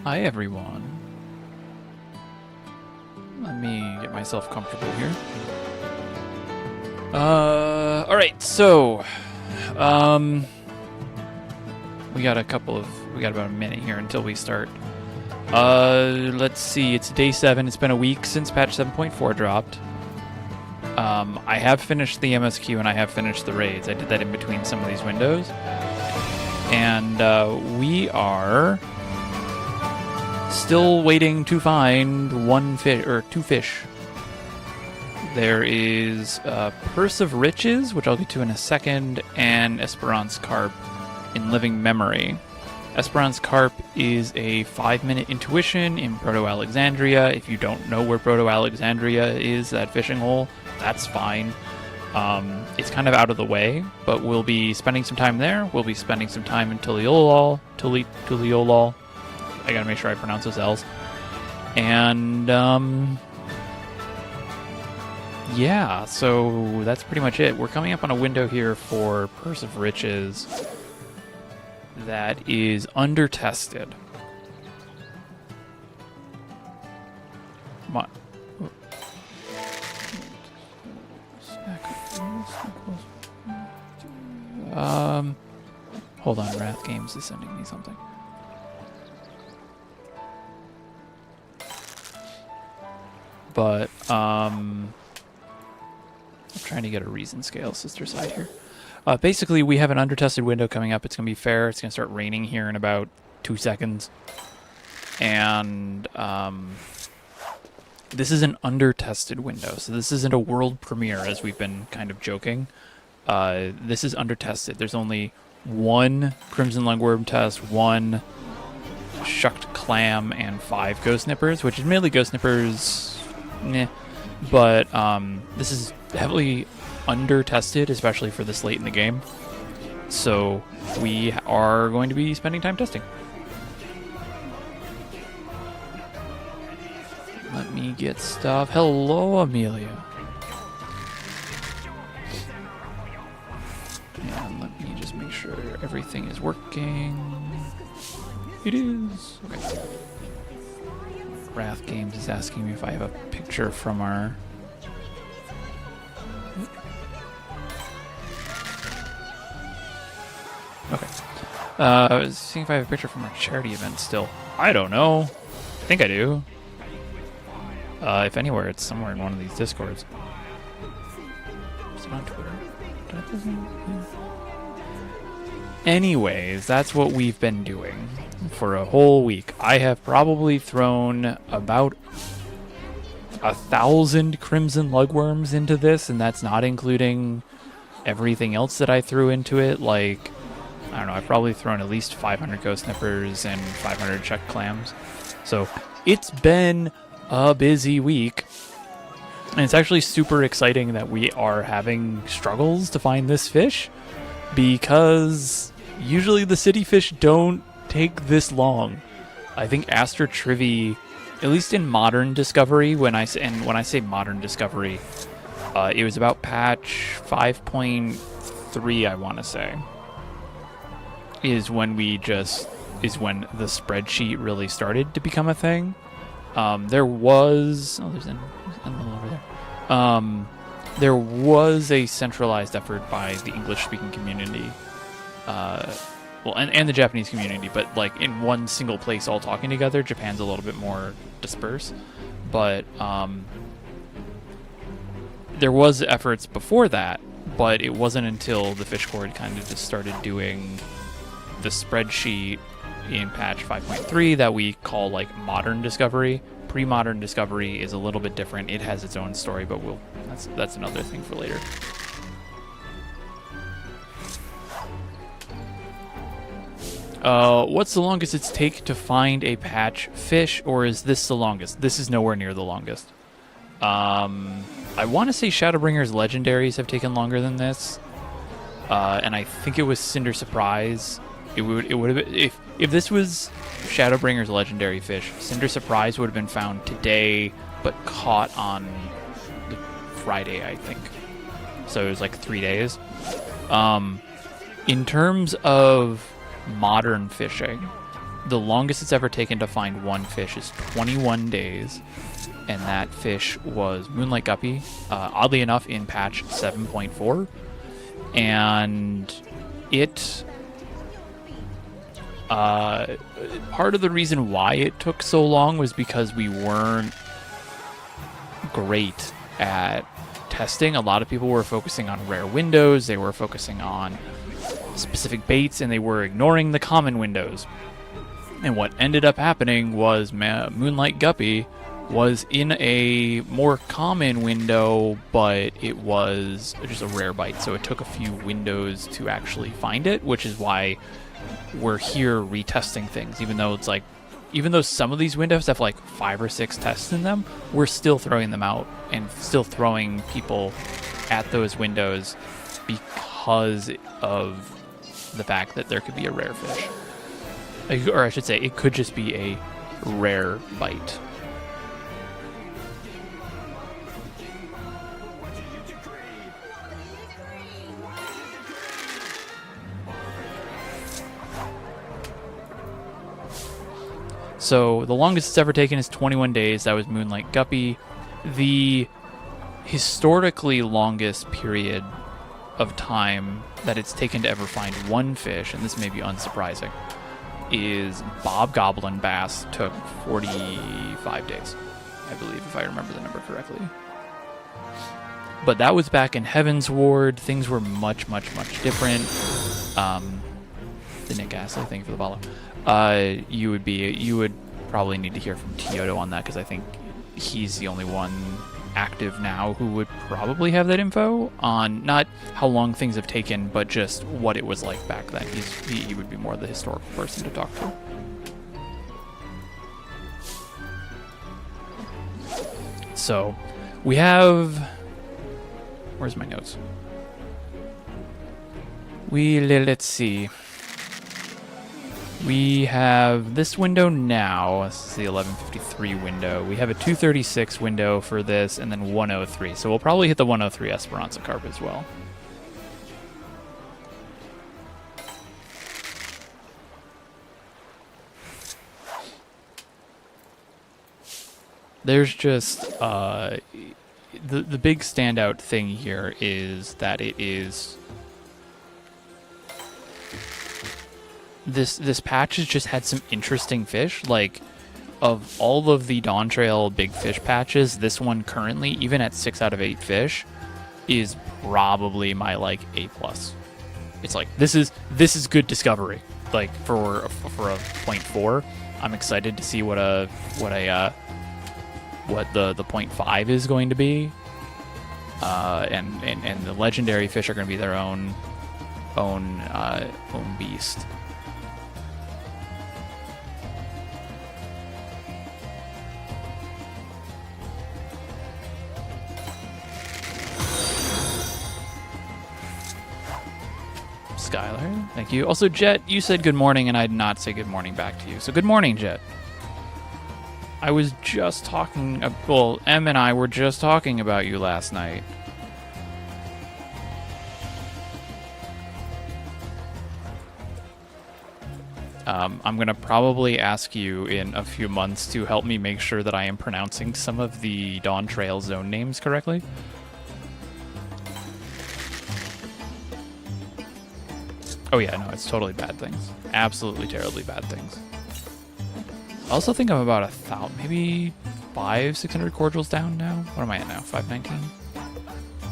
Hi everyone. Let me get myself comfortable here. Alright, so we got about a minute here until we start. Let's see, it's day 7. It's been a week since patch 7.4 dropped. I have finished the MSQ and I have finished the raids. I did that in between some of these windows. And we are still waiting to find one fish or two fish. There is Purse of Riches, which I'll get to in a second, and Esperance Carp in Living Memory. Esperance Carp is a 5-minute intuition in Proto-Alexandria. If you don't know where Proto-Alexandria is, that fishing hole, that's fine. It's kind of out of the way, but we'll be spending some time there. We'll be spending some time in Tuliolol. I gotta make sure I pronounce those L's. And, yeah, so that's pretty much it. We're coming up on a window here for Purse of Riches that is under-tested. Come on. Hold on, Wrath Games is sending me something. But, I'm trying to get a reason scale sister side here. Basically, we have an undertested window coming up. It's going to be fair. It's going to start raining here in about 2 seconds. And, this is an undertested window. So this isn't a world premiere, as we've been kind of joking. This is undertested. There's only one Crimson Lungworm test, one Shucked Clam, and 5 Ghost Nippers, which admittedly Ghost Nippers, meh. But this is heavily under-tested, especially for this late in the game. So we are going to be spending time testing. Let me get stuff. Hello, Amelia. And let me just make sure everything is working. It is. Okay. Wrath Games is asking me if I have a picture from our... Okay. I was seeing if I have a picture from our charity event still. I don't know. I think I do. If anywhere, it's somewhere in one of these Discords. Is it on Twitter? Anyways, that's what we've been doing for a whole week. I have probably thrown about 1,000 Crimson Lugworms into this, and that's not including everything else that I threw into it. Like, I don't know, I've probably thrown at least 500 Ghost Nippers and 500 Shucked Clams. So it's been a busy week. And it's actually super exciting that we are having struggles to find this fish, because usually the city fish don't take this long. I think Astra Trivy, at least in Modern Discovery, when I say Modern Discovery, it was about patch 5.3, I want to say, is when the spreadsheet really started to become a thing. There was... Oh, there's an over there. There was a centralized effort by the English-speaking community, and the Japanese community, but like in one single place all talking together. Japan's a little bit more dispersed, but there was efforts before that, but it wasn't until the Fishcord kind of just started doing the spreadsheet in patch 5.3 that we call like Modern Discovery. Pre-Modern Discovery is a little bit different. It has its own story, but that's another thing for later. What's the longest it's take to find a patch fish, or is this the longest? This is nowhere near the longest. I want to say Shadowbringers legendaries have taken longer than this, and I think it was Cinder Surprise. It would have been, if this was Shadowbringers legendary fish, Cinder Surprise would have been found today, but caught on the Friday, I think. So it was like 3 days. In terms of modern fishing, the longest it's ever taken to find one fish is 21 days, and that fish was Moonlight Guppy, oddly enough in patch 7.4, and it part of the reason why it took so long was because we weren't great at testing. A lot of people were focusing on rare windows, they were focusing on specific baits, and they were ignoring the common windows. And what ended up happening was Moonlight Guppy was in a more common window, but it was just a rare bite, so it took a few windows to actually find it, which is why we're here retesting things. Even though some of these windows have like 5 or 6 tests in them, we're still throwing them out and still throwing people at those windows because of the fact that there could be a rare fish. Or I should say, it could just be a rare bite. So the longest it's ever taken is 21 days. That was Moonlight Guppy. The historically longest period of time that it's taken to ever find one fish, and this may be unsurprising, is Bob Goblin Bass. Took 45 days, I believe, if I remember the number correctly. But that was back in Heaven's Ward. Things were much, much, much different. The Nick Astley, thank you for the follow. You would probably need to hear from Tioto on that, because I think he's the only one active now who would probably have that info on not how long things have taken, but just what it was like back then. He would be more the historical person to talk to. So we have, where's my notes? Let's see. We have this window now. This is the 1153 window. We have a 236 window for this, and then 103. So we'll probably hit the 103 Esperanza Carp as well. There's just the big standout thing here is that it is this patch has just had some interesting fish. Like, of all of the Dawn Trail big fish patches, this one currently, even at 6 out of 8 fish, is probably my like A+. It's like this is good discovery. Like for a 0.4, I'm excited to see what the 0.5 is going to be. And the legendary fish are going to be their own beast. Skylar, thank you. Also, Jet, you said good morning, and I did not say good morning back to you. So good morning, Jet. I was just talking, well, Em and I were just talking about you last night. I'm going to probably ask you in a few months to help me make sure that I am pronouncing some of the Dawn Trail zone names correctly. Oh yeah, no, it's totally bad things. Absolutely terribly bad things. I also think I'm about 1,000, maybe 600 cordials down now. What am I at now? 519?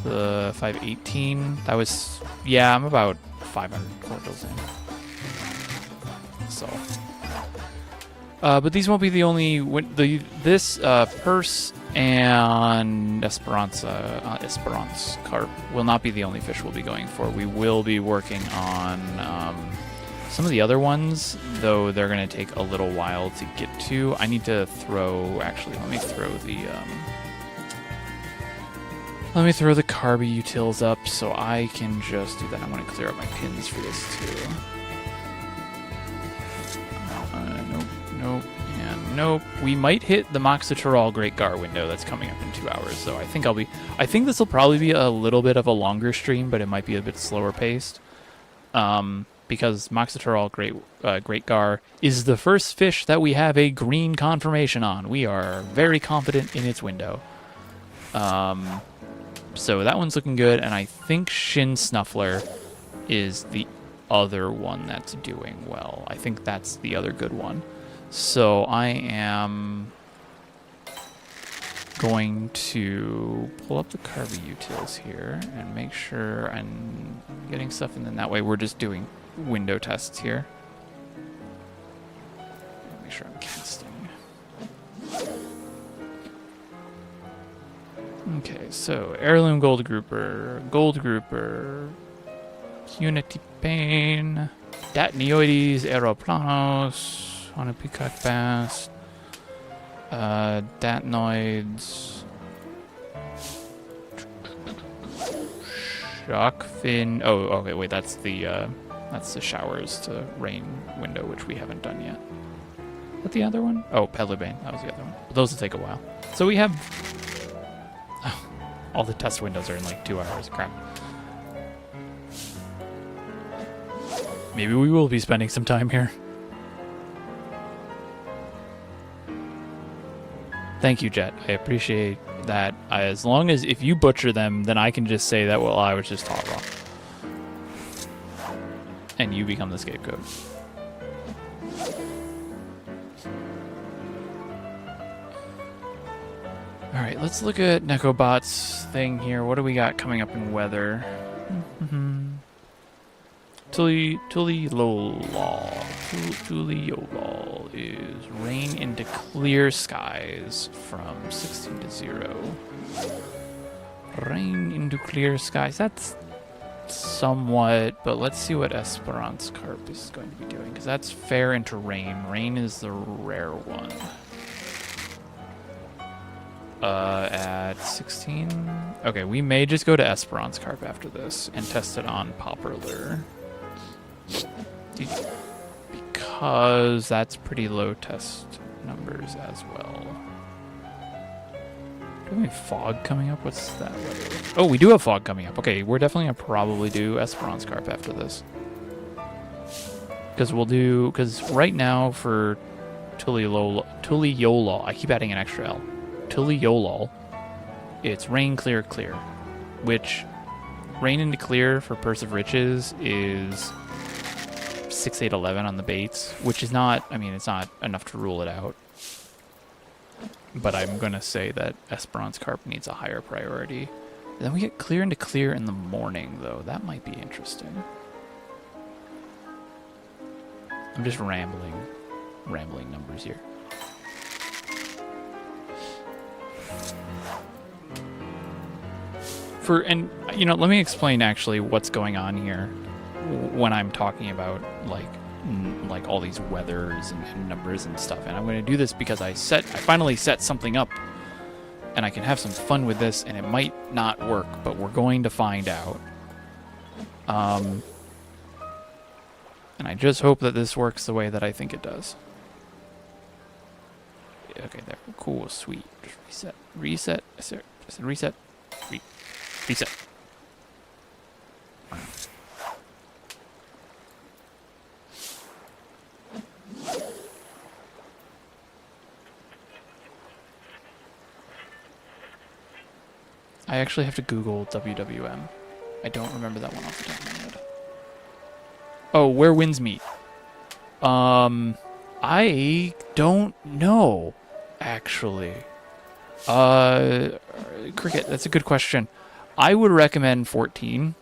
The 518. That was, yeah, I'm about 500 cordials in. So, but these won't be the only. This Purse and Esperance Carp will not be the only fish we'll be going for. We will be working on some of the other ones, though they're going to take a little while to get to. I need to throw. Actually, let me throw the Carby utils up so I can just do that. I want to clear up my pins for this too. Nope, and nope. We might hit the Moxitaral Great Gar window that's coming up in 2 hours, so I think this will probably be a little bit of a longer stream, but it might be a bit slower paced. because Moxitral Great Gar is the first fish that we have a green confirmation on. We are very confident in its window. So that one's looking good, and I think Shin Snuffler is the other one that's doing well. I think that's the other good one. So I am going to pull up the Carby utils here and make sure I'm getting stuff, and then that way we're just doing window tests here. Make sure I'm casting. Okay, so Heirloom Gold Grouper, Unity Pain, Datnioides, Aeroplanos, on a Peacock Bass, Datnoids, Shockfin. Oh, okay, wait, that's the showers to rain window, which we haven't done yet. Is that the other one? Oh, Pelubane, that was the other one. Those will take a while. So we have... Oh, all the test windows are in like 2 hours. Crap. Maybe we will be spending some time here. Thank you, Jet. I appreciate that. As long as if you butcher them, then I can just say that, well, I was just taught wrong. And you become the scapegoat. All right, let's look at Nekobot's thing here. What do we got coming up in weather? Tuliolol is rain into clear skies from 16 to 0. Rain into clear skies. That's somewhat, but let's see what Esperance Carp is going to be doing, because that's fair into rain. Rain is the rare one. At 16? Okay, we may just go to Esperance Carp after this and test it on Popper Lure. Because that's pretty low test numbers as well. Do we have fog coming up? What's that weather? Oh, we do have fog coming up. Okay, we're definitely going to probably do Esperance Carp after this. Because right now for Tuliolol, I keep adding an extra L. Tuliolol, it's rain, clear, clear. Which, rain into clear for Purse of Riches is 6, 8, 11 on the baits, which is not, I mean, it's not enough to rule it out. But I'm going to say that Esperance Carp needs a higher priority. And then we get clear into clear in the morning, though. That might be interesting. I'm just rambling numbers here. And you know, let me explain actually what's going on here when I'm talking about like all these weathers and numbers and stuff. And I'm going to do this because I finally set something up, and I can have some fun with this, and it might not work, but we're going to find out. And I just hope that this works the way that I think it does. Okay, there. Cool, sweet. Just reset. I said reset. Reset. I actually have to Google WWM. I don't remember that one off the top of my head. Oh, where winds meet. I don't know, actually. Cricket, that's a good question. I would recommend 14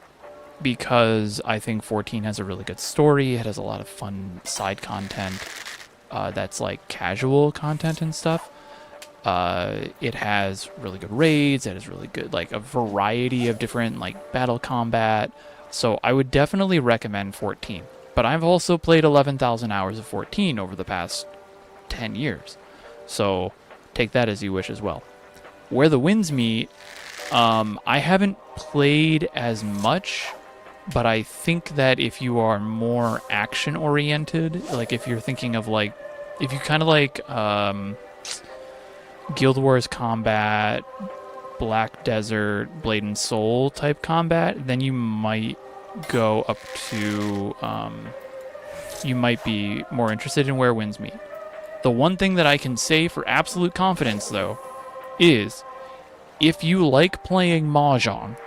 because I think 14 has a really good story. It has a lot of fun side content that's like casual content and stuff. It has really good raids. It has really good, like, a variety of different, like, battle combat. So I would definitely recommend 14. But I've also played 11,000 hours of 14 over the past 10 years. So take that as you wish as well. Where the winds meet, I haven't played as much, but I think that if you are more action-oriented, like if you're thinking of, like, if you kind of like Guild Wars combat, Black Desert, Blade and Soul type combat, then you might go up to, you might be more interested in where winds meet. The one thing that I can say for absolute confidence, though, is if you like playing Mahjong,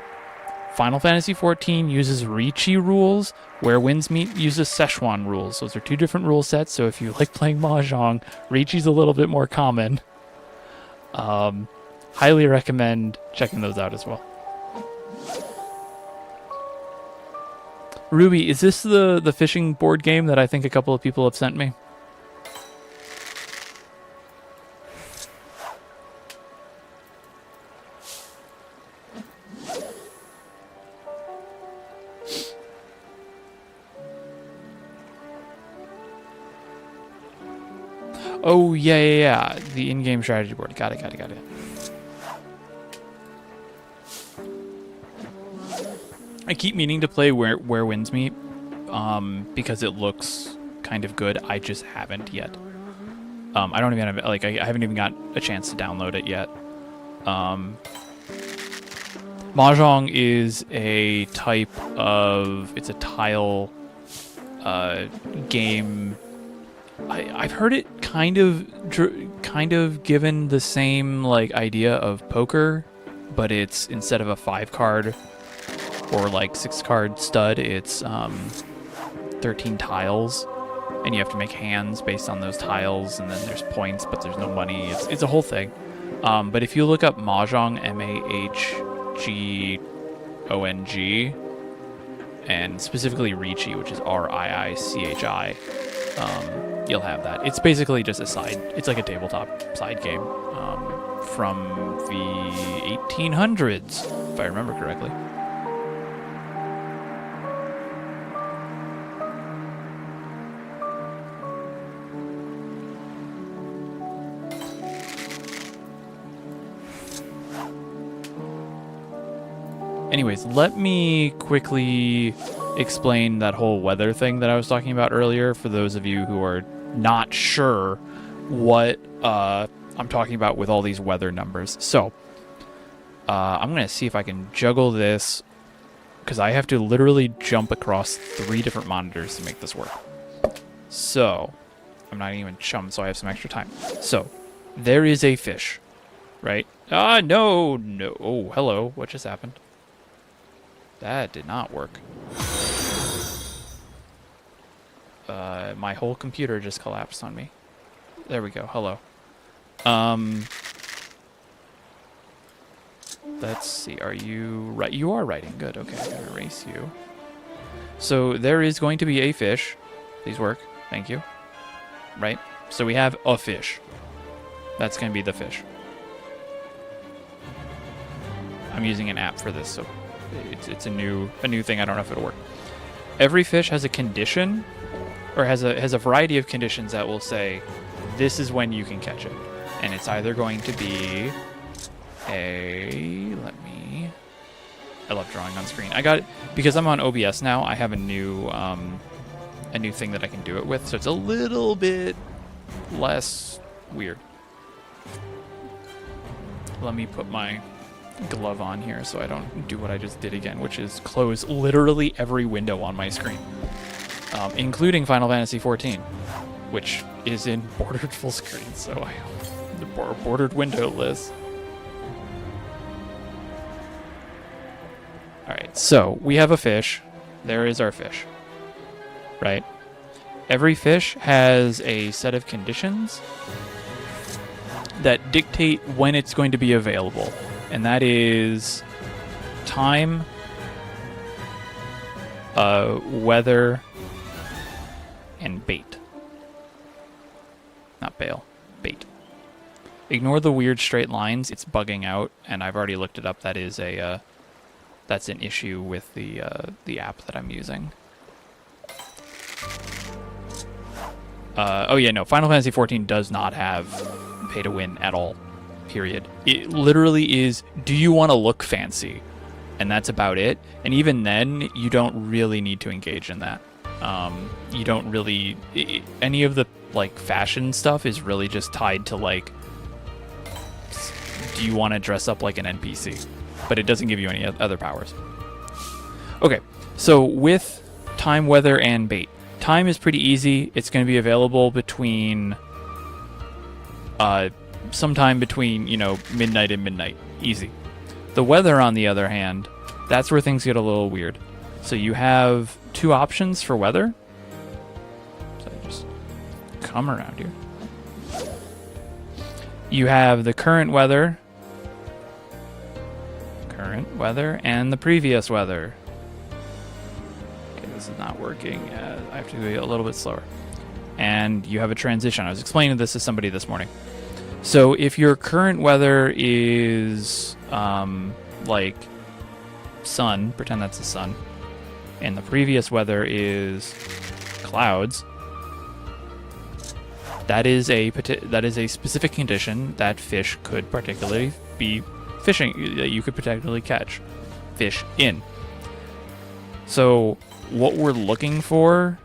Final Fantasy XIV uses Riichi rules, Where Winds Meet uses Szechuan rules. Those are two different rule sets, so if you like playing Mahjong, Riichi's a little bit more common. Highly recommend checking those out as well. Ruby, is this the fishing board game that I think a couple of people have sent me? Oh, yeah. The in-game strategy board. Got it. I keep meaning to play Where Winds Meet, because it looks kind of good. I just haven't yet. I don't even have, like, I haven't even got a chance to download it yet. Mahjong is a type of, it's a tile game. I've heard it kind of given the same like idea of poker, but it's instead of a 5-card or like 6-card stud, it's 13 tiles, and you have to make hands based on those tiles, and then there's points, but there's no money. It's a whole thing. But if you look up Mahjong, Mahgong, and specifically Riichi, which is Riichi, you'll have that. It's basically just it's like a tabletop side game from the 1800s, if I remember correctly. Anyways, let me quickly explain that whole weather thing that I was talking about earlier for those of you who are not sure what I'm talking about with all these weather numbers. So, I'm going to see if I can juggle this, because I have to literally jump across 3 different monitors to make this work. So, I'm not even chummed, so I have some extra time. So, there is a fish, right? No. Oh, hello. What just happened? That did not work. My whole computer just collapsed on me. There we go. Hello. Let's see. Are you right? You are writing. Good. Okay, I'm gonna erase you. So there is going to be a fish. Please work. Thank you. Right. So we have a fish. That's gonna be the fish. I'm using an app for this, so it's a new thing. I don't know if it'll work. Every fish has a condition, or has a variety of conditions that will say this is when you can catch it, and it's either going to be I love drawing on screen. I got it because I'm on OBS now. I have a new thing that I can do it with, so it's a little bit less weird. Let me put my glove on here so I don't do what I just did again, which is close literally every window on my screen, including Final Fantasy XIV, which is in bordered full screen, so I the bordered window list. Alright, so we have a fish. There is our fish, right? Every fish has a set of conditions that dictate when it's going to be available. And that is time, weather, and bait. Not bail, bait. Ignore the weird straight lines. It's bugging out, and I've already looked it up. That is that's an issue with the app that I'm using. Oh yeah, no. Final Fantasy XIV does not have pay to win at all. Period. It literally is, do you want to look fancy? And that's about it. And even then, you don't really need to engage in that. You don't really... any of the, like, fashion stuff is really just tied to, like, do you want to dress up like an NPC? But it doesn't give you any other powers. Okay, So with time, weather, and bait, time is pretty easy. It's going to be available between sometime between, midnight and midnight. Easy. The weather, on the other hand, that's where things get a little weird. So you have two options for weather. So I just come around here. You have the current weather, and the previous weather. Okay, this is not working. I have to go a little bit slower. And you have a transition. I was explaining this to somebody this morning. So if your current weather is like sun, pretend that's the sun, and the previous weather is clouds, that is a specific condition that fish could particularly be fishing, that you could particularly catch fish in. So what we're looking for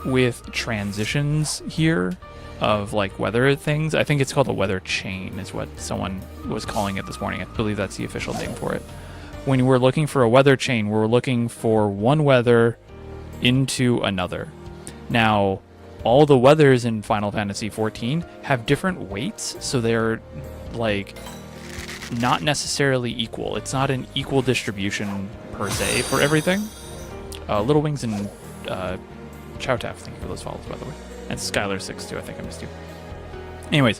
with transitions here of like weather things, I think it's called a weather chain is what someone was calling it this morning. I believe that's the official name for it. When we're looking for a weather chain, we're looking for one weather into another. Now, all the weathers in Final Fantasy XIV have different weights, so they're like not necessarily equal. It's not an equal distribution per se for everything. Little Wings and Chowtaf, thank you for those follows, by the way. And Skylar6 too, I think I missed you. Anyways,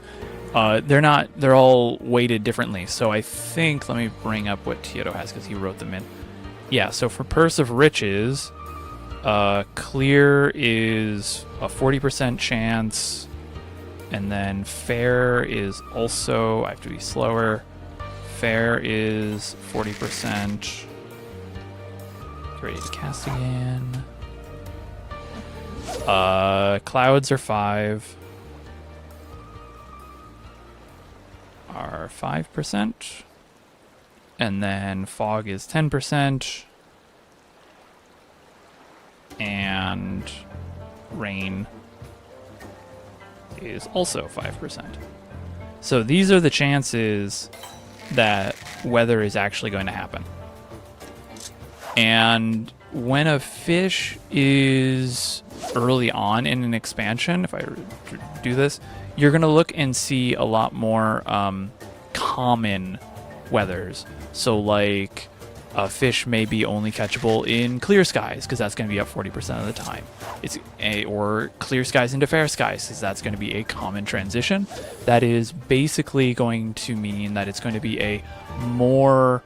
they're all weighted differently. So I think, let me bring up what Tiedo has because he wrote them in. Yeah, so for Purse of Riches, clear is a 40% chance, and then fair is also, I have to be slower, fair is 40%. Get ready to cast again. Clouds are 5%, and then fog is 10%, and rain is also 5%. So these are the chances that weather is actually going to happen. And when a fish is early on in an expansion, if I do this, you're going to look and see a lot more common weathers. So like a fish may be only catchable in clear skies because that's going to be up 40% of the time. Or clear skies into fair skies because that's going to be a common transition. That is basically going to mean that it's going to be a more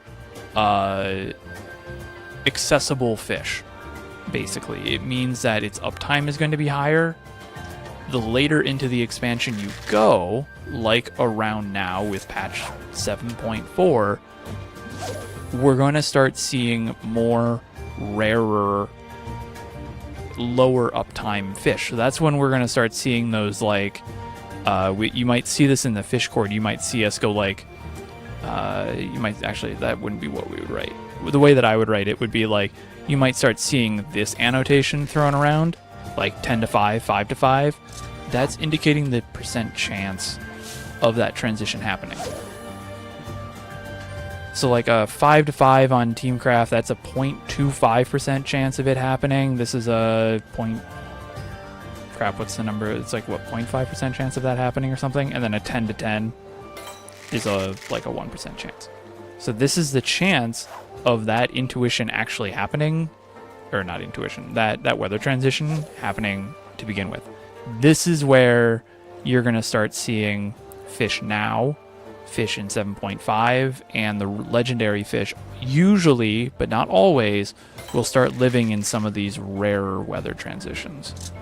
accessible fish. Basically, it means that its uptime is going to be higher. The later into the expansion you go, like around now with patch 7.4, we're going to start seeing more rarer, lower uptime fish. So that's when we're going to start seeing those like, you might see this in the fish cord. You might see us go like, that wouldn't be what we would write. The way that I would write it would be like, you might start seeing this annotation thrown around, like 10 to 5, 5 to 5. That's indicating the percent chance of that transition happening. So like a 5 to 5 on Teamcraft, that's a 0.25% chance of it happening. This is a what's the number? It's like, 0.5% chance of that happening or something? And then a 10 to 10 is like a 1% chance. So this is the chance of that intuition actually happening, or not intuition, that weather transition happening to begin with. This is where you're going to start seeing fish now, fish in 7.5, and the legendary fish usually, but not always, will start living in some of these rarer weather transitions.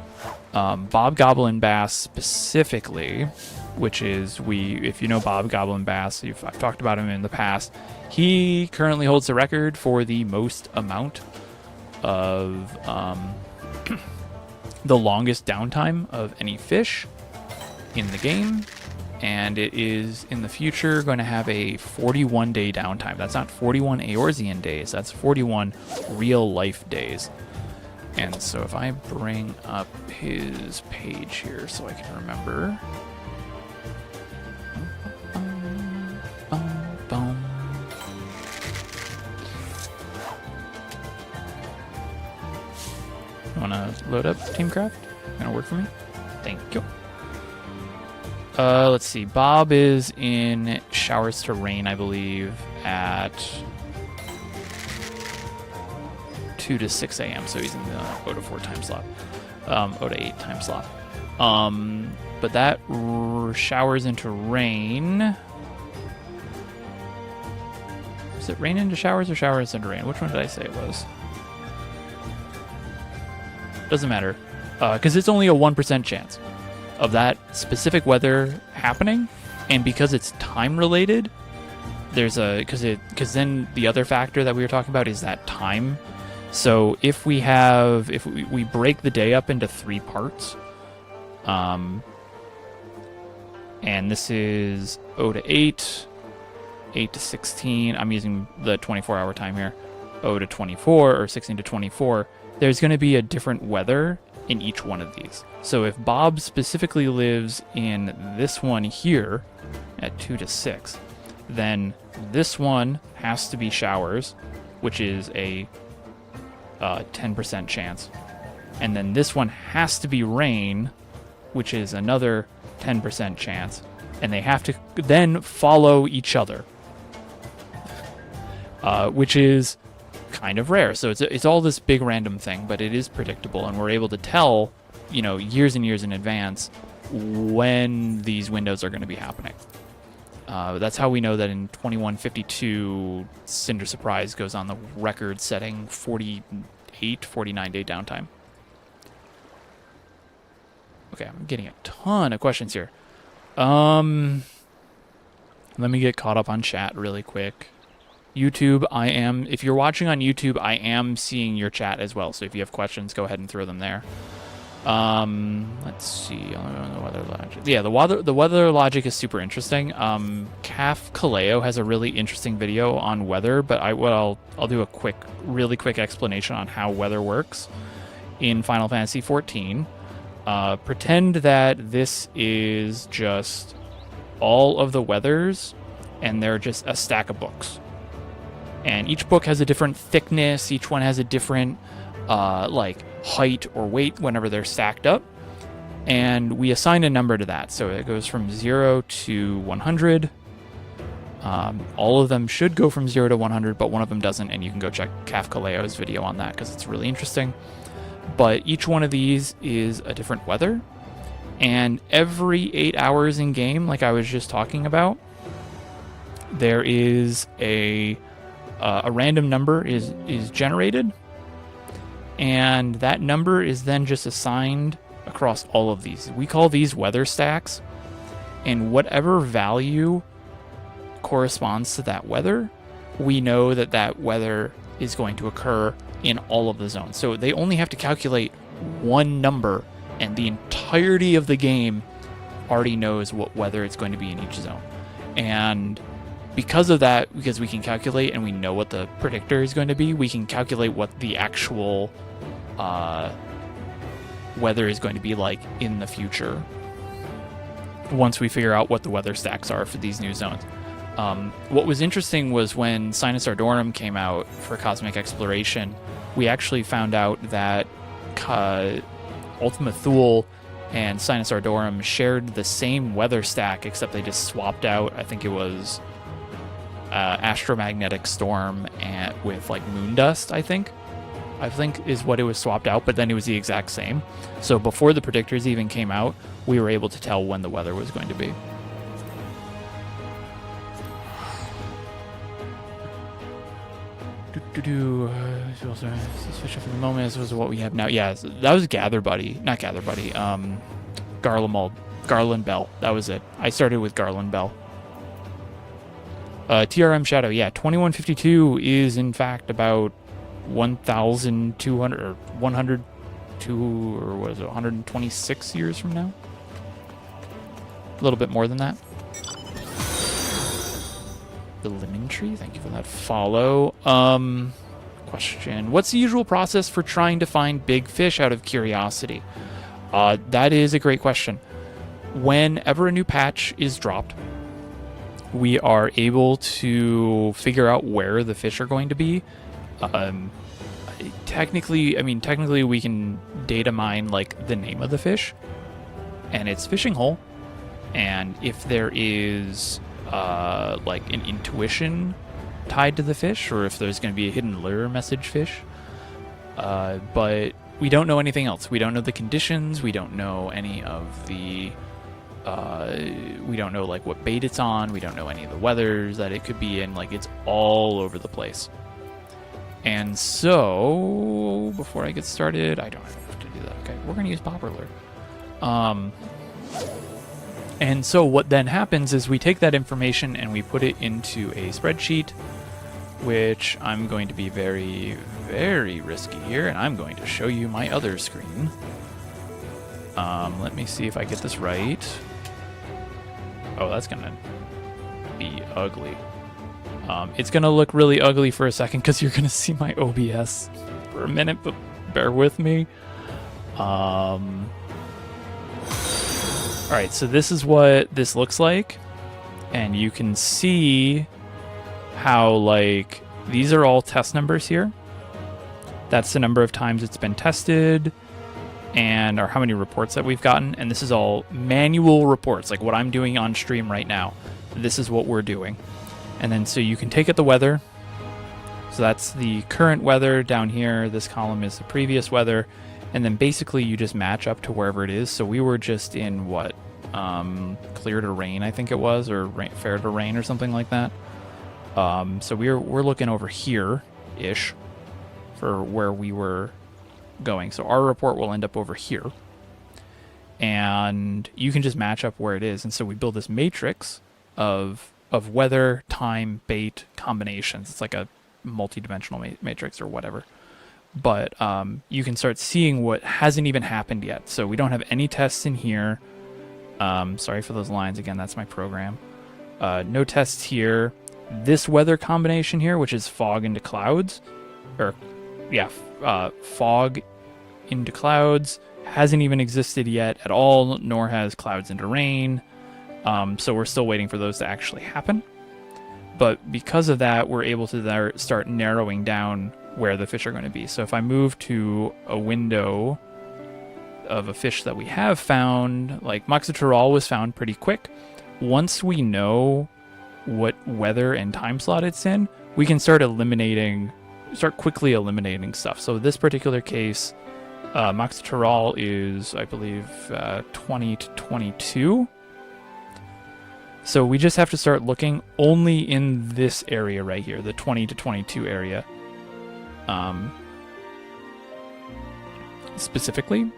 Bob Goblin Bass specifically, which is, if you know Bob Goblin Bass, I've talked about him in the past, he currently holds the record for the most amount of the longest downtime of any fish in the game, and it is in the future going to have a 41-day downtime. That's not 41 Eorzean days, that's 41 real life days. And so if I bring up his page here so I can remember. load up Teamcraft. Gonna work for me. Thank you. Let's see. Bob is in Showers to Rain, I believe, at 2 to 6 a.m. So he's in the 0 to 4 time slot. 0 to 8 time slot. But that showers into rain. Is it rain into showers or showers into rain? Which one did I say it was? Doesn't matter. Because it's only a 1% chance of that specific weather happening. And because it's time related, there's a... Because then the other factor that we were talking about is that time. So if we break the day up into 3 parts, and this is 0 to 8, 8 to 16, I'm using the 24-hour time here, 0 to 24, or 16 to 24, there's going to be a different weather in each one of these. So if Bob specifically lives in this one here at 2 to 6, then this one has to be showers, which is a 10% chance. And then this one has to be rain, which is another 10% chance. And they have to then follow each other, which is kind of rare. So it's all this big random thing, but it is predictable, and we're able to tell, years and years in advance when these windows are going to be happening. That's how we know that in 2152, Cinder Surprise goes on the record-setting 49 day downtime. Okay, I'm getting a ton of questions here. Let me get caught up on chat really quick. YouTube, if you're watching on YouTube, I am seeing your chat as well. So if you have questions, go ahead and throw them there. Let's see. The weather logic. Yeah, the weather logic is super interesting. Caf Kaleo has a really interesting video on weather, but I'll do a really quick explanation on how weather works in Final Fantasy XIV. Pretend that this is just all of the weathers, and they're just a stack of books. And each book has a different thickness. Each one has a different height or weight whenever they're stacked up. And we assign a number to that. So it goes from 0 to 100. All of them should go from 0 to 100, but one of them doesn't. And you can go check Caf Kaleo's video on that because it's really interesting. But each one of these is a different weather. And every 8 hours in game, like I was just talking about, there is a random number is generated, and that number is then just assigned across all of these. We call these weather stacks, and whatever value corresponds to that weather, we know that that weather is going to occur in all of the zones. So they only have to calculate one number, and the entirety of the game already knows what weather it's going to be in each zone. And because of that, because we can calculate and we know what the predictor is going to be, we can calculate what the actual weather is going to be like in the future once we figure out what the weather stacks are for these new zones. What was interesting was when Sinus Ardorum came out for Cosmic Exploration, we actually found out that Ultima Thule and Sinus Ardorum shared the same weather stack, except they just swapped out, I think it was Astromagnetic Storm with like moon dust, I think is what it was swapped out, but then it was the exact same. So before the predictors even came out, we were able to tell when the weather was going to be. Switch up for the moment. This was what we have now. Yeah, that was Gather Buddy. Not Gather Buddy. Garland Bell. That was it. I started with Garland Bell. TRM Shadow. Yeah, 2152 is in fact about 1,200 or 102 or what is it, 126 years from now. A little bit more than that. The Lemon Tree, thank you for that follow. Question: what's the usual process for trying to find big fish out of curiosity? That is a great question. Whenever a new patch is dropped, we are able to figure out where the fish are going to be. technically we can data mine like the name of the fish and its fishing hole, and if there is like an intuition tied to the fish, or if there's going to be a hidden lure message fish. But we don't know anything else. We don't know the conditions. We don't know any of the. We don't know like what bait it's on. We don't know any of the weathers that it could be in. Like, it's all over the place. And so, before I get started, I don't have to do that. Okay, we're gonna use Popper Lure. And so what then happens is we take that information and we put it into a spreadsheet, which I'm going to be very, very risky here, and I'm going to show you my other screen. Let me see if I get this right. Oh, that's gonna be ugly. It's gonna look really ugly for a second because you're gonna see my OBS for a minute, but bear with me. Alright, so this is what this looks like, and you can see how, like, these are all test numbers here. That's the number of times it's been tested, or how many reports that we've gotten, and this is all manual reports, like what I'm doing on stream right now. This is what we're doing. And then so you can take it the weather. So that's the current weather down here. This column is the previous weather. And then basically you just match up to wherever it is. So we were just in what? Clear to rain, I think it was, or fair to rain or something like that. So we're looking over here-ish for where we were going. So our report will end up over here. And you can just match up where it is. And so we build this matrix of weather, time, bait combinations. It's like a multi-dimensional matrix or whatever. But you can start seeing what hasn't even happened yet. So we don't have any tests in here. Sorry for those lines. Again, that's my program. No tests here. This weather combination here, which is fog into clouds, fog into clouds, hasn't even existed yet at all, nor has clouds into rain. So we're still waiting for those to actually happen. But because of that, we're able to start narrowing down where the fish are going to be. So if I move to a window of a fish that we have found, like Moxitorolle was found pretty quick. Once we know what weather and time slot it's in, we can start quickly eliminating stuff. So this particular case, Moxitorolle is, I believe, 20 to 22. So we just have to start looking only in this area right here, the 20 to 22 area. Specifically,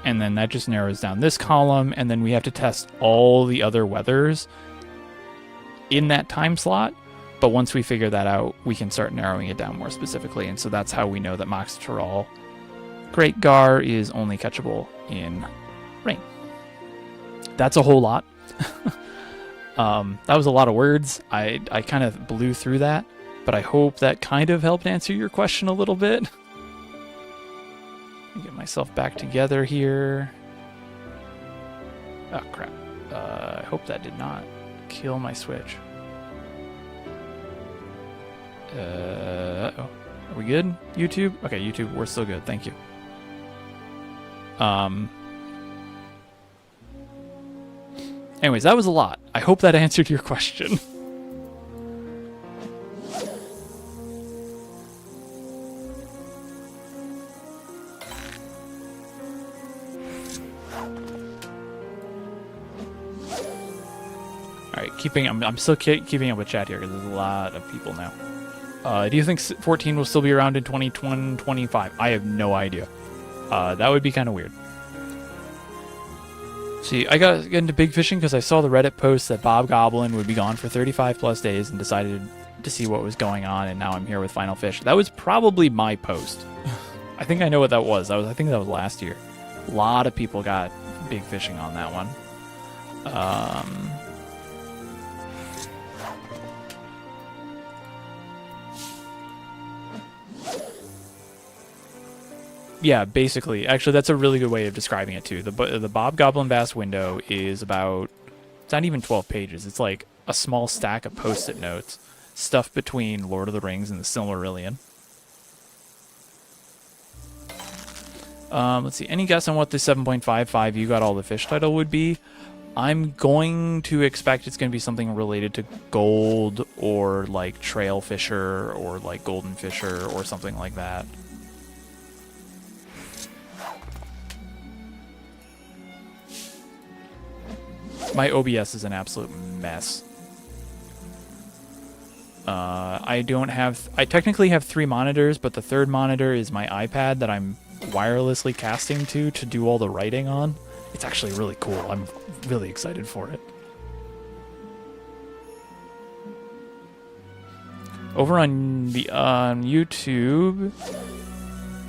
and then that just narrows down this column, and then we have to test all the other weathers in that time slot. But once we figure that out, we can start narrowing it down more specifically, and so that's how we know that Moxitorolle Great Gar is only catchable in rain. That's a whole lot. That was a lot of words. I kind of blew through that, but I hope that kind of helped answer your question a little bit. Let me get myself back together here. Oh, crap. I hope that did not kill my Switch. Uh-oh. Are we good? YouTube? Okay, YouTube, we're still good. Thank you. Anyways, that was a lot. I hope that answered your question. Alright, I'm still keeping up with chat here because there's a lot of people now. Do you think 14 will still be around in 2025? I have no idea. That would be kind of weird. See, I got into big fishing because I saw the Reddit post that Bob Goblin would be gone for 35 plus days and decided to see what was going on, and now I'm here with Final Fish. That was probably my post. I think I know what that was. I think that was last year. A lot of people got big fishing on that one. Yeah, basically. Actually, that's a really good way of describing it, too. The Bob Goblin Bass window is about... It's not even 12 pages. It's like a small stack of Post-it notes stuffed between Lord of the Rings and the Silmarillion. Let's see. Any guess on what the 7.55 You Got All the Fish title would be? I'm going to expect it's going to be something related to gold or like trail fisher or like golden fisher or something like that. My OBS is an absolute mess. I technically have 3 monitors, but the third monitor is my iPad that I'm wirelessly casting to do all the writing on. It's actually really cool. I'm really excited for it. Over on the YouTube,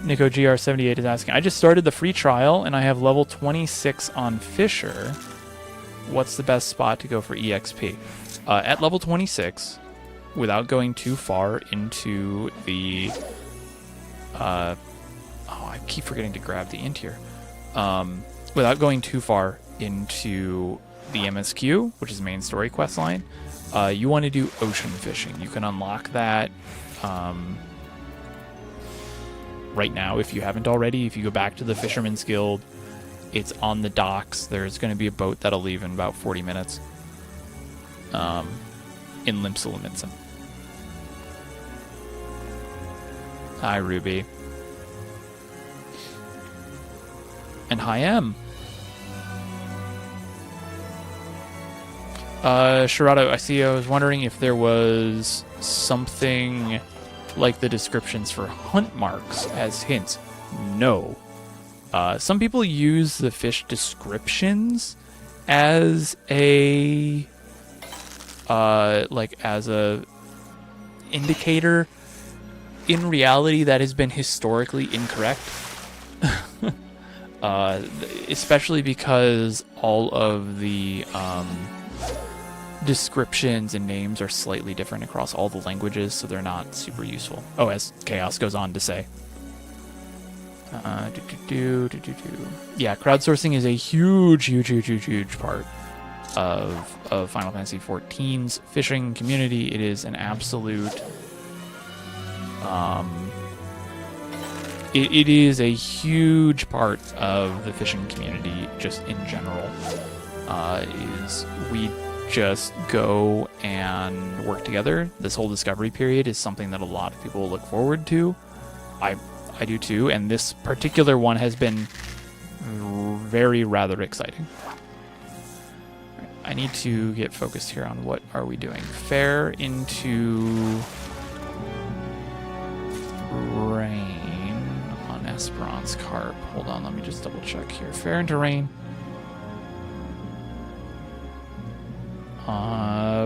NicoGR78 is asking, I just started the free trial and I have level 26 on Fisher. What's the best spot to go for EXP? At level 26, without going too far into the... I keep forgetting to grab the int here. Without going too far into the MSQ, which is the main story quest line, you want to do ocean fishing. You can unlock that right now if you haven't already. If you go back to the Fisherman's Guild, it's on the docks. There's going to be a boat that'll leave in about 40 minutes in Limsa. Hi, Ruby. And hi, M. Shirado, I was wondering if there was something like the descriptions for hunt marks as hints. No. Some people use the fish descriptions as a as a indicator. In reality, that has been historically incorrect. Especially because all of the descriptions and names are slightly different across all the languages, so they're not super useful. Oh, as Chaos goes on to say. Yeah, crowdsourcing is a huge part of Final Fantasy XIV's fishing community. It is an absolute... It is a huge part of the fishing community, just in general. Is we just go and work together. This whole discovery period is something that a lot of people look forward to. I do too, and this particular one has been rather exciting. I need to get focused here on what are we doing. Fair into rain on Esperance Carp. Hold on, let me just double check here. Fair into rain.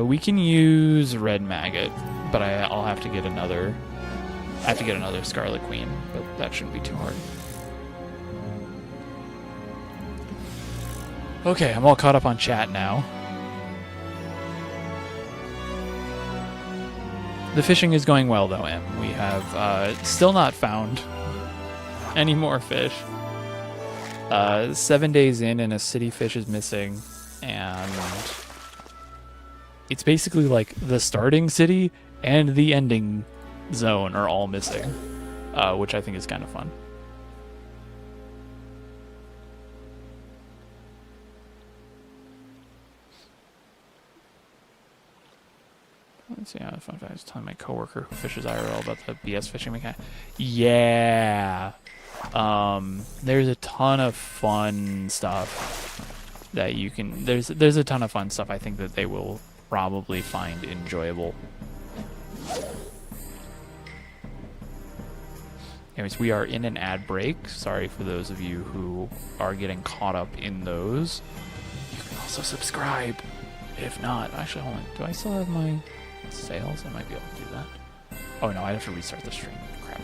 We can use Red Maggot, but I'll have to get another. I have to get another Scarlet Queen, but that shouldn't be too hard. Okay, I'm all caught up on chat now. The fishing is going well, though, Em. We have still not found any more fish. 7 days in, and a city fish is missing, and it's basically like the starting city and the ending zone are all missing, which I think is kind of fun. Let's see. Fun fact: I was telling my coworker who fishes IRL about the BS fishing mechanic. Yeah, there's a ton of fun stuff that you can. There's a ton of fun stuff I think that they will probably find enjoyable. Anyways, we are in an ad break. Sorry for those of you who are getting caught up in those. You can also subscribe. If not, actually, hold on. Do I still have my sales? I might be able to do that. Oh no, I'd have to restart the stream. Crap.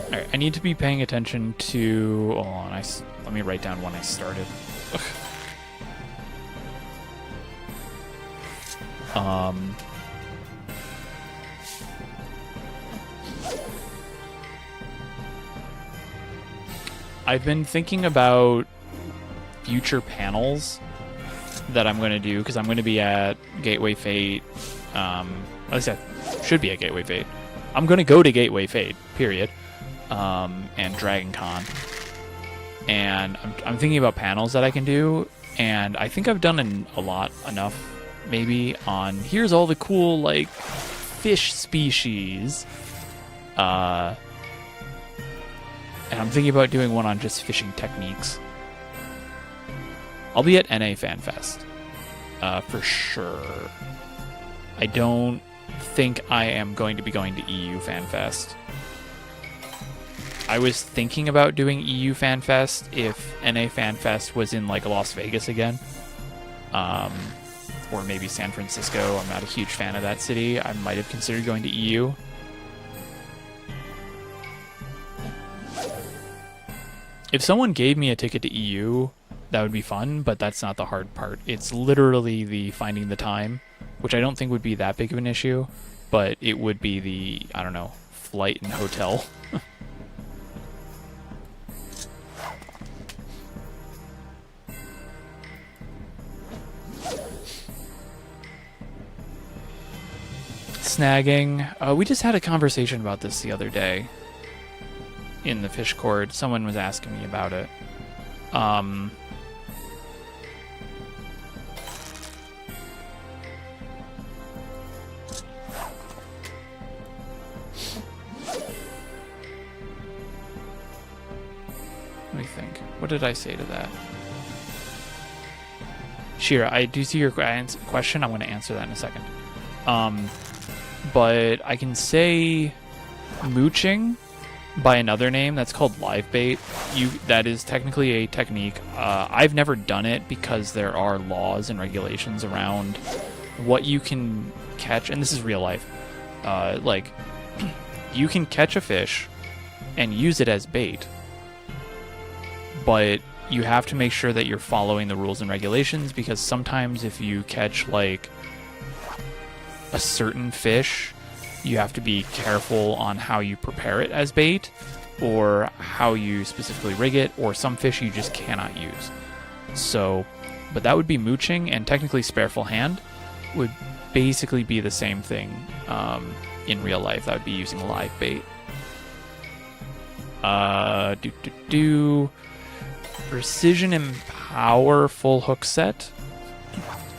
Alright, I need to be paying attention to... Hold on, let me write down when I started. I've been thinking about future panels that I'm going to do, because I'm going to be at Gateway Fate. At least I should be at Gateway Fate. I'm going to go to Gateway Fate, period. And Dragon Con. And I'm thinking about panels that I can do, and I think I've done enough, maybe, on here's all the cool, like, fish species. And I'm thinking about doing one on just fishing techniques. I'll be at NA FanFest, for sure. I don't think I am going to be going to EU FanFest. I was thinking about doing EU FanFest if NA FanFest was in, like, Las Vegas again. Or maybe San Francisco. I'm not a huge fan of that city. I might have considered going to EU. If someone gave me a ticket to EU, that would be fun, but that's not the hard part. It's literally the finding the time, which I don't think would be that big of an issue, but it would be the, I don't know, flight and hotel. Snagging. We just had a conversation about this the other day in the fish court. Someone was asking me about it. Let me think. What did I say to that? Shira, I do see your question. I'm going to answer that in a second. But I can say mooching by another name. That's called live bait. That is technically a technique. I've never done it because there are laws and regulations around what you can catch, and this is real life. Like, you can catch a fish and use it as bait, but you have to make sure that you're following the rules and regulations, because sometimes if you catch, like, a certain fish, you have to be careful on how you prepare it as bait, or how you specifically rig it, or some fish you just cannot use. So, but that would be mooching, and technically Spareful Hand would basically be the same thing in real life. That would be using live bait. Precision and Power full hook set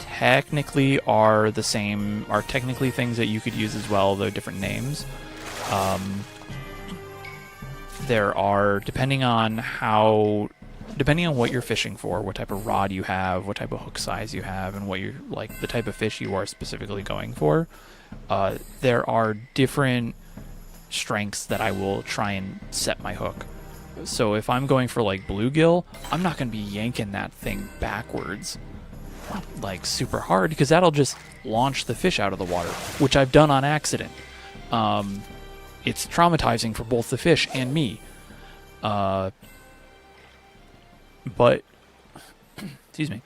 technically are the same, are technically things that you could use as well, though different names. There are, depending on what you're fishing for, what type of rod you have, what type of hook size you have, and what you're, like, the type of fish you are specifically going for, there are different strengths that I will try and set my hook. So if I'm going for, like, bluegill, I'm not going to be yanking that thing backwards, like, super hard, because that'll just launch the fish out of the water, which I've done on accident. It's traumatizing for both the fish and me. But excuse me.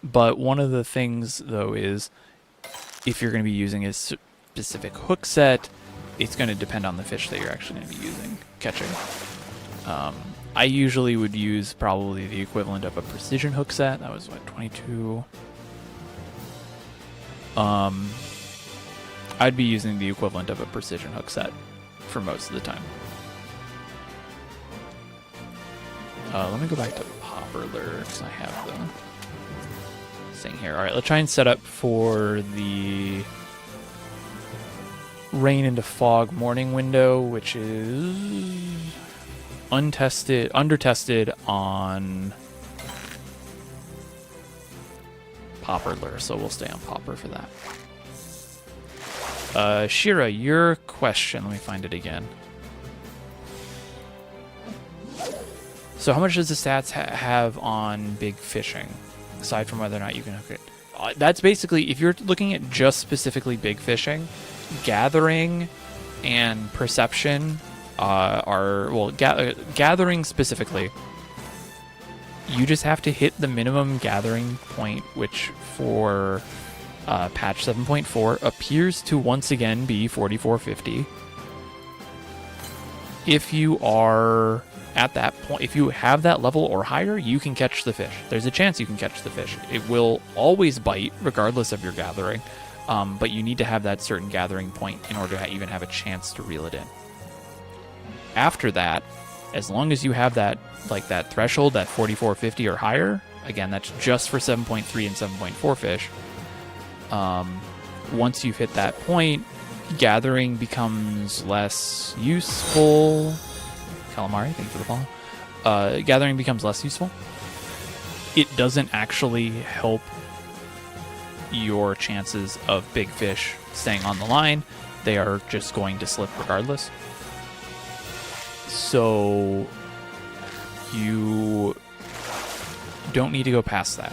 But one of the things, though, is if you're going to be using a specific hook set, it's going to depend on the fish that you're actually going to be catching. I usually would use probably the equivalent of a precision hook set. That was, what, 22? I'd be using the equivalent of a precision hook set for most of the time. Let me go back to Popper Lure, because I have the thing here. Alright, let's try and set up for the rain into fog morning window, which is undertested on Popper Lure, so we'll stay on Popper for that. Shira, your question, let me find it again. So how much does the stats have on big fishing, aside from whether or not you can hook it? That's basically, if you're looking at just specifically big fishing, gathering and perception are, well, gathering specifically, you just have to hit the minimum gathering point, which for patch 7.4 appears to once again be 4450. If you are at that point, if you have that level or higher, you can catch the fish. There's a chance you can catch the fish. It will always bite, regardless of your gathering, but you need to have that certain gathering point in order to even have a chance to reel it in. After that, as long as you have that, like that threshold, that 4450 or higher, again, that's just for 7.3 and 7.4 fish. Once you've hit that point, gathering becomes less useful. Calamari, thank you for the follow. Gathering becomes less useful. It doesn't actually help your chances of big fish staying on the line. They are just going to slip regardless. So you don't need to go past that.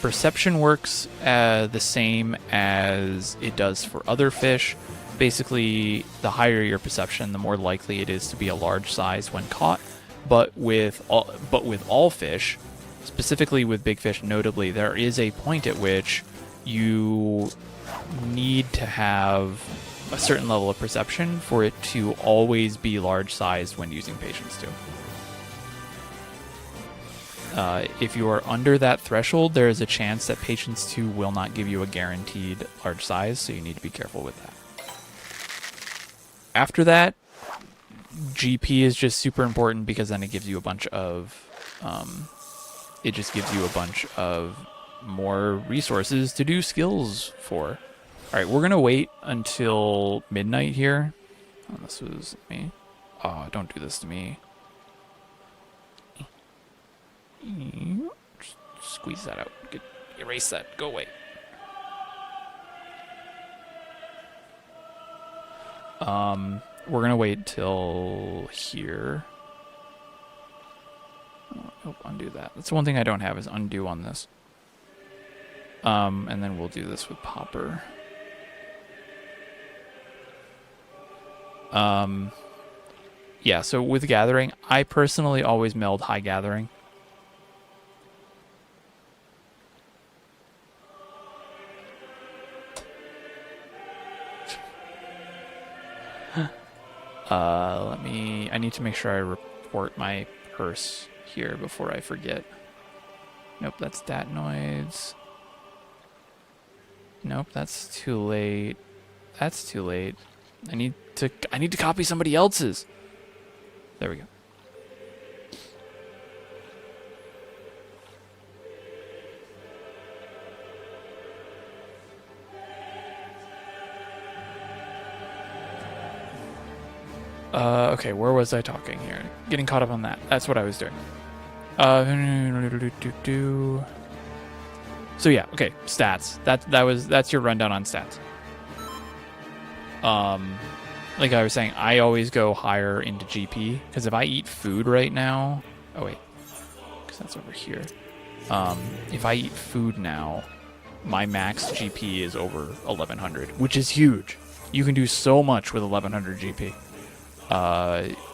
Perception works the same as it does for other fish. Basically, the higher your perception, the more likely it is to be a large size when caught. But with all fish, specifically with big fish notably, there is a point at which you need to have a certain level of perception for it to always be large sized when using Patience 2. If you are under that threshold, there is a chance that Patience 2 will not give you a guaranteed large size, so you need to be careful with that. After that, GP is just super important because then it gives you a bunch of, more resources to do skills for. All right, we're gonna wait until midnight here. Oh, this was me. Oh, don't do this to me. Just squeeze that out. Erase that. Go away. We're gonna wait till here. Oh, undo that. That's the one thing I don't have is undo on this. And then we'll do this with Popper. Yeah, so with gathering, I personally always meld high gathering. I need to make sure I report my purse here before I forget. Nope, that's Datnoids. Nope, that's too late. That's too late. I need to copy somebody else's. There we go. Okay, where was I talking here? Getting caught up on that. That's what I was doing. So yeah, okay, stats. That's your rundown on stats. Like I was saying, I always go higher into GP because if I eat food right now, oh wait, because that's over here. If I eat food now, my max GP is over 1100, which is huge. You can do so much with 1100 GP.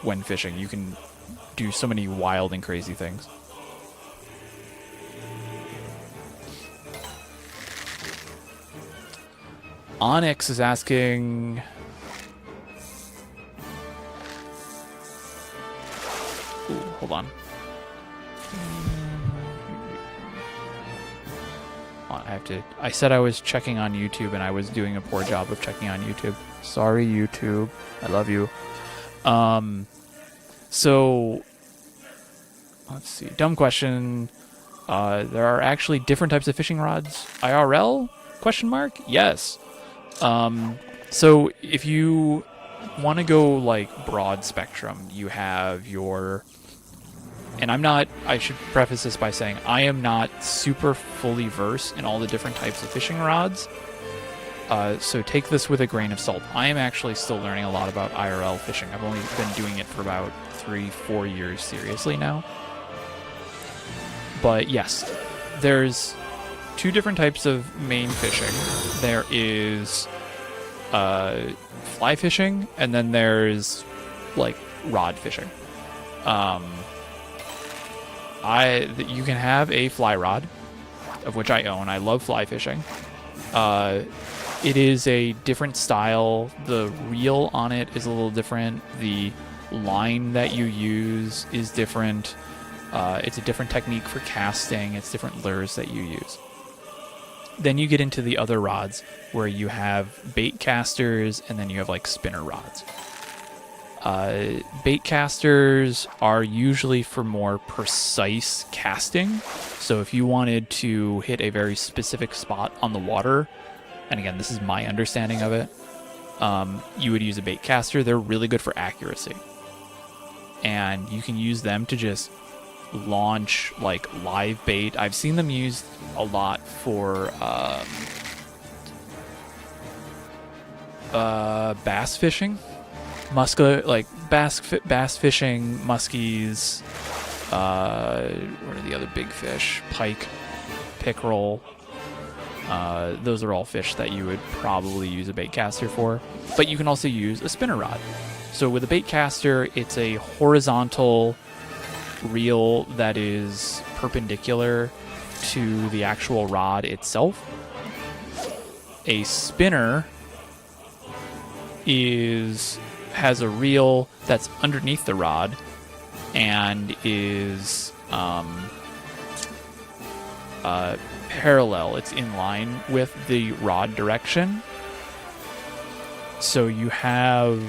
When fishing, you can do so many wild and crazy things. Onyx is asking, ooh, hold on. I said I was checking on YouTube and I was doing a poor job of checking on YouTube. Sorry, YouTube. I love you. So let's see. Dumb question. There are actually different types of fishing rods. IRL? Question mark? Yes. So if you want to go like broad spectrum, you have your, and I should preface this by saying I am not super fully versed in all the different types of fishing rods. So take this with a grain of salt. I am actually still learning a lot about IRL fishing. I've only been doing it for about 3-4 years seriously now. But yes, there's two different types of main fishing. There is fly fishing, and then there's like rod fishing. You can have a fly rod, of which I own. I love fly fishing. It is a different style. The reel on it is a little different. The line that you use is different. It's a different technique for casting. It's different lures that you use. Then you get into the other rods where you have bait casters and then you have like spinner rods. Bait casters are usually for more precise casting. So if you wanted to hit a very specific spot on the water, and again, this is my understanding of it, you would use a bait caster. They're really good for accuracy. And you can use them to just launch like live bait. I've seen them used a lot for bass fishing, like bass fishing, muskies. What are the other big fish? Pike, pickerel. Those are all fish that you would probably use a bait caster for. But you can also use a spinner rod. So with a bait caster, it's a horizontal reel that is perpendicular to the actual rod itself. A spinner has a reel that's underneath the rod and is parallel. It's in line with the rod direction. So you have,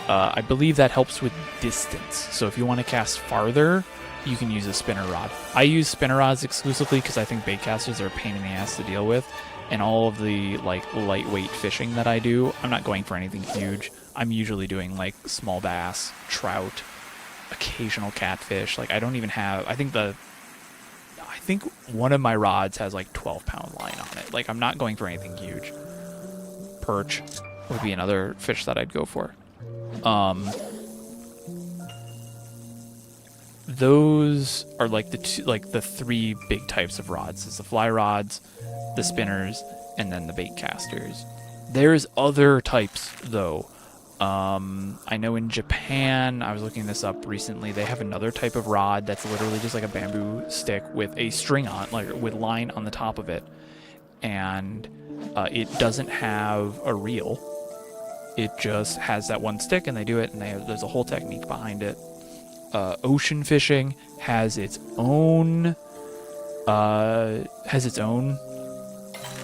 I believe that helps with distance. So if you want to cast farther, you can use a spinner rod. I use spinner rods exclusively because I think bait casters are a pain in the ass to deal with. And all of the like lightweight fishing that I do, I'm not going for anything huge. I'm usually doing like small bass, trout, occasional catfish. Like I don't even have, I think one of my rods has like 12-pound line on it. Like I'm not going for anything huge. Perch would be another fish that I'd go for. Those are like the three big types of rods. It's the fly rods, the spinners, and then the bait casters. There's other types though. I know in Japan, I was looking this up recently, they have another type of rod that's literally just like a bamboo stick with a string on, like with line on the top of it. And it doesn't have a reel. It just has that one stick and they do it, and there's a whole technique behind it. Ocean fishing has its own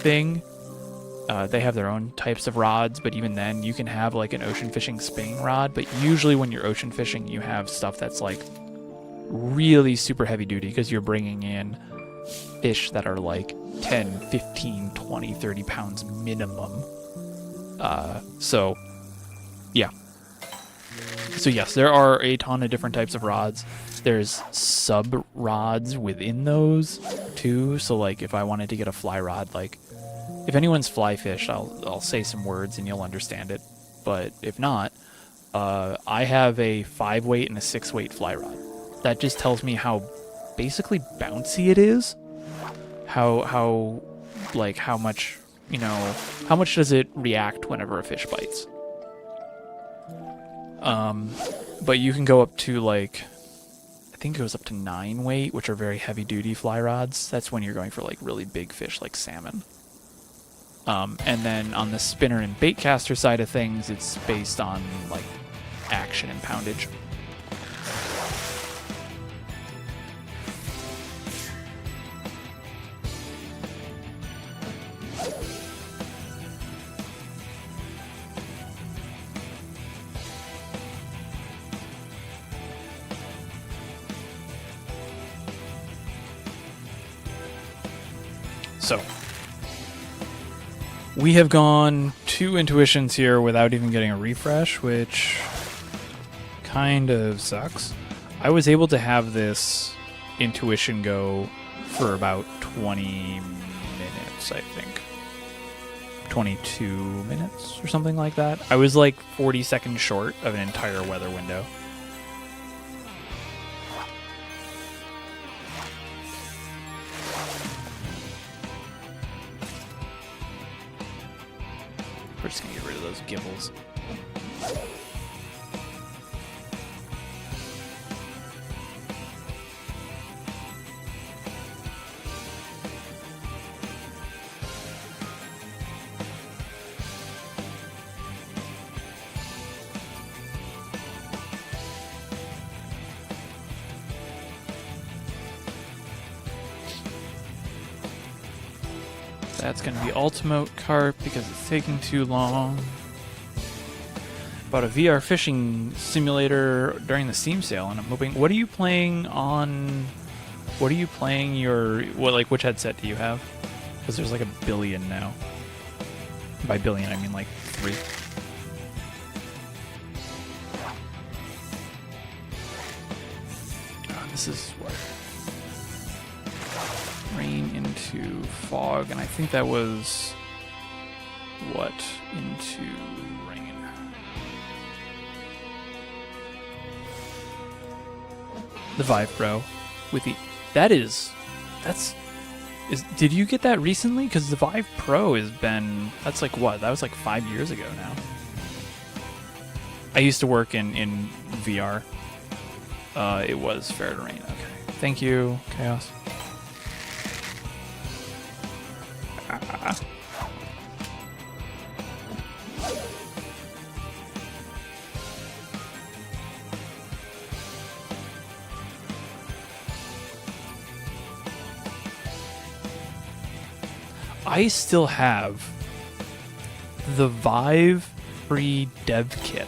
thing. They have their own types of rods, but even then you can have like an ocean fishing spinning rod. But usually when you're ocean fishing, you have stuff that's like really super heavy duty because you're bringing in fish that are like 10, 15, 20, 30 pounds minimum. So yes, there are a ton of different types of rods. There's sub rods within those too. So like if I wanted to get a fly rod, like if anyone's fly fished, I'll say some words and you'll understand it. But if not, I have a 5-weight and a 6-weight fly rod. That just tells me how basically bouncy it is. How much, how much does it react whenever a fish bites? But you can go up to like, I think it goes up to 9-weight, which are very heavy duty fly rods. That's when you're going for like really big fish like salmon. And then on the spinner and bait caster side of things, it's based on like action and poundage. So we have gone 2 intuitions here without even getting a refresh, which kind of sucks. I was able to have this intuition go for about 20 minutes, I think. 22 minutes or something like that. I was like 40 seconds short of an entire weather window. We're just gonna get rid of those gibbles. That's going to be Ultimote Carp because it's taking too long. Bought a VR fishing simulator during the Steam sale, and I'm hoping. What are you playing on? What are you playing which headset do you have? Because there's like a billion now. By billion, I mean like 3. Oh, this is what? Rain into fog, and I think that was what? Into rain. The Vive Pro with the did you get that recently? Because the Vive Pro that's like what? That was like 5 years ago now. I used to work in VR. It was fair to rain. Okay. Thank you, Chaos. I still have the Vive free dev kit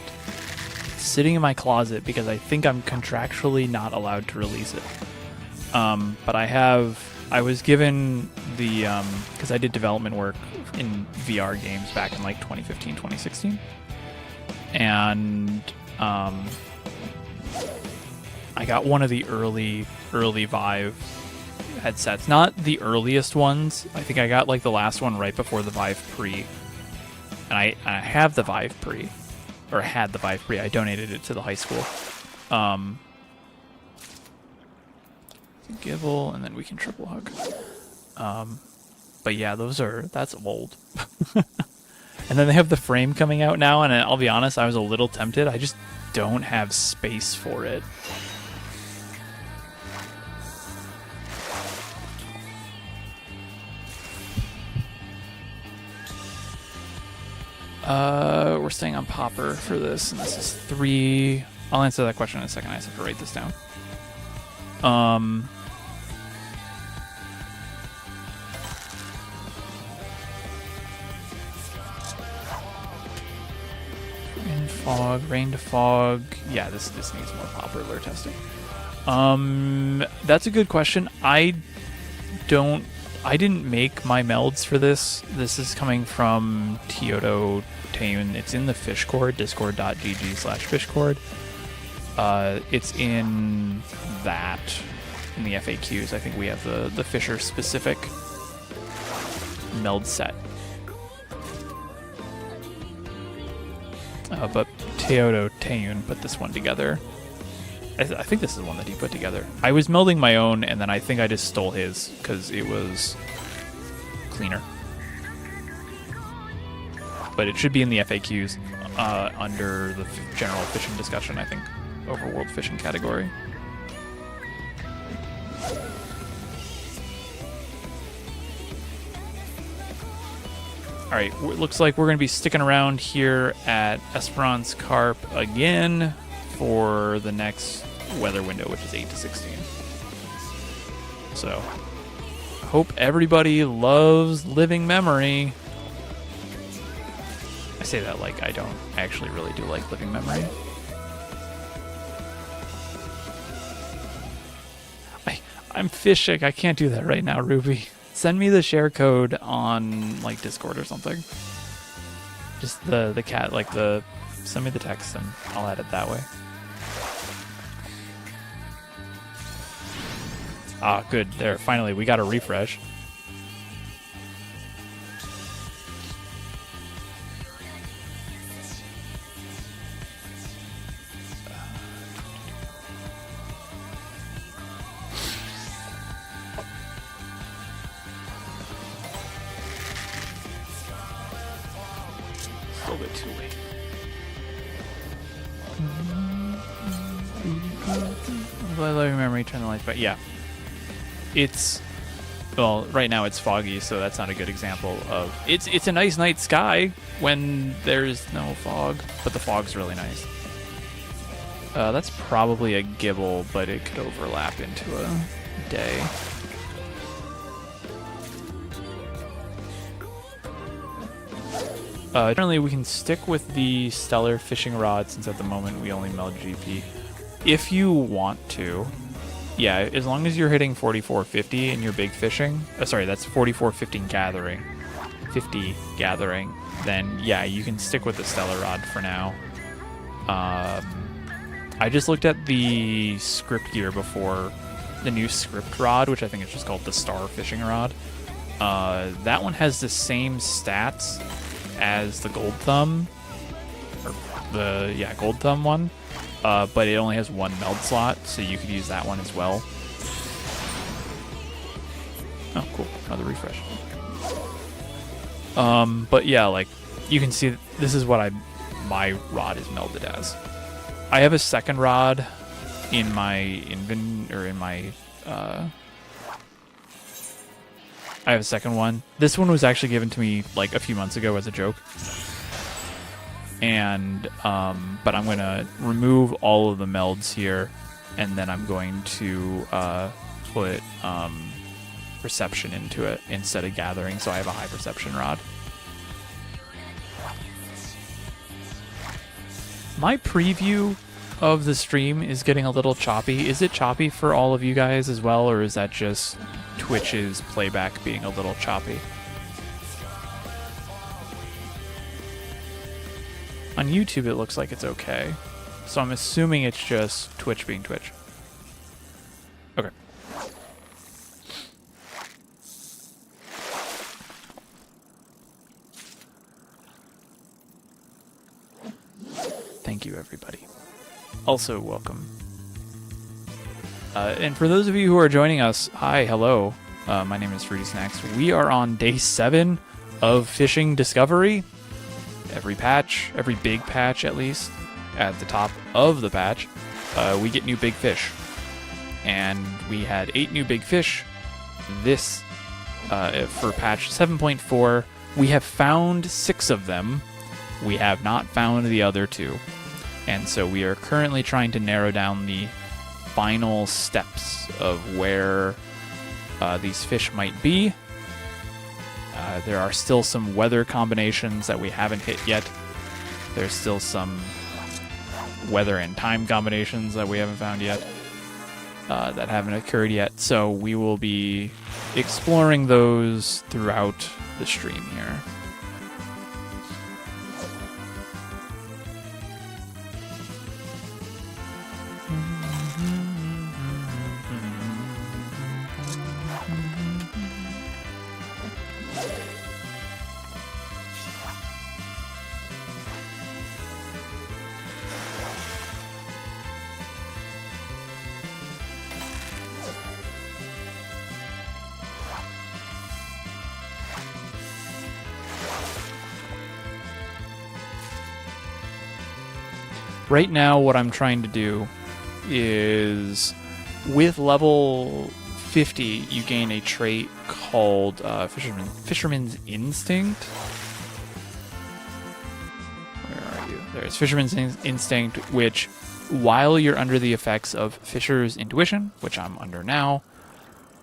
sitting in my closet because I think I'm contractually not allowed to release it. But I was given the, because I did development work in VR games back in like 2015, 2016. And I got one of the early Vive headsets, not the earliest ones. I think I got like the last one right before the Vive Pre, and I have the Vive Pre, or had the Vive Pre. I donated it to the high school. Gibble, and then we can triple hug. But yeah, that's old. And then they have the frame coming out now, and I'll be honest, I was a little tempted. I just don't have space for it. We're staying on Popper for this, and this is 3. I'll answer that question in a second. I just have to write this down. Rain to fog. Yeah, this needs more Popper alert testing. That's a good question. I didn't make my melds for this. This is coming from Teodo Tayun. It's in the Fishcord, discord.gg/Fishcord. It's in the FAQs. I think we have the Fisher specific meld set. But Teodo Tayun put this one together. I think this is one that he put together. I was melding my own, and then I think I just stole his because it was cleaner. But it should be in the FAQs under the general fishing discussion, I think, overworld fishing category. Alright, looks like we're going to be sticking around here at Esperance Carp again for the next weather window, which is 8 to 16. So, hope everybody loves Living Memory. I say that like I don't actually really do like Living Memory. I'm fishing. I can't do that right now, Ruby. Send me the share code on like Discord or something. Just the cat, like send me the text and I'll add it that way. Ah, good. There, finally, we got a refresh. A little bit too late. I love your memory. Turn the lights back. Yeah. Well, right now it's foggy, so that's not a good example of... It's a nice night sky when there's no fog, but the fog's really nice. That's probably a gibble, but it could overlap into a day. Generally, we can stick with the Stellar fishing rod since at the moment we only meld GP. If you want to, yeah, as long as you're hitting 4450 in your big fishing, sorry, that's 4450 gathering, 50 gathering, then yeah, you can stick with the Stellar rod for now. I just looked at the script gear before, the new script rod, which I think is just called the Star fishing rod. That one has the same stats as the Gold Thumb, or the Gold Thumb one, but it only has one meld slot, so you could use that one as well. Oh, cool! Another refresh. But yeah, like you can see, this is what my rod is melded as. I have a second rod in my I have a second one. This one was actually given to me like a few months ago as a joke. And, but I'm going to remove all of the melds here, and then I'm going to put perception into it instead of gathering, so I have a high perception rod. My preview of the stream is getting a little choppy. Is it choppy for all of you guys as well, or is that just Twitch's playback being a little choppy? On YouTube, it looks like it's okay. So I'm assuming it's just Twitch being Twitch. Okay. Thank you, everybody. Also, welcome. And for those of you who are joining us, hi, hello. My name is Fruity Snacks. We are on day 7 of Fishing Discovery. Every patch, every big patch at least, at the top of the patch, we get new big fish. And we had 8 new big fish this for patch 7.4. We have found 6 of them. We have not found the other 2. And so we are currently trying to narrow down the final steps of where these fish might be. There are still some weather combinations that we haven't hit yet. There's still some weather and time combinations that we haven't found yet, that haven't occurred yet. So we will be exploring those throughout the stream here. Right now, what I'm trying to do is, with level 50, you gain a trait called Fisherman's Instinct. Where are you? There's Fisherman's Instinct, which, while you're under the effects of Fisher's Intuition, which I'm under now,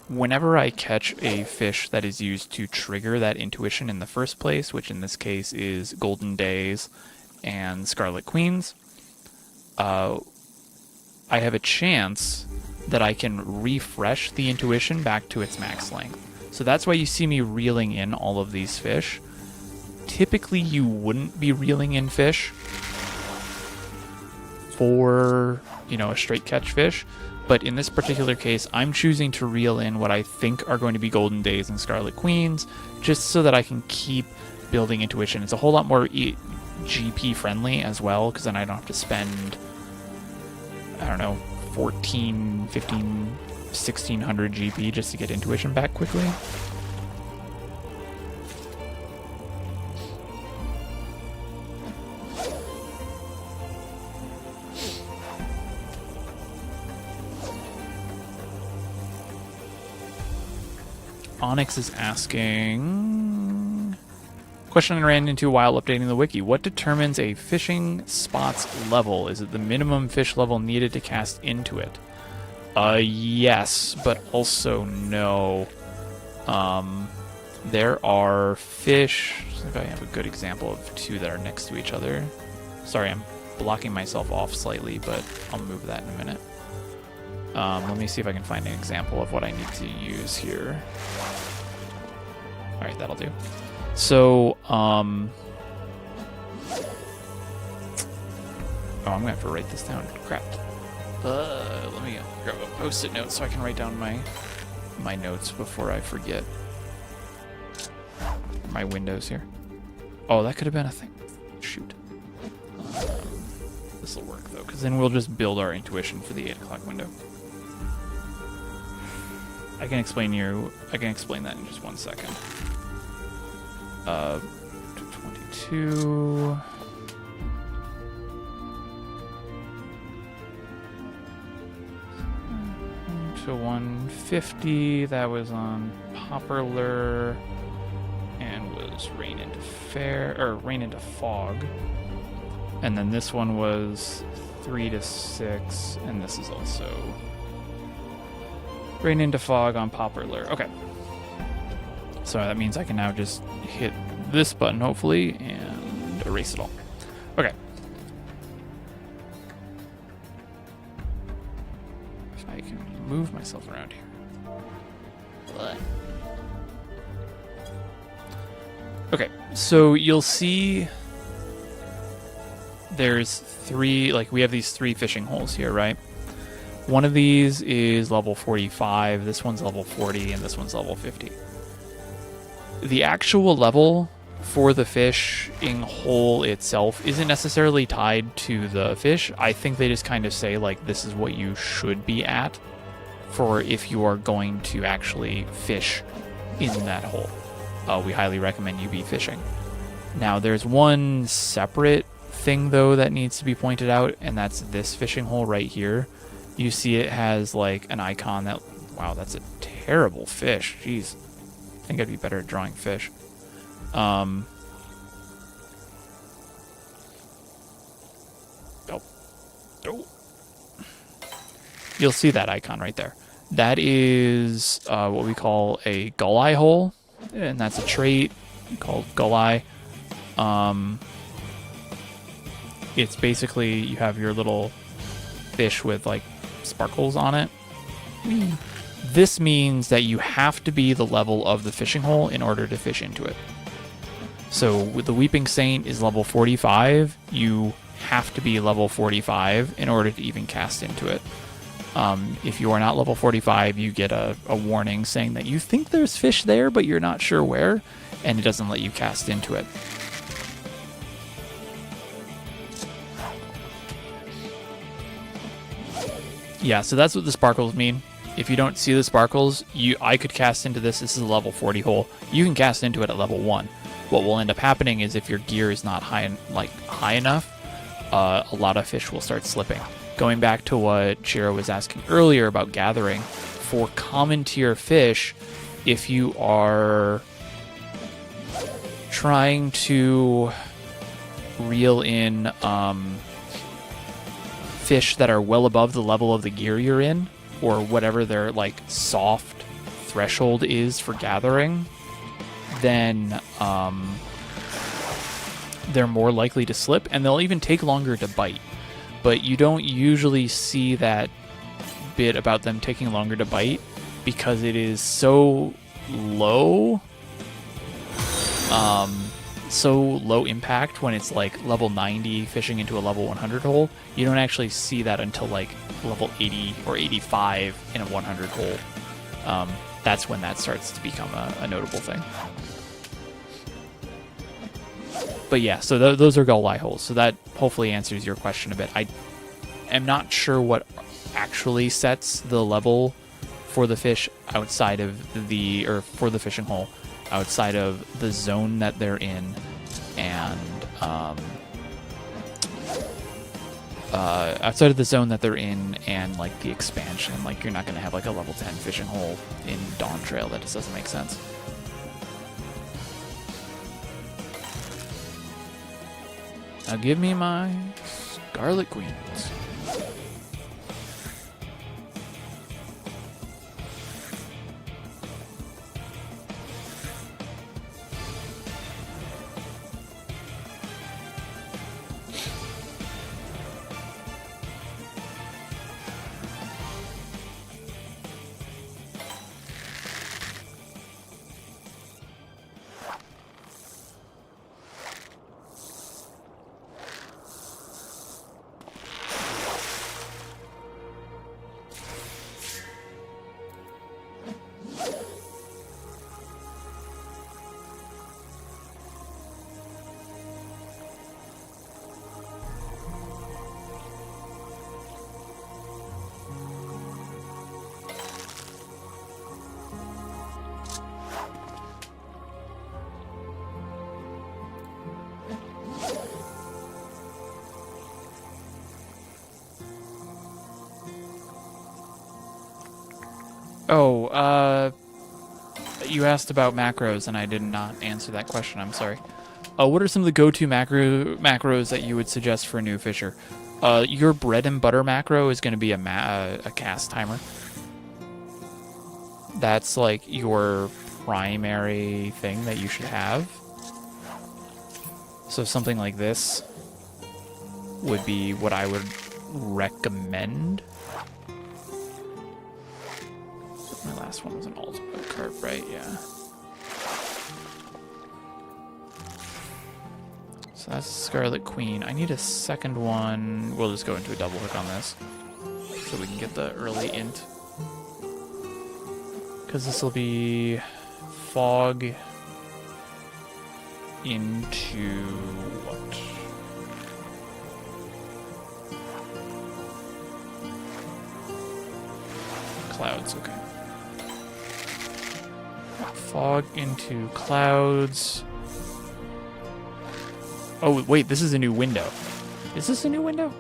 whenever I catch a fish that is used to trigger that intuition in the first place, which in this case is Golden Days and Scarlet Queens, I have a chance that I can refresh the intuition back to its max length. So that's why you see me reeling in all of these fish. Typically, you wouldn't be reeling in fish for, a straight catch fish. But in this particular case, I'm choosing to reel in what I think are going to be Golden Days and Scarlet Queens, just so that I can keep building intuition. It's a whole lot more GP friendly as well, because then I don't have to spend, 14, 15, 1600 GP just to get intuition back quickly. Onyx is asking... Question I ran into while updating the wiki. What determines a fishing spot's level? Is it the minimum fish level needed to cast into it? Yes, but also no. there are fish. See if I have a good example of two that are next to each other. Sorry, I'm blocking myself off slightly, but I'll move that in a minute. Let me see if I can find an example of what I need to use here. All right, that'll do. So, oh, I'm gonna have to write this down. Crap. Let me grab a post-it note so I can write down my notes before I forget. My windows here. Oh, that could have been a thing. Shoot. This will work though, because then we'll just build our intuition for the 8 o'clock window. I can explain that in just 1 second. 22. To 150. That was on Popular and was Rain into Fog. And then this one was 3 to 6, and this is also Rain into Fog on Popular. Okay. So that means I can now just hit this button, hopefully, and erase it all. Okay. If I can move myself around here. Okay, so you'll see there's three, like we have these 3 fishing holes here, right? One of these is level 45, this one's level 40, and this one's level 50. The actual level for the fishing hole itself isn't necessarily tied to the fish. I think they just kind of say, like, this is what you should be at for if you are going to actually fish in that hole. We highly recommend you be fishing. Now, there's one separate thing, though, that needs to be pointed out, and that's this fishing hole right here. You see it has, like, an icon that... Wow, that's a terrible fish. Jeez. I think I'd be better at drawing fish. Oh. You'll see that icon right there. That is what we call a gull eye hole, and that's a trait called gull eye. It's basically you have your little fish with like sparkles on it. This means that you have to be the level of the fishing hole in order to fish into it. So with the Weeping Saint is level 45, you have to be level 45 in order to even cast into it. If you are not level 45, you get a warning saying that you think there's fish there, but you're not sure where, and it doesn't let you cast into it. Yeah, so that's what the sparkles mean. If you don't see the sparkles, I could cast into this. This is a level 40 hole. You can cast into it at level 1. What will end up happening is if your gear is not high enough, a lot of fish will start slipping. Going back to what Shiro was asking earlier about gathering, for common tier fish, if you are trying to reel in fish that are well above the level of the gear you're in, or whatever their like soft threshold is for gathering, then they're more likely to slip, and they'll even take longer to bite. But you don't usually see that bit about them taking longer to bite because it is so low, so low impact when it's like level 90 fishing into a level 100 hole. You don't actually see that until like level 80 or 85 in a 100 hole. That's when that starts to become a notable thing. But yeah, so those are gull eye holes. So that hopefully answers your question a bit. I am not sure what actually sets the level for the fish outside of for the fishing hole outside of the zone that they're in, and outside of the zone that they're in and like the expansion. Like, you're not going to have like a level 10 fishing hole in Dawn Trail. That just doesn't make sense. Now give me my Scarlet Queens. Oh, you asked about macros, and I did not answer that question. I'm sorry. What are some of the go-to macros that you would suggest for a new fisher? Your bread and butter macro is going to be a cast timer. That's like your primary thing that you should have. So something like this would be what I would recommend. My last one was an ultimate carp, right? Yeah. So that's Scarlet Queen. I need a second one. We'll just go into a double hook on this so we can get the early int. Because this will be fog into what? Clouds, okay. Fog into clouds. Oh, wait, this is a new window. Is this a new window?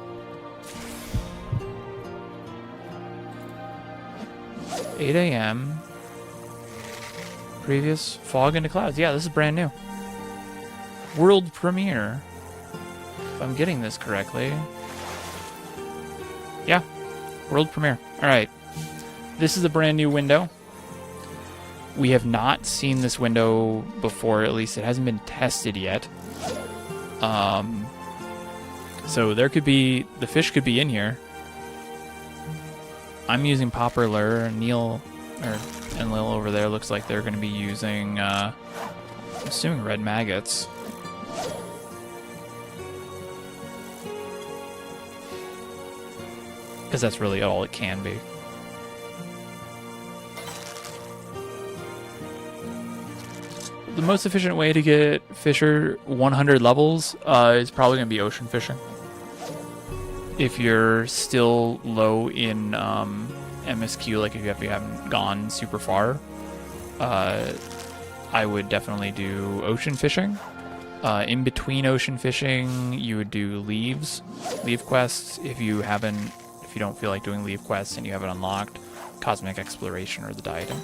$8 a.m. Previous fog into clouds. Yeah, this is brand new. World premiere. If I'm getting this correctly. Yeah, world premiere. All right. This is a brand new window. We have not seen this window before, at least it hasn't been tested yet. So there could be, the fish could be in here. I'm using popper lure. Neil and Lil over there looks like they're going to be using, I'm assuming red maggots. Because that's really all it can be. The most efficient way to get Fisher 100 levels is probably going to be ocean fishing. If you're still low in MSQ, like if you haven't gone super far, I would definitely do ocean fishing. In between ocean fishing, you would do leave quests. If you don't feel like doing leave quests and you have it unlocked, cosmic exploration or the diadem.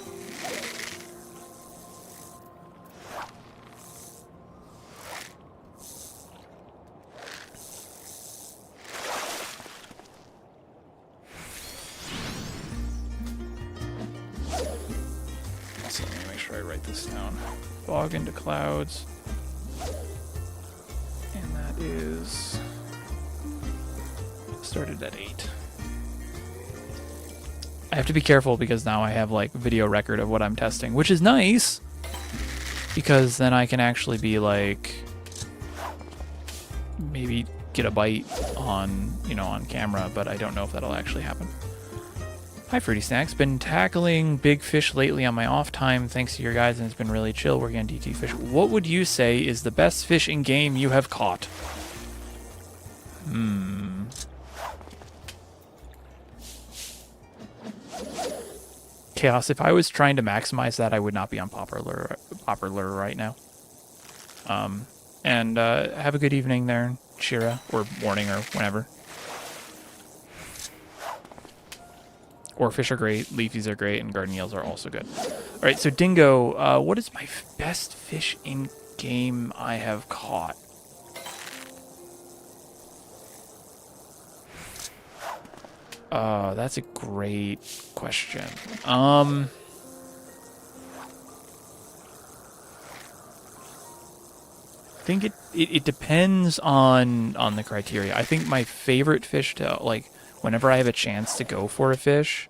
So let me make sure I write this down. Fog into clouds. And that is started at 8. I have to be careful because now I have like video record of what I'm testing, which is nice because then I can actually be like maybe get a bite on, on camera, but I don't know if that'll actually happen. Hi, Fruity Snacks. Been tackling big fish lately on my off time thanks to your guys, and it's been really chill working on DT fish. What would you say is the best fish in game you have caught? Chaos, if I was trying to maximize that, I would not be on Popper Lure right now. And have a good evening there, Shira, or morning, or whenever. Or fish are great, leafies are great, and garden eels are also good. All right, so Dingo, what is my best fish in game I have caught? That's a great question. I think it depends on the criteria. I think my favorite fish to, like, whenever I have a chance to go for a fish...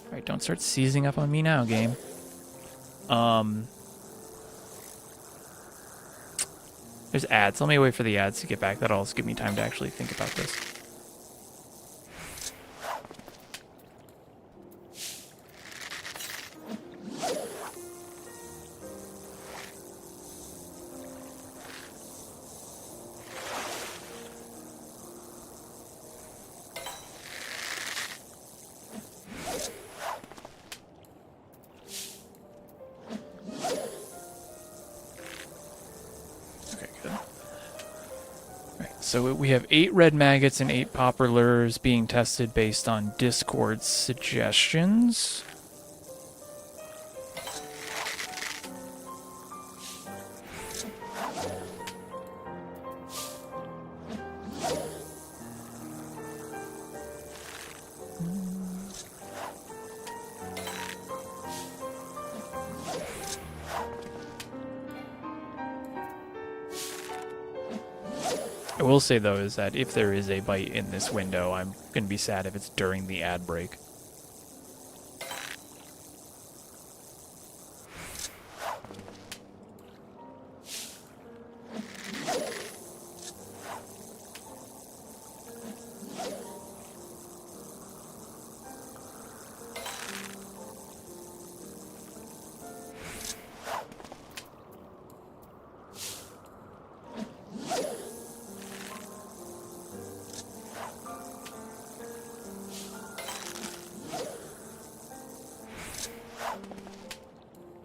Alright, don't start seizing up on me now, game. There's ads. Let me wait for the ads to get back. That'll also give me time to actually think about this. So we have 8 red maggots and 8 popper lures being tested based on Discord suggestions. will say, though, is that if there is a bite in this window, I'm going to be sad if it's during the ad break.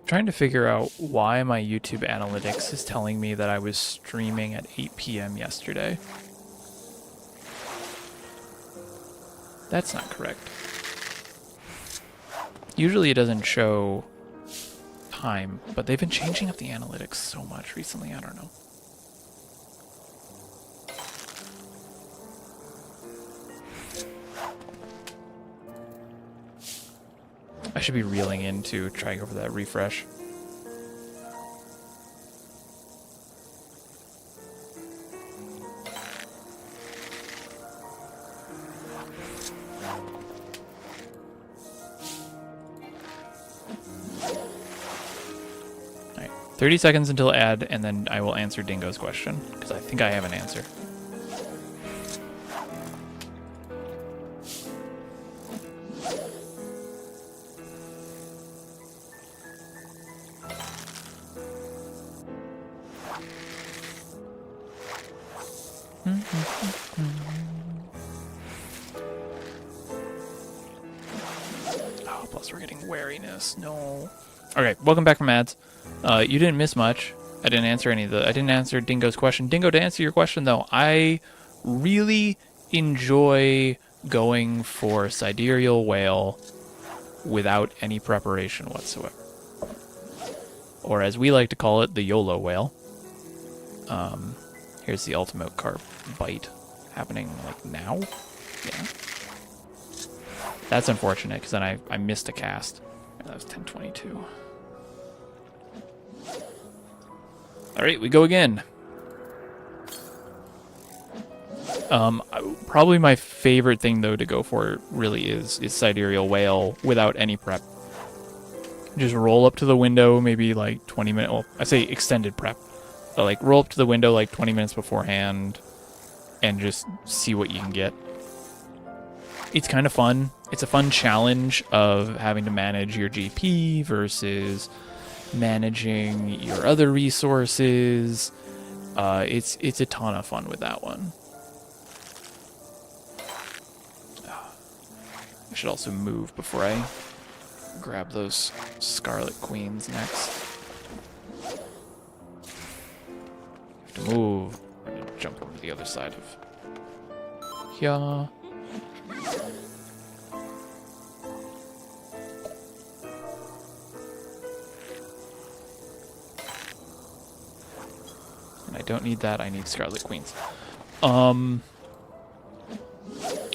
Trying to figure out why my YouTube analytics is telling me that I was streaming at 8 p.m. yesterday. That's not correct. Usually it doesn't show time, but they've been changing up the analytics so much recently, I don't know. I should be reeling in to try and go for that refresh. Alright, 30 seconds until ad, and then I will answer Dingo's question, because I think I have an answer. Oh, plus we're getting wariness. No. Okay, welcome back from ads. You didn't miss much. I didn't answer Dingo's question. Dingo, to answer your question though, I really enjoy going for sidereal whale without any preparation whatsoever. Or as we like to call it, the YOLO whale. Here's the ultimate carp bite happening like now. Yeah. That's unfortunate because then I missed a cast. That was 10:22. All right, we go again. Probably my favorite thing though to go for really is sidereal whale without any prep. Just roll up to the window, maybe like 20 minutes. Well, I say extended prep. So like roll up to the window like 20 minutes beforehand and just see what you can get. It's kind of fun. It's a fun challenge of having to manage your GP versus managing your other resources. It's a ton of fun with that one. I should also move before I grab those Scarlet Queens next. Have to move. I'm gonna jump over to the other side of here. And I don't need that, I need Scarlet Queens.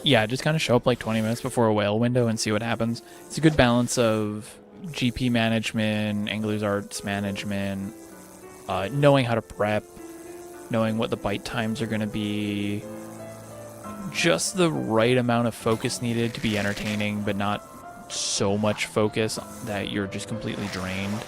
Yeah, just kind of show up like 20 minutes before a whale window and see what happens. It's a good balance of GP management, Angler's Arts management, knowing how to prep, knowing what the bite times are going to be, just the right amount of focus needed to be entertaining, but not so much focus that you're just completely drained.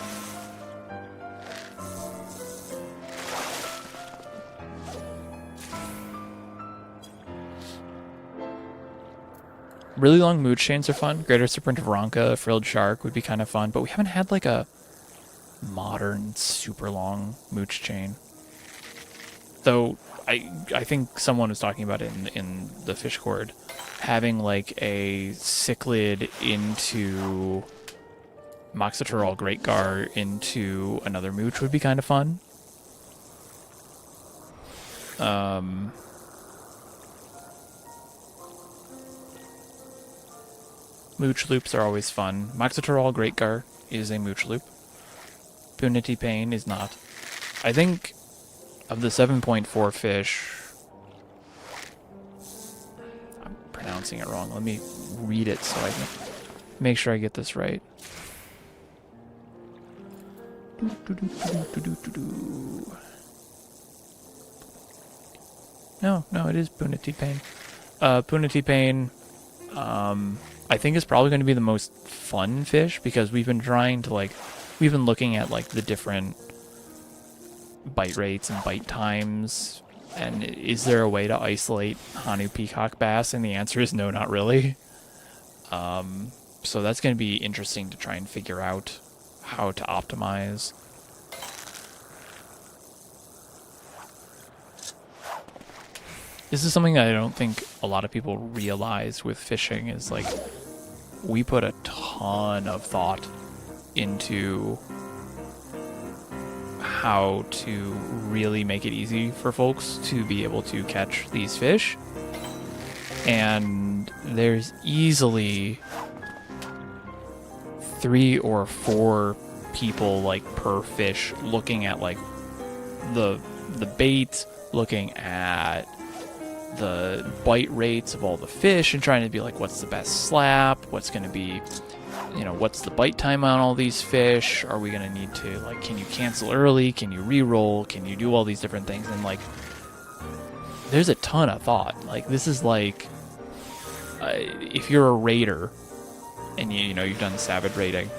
Really long mooch chains are fun. Greater Serpentivranca, Frilled Shark would be kind of fun, but we haven't had like a modern super long mooch chain. Though I think someone was talking about it in the Fishcord, having like a cichlid into Moxoterol Great Gar into another mooch would be kind of fun. Mooch loops are always fun. Moxoterol Great Gar is a mooch loop. Punity Pain is not. I think of the 7.4 fish, I'm pronouncing it wrong. Let me read it so I can make sure I get this right. No, it is Punatipane. Punatipane, I think is probably going to be the most fun fish because we've been looking at like the different bite rates and bite times. And is there a way to isolate Hanu peacock bass? And the answer is no, not really. So that's going to be interesting to try and figure out how to optimize. This is something that I don't think a lot of people realize with fishing is like we put a ton of thought into how to really make it easy for folks to be able to catch these fish. And there's easily 3 or 4 people like per fish looking at like the bait, looking at the bite rates of all the fish and trying to be like, what's the best slap? What's going to be, what's the bite time on all these fish? Are we going to need to, like, can you cancel early? Can you re-roll? Can you do all these different things? And, like, there's a ton of thought. Like, this is like, if you're a raider and you've done Savage raiding,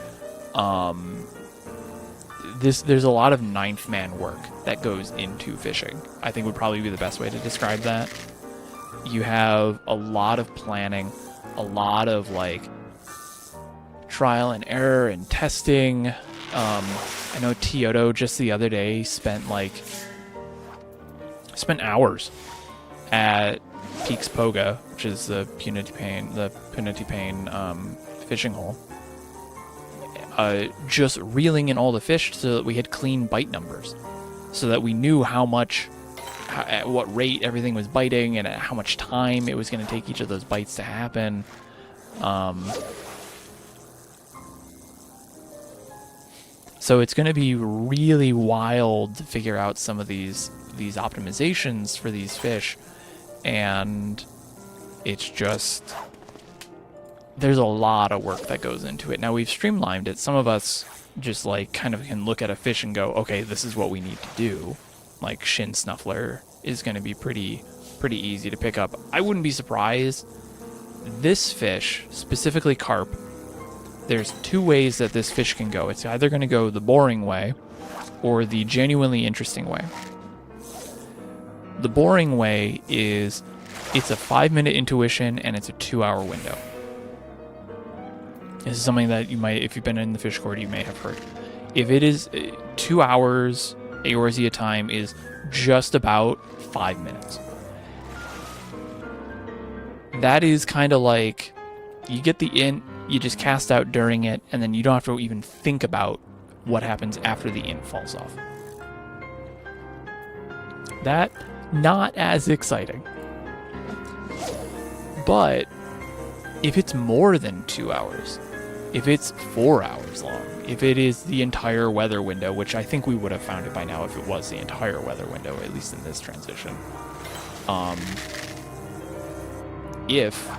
there's a lot of ninth man work that goes into fishing. I think would probably be the best way to describe that. You have a lot of planning, a lot of like trial and error and testing. I know Tioto just the other day spent hours at Peaks Poga, which is the Punatipane fishing hole, just reeling in all the fish so that we had clean bite numbers, so that we knew at what rate everything was biting and at how much time it was going to take each of those bites to happen. So it's going to be really wild to figure out some of these optimizations for these fish, and it's just, there's a lot of work that goes into it. Now we've streamlined it. Some of us just like kind of can look at a fish and go, okay, this is what we need to do. Like Shin Snuffler is going to be pretty easy to pick up. I wouldn't be surprised. This fish, specifically carp, there's 2 ways that this fish can go. It's either going to go the boring way or the genuinely interesting way. The boring way is it's a 5-minute intuition and it's a 2-hour window. This is something that you might, if you've been in the fish court, you may have heard. If it is 2 hours, Eorzea time is just about 5 minutes. That is kind of like you get the int, you just cast out during it, and then you don't have to even think about what happens after the int falls off. That, not as exciting. But if it's more than 2 hours, if it's 4 hours long, if it is the entire weather window, which I think we would have found it by now if it was the entire weather window, at least in this transition. If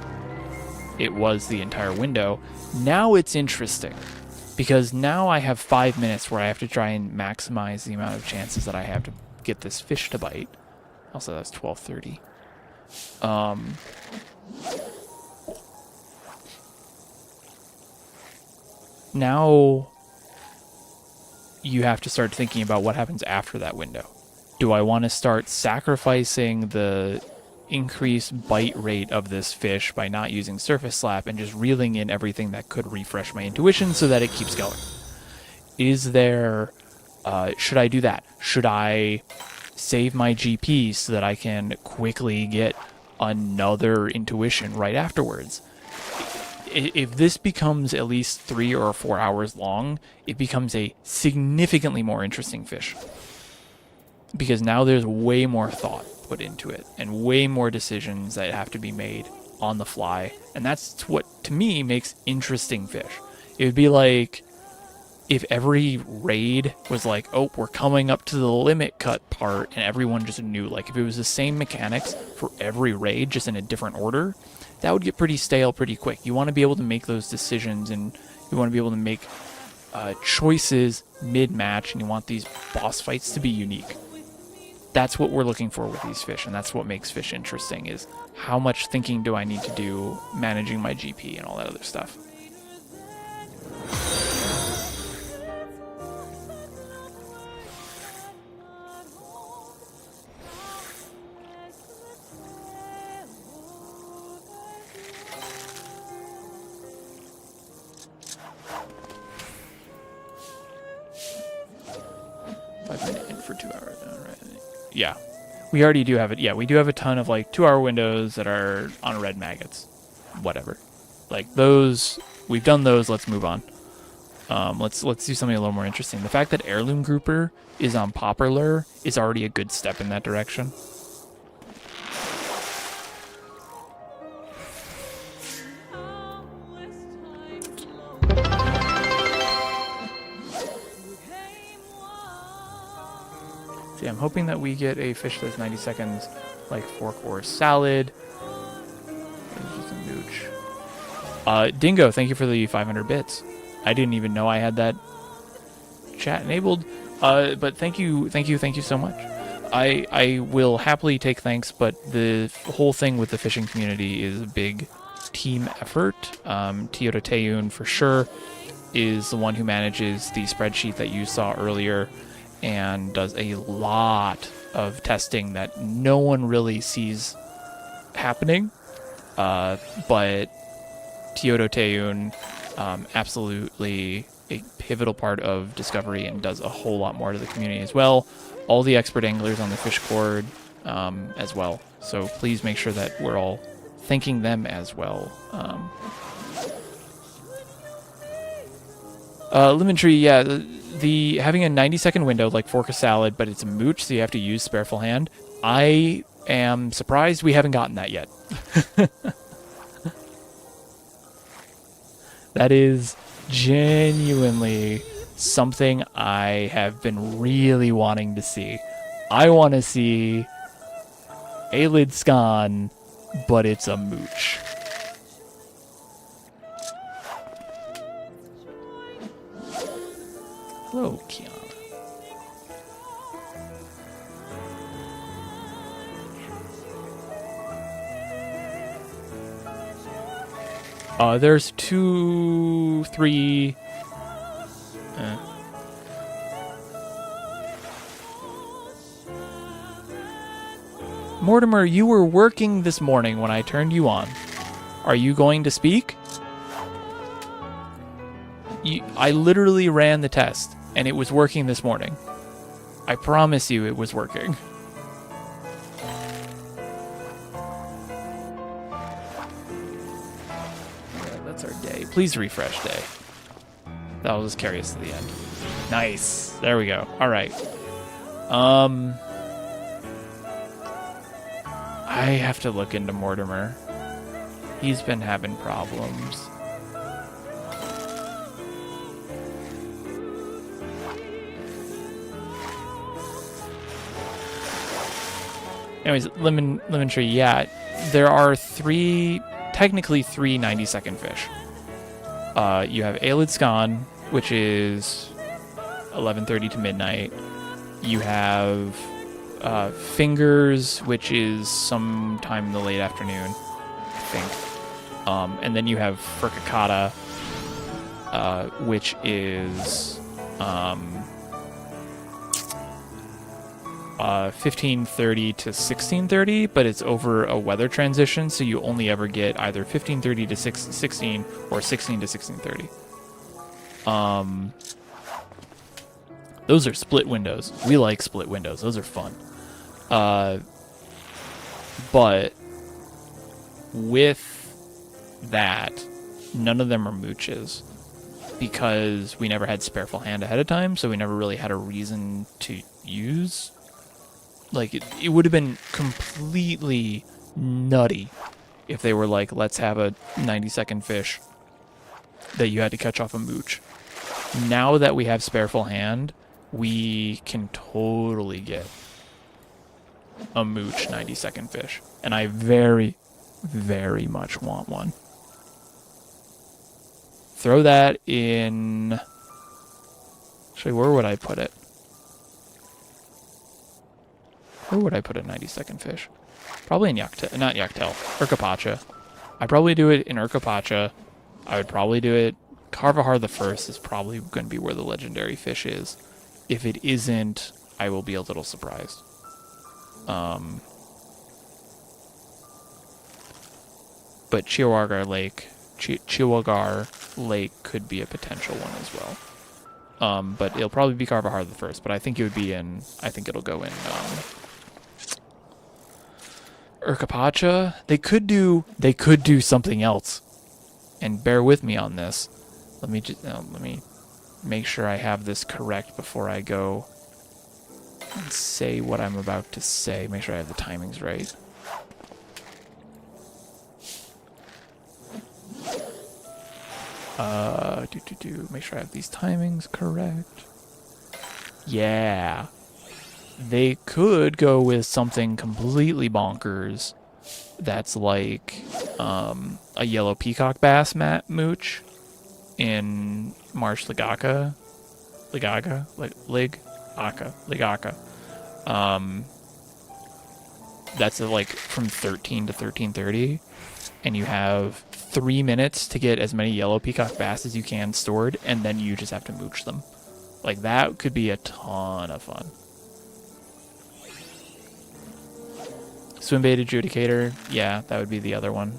it was the entire window, now it's interesting. Because now I have 5 minutes where I have to try and maximize the amount of chances that I have to get this fish to bite. Also, that's 12:30. Now you have to start thinking about what happens after that window. Do I want to start sacrificing the increased bite rate of this fish by not using surface slap and just reeling in everything that could refresh my intuition so that it keeps going? Is there, should I do that? Should I save my GP so that I can quickly get another intuition right afterwards? If this becomes at least 3 or 4 hours long, it becomes a significantly more interesting fish. Because now there's way more thought put into it and way more decisions that have to be made on the fly. And that's what, to me, makes interesting fish. It would be like if every raid was like, oh, we're coming up to the limit cut part, and everyone just knew, like if it was the same mechanics for every raid, just in a different order, that would get pretty stale pretty quick. You want to be able to make those decisions, and you want to be able to make choices mid-match, and you want these boss fights to be unique. that's what we're looking for with these fish, and that's what makes fish interesting, is how much thinking do I need to do managing my GP and all that other stuff. For 2 hours. Right. Yeah, we already do have it. Yeah, we do have a ton of like 2-hour windows that are on red maggots. Whatever. Like those, we've done those. Let's move on. Let's do something a little more interesting. The fact that Heirloom Grouper is on Popper Lure is already a good step in that direction. See, I'm hoping that we get a fish that's 90 seconds, like fork or salad. It's just a mooch. Dingo, thank you for the 500 bits. I didn't even know I had that chat enabled. But thank you so much. I will happily take thanks, but the whole thing with the fishing community is a big team effort. Teodo Teyun, for sure, is the one who manages the spreadsheet that you saw earlier, and does a lot of testing that no one really sees happening. But Teodo Teyun, absolutely a pivotal part of Discovery and does a whole lot more to the community as well. All the expert anglers on the Fishcord as well. So please make sure that we're all thanking them as well. Lemon Tree, yeah, the having a 90-second window like fork a salad, but it's a mooch, so you have to use Spareful Hand. I am surprised we haven't gotten that yet. That is genuinely something I have been really wanting to see. I want to see Aelid Scan, but it's a mooch. Hello, Kiana. There's 2, 3. Mortimer, you were working this morning when I turned you on. Are you going to speak? I literally ran the test, and it was working this morning. I promise you it was working. Yeah, that's our day. Please refresh day. That'll just carry us to the end. Nice. There we go. All right. I have to look into Mortimer. He's been having problems. Anyways, Lemon Tree, yeah. There are technically three 90-second fish. You have Aelid Scan, which is 11:30 to midnight. You have Fingers, which is sometime in the late afternoon, I think. And then you have Furcicata, which is 15:30 to 16:30, but it's over a weather transition, so you only ever get either 15:30 to 16 or 16 to 16:30. Those are split windows. We like split windows. Those are fun. But with that, none of them are mooches because we never had Spareful Hand ahead of time, so we never really had a reason to use. Like, it would have been completely nutty if they were like, let's have a 90-second fish that you had to catch off a mooch. Now that we have Spareful Hand, we can totally get a mooch 90-second fish. And I very, very much want one. Throw that in... Actually, where would I put it? Where would I put a 90-second fish? Probably in Yaktel, not Yaktel, Urkapacha. I'd probably do it in Urkapacha. I would probably do it. Carvahar the First is probably going to be where the legendary fish is. If it isn't, I will be a little surprised. But Chihuahua Lake could be a potential one as well. But it'll probably be Carvahar the First. But I think it would be in. I think it'll go in Urkapacha. They could do something else. And bear with me on this. Let me make sure I have this correct before I go and say what I'm about to say. Make sure I have the timings right. Make sure I have these timings correct. Yeah. They could go with something completely bonkers that's like a yellow peacock bass mooch in Marsh Ligaka. That's like from 13 to 13:30, and you have 3 minutes to get as many yellow peacock bass as you can stored, and then you just have to mooch them. Like, that could be a ton of fun. Swim bait adjudicator, yeah, that would be the other one.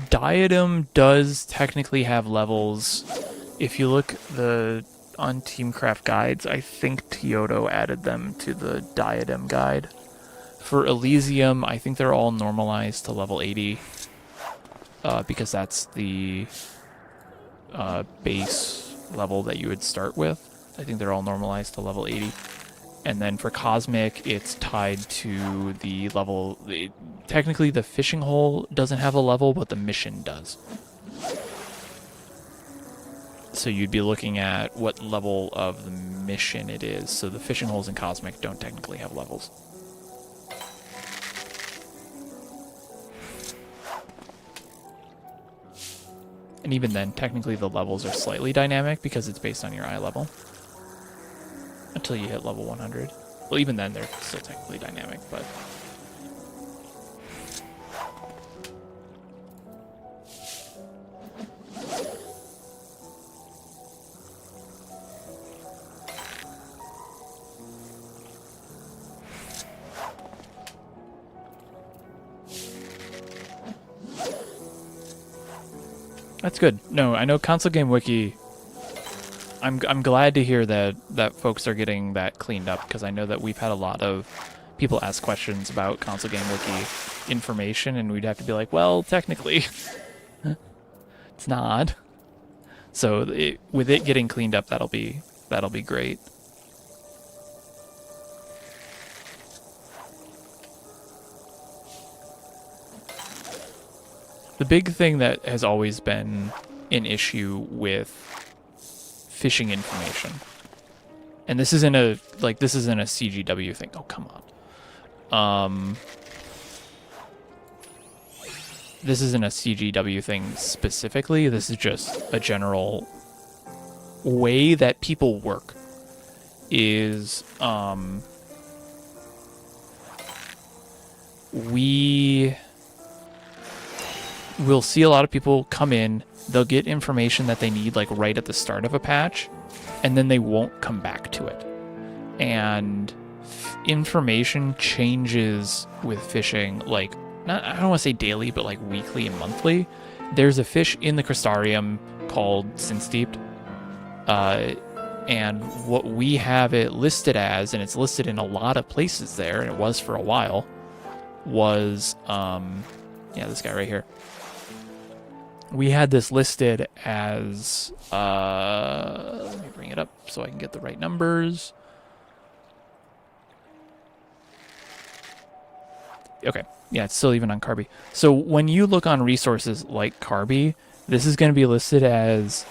Diadem does technically have levels. If you look on Teamcraft guides, I think Tyoto added them to the Diadem guide. For Elysium, I think they're all normalized to level 80, because that's the base level that you would start with. I think they're all normalized to level 80. And then for Cosmic, it's tied to the level. Technically, the fishing hole doesn't have a level, but the mission does. So you'd be looking at what level of the mission it is. So the fishing holes in Cosmic don't technically have levels. And even then, technically the levels are slightly dynamic because it's based on your eye level. Until you hit level 100. Well, even then, they're still technically dynamic, but... That's good. No, I know Console Game Wiki... I'm glad to hear that folks are getting that cleaned up, because I know that we've had a lot of people ask questions about Console Game Wiki information, and we'd have to be like, well, technically, it's not. So with it getting cleaned up, that'll be great. The big thing that has always been an issue with fishing information, and this isn't a CGW thing. Oh, come on. This isn't a CGW thing specifically. This is just a general way that people work. Is we will see a lot of people come in. They'll get information that they need like right at the start of a patch, and then they won't come back to it. And information changes with fishing, like, I don't want to say daily, but like weekly and monthly. There's a fish in the Crystarium called Sin Steeped, and what we have it listed as, and it's listed in a lot of places there, and it was for a while, was this guy right here. We had this listed as, let me bring it up so I can get the right numbers. Okay, yeah, it's still even on Carby. So when you look on resources like Carby, this is going to be listed as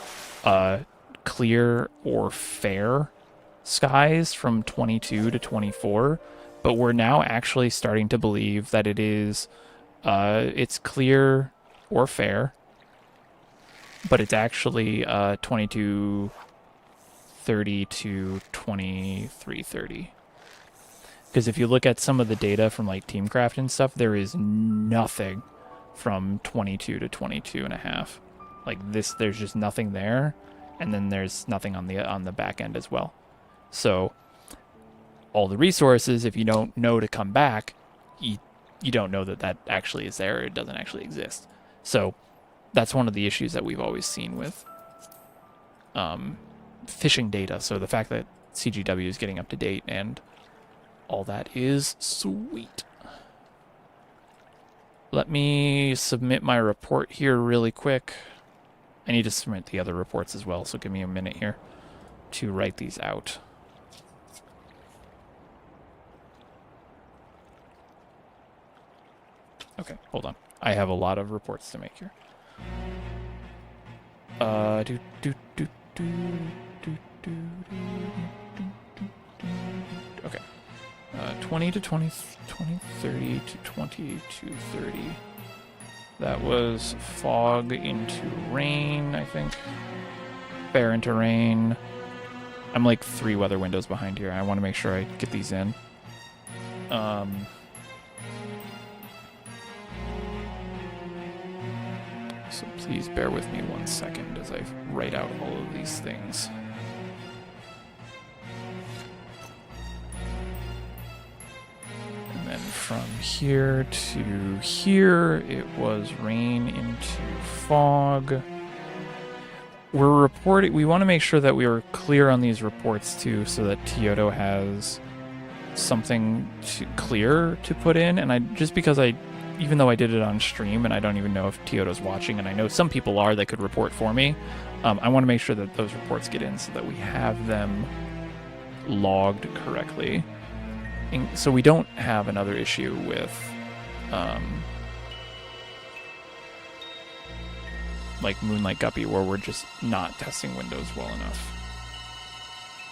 clear or fair. skies from 22 to 24, but we're now actually starting to believe that it's clear or fair, but it's actually 22:30 to 23:30. Because if you look at some of the data from like Teamcraft and stuff, there is nothing from 22 to 22 and a half. Like this, there's just nothing there, and then there's nothing on the back end as well. So all the resources, if you don't know to come back, you don't know that that actually is there. It doesn't actually exist. So that's one of the issues that we've always seen with fishing data. So the fact that CGW is getting up to date and all that is sweet. Let me submit my report here really quick. I need to submit the other reports as well, so give me a minute here to write these out. Okay, hold on. I have a lot of reports to make here. Okay. 20 to 20, 2030 to 2230. That was fog into rain, I think. Fair into rain. I'm like 3 weather windows behind here. I want to make sure I get these in. So please bear with me 1 second as I write out all of these things. And then from here to here, it was rain into fog. We want to make sure that we are clear on these reports too, so that Teodo has something clear to put in. And even though I did it on stream, and I don't even know if Teodo's watching, and I know some people are that could report for me, I want to make sure that those reports get in so that we have them logged correctly. And so we don't have another issue with like Moonlight Guppy, where we're just not testing windows well enough.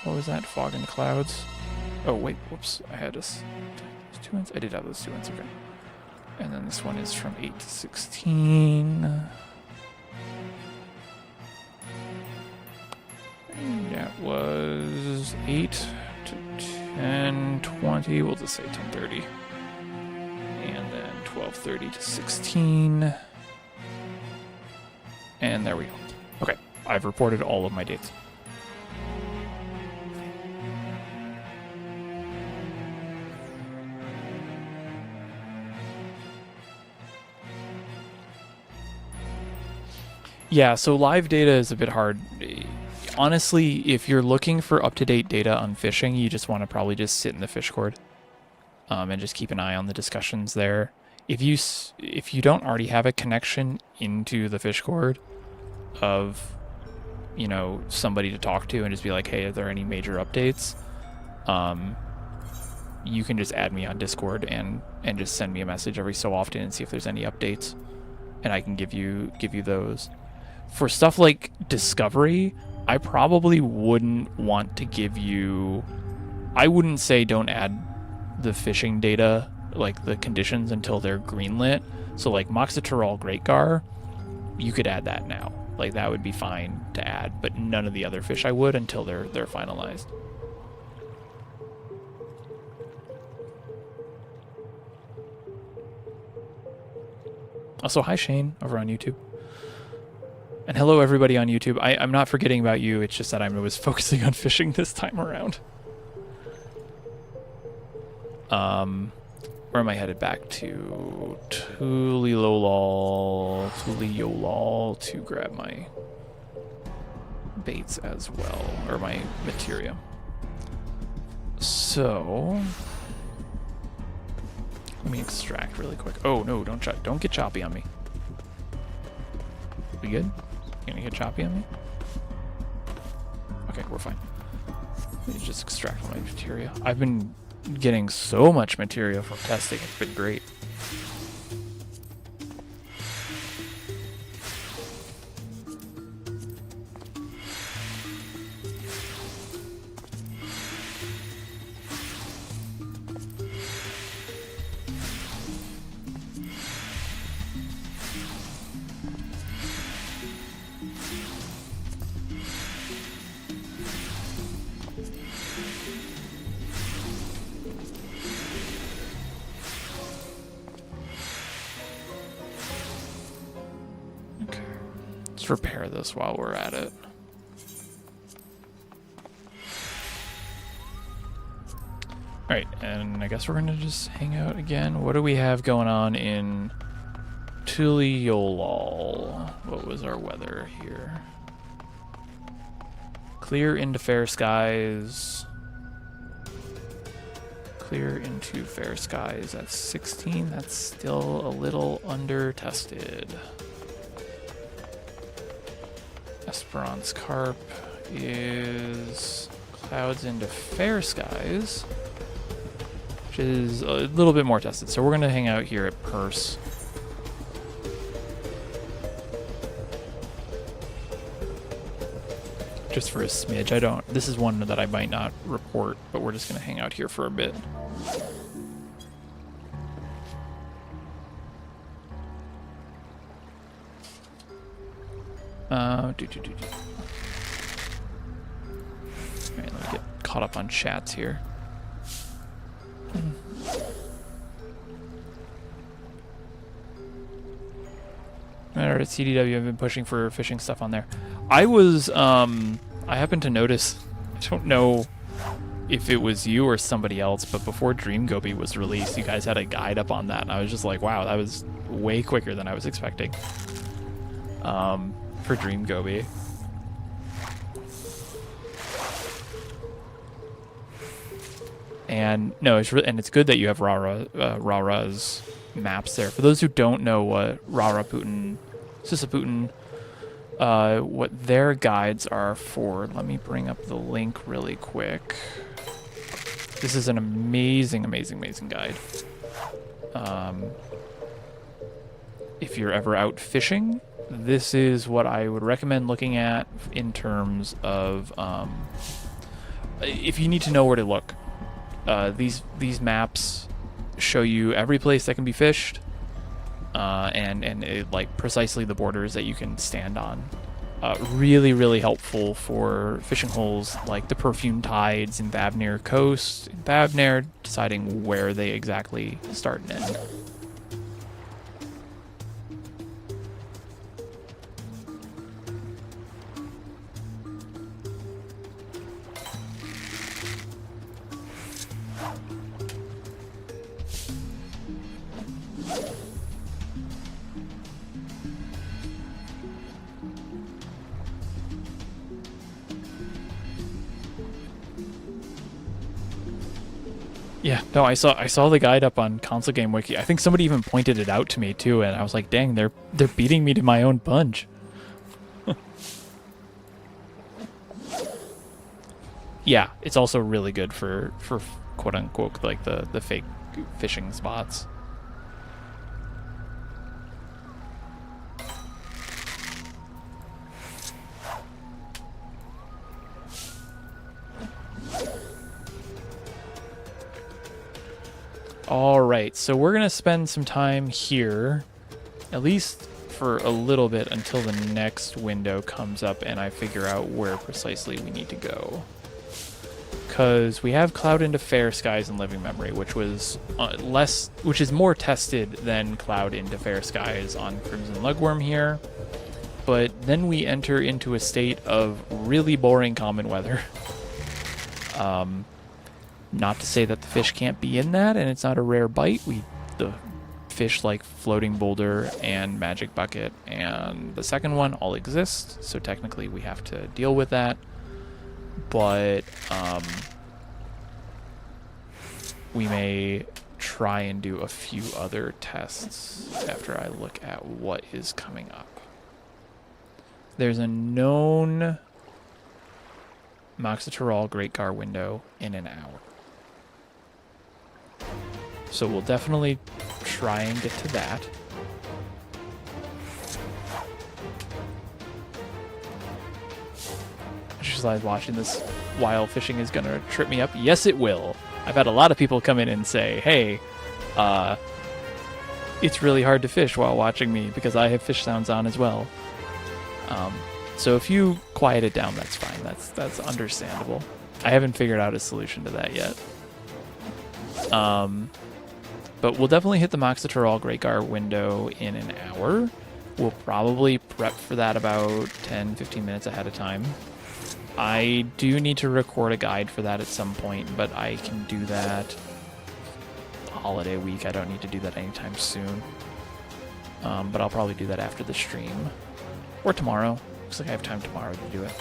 What was that? Fog and clouds? Oh, wait, whoops. I had those 2 ends. I did have those 2 ends, okay. And then this one is from 8 to 16. And that was 8 to 10:20. We'll just say 10:30. And then 12:30 to 16. And there we go. Okay, I've reported all of my dates. Yeah, so live data is a bit hard. Honestly, if you're looking for up-to-date data on fishing, you just want to probably just sit in the Fishcord and just keep an eye on the discussions there. If you don't already have a connection into the Fishcord of, you know, somebody to talk to and just be like, hey, are there any major updates? You can just add me on Discord and just send me a message every so often and see if there's any updates, and I can give you those. For stuff like Discovery, I probably wouldn't want to give you... I wouldn't say don't add the fishing data, like the conditions, until they're greenlit. So like Moxitaral Great Gar, you could add that now. Like that would be fine to add, but none of the other fish I would until they're finalized. Also, hi Shane over on YouTube. And hello everybody on YouTube. I'm not forgetting about you, it's just that I was focusing on fishing this time around. Where am I headed back to? Tuliolol to grab my baits as well, or my materia. So let me extract really quick. Oh no, don't get choppy on me. We good? You gonna get choppy on me? Okay, we're fine. Let me just extract my materia. I've been getting so much materia from testing. It's been great. Let's repair this while we're at it. Alright, and I guess we're gonna just hang out again. What do we have going on in Tuliolol? What was our weather here? Clear into fair skies. Clear into fair skies at 16. That's still a little under tested. Esperance Carp is clouds into fair skies, which is a little bit more tested. So we're going to hang out here at Purse. Just for a smidge. This is one that I might not report, but we're just going to hang out here for a bit. Alright, let me get caught up on chats here. Alright, CDW, I've been pushing for fishing stuff on there. I happened to notice, I don't know if it was you or somebody else, but before Dream Goby was released, you guys had a guide up on that, and I was just like, wow, that was way quicker than I was expecting. For Dream Goby. And no, it's good that you have Rara's maps there. For those who don't know what Raraputin, Sisseputin, what their guides are for, let me bring up the link really quick. This is an amazing, amazing, amazing guide. If you're ever out fishing, this is what I would recommend looking at in terms of if you need to know where to look. These maps show you every place that can be fished, and like precisely the borders that you can stand on. Really, really helpful for fishing holes like the Perfume Tides in Thavnir Coast, in Thavnir, deciding where they exactly start and end. Yeah, no, I saw the guide up on Console Game Wiki. I think somebody even pointed it out to me too, and I was like, dang, they're beating me to my own punch. Yeah, it's also really good for quote unquote like the fake fishing spots. Alright, so we're going to spend some time here, at least for a little bit, until the next window comes up and I figure out where precisely we need to go. Because we have Cloud into Fair Skies and Living Memory, which was which is more tested than Cloud into Fair Skies on Crimson Lugworm here. But then we enter into a state of really boring common weather. Not to say that the fish can't be in that, and it's not a rare bite. The fish like Floating Boulder and Magic Bucket and the second one all exist, so technically we have to deal with that. But we may try and do a few other tests after I look at what is coming up. There's a known Moxitaral Great Gar window in an hour. So we'll definitely try and get to that. Just like watching this while fishing is gonna trip me up. Yes, it will. I've had a lot of people come in and say, hey, it's really hard to fish while watching me because I have fish sounds on as well. So if you quiet it down, that's fine. That's understandable. I haven't figured out a solution to that yet. But we'll definitely hit the Moxitaral Great Gar window in an hour. We'll probably prep for that about 10, 15 minutes ahead of time. I do need to record a guide for that at some point, but I can do that holiday week. I don't need to do that anytime soon. But I'll probably do that after the stream. Or tomorrow. Looks like I have time tomorrow to do it.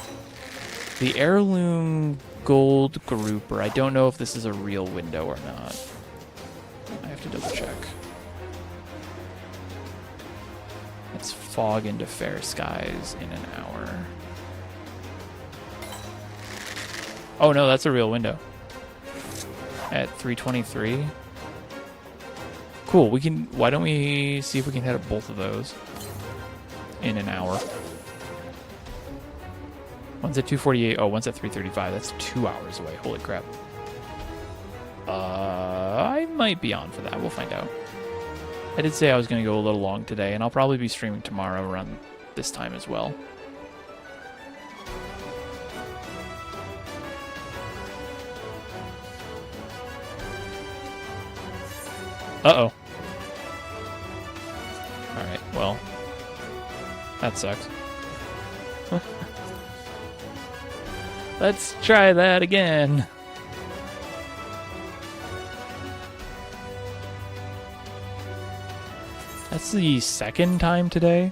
The Heirloom Gold Grouper. I don't know if this is a real window or not. I have to double check. Let's fog into fair skies in an hour. Oh no, that's a real window. At 3:23. Cool, we can, why don't we see if we can hit up both of those in an hour. One's at 2:48, oh, one's at 3:35. That's 2 hours away, holy crap. I might be on for that, we'll find out. I did say I was going to go a little long today, and I'll probably be streaming tomorrow around this time as well. Uh-oh. Alright, well, that sucks. Let's try that again. That's the second time today.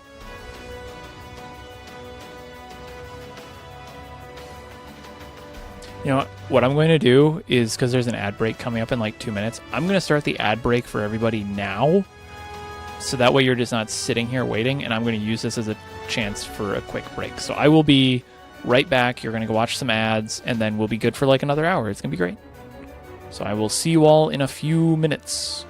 You know what I'm going to do is, because there's an ad break coming up in like 2 minutes, I'm going to start the ad break for everybody now. So that way you're just not sitting here waiting, and I'm going to use this as a chance for a quick break. So I will be right back. You're going to go watch some ads, and then we'll be good for like another hour. It's going to be great. So I will see you all in a few minutes.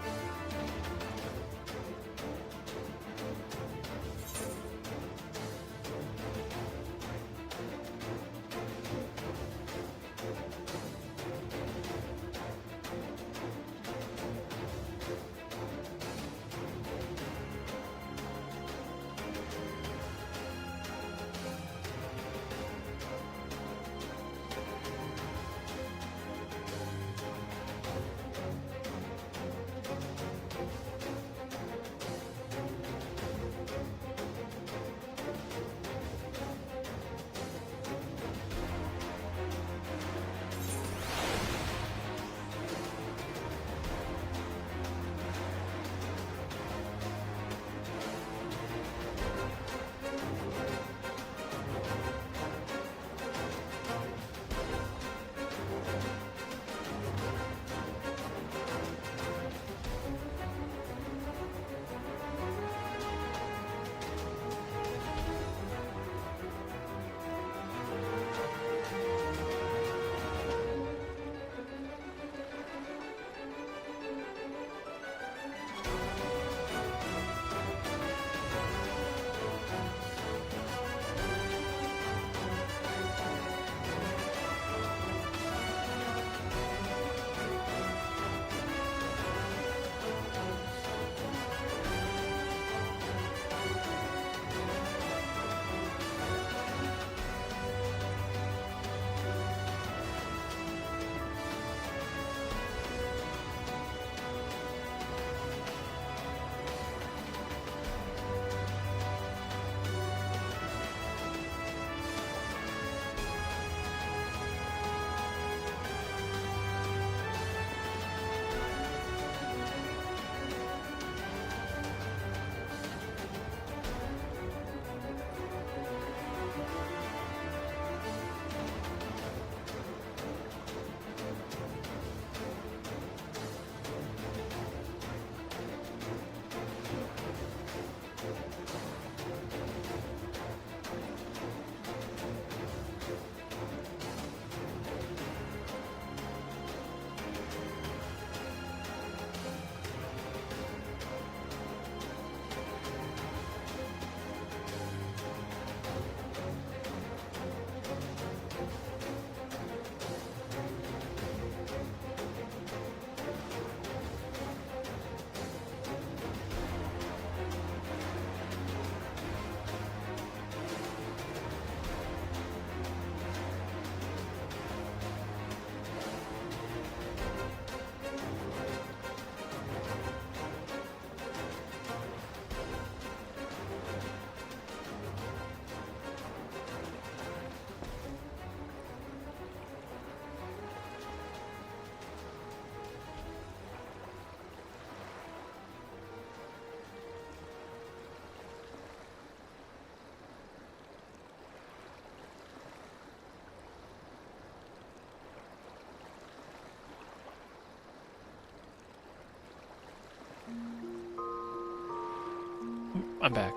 I'm back.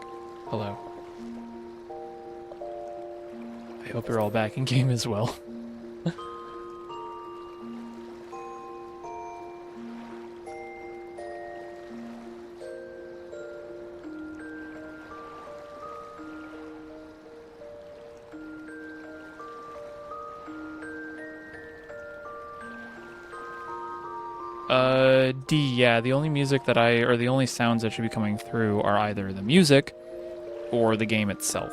Hello. I hope you're all back in game as well. D, yeah, the only music that or the only sounds that should be coming through are either the music or the game itself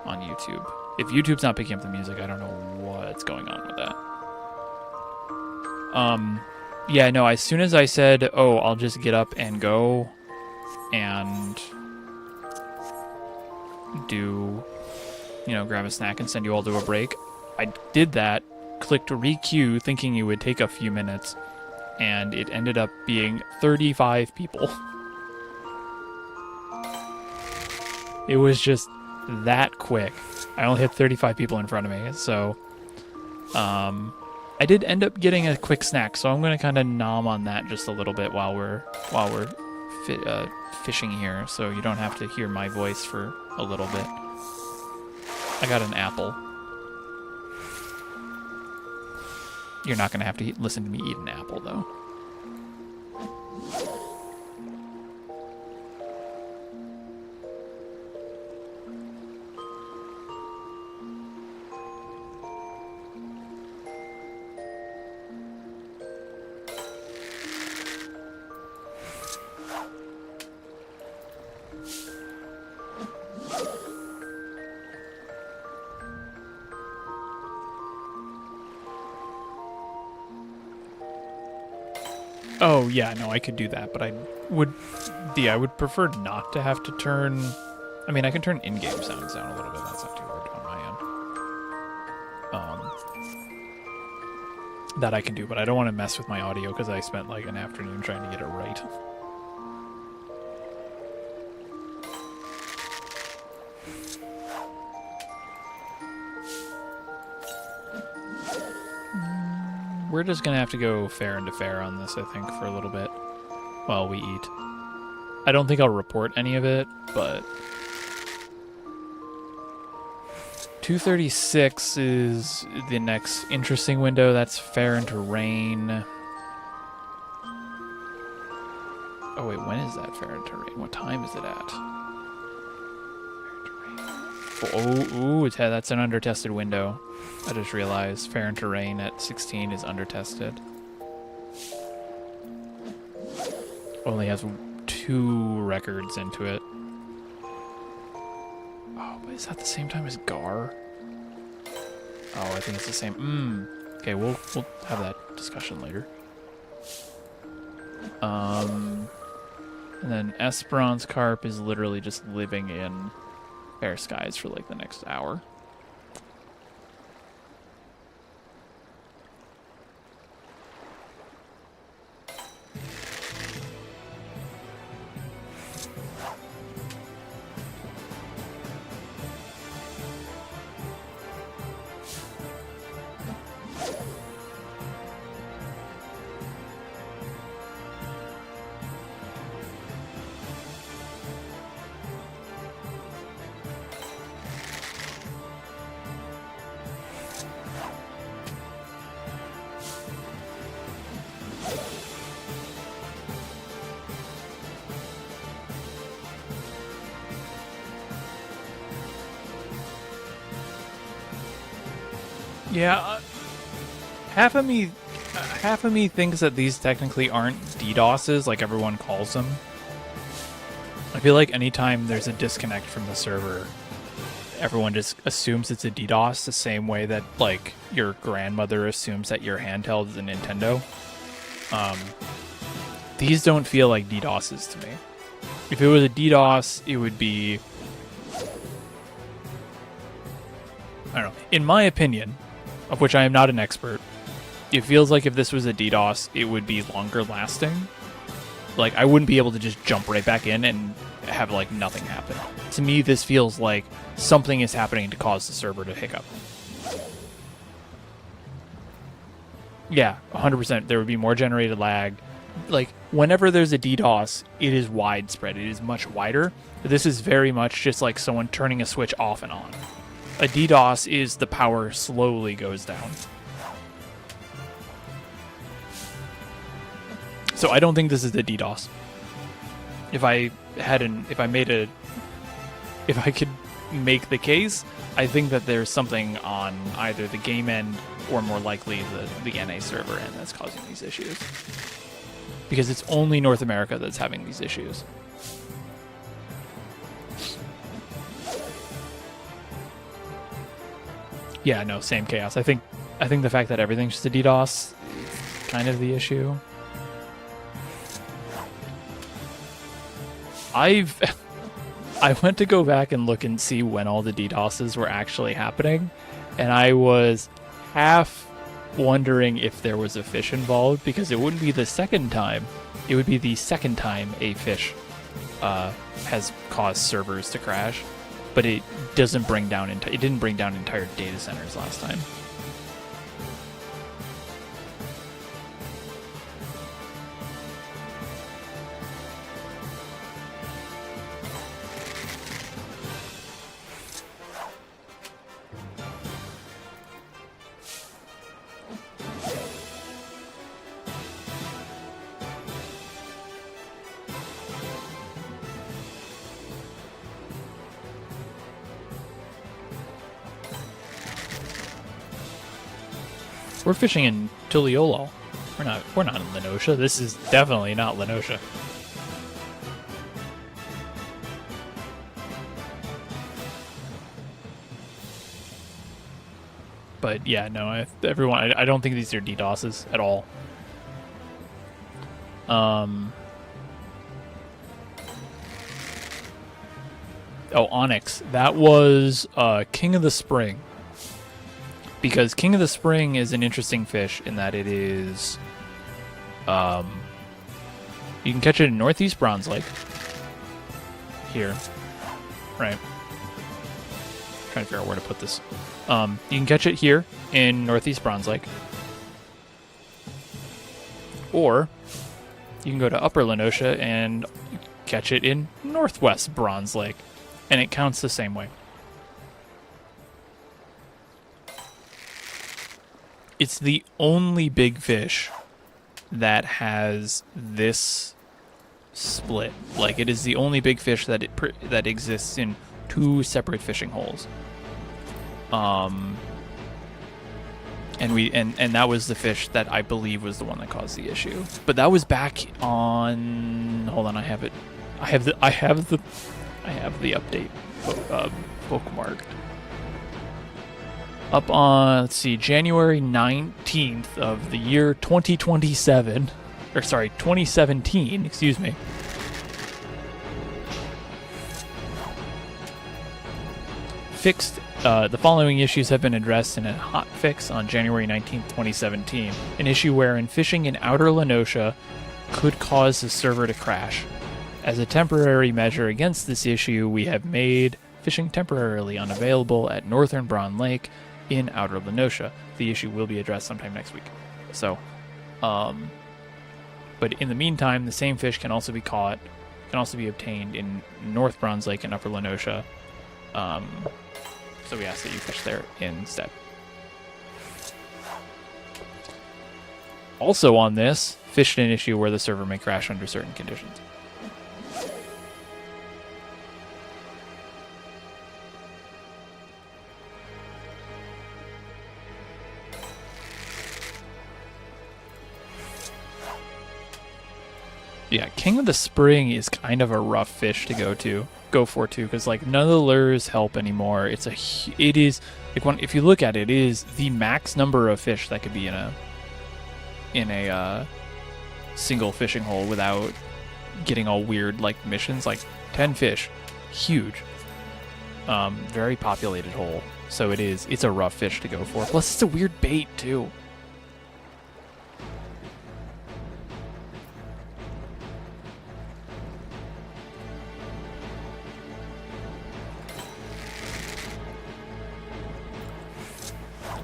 on YouTube. If YouTube's not picking up the music, I don't know what's going on with that. Yeah, no, as soon as I said, oh, I'll just get up and go and do, grab a snack and send you all to a break, I did that, clicked re-queue thinking it would take a few minutes, and it ended up being 35 people. It was just that quick. I only had 35 people in front of me, so I did end up getting a quick snack, so I'm going to kind of nom on that just a little bit while we're fishing here, so you don't have to hear my voice for a little bit. I got an apple. You're not going to have to listen to me eat an apple, though. Oh, yeah, no, I could do that, but I would prefer not to have to turn... I mean, I can turn in-game sounds down a little bit. That's not too hard on my end. That I can do, but I don't want to mess with my audio because I spent, like, an afternoon trying to get it right. We're just going to have to go fair into fair on this, I think, for a little bit while we eat. I don't think I'll report any of it, but... 236 is the next interesting window. That's fair into rain. Oh, wait, when is that fair into rain? What time is it at? Oh, that's an undertested window. I just realized fair and terrain at 16 is undertested. Only has 2 records into it. Oh, but is that the same time as Gar? Oh, I think it's the same. Okay, we'll have that discussion later. And then Esperance Carp is literally just living in fair skies for like the next hour. Yeah, half of me thinks that these technically aren't DDoSes like everyone calls them. I feel like anytime there's a disconnect from the server, everyone just assumes it's a DDoS the same way that like your grandmother assumes that your handheld is a Nintendo. These don't feel like DDoSes to me. If it was a DDoS, it would be, I don't know, in my opinion, of which I am not an expert, it feels like if this was a DDoS, it would be longer lasting. Like, I wouldn't be able to just jump right back in and have, like, nothing happen. To me, this feels like something is happening to cause the server to hiccup. Yeah, 100%. There would be more generated lag. like whenever there's a DDoS, it is widespread. It is much wider. This is very much just like someone turning a switch off and on. A DDoS is the power slowly goes down. So I don't think this is the DDoS. If I could make the case, I think that there's something on either the game end or more likely the NA server end that's causing these issues. Because it's only North America that's having these issues. Yeah, no, same chaos. I think the fact that everything's just a DDoS is kind of the issue. I went to go back and look and see when all the DDoSes were actually happening, and I was half wondering if there was a fish involved, because it wouldn't be the second time. It would be the second time a fish has caused servers to crash, but it doesn't bring down it didn't bring down entire data centers last time. We're fishing in Tuliolol. We're not in Lenosha. This is definitely not Lenosha. But yeah, no, I don't think these are DDoSes at all. Oh, Onyx. That was King of the Spring. Because King of the Spring is an interesting fish in that it is... you can catch it in Northeast Bronze Lake. Here. Right. Trying to figure out where to put this. You can catch it here in Northeast Bronze Lake. Or you can go to Upper Lenosha and catch it in Northwest Bronze Lake. And it counts the same way. It's the only big fish that has this split. Like, it is the only big fish that that exists in two separate fishing holes. And that was the fish that I believe was the one that caused the issue. But that was back on. Hold on, I have it. I have the update bookmarked. Up on, let's see, January 19th of the year 2027, or sorry, 2017, excuse me. Fixed, the following issues have been addressed in a hot fix on January 19th, 2017. An issue wherein fishing in outer Lenosha could cause the server to crash. As a temporary measure against this issue, we have made fishing temporarily unavailable at Northern Bronze Lake in outer Lenosha. The issue will be addressed sometime next week. So, but in the meantime, the same fish can also be caught, can also be obtained in North Bronze Lake and Upper Lenosha. So we ask that you fish there instead. Also on this, fished an issue where the server may crash under certain conditions. Yeah, King of the Spring is kind of a rough fish to go for too, because like none of the lures help anymore. It is like if you look at it, it is the max number of fish that could be in a single fishing hole without getting all weird like missions. Like 10 fish, huge, very populated hole. So it's a rough fish to go for. Plus, it's a weird bait too.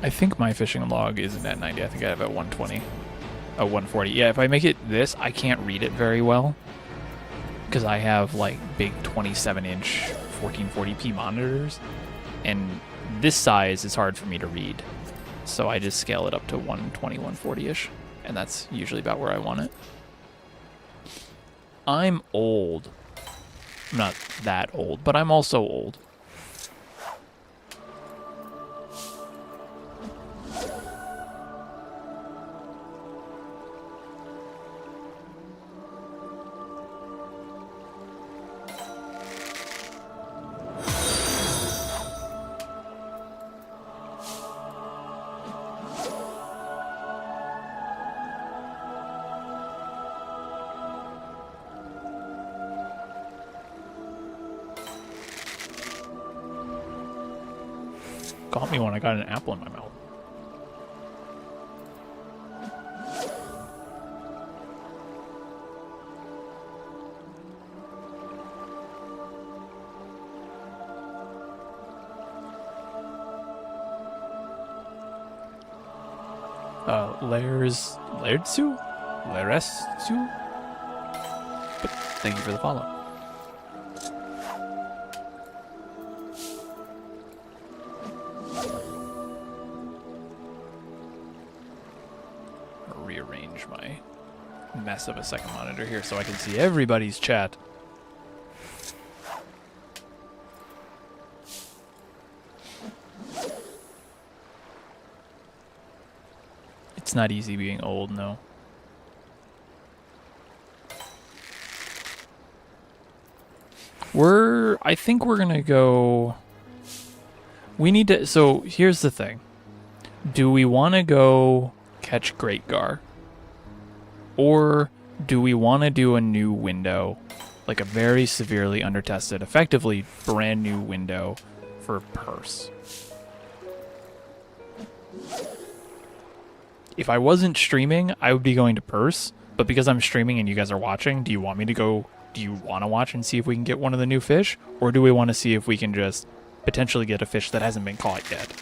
I think my fishing log isn't at 90. I think I have at 120. a 140. Yeah, if I make it this, I can't read it very well because I have like big 27-inch 1440p monitors, and this size is hard for me to read. So I just scale it up to 120, 140-ish, and that's usually about where I want it. I'm old. I'm not that old, but I'm also old. Got me when I got an apple in my mouth. Lairdsu? But thank you for the follow. I'll rearrange my mess of a second monitor here so I can see everybody's chat. It's not easy being old, no. I think we're gonna go... We need to... So, here's the thing. Do we want to go catch Great Gar? Or do we want to do a new window? Like a very severely undertested, effectively brand new window for purse? If I wasn't streaming, I would be going to purse. But because I'm streaming and you guys are watching, do you want me to go... Do you want to watch and see if we can get one of the new fish? Or do we want to see if we can just potentially get a fish that hasn't been caught yet?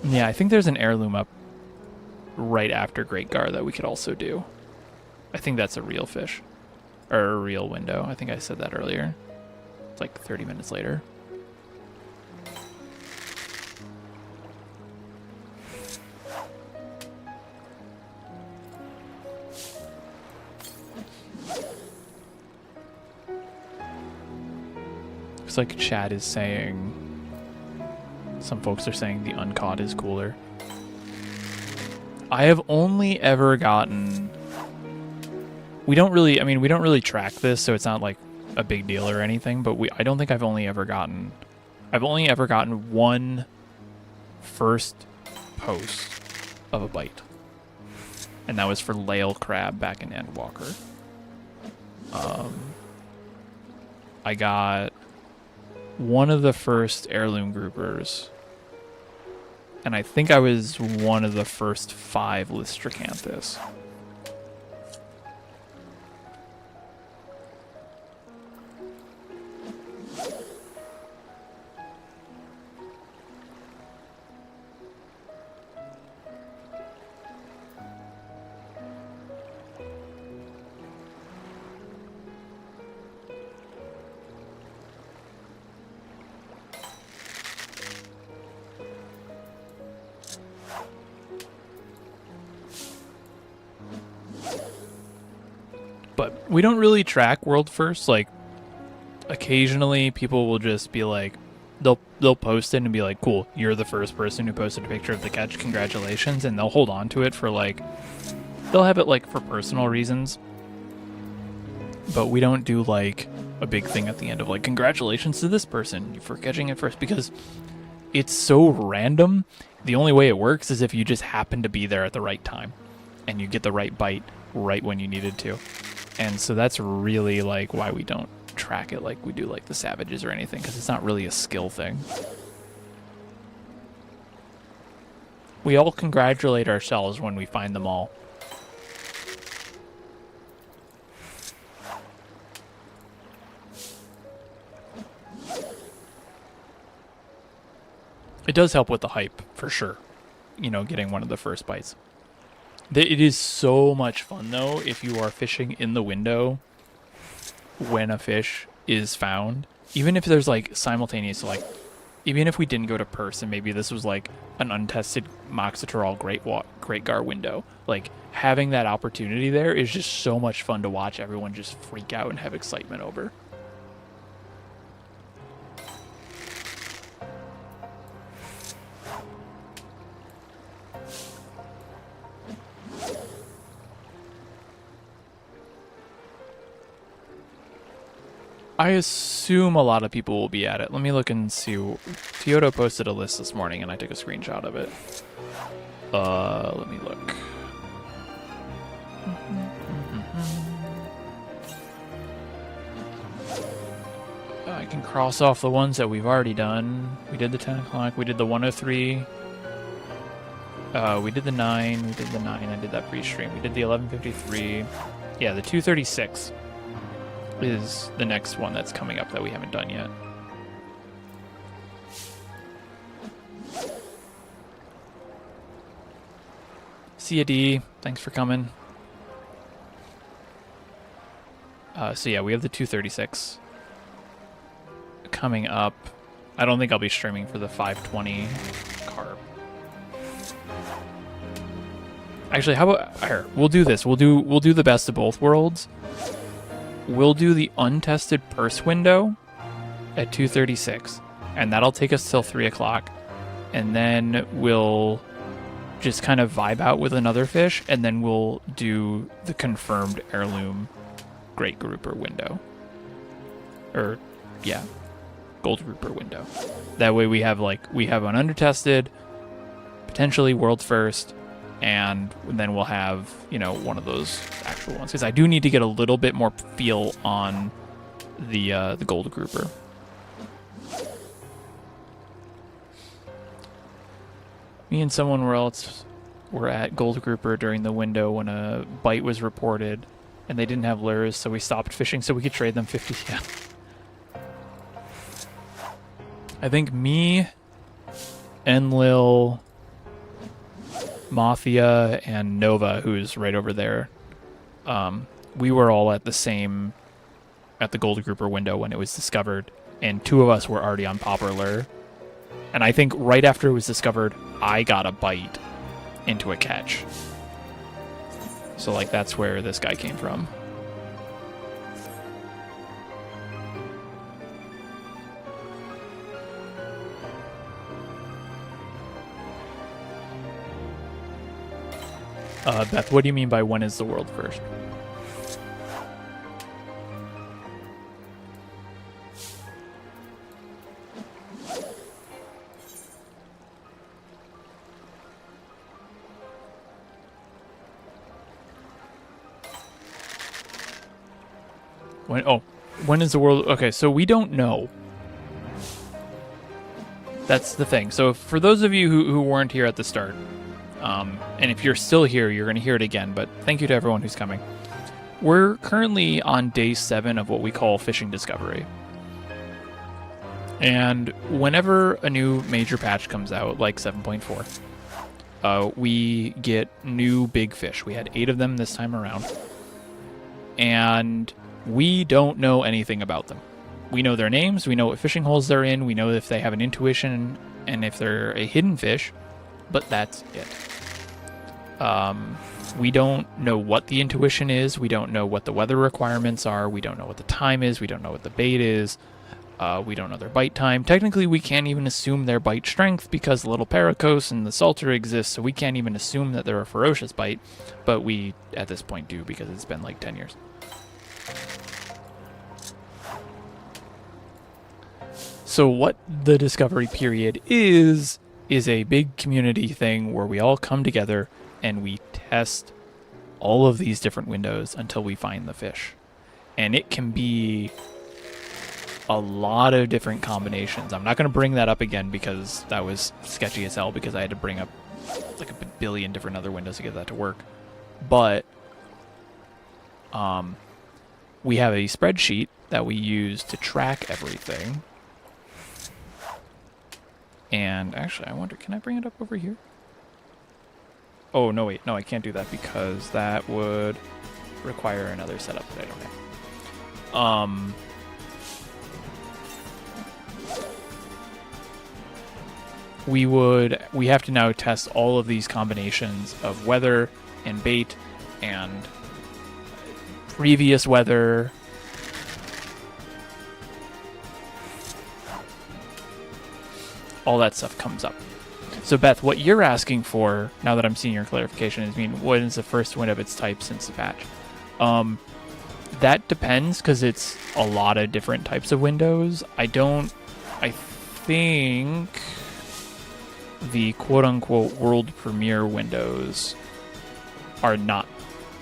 Yeah, I think there's an heirloom up right after Great Gar that we could also do. I think that's a real fish. Or a real window. I think I said that earlier. It's like 30 minutes later. Looks like chat is saying... Some folks are saying the uncaught is cooler. I have only ever gotten... We don't really track this, so it's not like a big deal or anything, but I don't think I've only ever gotten one first post of a bite. And that was for Lail Crab back in Endwalker. I got one of the first heirloom groupers, and I think I was one of the first 5 Lystracanthus. But we don't really track world first. Like, occasionally people will just be like, they'll post it and be like, cool, you're the first person who posted a picture of the catch, congratulations, and they'll hold on to it for like, they'll have it like for personal reasons. But we don't do like a big thing at the end of like, congratulations to this person for catching it first, because it's so random. The only way it works is if you just happen to be there at the right time and you get the right bite right when you needed to. And so that's really like why we don't track it like we do like the savages or anything, because it's not really a skill thing. We all congratulate ourselves when we find them all. It does help with the hype, for sure. You know, getting one of the first bites. It is so much fun, though, if you are fishing in the window when a fish is found. Even if there's, like, simultaneous, like, even if we didn't go to purse and maybe this was, like, an untested Moxitral Great Gar window, like, having that opportunity there is just so much fun to watch everyone just freak out and have excitement over. I assume a lot of people will be at it. Let me look and see. Tioto posted a list this morning and I took a screenshot of it. Let me look. I can cross off the ones that we've already done. We did the 10 o'clock. We did the 103. We did the 9. We did the 9. I did that pre-stream. We did the 11:53. Yeah, the 2:36 is the next one that's coming up that we haven't done yet. See ya, D. Thanks for coming. So yeah, we have the 2:36 coming up. I don't think I'll be streaming for the 520 carp. Actually, how about here? We'll do this. We'll do the best of both worlds. We'll do the untested purse window at 2:36, and that'll take us till 3 o'clock, and then we'll just kind of vibe out with another fish, and then we'll do the confirmed heirloom great grouper window. Or, yeah, gold grouper window. That way we have an undertested, potentially world first, and then we'll have, you know, one of those actual ones. Because I do need to get a little bit more feel on the gold grouper. Me and someone else were at gold grouper during the window when a bite was reported, and they didn't have lures, so we stopped fishing so we could trade them 50. Yeah. I think me, Enlil, Mafia, and Nova, who's right over there, we were all at the gold grouper window when it was discovered, and 2 of us were already on popper lure. And I think right after it was discovered, I got a bite into a catch. So, like, that's where this guy came from. Beth, what do you mean by when is the world first? When is the world? Okay, so we don't know. That's the thing. So for those of you who weren't here at the start, and if you're still here, you're going to hear it again, but thank you to everyone who's coming. We're currently on day 7 of what we call fishing discovery. And whenever a new major patch comes out, like 7.4, we get new big fish. We had 8 of them this time around. And we don't know anything about them. We know their names, we know what fishing holes they're in, we know if they have an intuition and if they're a hidden fish, but that's it. We don't know what the intuition is, we don't know what the weather requirements are, we don't know what the time is, we don't know what the bait is, we don't know their bite time. Technically, we can't even assume their bite strength because the little Paracos and the Salter exist, so we can't even assume that they're a ferocious bite, but we, at this point, do because it's been like 10 years. So what the discovery period is a big community thing where we all come together and we test all of these different windows until we find the fish. And it can be a lot of different combinations. I'm not going to bring that up again because that was sketchy as hell because I had to bring up like a billion different other windows to get that to work. But we have a spreadsheet that we use to track everything. And actually, I wonder, can I bring it up over here? Oh, no, wait. No, I can't do that because that would require another setup that I don't have. We have to now test all of these combinations of weather and bait and previous weather. All that stuff comes up. So Beth, what you're asking for, now that I'm seeing your clarification, is what is the first wind of its type since the patch? That depends because it's a lot of different types of windows. I think the quote-unquote world premiere windows are not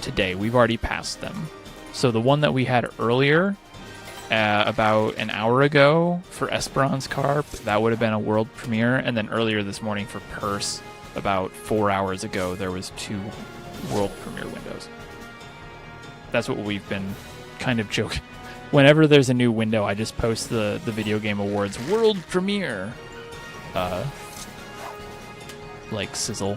today. We've already passed them. So the one that we had earlier, about an hour ago for Esperance Carp, that would have been a world premiere. And then earlier this morning for Purse, about 4 hours ago, there was 2 world premiere windows. That's what we've been kind of joking. Whenever there's a new window, I just post the Video Game Awards world premiere, like sizzle.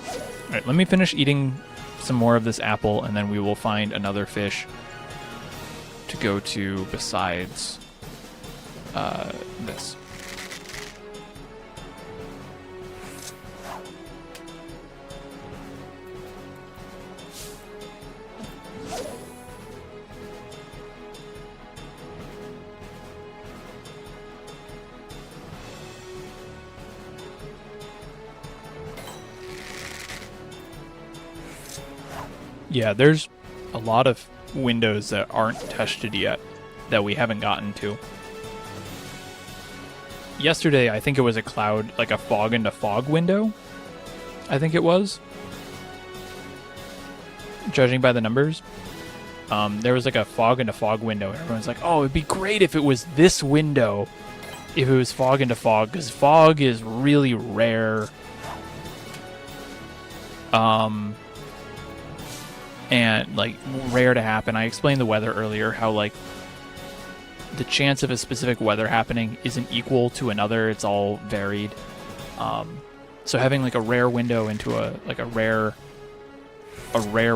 All right, let me finish eating some more of this apple, and then we will find another fish to go to besides this. Yeah, there's a lot of windows that aren't tested yet that we haven't gotten to. Yesterday, I think it was a cloud, like a fog into fog window. I think it was. Judging by the numbers. There was like a fog into fog window, and everyone's like, oh, it'd be great if it was this window, if it was fog into fog, because fog is really rare. And like rare to happen. I explained the weather earlier, how like the chance of a specific weather happening isn't equal to another. It's all varied. So having like a rare window into a rare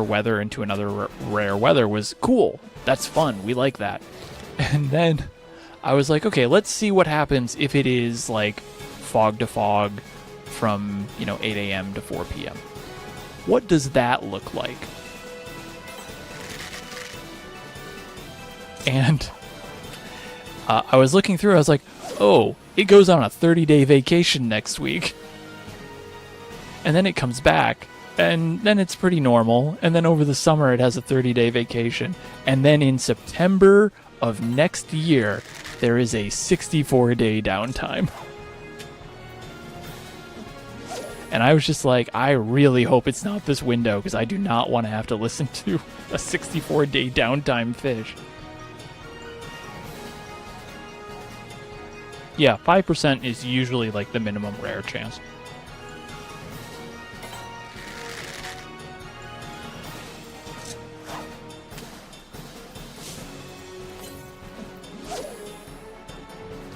weather into another rare weather was cool. That's fun. We like that. And then I was like, okay, let's see what happens if it is like fog to fog from 8 a.m. to 4 p.m. What does that look like? And I was looking through, I was like, oh, it goes on a 30-day vacation next week. And then it comes back, and then it's pretty normal. And then over the summer, it has a 30-day vacation. And then in September of next year, there is a 64-day downtime. And I was just like, I really hope it's not this window, because I do not want to have to listen to a 64-day downtime fish. Yeah, 5% is usually like the minimum rare chance.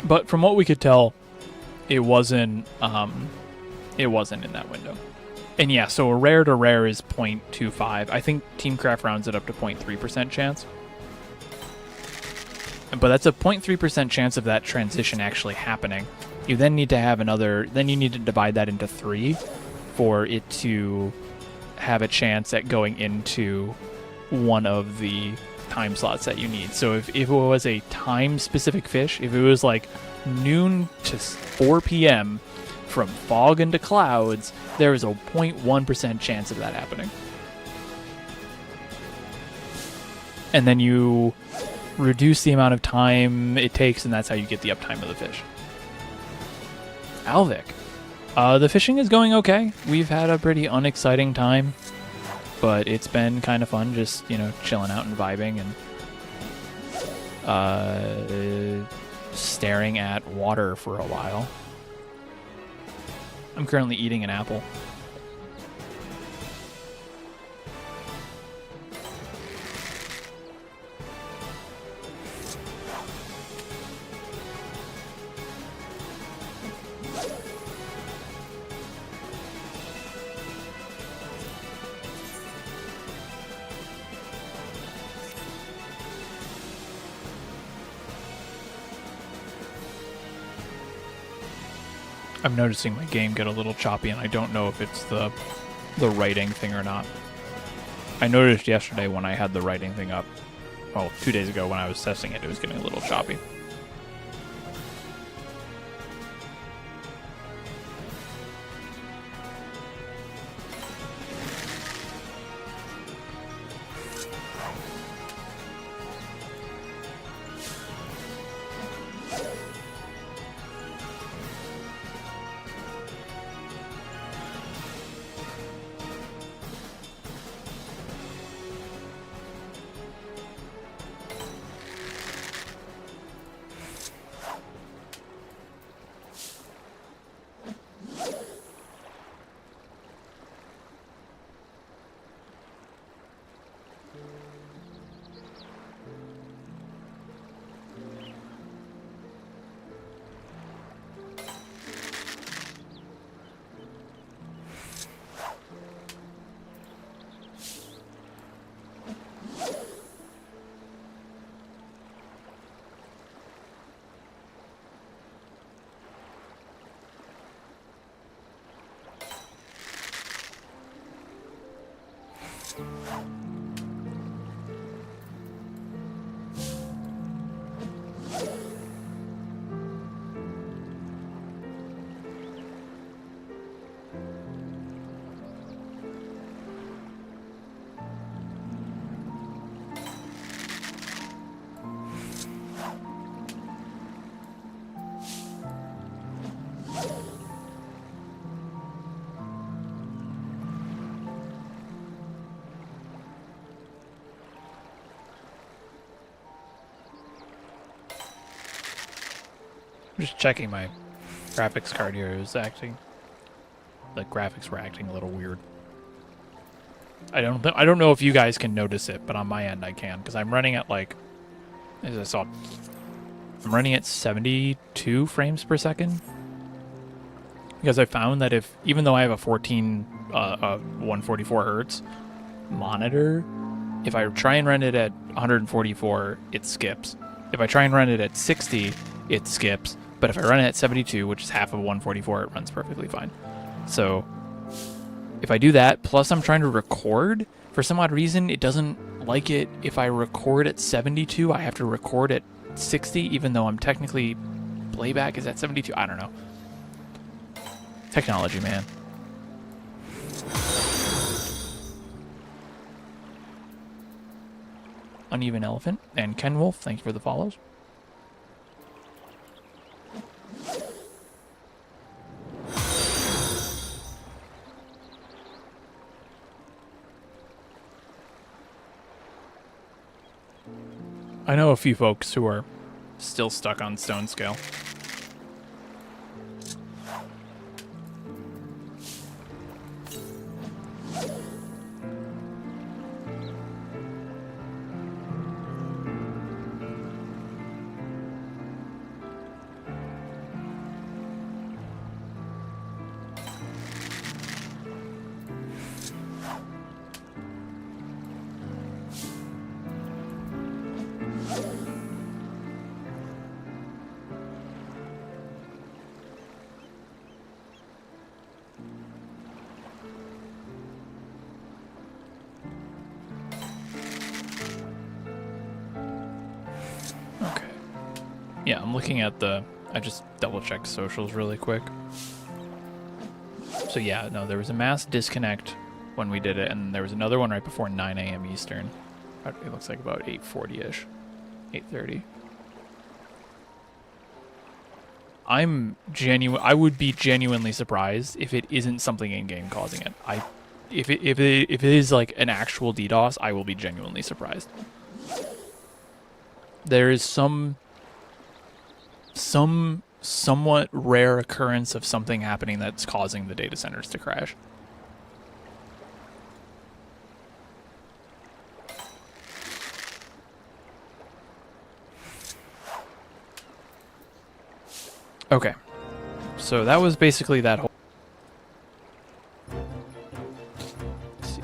But from what we could tell, it wasn't in that window. And yeah, so a rare to rare is 0.25. I think Teamcraft rounds it up to 0.3% chance. But that's a 0.3% chance of that transition actually happening. You then need to have then you need to divide that into 3 for it to have a chance at going into one of the time slots that you need. So if it was a time-specific fish, if it was like noon to 4 p.m. from fog into clouds, there is a 0.1% chance of that happening. And then you reduce the amount of time it takes, and that's how you get the uptime of the fish. Alvik. The fishing is going okay. We've had a pretty unexciting time, but it's been kind of fun just, chilling out and vibing and staring at water for a while. I'm currently eating an apple. I'm noticing my game get a little choppy, and I don't know if it's the writing thing or not. I noticed yesterday when I had the writing thing up, well, 2 days ago when I was testing it, it was getting a little choppy. I'm just checking my graphics card here. It was acting, the graphics were acting a little weird. I don't know if you guys can notice it, but on my end I can, because I'm running at like, as I saw, I'm running at 72 frames per second. Because I found that even though I have a 144 hertz monitor, if I try and run it at 144, it skips. If I try and run it at 60, it skips. But if I run it at 72, which is half of 144, it runs perfectly fine. So if I do that, plus I'm trying to record, for some odd reason, it doesn't like it. If I record at 72, I have to record at 60, even though I'm technically, playback is at 72. I don't know. Technology, man. Uneven Elephant and Ken Wolf, thank you for the follows. I know a few folks who are still stuck on stone scale. Yeah, I'm looking at I just double-checked socials really quick. So yeah, no, there was a mass disconnect when we did it, and there was another one right before 9 a.m. Eastern. It looks like about 8:40-ish, 8:30. I would be genuinely surprised if it isn't something in-game causing it. If it is like an actual DDoS, I will be genuinely surprised. There is some somewhat rare occurrence of something happening that's causing the data centers to crash. Okay, so that was basically that whole. Let's see.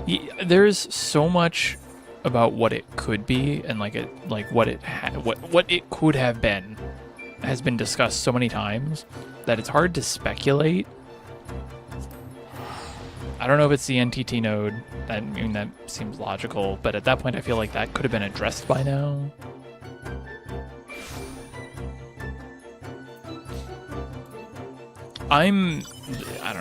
Yeah, there's so much about what it could be and what it could have been has been discussed so many times that it's hard to speculate. I don't know if it's the NTT node. That seems logical, but at that point I feel like that could have been addressed by now. I don't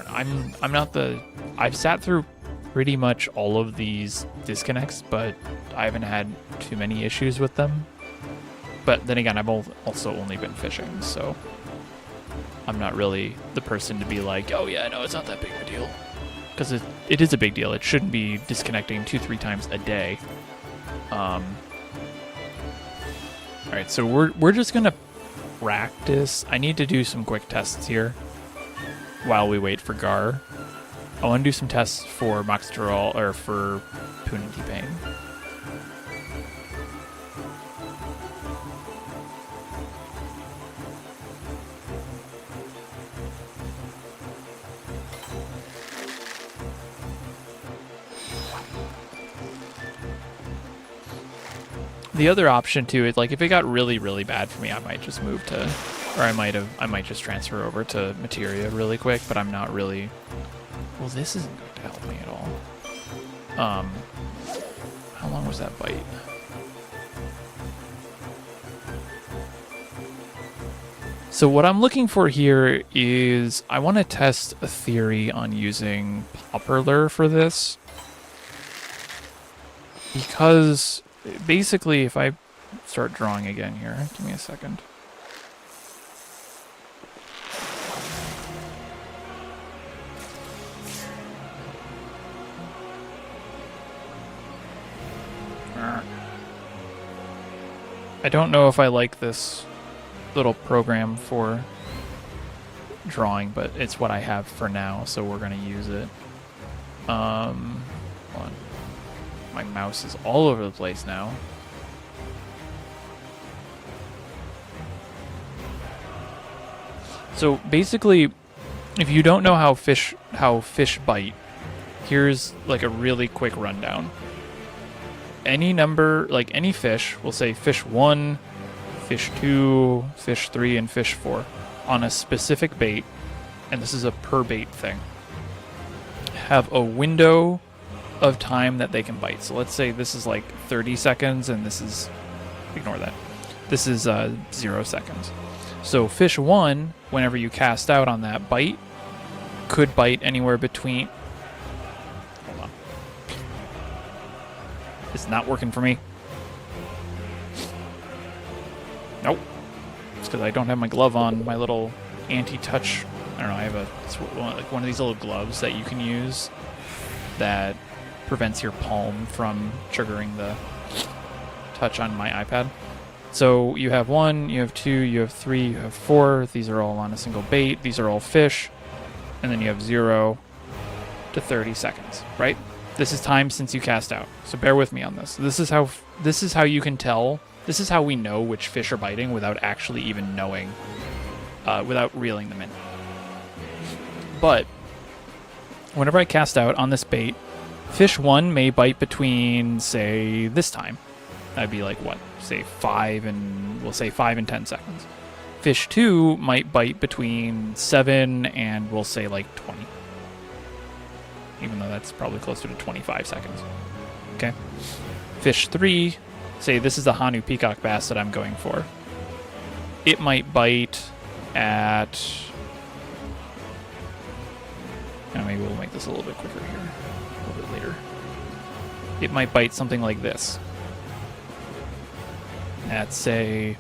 know. I'm not the. I've sat through pretty much all of these disconnects, but I haven't had too many issues with them. But then again, I've also only been fishing, so I'm not really the person to be like, oh yeah, no, it's not that big of a deal. Because it is a big deal. It shouldn't be disconnecting 2-3 times a day. All right, so we're just gonna practice. I need to do some quick tests here while we wait for Gar. I want to do some tests for Moxterol or for Poon and T-Pain. The other option too is like if it got really, really bad for me, I might just move to, or I might just transfer over to Materia really quick, but I'm not really. Well, this isn't going to help me at all. How long was that bite? So what I'm looking for here is I want to test a theory on using Popperler for this. Because basically if I start drawing again here, give me a second. I don't know if I like this little program for drawing, but it's what I have for now, so we're going to use it. Hold on. My mouse is all over the place now. So basically, if you don't know how fish bite, here's like a really quick rundown. Any number, like any fish, we'll say fish 1, fish 2, fish 3, and fish 4 on a specific bait, and this is a per bait thing, have a window of time that they can bite. So let's say this is like 30 seconds and this is, ignore that, this is 0 seconds. So fish 1, whenever you cast out on that bite, could bite anywhere between, hold on, it's not working for me. Nope. It's because I don't have my glove on, my little anti-touch. I don't know, I have one of these little gloves that you can use that prevents your palm from triggering the touch on my iPad. So you have 1, you have 2, you have 3, you have 4. These are all on a single bait. These are all fish. And then you have 0 to 30 seconds, right? This is time since you cast out. So bear with me on this. This is how you can tell. This is how we know which fish are biting without actually even knowing, without reeling them in. But whenever I cast out on this bait, fish 1 may bite between, say, this time. That'd be like what? Say 5 and 10 seconds. Fish 2 might bite between 7 and we'll say like 20. Even though that's probably closer to 25 seconds. Okay. Fish 3, say this is the Hanu peacock bass that I'm going for. It might bite at... And maybe we'll make this a little bit quicker here. A little bit later. It might bite something like this. At, say,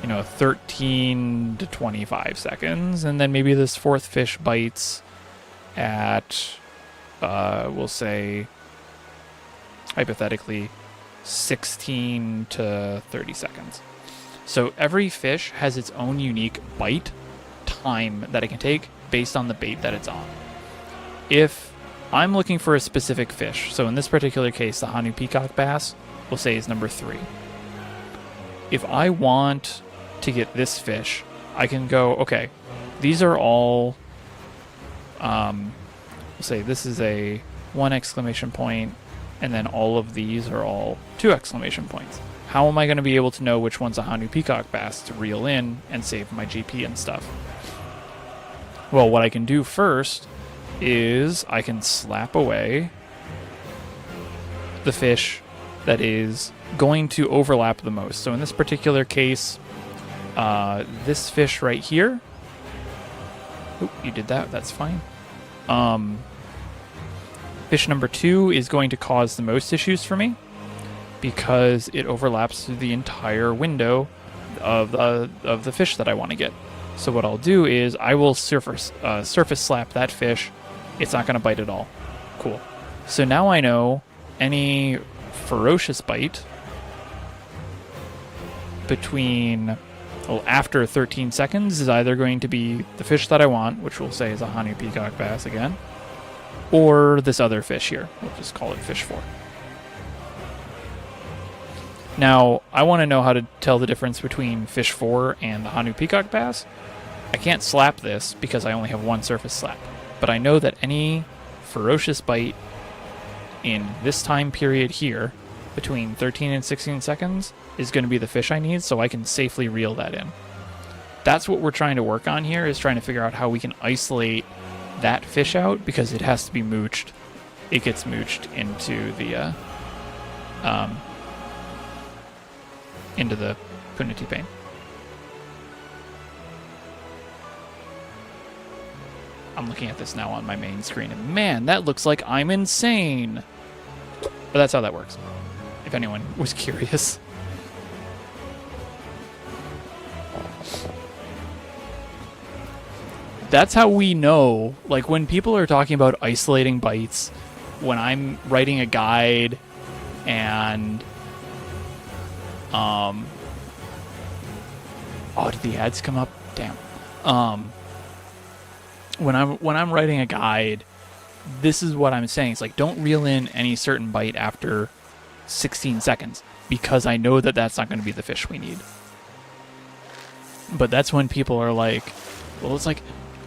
13 to 25 seconds. And then maybe this fourth fish bites at, we'll say, hypothetically, 16 to 30 seconds. So every fish has its own unique bite time that it can take based on the bait that it's on. If I'm looking for a specific fish, so in this particular case, the Hanu peacock bass, we'll say is number 3. If I want to get this fish, I can go, okay, these are all, we'll say this is a 1 exclamation point, and then all of these are all 2 exclamation points. How am I going to be able to know which one's a Hanu Peacock Bass to reel in and save my GP and stuff? Well, what I can do first is I can slap away the fish that is going to overlap the most. So in this particular case, this fish right here. Oop, you did that. That's fine. Fish number 2 is going to cause the most issues for me because it overlaps through the entire window of the fish that I want to get. So what I'll do is I will surface slap that fish. It's not going to bite at all. Cool. So now I know any ferocious bite after 13 seconds is either going to be the fish that I want, which we'll say is a Hanu Peacock Bass again, or this other fish here. We'll just call it fish 4. Now, I want to know how to tell the difference between fish 4 and the Hanu Peacock Bass. I can't slap this because I only have one surface slap, but I know that any ferocious bite in this time period here, between 13 and 16 seconds, is going to be the fish I need, so I can safely reel that in. That's what we're trying to work on here, is trying to figure out how we can isolate that fish out, because it has to be mooched. It gets mooched into the Puniti Pain. I'm looking at this now on my main screen, and man, that looks like I'm insane. But that's how that works, if anyone was curious. That's how we know, like when people are talking about isolating bites, when I'm writing a guide and oh, did the ads come up? Damn. When I'm writing a guide, this is what I'm saying. It's like, don't reel in any certain bite after 16 seconds because I know that that's not going to be the fish we need. But that's when people are like, well, it's like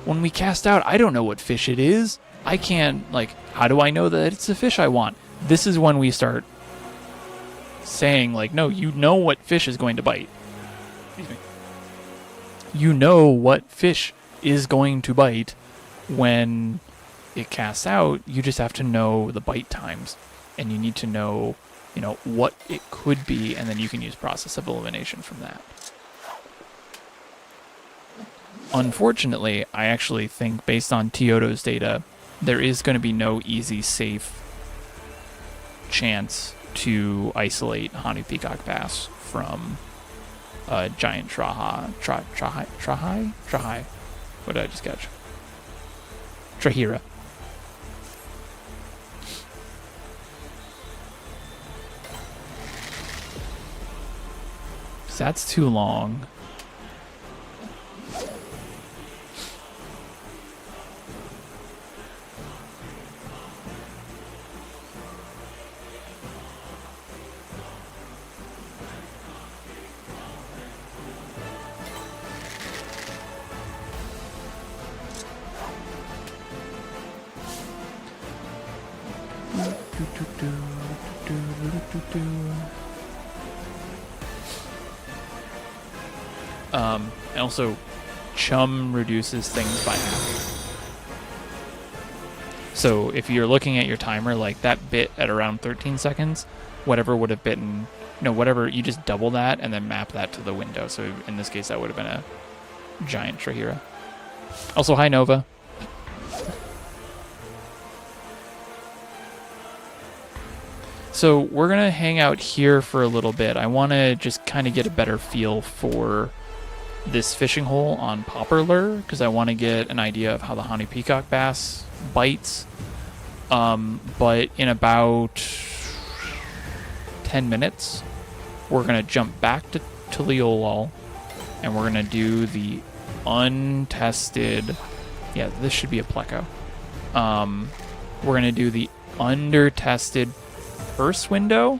when we cast out, I don't know what fish it is. I can't, like, how do I know that it's the fish I want? This is when we start saying, like, no, you know what fish is going to bite. Excuse me. You know what fish is going to bite when it casts out. You just have to know the bite times, and you need to know, what it could be, and then you can use process of elimination from that. Unfortunately, I actually think, based on Teodo's data, there is going to be no easy, safe chance to isolate Hanu Peacock Bass from giant Trahai. What did I just catch? Trahira. That's too long. And also, chum reduces things by half. So if you're looking at your timer, like that bit at around 13 seconds, whatever would have bitten, whatever, you just double that and then map that to the window. So in this case, that would have been a giant Trahira. Also, hi Nova. So we're going to hang out here for a little bit. I want to just kind of get a better feel for this fishing hole on popper lure, because I want to get an idea of how the Hanu Peacock Bass bites. But in about 10 minutes, we're going to jump back to Tuliolol, and we're going to do the untested... Yeah, this should be a Pleco. We're going to do the under-tested first window,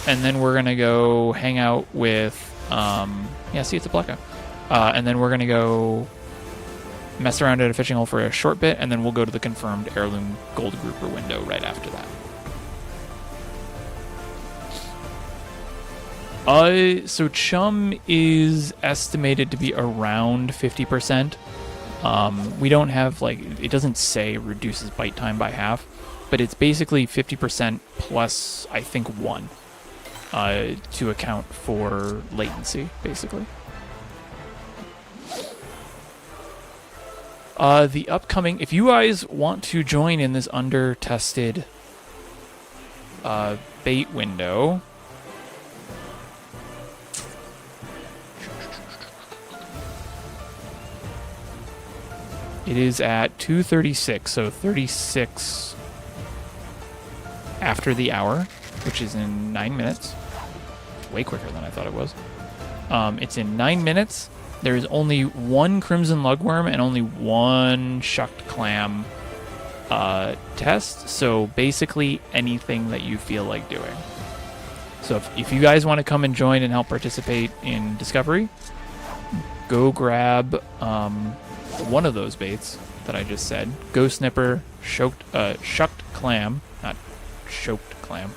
and then we're going to go hang out with... see, it's a Pleco. And then we're going to go mess around at a fishing hole for a short bit, and then we'll go to the confirmed heirloom gold grouper window right after that. So chum is estimated to be around 50%. We don't have, like, it doesn't say reduces bite time by half, but it's basically 50% plus, I think, 1 to account for latency, basically. The upcoming, if you guys want to join in this under-tested bait window, it is at 2:36, so 36 after the hour, which is in 9 minutes. Way quicker than I thought it was. It's in 9 minutes. There is only one crimson lugworm and only one shucked clam test. So basically anything that you feel like doing. So if you guys want to come and join and help participate in Discovery, go grab one of those baits that I just said. Ghost Snipper, shucked clam, not choked clam,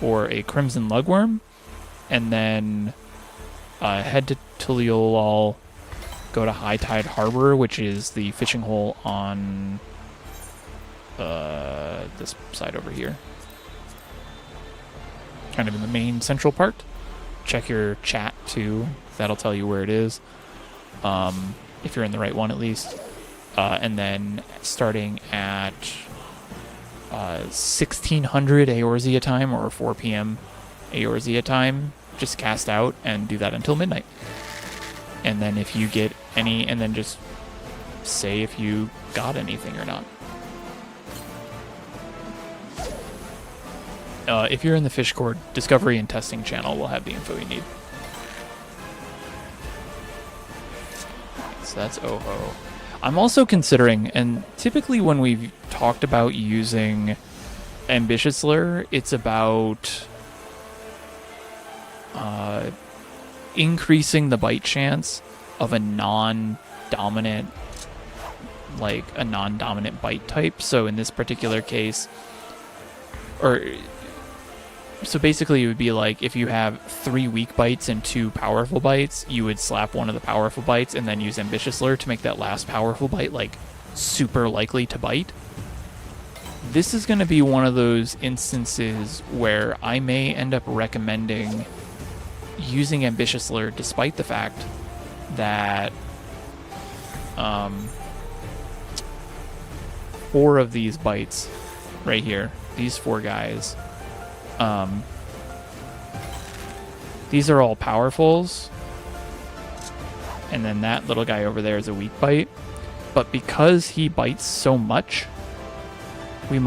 or a crimson lugworm, and then head to Tuliolol, go to High Tide Harbor, which is the fishing hole on this side over here, kind of in the main central part. Check your chat too, that'll tell you where it is, if you're in the right one at least. And then starting at 1600 Eorzea time, or 4 p.m. Eorzea time, just cast out and do that until midnight. And then if you get any, and then just say if you got anything or not. If you're in the Fishcore Discovery and Testing channel, we'll have the info you need. So that's Oho. I'm also considering, and typically when we've talked about using Ambitious Lure, it's about increasing the bite chance of a non-dominant bite type. So in this particular case, so basically it would be like if you have 3 weak bites and 2 powerful bites, you would slap one of the powerful bites and then use Ambitious Lure to make that last powerful bite like super likely to bite. This is going to be one of those instances where I may end up recommending using Ambitious Lure despite the fact that 4 of these bites right here, these 4 guys, these are all powerfuls, and then that little guy over there is a weak bite. But because he bites so much, I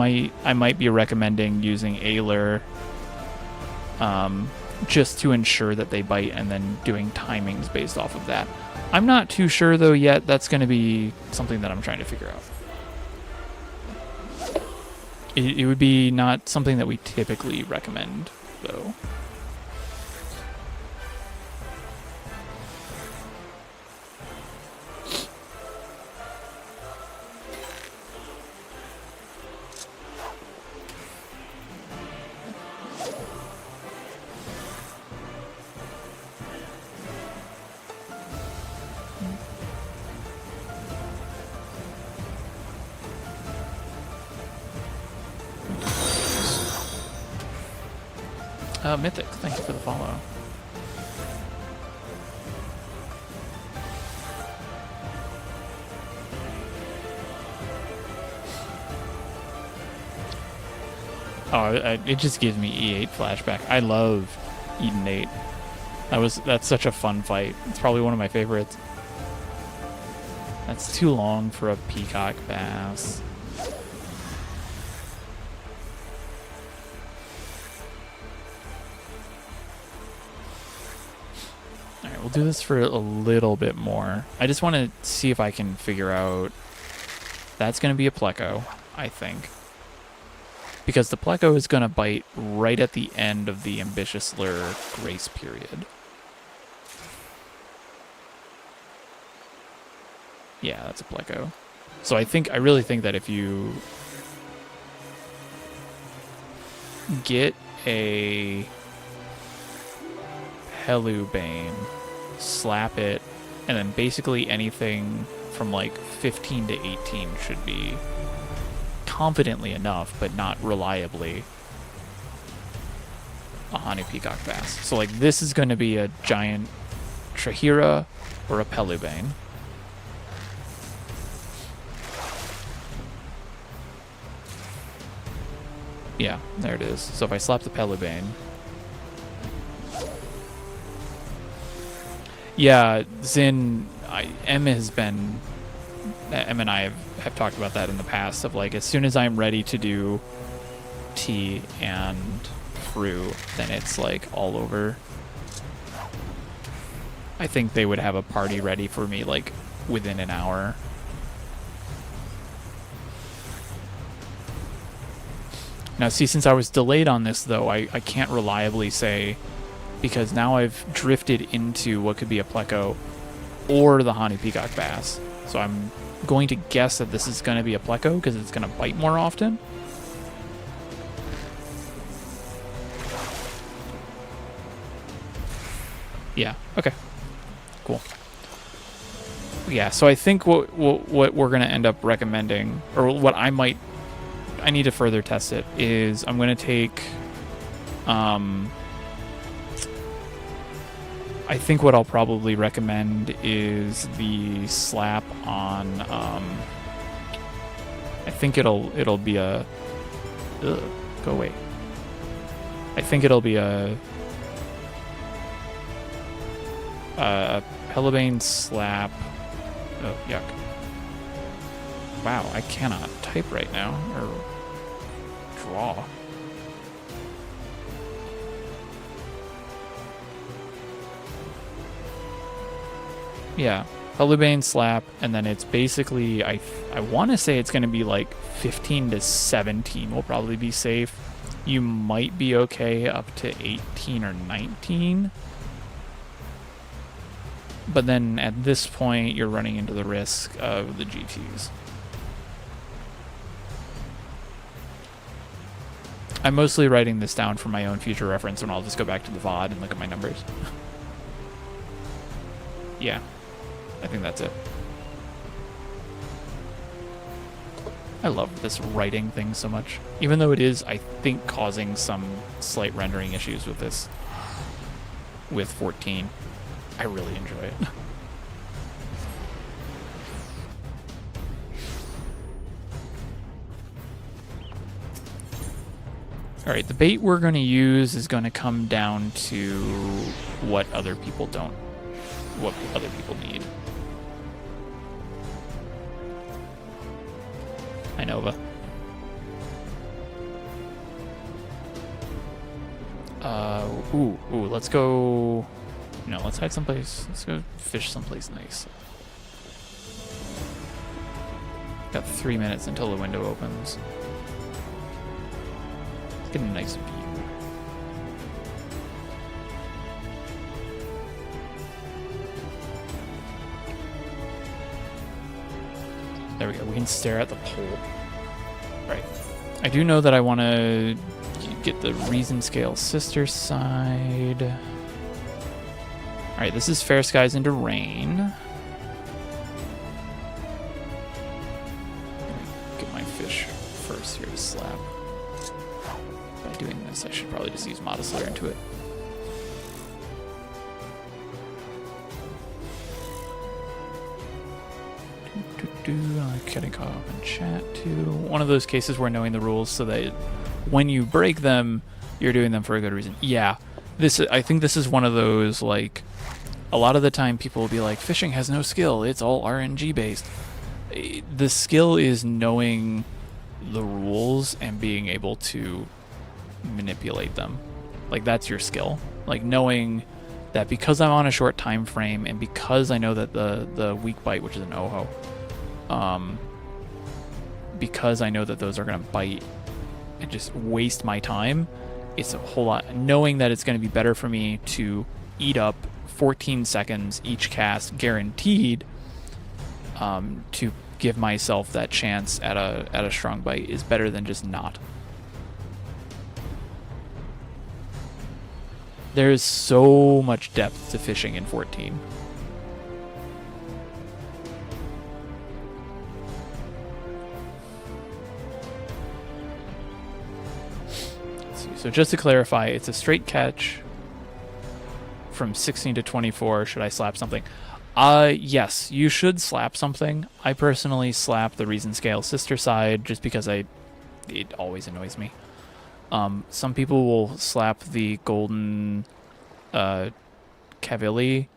might be recommending using a lure, just to ensure that they bite, and then doing timings based off of that. I'm not too sure though yet. That's going to be something that I'm trying to figure out. It would be not something that we typically recommend, though. Mythic, thank you for the follow. It just gives me E8 flashback. I love Eden 8. That's such a fun fight. It's probably one of my favorites. That's too long for a peacock bass. Alright, we'll do this for a little bit more. I just want to see if I can figure out... That's going to be a Pleco, I think. Because the Pleco is going to bite right at the end of the Ambitious Lure grace period. Yeah, that's a Pleco. So I really think that if you get a Pelubane, slap it, and then basically anything from like 15 to 18 should be confidently enough, but not reliably, a Hanu Peacock Bass. So like this is going to be a giant Trahira or a Pelubane. Yeah, there it is. So if I slap the Pelubane. Yeah, Zin, M and I have talked about that in the past, of like as soon as I'm ready to do T and Fru, then it's like all over. I think they would have a party ready for me like within an hour. Now see, since I was delayed on this though, I can't reliably say, because now I've drifted into what could be a Pleco or the Hanu Peacock Bass. So I'm going to guess that this is going to be a Pleco because it's going to bite more often. Yeah, okay. Cool. Yeah, so I think what we're going to end up recommending, or what I need to further test it, is I'm going to take... I think what I'll probably recommend is the slap on, I think it'll be a, ugh, go away. I think it'll be a Pelubane slap, oh, yuck. Wow, I cannot type right now, or draw. Yeah, Pelubane slap, and then it's basically, I want to say it's going to be like 15 to 17 will probably be safe. You might be okay up to 18 or 19. But then at this point, you're running into the risk of the GTs. I'm mostly writing this down for my own future reference, and I'll just go back to the VOD and look at my numbers. Yeah. I think that's it. I love this writing thing so much. Even though it is, I think, causing some slight rendering issues with this. With 14. I really enjoy it. Alright, the bait we're going to use is going to come down to what other people don't. What other people need. Nova. Ooh, let's go... No, let's hide someplace. Let's go fish someplace nice. Got 3 minutes until the window opens. Let's get a nice view. There we go. We can stare at the pole. Right. I do know that I want to get the Reason Scale sister side. Alright, this is Fair Skies into Rain. Get my fish first here to slap. By doing this, I should probably just use Modest Layer into it. Getting caught up in chat too. One of those cases where knowing the rules so that when you break them, you're doing them for a good reason. Yeah, I think this is one of those, like, a lot of the time people will be like, fishing has no skill, it's all RNG based. The skill is knowing the rules and being able to manipulate them. Like, that's your skill. Like, knowing that because I'm on a short time frame and because I know that the weak bite, which is an Oho, because I know that those are going to bite and just waste my time, it's a whole lot. Knowing that it's going to be better for me to eat up 14 seconds each cast guaranteed, to give myself that chance at a strong bite is better than just not. There's so much depth to fishing in 14. Let's see. So just to clarify, it's a straight catch from 16 to 24. Should I slap something? Yes, you should slap something. I personally slap the Reason Scale sister side just because it always annoys me. Some people will slap the golden Cavili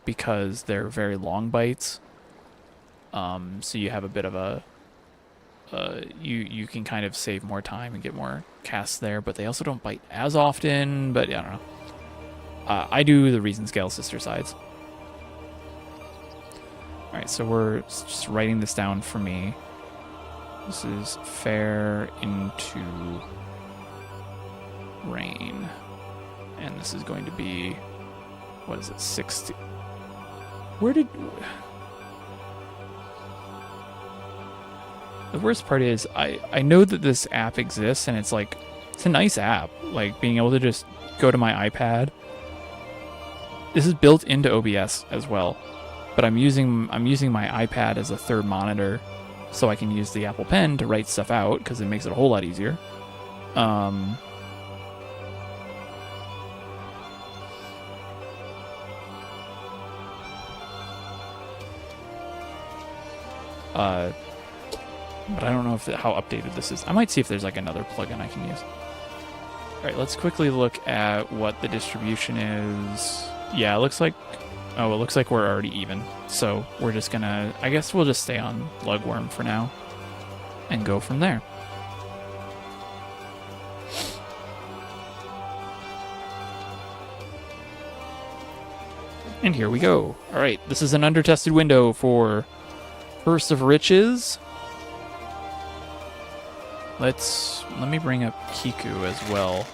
because they're very long bites. So you have a bit of a you can kind of save more time and get more casts there, but they also don't bite as often. But yeah, I don't know. I do the Reason Scale sister sides. All right, so we're just writing this down for me. This is fair into rain. And this is going to be, what is it, 60? Where did... The worst part is, I know that this app exists, and it's like, it's a nice app. Like, being able to just go to my iPad. This is built into OBS as well. But I'm using my iPad as a third monitor, so I can use the Apple Pen to write stuff out because it makes it a whole lot easier. But I don't know how updated this is. I might see if there's like another plugin I can use. All right, let's quickly look at what the distribution is. Yeah, it looks like. Oh, it looks like we're already even. So we're just gonna, I guess we'll just stay on Lugworm for now and go from there. And here we go. All right, this is an undertested window for Purse of Riches. Let me bring up Kiku as well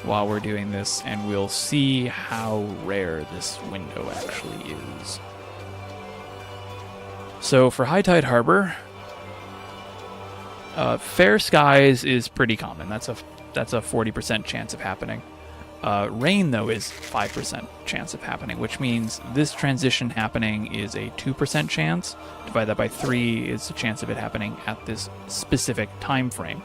while we're doing this, and we'll see how rare this window actually is. So for High Tide Harbor, fair skies is pretty common. That's a 40% chance of happening. Rain, though, is 5% chance of happening, which means this transition happening is a 2% chance. Divide that by 3 is the chance of it happening at this specific time frame.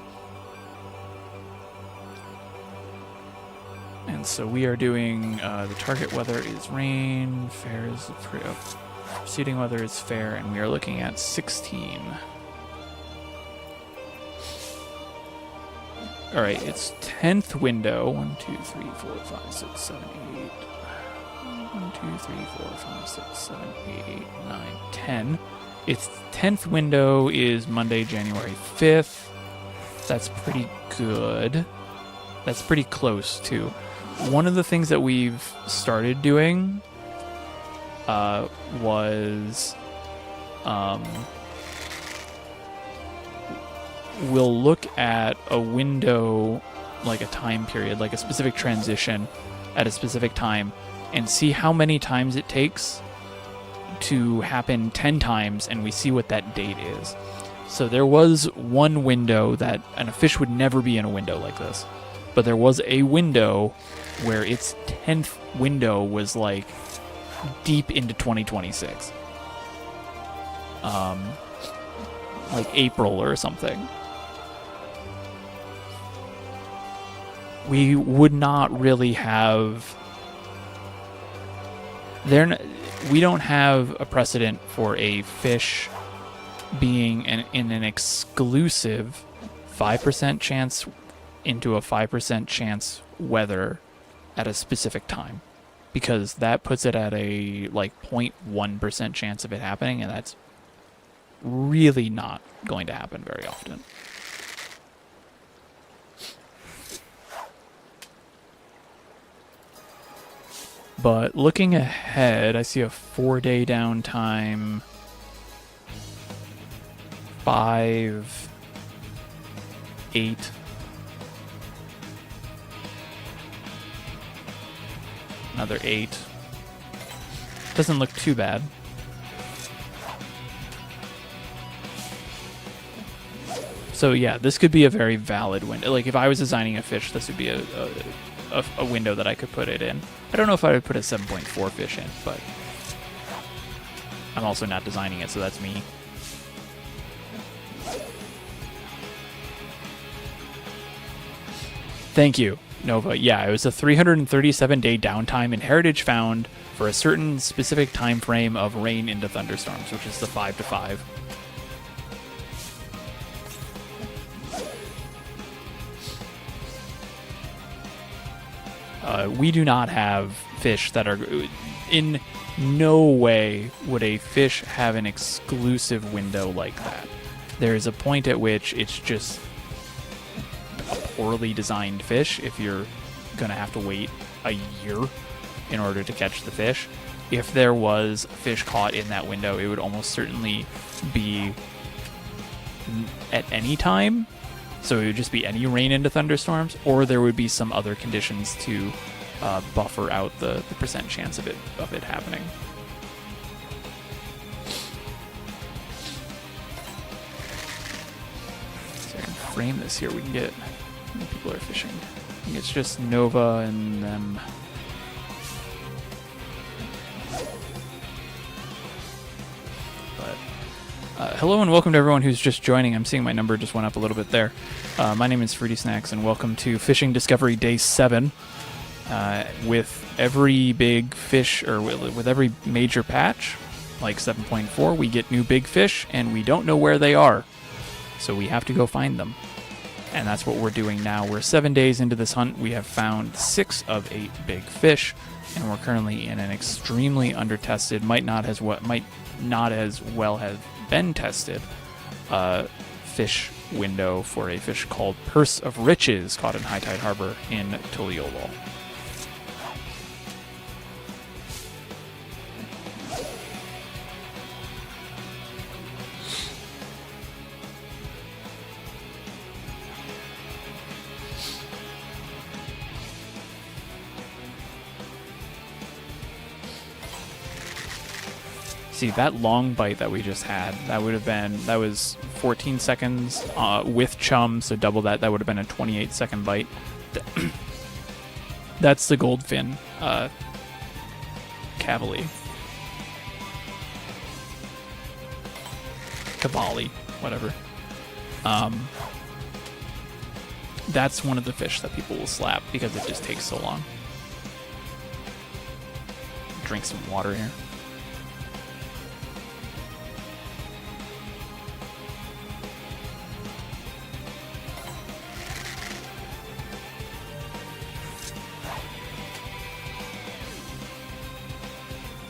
And so we are doing, the target weather is rain, fair is preceding weather is fair, and we are looking at 16. All right, it's 10th window. 1, 2, 3, 4, 5, 6, 7, 8. 1, 2, 3, 4, 5, 6, 7, 8, 9, 10. Its 10th window is Monday, January 5th. That's pretty good. That's pretty close, too. One of the things that we've started doing was we'll look at a window, like a time period, like a specific transition at a specific time, and see how many times it takes to happen 10 times, and we see what that date is. So there was one window that, and a fish would never be in a window like this, but there was a window where its 10th window was like deep into 2026. Like April or something. We would not really have... we don't have a precedent for a fish being in an exclusive 5% chance into a 5% chance weather at a specific time, because that puts it at a like 0.1% chance of it happening, and that's really not going to happen very often. But looking ahead, I see a 4-day downtime, 5, 8. Another 8. Doesn't look too bad. So yeah, this could be a very valid window. Like if I was designing a fish, this would be a a window that I could put it in. I don't know if I would put a 7.4 fish in, but I'm also not designing it, so that's me. Thank you, Nova. Yeah, it was a 337-day downtime in Heritage Found for a certain specific time frame of rain into thunderstorms, which is the 5 to 5. We do not have fish that are... In no way would a fish have an exclusive window like that. There is a point at which it's just a poorly designed fish if you're going to have to wait a year in order to catch the fish. If there was a fish caught in that window, it would almost certainly be at any time. So it would just be any rain into thunderstorms, or there would be some other conditions to buffer out the percent chance of it happening. So I can frame this here. We can get how many people are fishing. I think it's just Nova and them. Hello and welcome to everyone who's just joining. I'm seeing my number just went up a little bit there. My name is Fruity Snacks, and welcome to Fishing Discovery Day 7. With every big fish, or with every major patch, like 7.4, we get new big fish, and we don't know where they are. So we have to go find them. And that's what we're doing now. We're 7 days into this hunt. We have found 6 of 8 big fish, and we're currently in an extremely undertested, might not as well have been tested fish window for a fish called Purse of Riches, caught in High Tide Harbor in Tuliolol. See, that long bite that we just had, that was 14 seconds with chum, so double that. That would have been a 28-second bite. That's the goldfin cavali. Cavali, whatever. That's one of the fish that people will slap because it just takes so long. Drink some water here.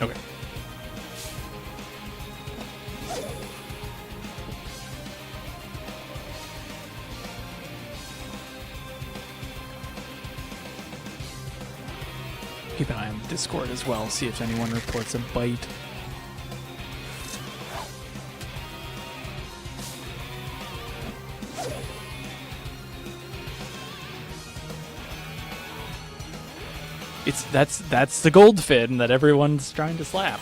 Okay. Keep an eye on the Discord as well, see if anyone reports a bite. That's the goldfin that everyone's trying to slap.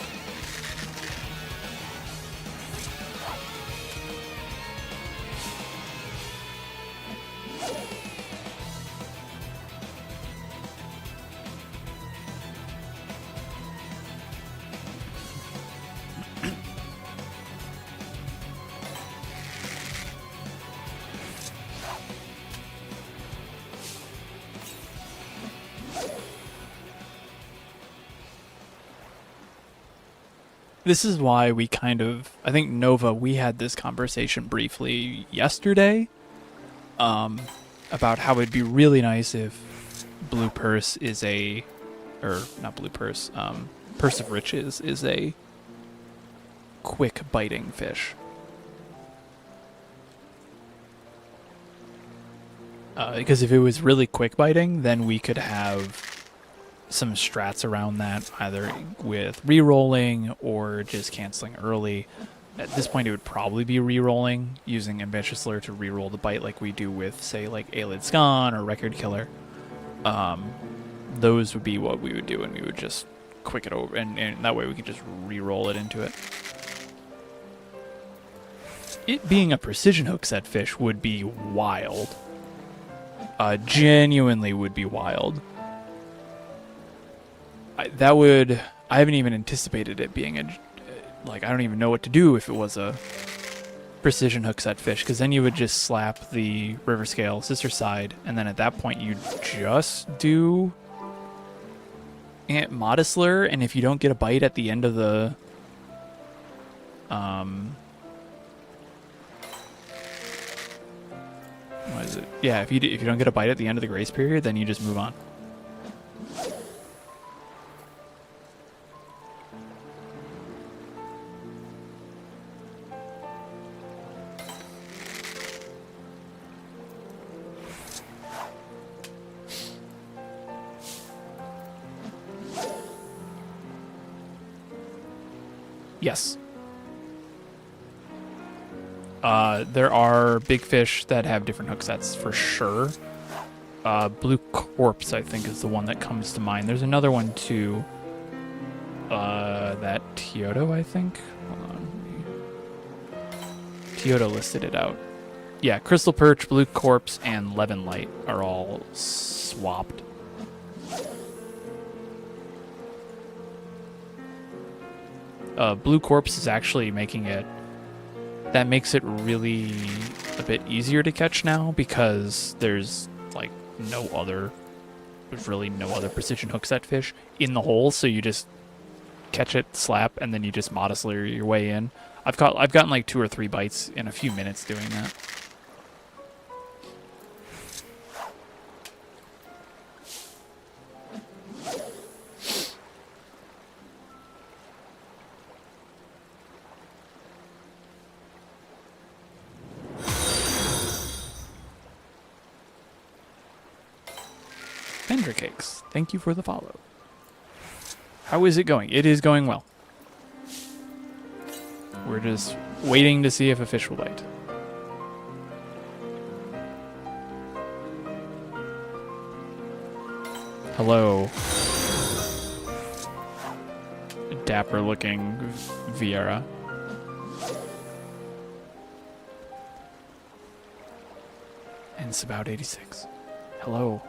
This is why we I think Nova, we had this conversation briefly yesterday about how it'd be really nice if Blue Purse is not Blue Purse, Purse of Riches is a quick biting fish. Because if it was really quick biting, then we could have some strats around that, either with re-rolling or just canceling early. At this point, it would probably be re-rolling, using Ambitious Lure to re-roll the bite like we do with, say, like Aelid Scan or Record Killer. Those would be what we would do, and we would just quick it over, and that way we could just re-roll it into it. It being a precision hook set fish would be wild. Genuinely would be wild. I haven't even anticipated it being like, I don't even know what to do if it was a precision hook set fish, because then you would just slap the river scale sister side, and then at that point you just do Ant Modest Lure, and if you don't get a bite at the end of the what is it? Yeah, if you don't get a bite at the end of the grace period, then you just move on. Yes. There are big fish that have different hook sets for sure. Blue Corpse, I think, is the one that comes to mind. There's another one too. That Teodo, I think. Hold on. Teodo listed it out. Yeah, Crystal Perch, Blue Corpse, and Levin Light are all swapped. Blue Corpse is actually making it... That makes it really a bit easier to catch now, because there's like there's really no other precision hook set fish in the hole, so you just catch it, slap, and then you just modest lure your way in. I've gotten like 2 or 3 bites in a few minutes doing that. Vendor Cakes, thank you for the follow. How is it going? It is going well. We're just waiting to see if a fish will bite. Hello. Dapper looking Vieira. And it's about 86. Hello.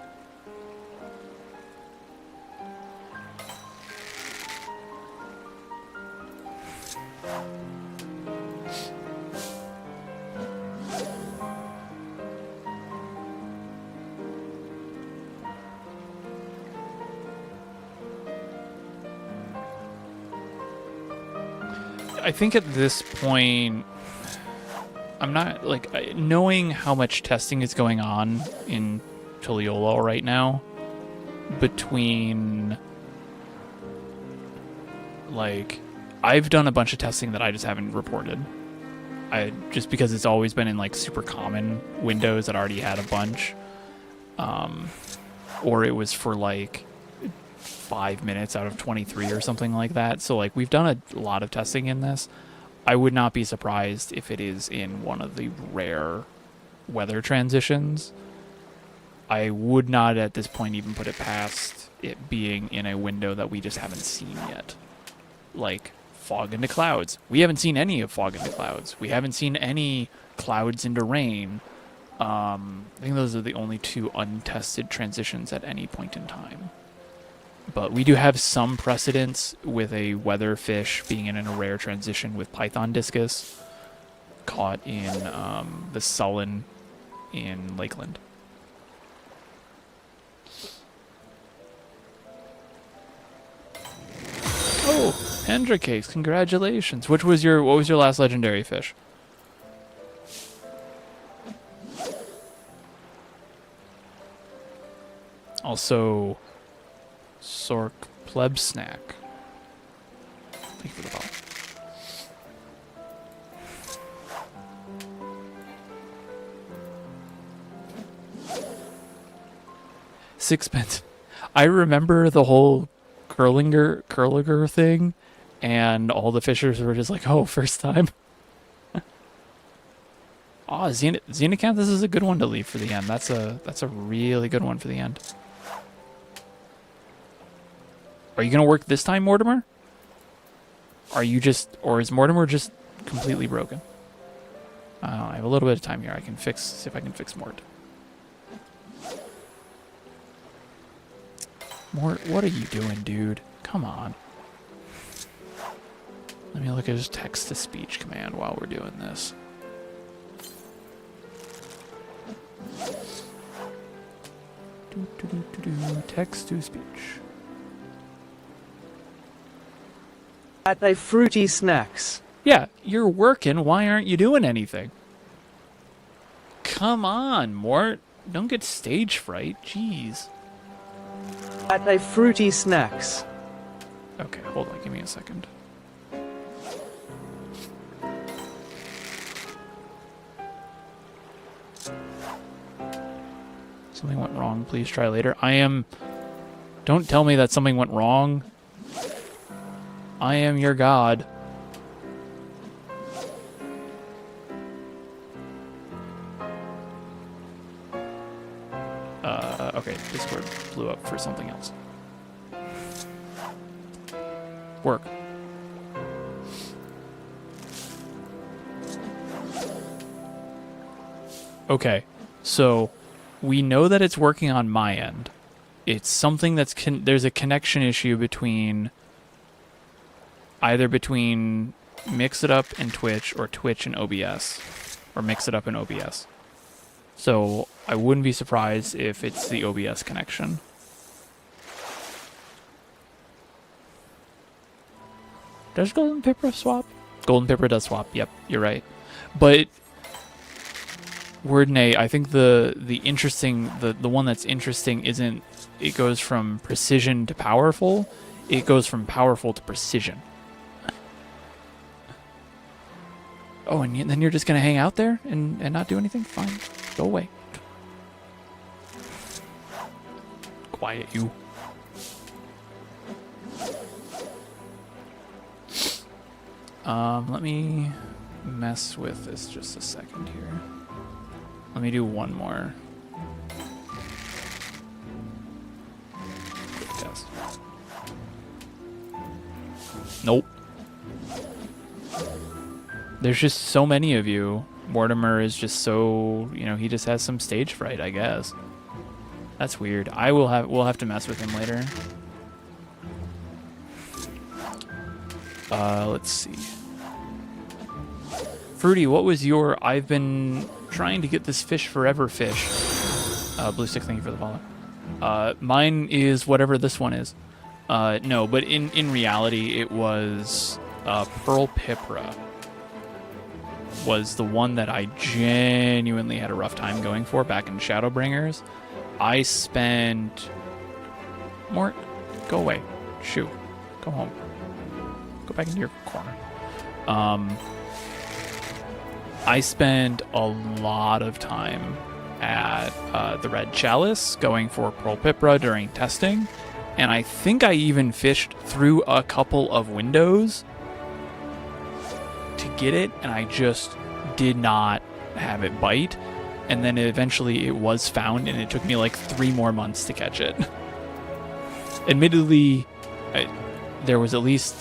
I think at this point, I'm not, like, knowing how much testing is going on in Tuliolo right now, between, like, I've done a bunch of testing that I just haven't reported. Just because it's always been in, like, super common windows that already had a bunch. Or it was for, like, 5 minutes out of 23 or something like that. So, like, we've done a lot of testing in this. I would not be surprised if it is in one of the rare weather transitions. I would not at this point even put it past it being in a window that we just haven't seen yet. Like, fog into clouds. We haven't seen any of fog into clouds. We haven't seen any clouds into rain. I think those are the only 2 untested transitions at any point in time. But we do have some precedence with a weather fish being in a rare transition with python discus caught in the Sullen in Lakeland. Oh, Hendra Cakes, congratulations. What was your last legendary fish? Also, Sork Pleb Snack. Thank you for the follow. Sixpence. I remember the whole curlinger thing, and all the fishers were just like, "Oh, first time." Oh, Xenocanthus is a good one to leave for the end. That's a really good one for the end. Are you gonna work this time, Mortimer? Or is Mortimer just completely broken? I have a little bit of time here. I can see if I can fix Mort. Mort, what are you doing, dude? Come on. Let me look at his text-to-speech command while we're doing this. Text-to-speech. At a fruity snacks. Yeah, you're working. Why aren't you doing anything? Come on, Mort. Don't get stage fright. Jeez. At a fruity snacks. Okay, hold on. Give me a second. Something went wrong. Please try later. Don't tell me that something went wrong. I am your god. Okay, Discord blew up for something else. Work. Okay, so we know that it's working on my end. It's something that's there's a connection issue between either between Mix It Up and Twitch or Twitch and OBS or Mix It Up and OBS. So I wouldn't be surprised if it's the OBS connection. Does Golden Pippa swap? Golden Pippa does swap. Yep, you're right. But Wordnay, I think the interesting the one that's interesting isn't it goes from precision to powerful. It goes from powerful to precision. Oh, and then you're just gonna hang out there and not do anything? Fine, go away. Quiet you. Let me mess with this just a second here. Let me do one more quick test. Nope. There's just so many of you. Mortimer is just so, he just has some stage fright, I guess. That's weird. We'll have to mess with him later. Let's see. Fruity, what was your I've been trying to get this fish forever fish? Blue Stick, thank you for the follow. Mine is whatever this one is. No, but in reality, it was Pearl Pipra was the one that I genuinely had a rough time going for back in Shadowbringers. I spent... Mort, go away. Shoo. Go home. Go back into your corner. I spent a lot of time at the Red Chalice going for Pearl Pipra during testing, and I think I even fished through a couple of windows to get it, and I just did not have it bite. And then eventually it was found, and it took me like 3 more months to catch it. Admittedly, there was at least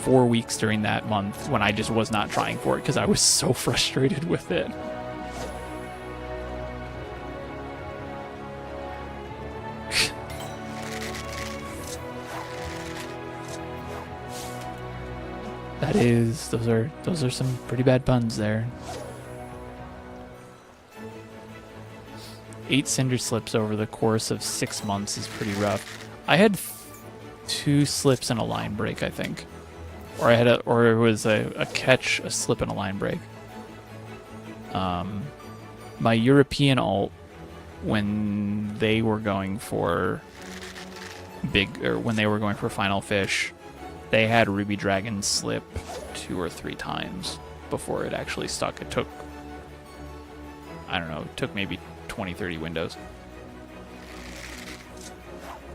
4 weeks during that month when I just was not trying for it because I was so frustrated with it. Those are some pretty bad puns there. 8 cinder slips over the course of 6 months is pretty rough. I had 2 slips and a line break, I think. Or it was a catch, a slip, and a line break. My European alt, when they were going for when they were going for final fish, they had Ruby Dragon slip 2 or 3 times before it actually stuck. It took, I don't know, it took maybe 20, 30 windows.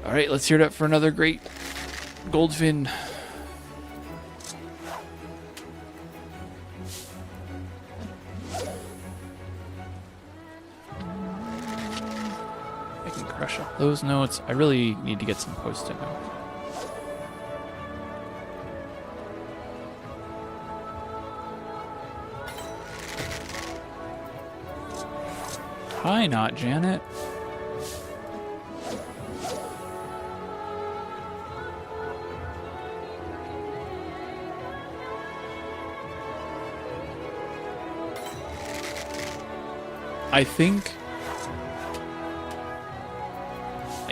All right, let's hear it up for another great Goldfin. I can crush up those notes. I really need to get some post-it notes. Hi, not Janet. I think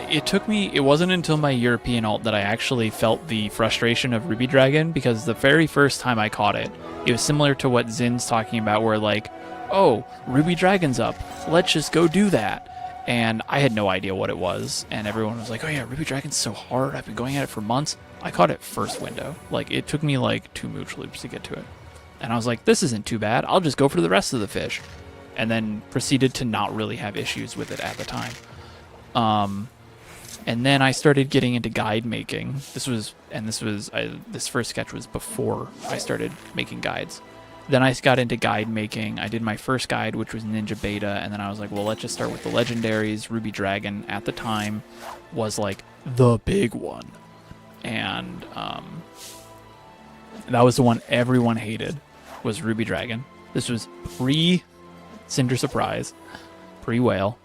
it wasn't until my European alt that I actually felt the frustration of Ruby Dragon, because the very first time I caught it, it was similar to what Zin's talking about, where like, oh, Ruby Dragon's up, let's just go do that. And I had no idea what it was, and everyone was like, oh yeah, Ruby Dragon's so hard, I've been going at it for months. I caught it first window. Like, it took me like 2 mooch loops to get to it. And I was like, this isn't too bad, I'll just go for the rest of the fish. And then proceeded to not really have issues with it at the time. And then I started getting into guide making. This first sketch was before I started making guides. Then I got into guide making. I did my first guide, which was Ninja Beta, and then I was like, well, let's just start with the legendaries. Ruby Dragon at the time was like the big one. And that was the one everyone hated, was Ruby Dragon. This was pre-Cinder Surprise, pre-Whale.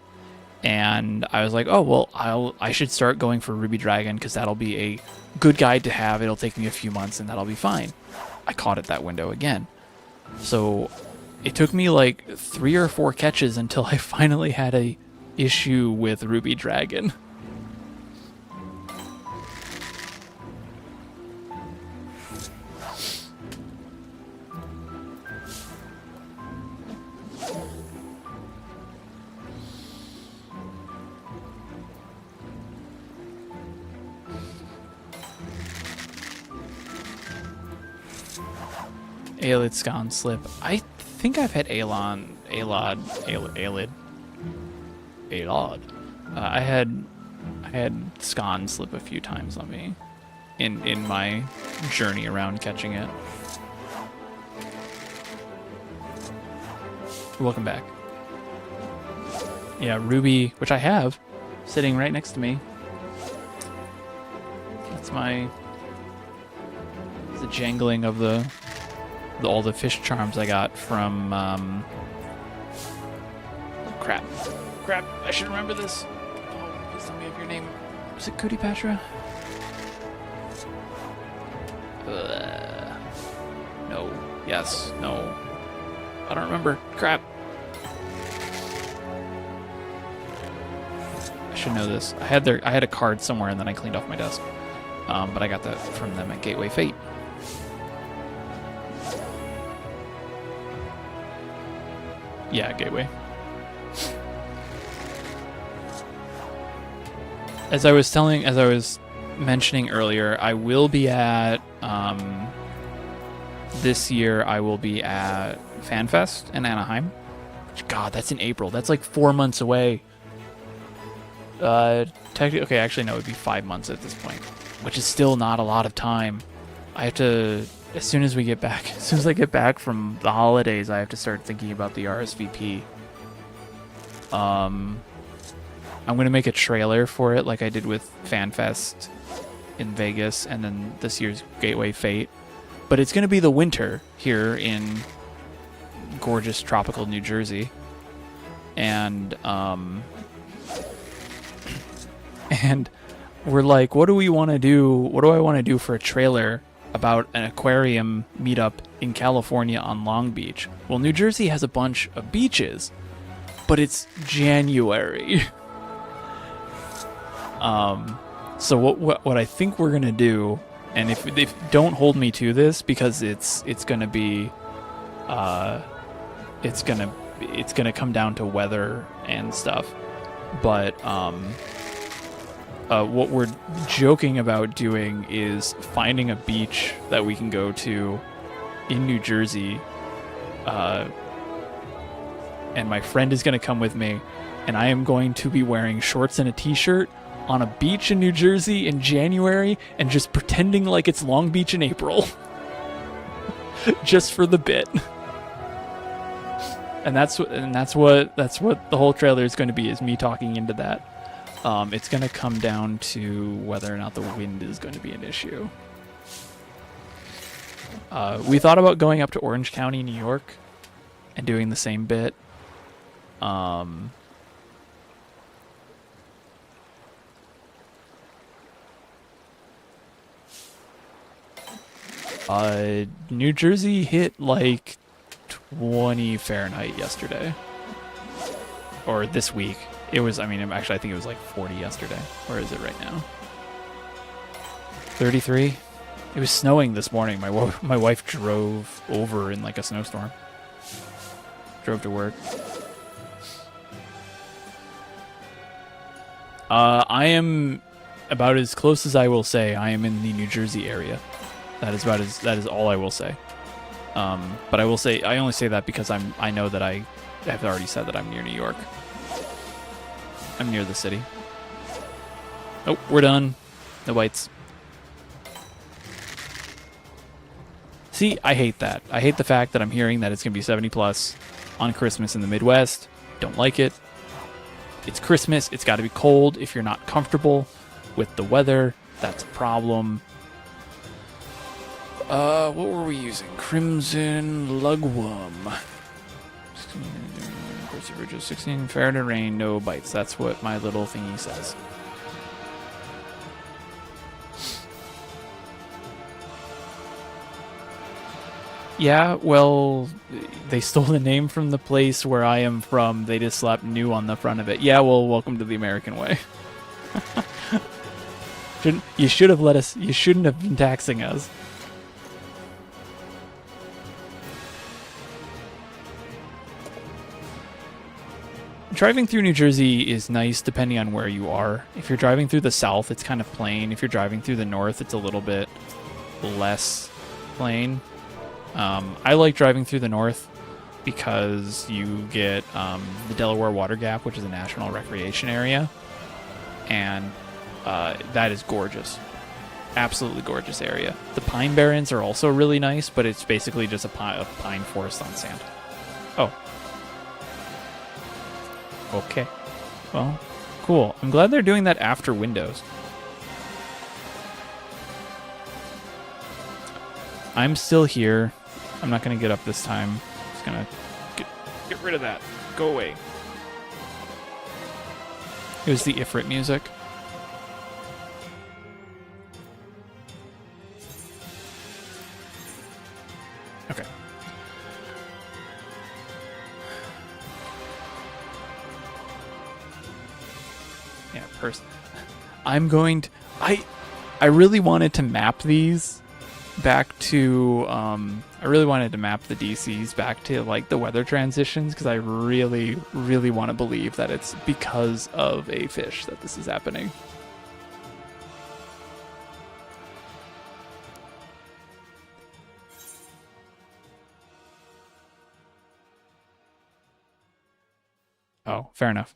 And I was like, oh, well, I should start going for Ruby Dragon, because that'll be a good guide to have. It'll take me a few months, and that'll be fine. I caught it that window again. So it took me like 3 or 4 catches until I finally had a issue with Ruby Dragon. Aelid Scan Slip. I think I've had Alod. I had Scan Slip a few times on me in my journey around catching it. Welcome back. Yeah, Ruby, which I have, sitting right next to me. That's the jangling of all the fish charms I got from crap, I should remember this. Oh, please tell me of your name. Was it Cutipatra? No. Yes. No. I don't remember. Crap. I should know this. I had a card somewhere, and then I cleaned off my desk. But I got that from them at Gateway Fate. Yeah, Gateway. As I was mentioning earlier, I will be at this year. I will be at FanFest in Anaheim. God, that's in April. That's like 4 months away. Technically, okay, actually no, it would be 5 months at this point, which is still not a lot of time. I have to. As soon as I get back from the holidays, I have to start thinking about the RSVP. I'm going to make a trailer for it like I did with FanFest in Vegas and then this year's Gateway Fate. But it's going to be the winter here in gorgeous tropical New Jersey. And we're like, what do we want to do? What do I want to do for a trailer about an aquarium meetup in California on Long Beach? Well, New Jersey has a bunch of beaches, but it's January. So what I think we're gonna do, and if don't hold me to this, because it's gonna be it's gonna come down to weather and stuff, but what we're joking about doing is finding a beach that we can go to in New Jersey, and my friend is going to come with me, and I am going to be wearing shorts and a t-shirt on a beach in New Jersey in January and just pretending like it's Long Beach in April. Just for the bit. And that's what the whole trailer is going to be, is me talking into that. It's going to come down to whether or not the wind is going to be an issue. We thought about going up to Orange County, New York, and doing the same bit. New Jersey hit like 20 Fahrenheit yesterday. or this week. It was, I mean, actually, I think it was like 40 yesterday. Where is it right now? 33. It was snowing this morning. My wife drove over in like a snowstorm. Drove to work. I am about as close as I will say. I am in the New Jersey area. That is all I will say. But I will say, I only say that because I know that I have already said that I'm near New York. I'm near the city. Oh, we're done. No bites. See, I hate that. I hate the fact that I'm hearing that it's going to be 70 plus on Christmas in the Midwest. Don't like it. It's Christmas. It's got to be cold. If you're not comfortable with the weather, that's a problem. What were we using? Crimson Lugworm. 16 fair to rain, no bites. That's what my little thingy says. Yeah, well, they stole the name from the place where I am from. They just slapped new on the front of it. Yeah, well, welcome to the American way. You should have let us. You shouldn't have been taxing us. Driving through New Jersey is nice depending on where you are. If you're driving through the south, it's kind of plain. If you're driving through the north, it's a little bit less plain. I like driving through the north because you get the Delaware Water Gap, which is a national recreation area, and that is gorgeous. Absolutely gorgeous area. The Pine Barrens are also really nice, but it's basically just a pine forest on sand. Oh. Okay. Well, cool. I'm glad they're doing that after Windows. I'm still here. I'm not going to get up this time. Just going to get rid of that. Go away. It was the Ifrit music. Okay. Yeah, I'm going to... I really wanted to map these back to... I really wanted to map the DCs back to, like, the weather transitions, because I really, really want to believe that it's because of a fish that this is happening. Oh, fair enough.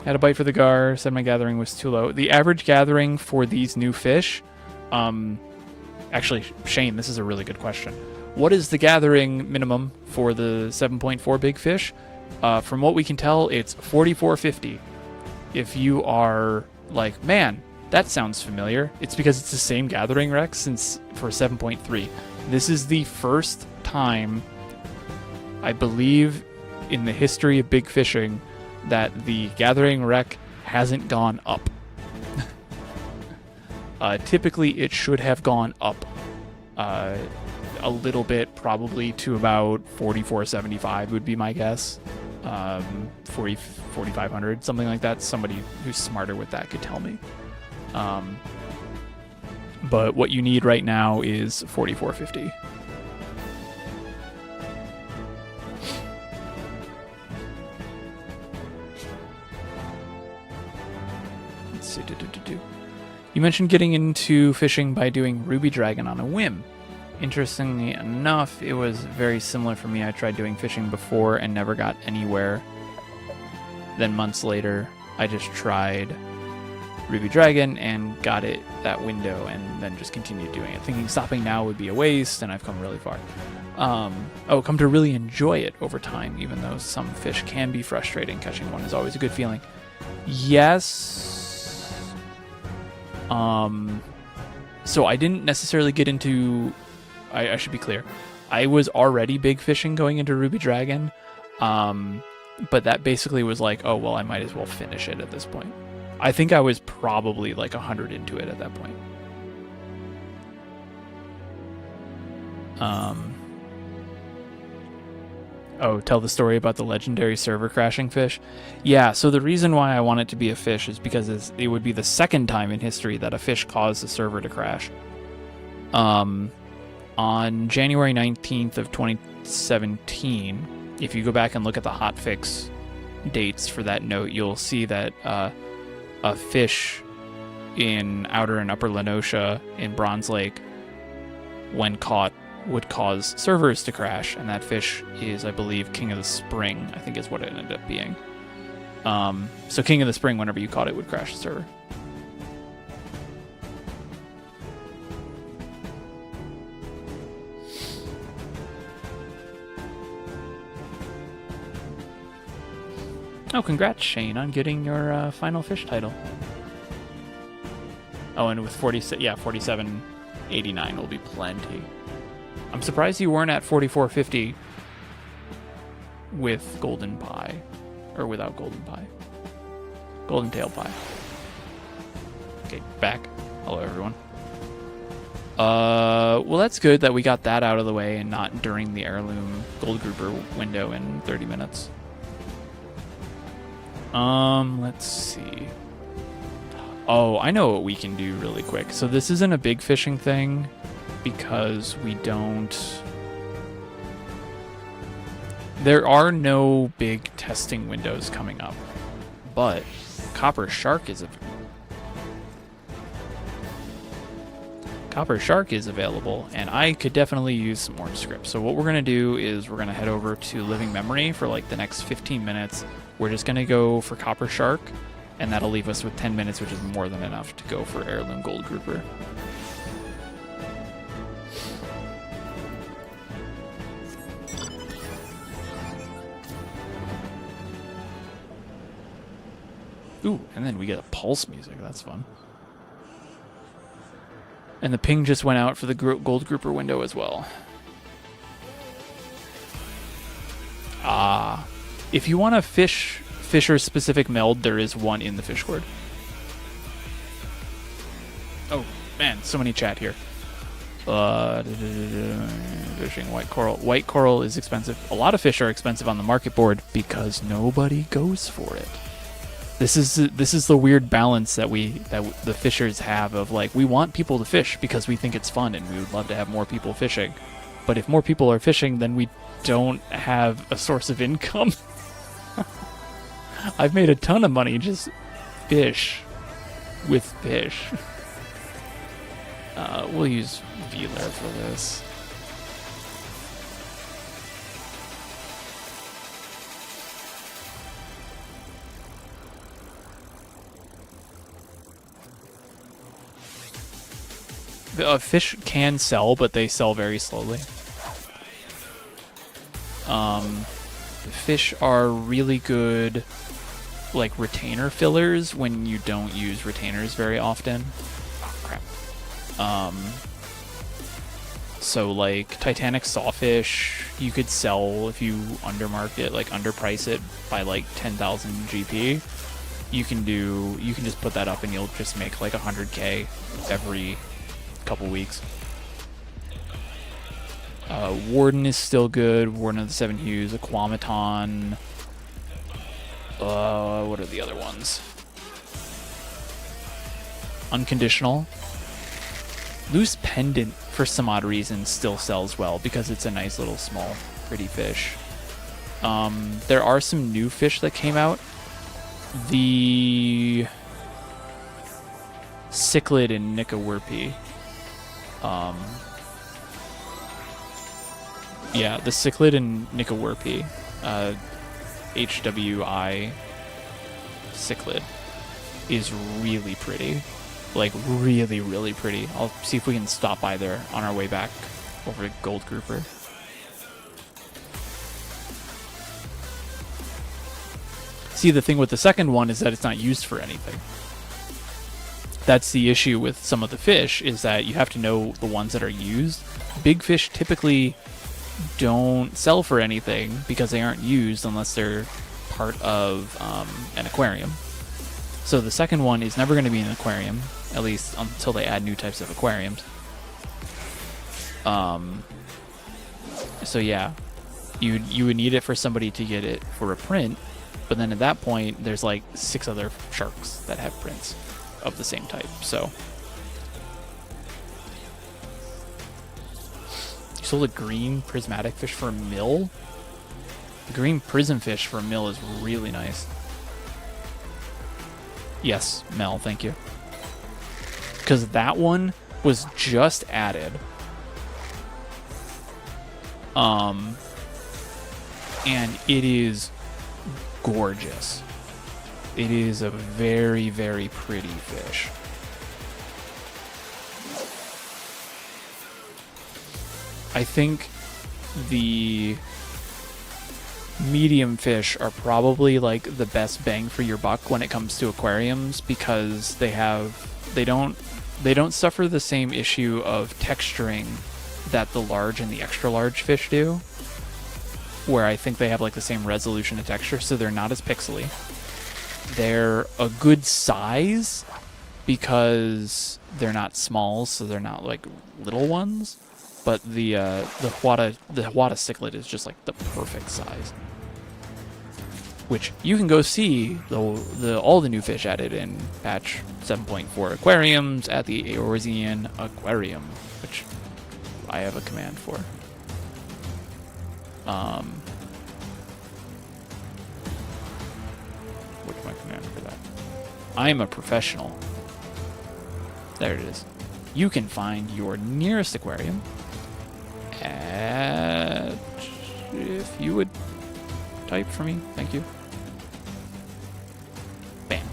Had a bite for the gar, said my gathering was too low. The average gathering for these new fish, actually, Shane, this is a really good question. What is the gathering minimum for the 7.4 big fish? From what we can tell, it's 44.50. If you are like, man, that sounds familiar, it's because it's the same gathering rec since for 7.3. This is the first time, I believe, in the history of big fishing that the gathering rec hasn't gone up. Typically, it should have gone up a little bit, probably to about 44.75 would be my guess. 4,500, something like that. Somebody who's smarter with that could tell me. But what you need right now is 44.50. You mentioned getting into fishing by doing Ruby Dragon on a whim. Interestingly enough, it was very similar for me. I tried doing fishing before and never got anywhere. Then months later, I just tried Ruby Dragon and got it that window and then just continued doing it, thinking stopping now would be a waste, and I've come really far. Come to really enjoy it over time, even though some fish can be frustrating. Catching one is always a good feeling. Yes. So I didn't necessarily get into... I should be clear. I was already big fishing going into Ruby Dragon, but that basically was like, oh, well, I might as well finish it at this point. I think I was probably like 100 into it at that point. Oh, tell the story about the legendary server crashing fish. Yeah, so the reason why I want it to be a fish is because it would be the second time in history that a fish caused a server to crash. On January 19th of 2017, if you go back and look at the hotfix dates for that note, you'll see that a fish in Outer and Upper Lenosha in Bronze Lake, when caught, would cause servers to crash, and that fish is, I believe, King of the Spring, I think is what it ended up being. So King of the Spring, whenever you caught it, would crash the server. Oh, congrats, Shane, on getting your final fish title. Oh, and with 47.89 will be plenty. I'm surprised you weren't at 44.50 with Golden Pie. Or without Golden Pie. Golden Tail Pie. Okay, back. Hello, everyone. Well, that's good that we got that out of the way and not during the heirloom gold grouper window in 30 minutes. Let's see. Oh, I know what we can do really quick. So this isn't a big fishing thing because we don't... There are no big testing windows coming up, but Copper Shark is available, and I could definitely use some more script. So what we're going to do is we're going to head over to Living Memory for like the next 15 minutes. We're just going to go for Copper Shark, and that'll leave us with 10 minutes, which is more than enough to go for Heirloom Gold Grouper. Ooh, and then we get a pulse music. That's fun. And the ping just went out for the gold grouper window as well. If you want a Fisher-specific meld, there is one in the fish cord. Oh, man, so many chat here. Fishing white coral. White coral is expensive. A lot of fish are expensive on the market board because nobody goes for it. This is the weird balance that the fishers have of like, we want people to fish because we think it's fun and we would love to have more people fishing. But if more people are fishing, then we don't have a source of income. I've made a ton of money just fish with fish. We'll use Velar for this. Fish can sell, but they sell very slowly. Fish are really good, like, retainer fillers when you don't use retainers very often. Oh, crap. So, like, Titanic Sawfish, you could sell if you undermarket it, like, underprice it by, like, 10,000 GP. You can just put that up and you'll just make, like, 100K every couple weeks. Warden is still good. Warden of the Seven Hues, Aquamaton. What are the other ones? Unconditional. Loose Pendant, for some odd reason, still sells well because it's a nice little small pretty fish. There are some new fish that came out. The Cichlid and Nicowerpi. Yeah, the Cichlid and Nicowerpi, HWI Cichlid, is really pretty. Like, really, really pretty. I'll see if we can stop by there on our way back over to Gold Grouper. See, the thing with the second one is that it's not used for anything. That's the issue with some of the fish, is that you have to know the ones that are used. Big fish typically don't sell for anything because they aren't used unless they're part of an aquarium. So the second one is never going to be an aquarium, at least until they add new types of aquariums. So yeah, You would need it for somebody to get it for a print, but then at that point, there's like 6 other sharks that have prints of the same type. So you sold a green prismatic fish for a mil. The green prism fish for a mil is really nice. Yes, Mel, thank you. Because that one was just added. And it is gorgeous. It is a very, very pretty fish. I think the medium fish are probably like the best bang for your buck when it comes to aquariums, because they don't suffer the same issue of texturing that the large and the extra large fish do, where I think they have like the same resolution of texture, so they're not as pixely. They're a good size because they're not small, so they're not like little ones. But the Huata cichlid is just like the perfect size, which you can go see all the new fish added in patch 7.4 aquariums at the Eorzean Aquarium, which I have a command for. What's my command for that? I'm a professional. There it is. You can find your nearest aquarium at, if you would type for me, thank you. Bam.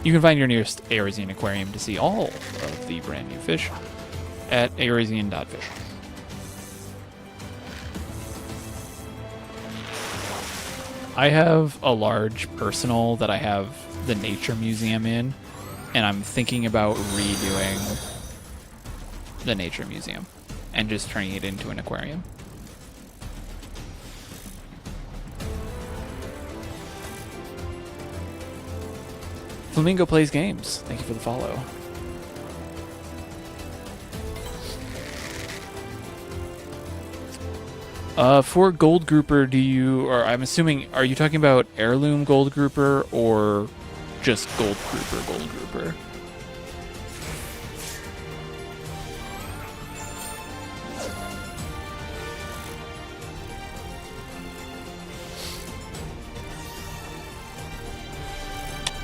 You can find your nearest Eorzean aquarium to see all of the brand new fish at eorzean.fish. I have a large personal that I have the nature museum in, and I'm thinking about redoing the nature museum and just turning it into an aquarium. Flamingo plays games. Thank you for the follow. For gold grouper, or I'm assuming, are you talking about heirloom gold grouper or just gold grouper?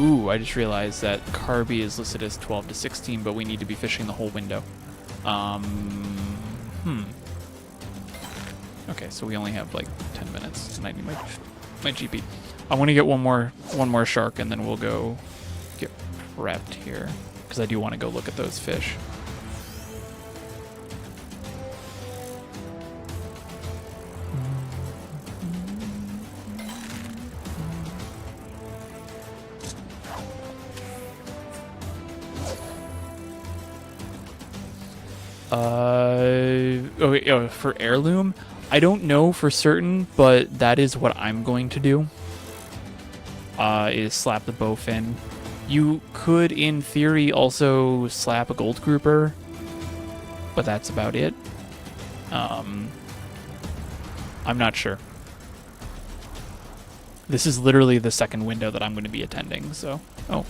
Ooh, I just realized that Carby is listed as 12 to 16, but we need to be fishing the whole window. Okay, so we only have like 10 minutes, and I need my GP. I want to get one more shark, and then we'll go get prepped here, because I do want to go look at those fish. For heirloom, I don't know for certain, but that is what I'm going to do. Is slap the bowfin. You could, in theory, also slap a gold grouper, but that's about it. I'm not sure. This is literally the second window that I'm going to be attending, so... Oh,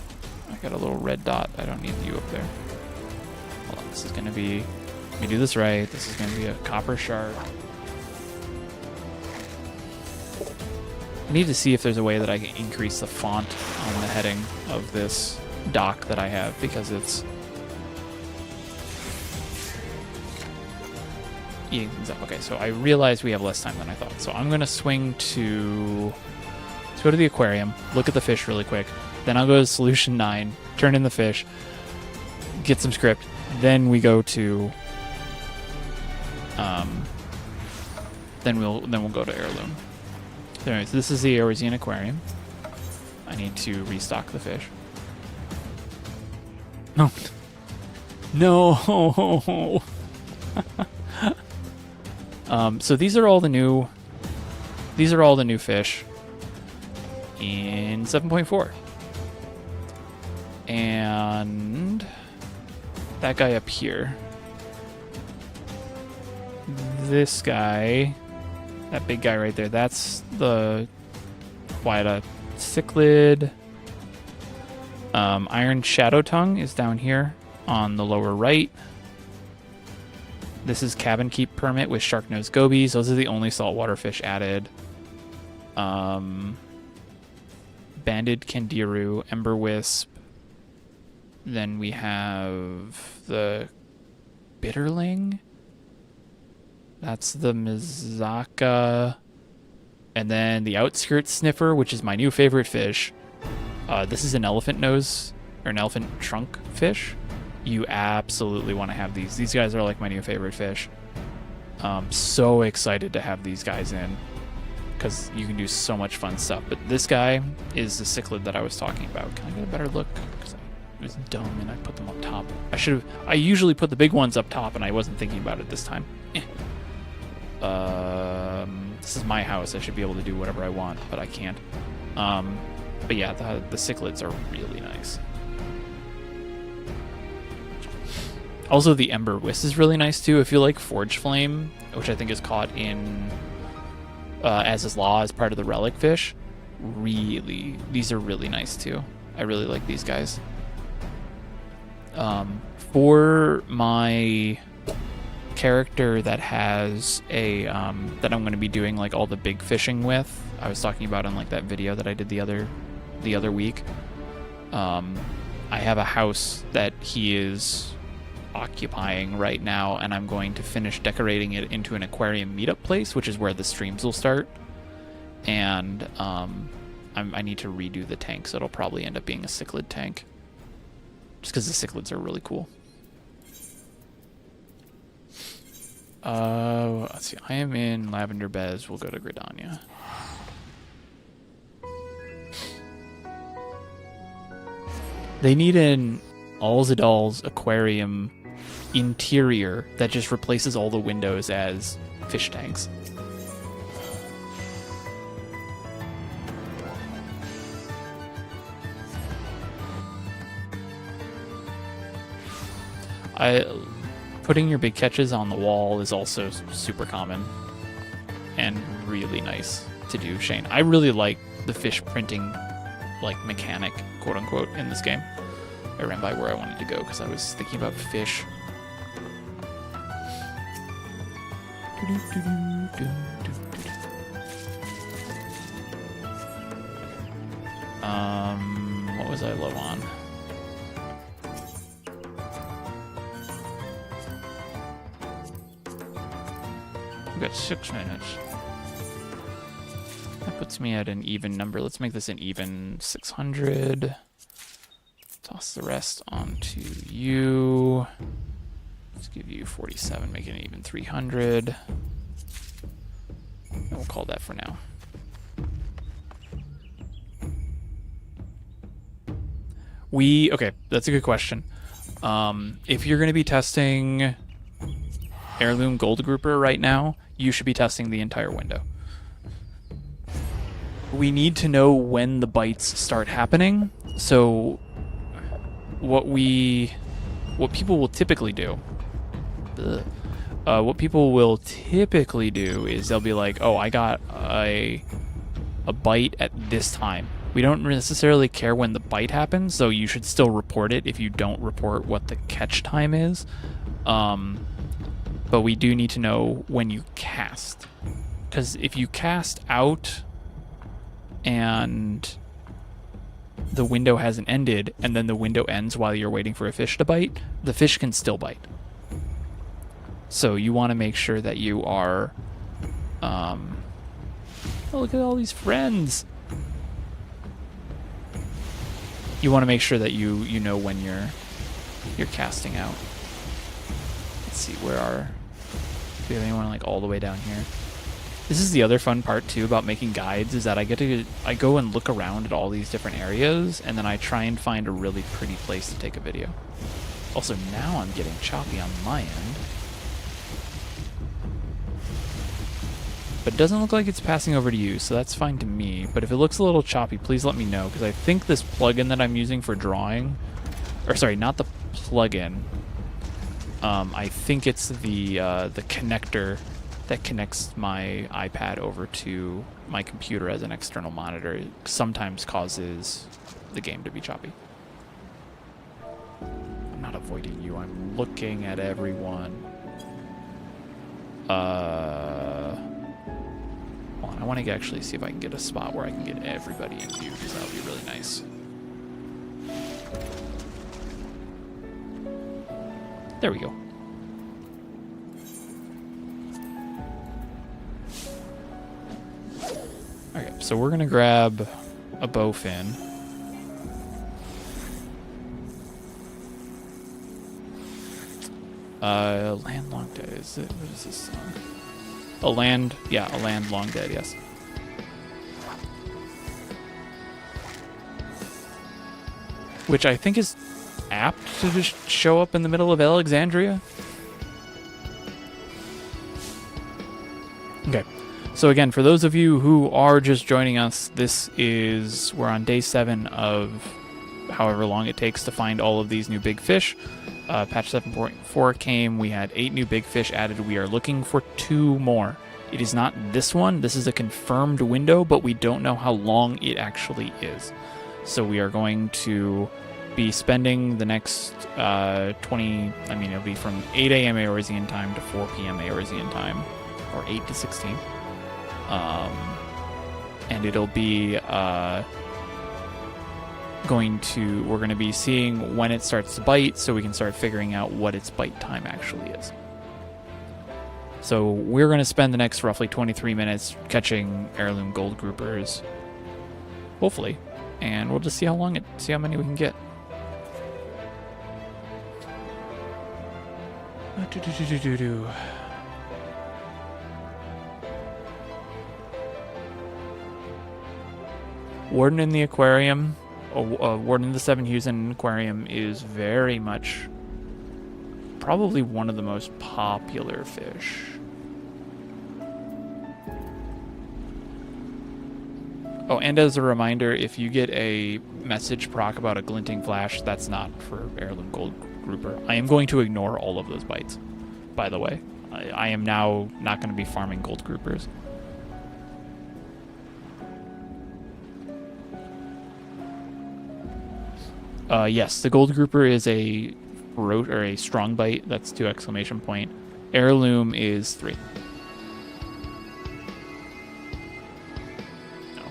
I got a little red dot. I don't need you up there. Hold on, this is going to be... Let me do this right. This is going to be a copper shark. I need to see if there's a way that I can increase the font on the heading of this dock that I have, because it's eating things up. Okay, so I realized we have less time than I thought. So I'm going to swing to... Let's go to the aquarium, look at the fish really quick. Then I'll go to Solution 9, turn in the fish, get some script. Then we go to... Then we'll go to heirloom. So anyways, this is the Eorzean aquarium. I need to restock the fish. No. No. So these are all the new fish in 7.4. And that guy up here. This guy That big guy right there, that's the Whydah cichlid. Iron Shadow Tongue is down here on the lower right. This is Cabin Keep Permit with Sharknose Gobies. Those are the only saltwater fish added. Banded Candiru, Ember Wisp. Then we have the Bitterling. That's the Mizaka. And then the Outskirts Sniffer, which is my new favorite fish. This is an elephant nose, or an elephant trunk fish. You absolutely want to have these. These guys are like my new favorite fish. So excited to have these guys in, because you can do so much fun stuff. But this guy is the cichlid that I was talking about. Can I get a better look? Because I was dumb and I put them up top. I usually put the big ones up top, and I wasn't thinking about it this time. This is my house. I should be able to do whatever I want, but I can't. But yeah, the cichlids are really nice. Also, the Ember Wisp is really nice too. If you like Forge Flame, which I think is caught in As Is Law as part of the relic fish, these are really nice too. I really like these guys. For my character that has a that I'm going to be doing like all the big fishing with, I was talking about in like that video that I did the other week. I have a house that he is occupying right now, and I'm going to finish decorating it into an aquarium meetup place, which is where the streams will start. And I need to redo the tank, so it'll probably end up being a cichlid tank, just because the cichlids are really cool. Let's see. I am in Lavender Bez. We'll go to Gridania. They need an Alzadal's aquarium interior that just replaces all the windows as fish tanks. Putting your big catches on the wall is also super common and really nice to do, Shane. I really like the fish printing like mechanic, quote unquote, in this game. I ran by where I wanted to go because I was thinking about fish. What was I low on? We've got 6 minutes. That puts me at an even number. Let's make this an even 600. Toss the rest onto you. Let's give you 47, make it an even 300. And we'll call that for now. Okay, that's a good question. If you're going to be testing Heirloom Gold Grouper right now, you should be testing the entire window. We need to know when the bites start happening. So what people will typically do is they'll be like, oh, I got a bite at this time. We don't necessarily care when the bite happens, so you should still report it if you don't report what the catch time is. But we do need to know when you cast, because if you cast out and the window hasn't ended, and then the window ends while you're waiting for a fish to bite, the fish can still bite. So you want to make sure that you are... Oh, look at all these friends! You want to make sure that you know when you're casting out. Let's see, do we have anyone like all the way down here? This is the other fun part too about making guides, is that I go and look around at all these different areas, and then I try and find a really pretty place to take a video. Also, now I'm getting choppy on my end. But it doesn't look like it's passing over to you, so that's fine to me. But if it looks a little choppy, please let me know, because I think this plugin that I'm using for drawing, or sorry, not the plugin. I think it's the connector that connects my iPad over to my computer as an external monitor. It sometimes causes the game to be choppy. I'm not avoiding you. I'm looking at everyone. Hold on, I want to actually see if I can get a spot where I can get everybody in view, because that would be really nice. There we go. Okay, so we're gonna grab a bowfin. Land long dead. Is it? What is this song? A land long dead. Yes. Which I think is apt to just show up in the middle of Alexandria. Okay. So again, for those of you who are just joining us, we're on day 7 of however long it takes to find all of these new big fish. Patch 7.4 came, we had 8 new big fish added. We are looking for 2 more. It is not this one. This is a confirmed window, but we don't know how long it actually is. So we are going to be spending the next it'll be from 8 a.m. Eorzean time to 4 p.m. Eorzean time, or 8 to 16. And it'll be we're going to be seeing when it starts to bite, so we can start figuring out what its bite time actually is. So we're going to spend the next roughly 23 minutes catching heirloom gold groupers, hopefully, and we'll just see how many we can get. Warden in the aquarium, Warden in the Seven Hues in an aquarium is very much probably one of the most popular fish. Oh, and as a reminder, if you get a message proc about a glinting flash, that's not for heirloom gold grouper. I am going to ignore all of those bites, by the way. I am now not going to be farming gold groupers. Yes, the gold grouper is a strong bite. That's 2 exclamation point. Heirloom is 3. No.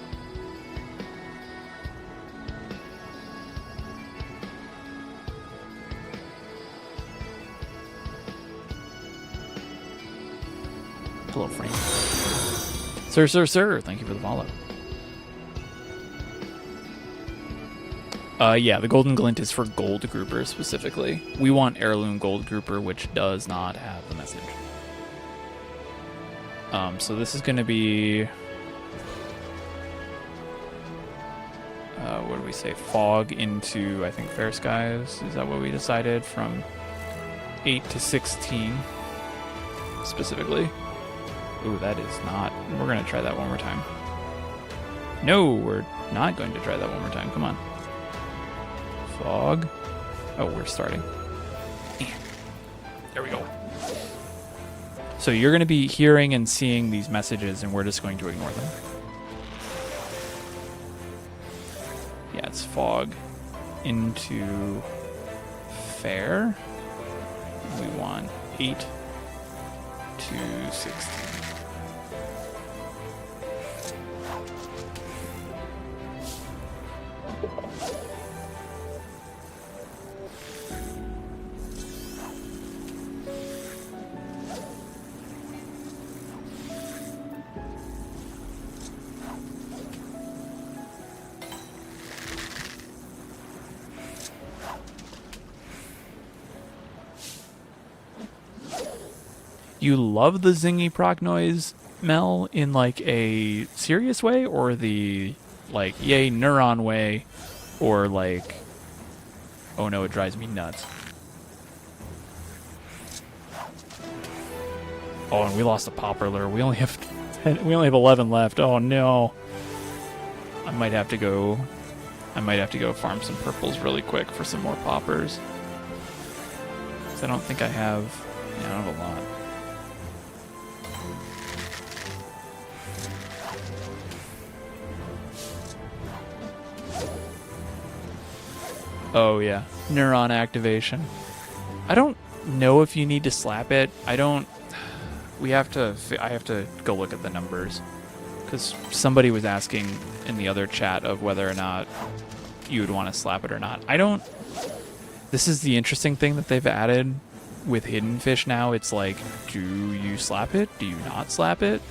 Hello, Frank. Sir. Thank you for the follow. Yeah, the golden glint is for gold grouper specifically. We want heirloom gold grouper, which does not have the message. So this is going to be... what do we say? Fog into, I think, fair skies. Is that what we decided? From 8 to 16, specifically. Ooh, that is not... We're going to try that one more time. No, we're not going to try that one more time. Come on. Fog. Oh, we're starting. There we go. So you're going to be hearing and seeing these messages, and we're just going to ignore them. Yeah, it's fog into fair. We want 8 to 16. You love the zingy proc noise, Mel, in like a serious way, or the like yay neuron way, or like oh no, it drives me nuts. Oh, and we lost a popperler. We only have 11 left. Oh no. I might have to go farm some purples really quick for some more poppers. 'Cause I don't think I have a lot. Oh yeah, neuron activation. I don't know if you need to slap it. I don't. We have to. I have to go look at the numbers because somebody was asking in the other chat of whether or not you would want to slap it or not. I don't. This is the interesting thing that they've added with Hidden Fish now. It's like, do you slap it? Do you not slap it?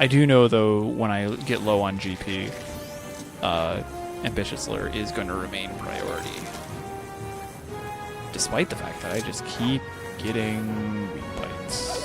I do know, though, when I get low on GP, Ambitious Lure is going to remain priority. Despite the fact that I just keep getting weak bites.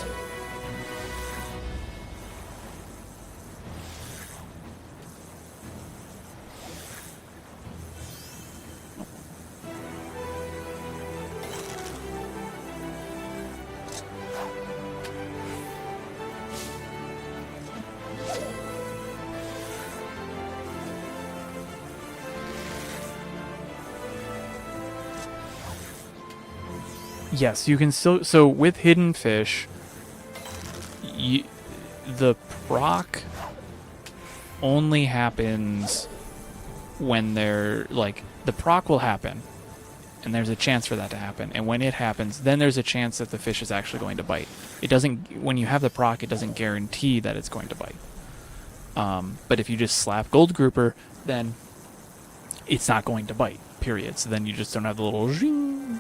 Yes, you can still. So with Hidden Fish, the proc only happens when they're like the proc will happen, and there's a chance for that to happen. And when it happens, then there's a chance that the fish is actually going to bite. It doesn't. When you have the proc, it doesn't guarantee that it's going to bite. But if you just slap Gold Grouper, then it's not going to bite. Period. So then you just don't have the little zing.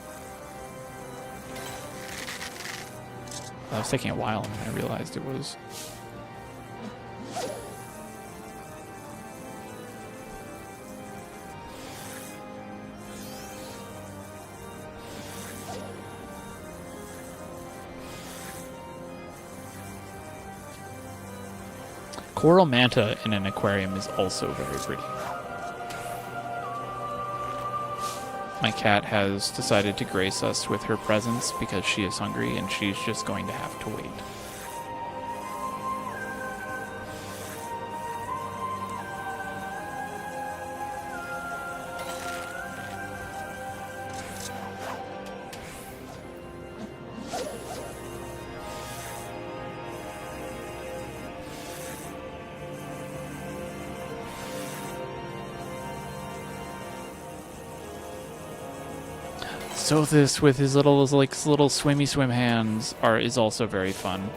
It was taking a while, and then I realized it was. Coral manta in an aquarium is also very pretty. My cat has decided to grace us with her presence because she is hungry and she's just going to have to wait. Sothis with his little swimmy swim hands is also very fun.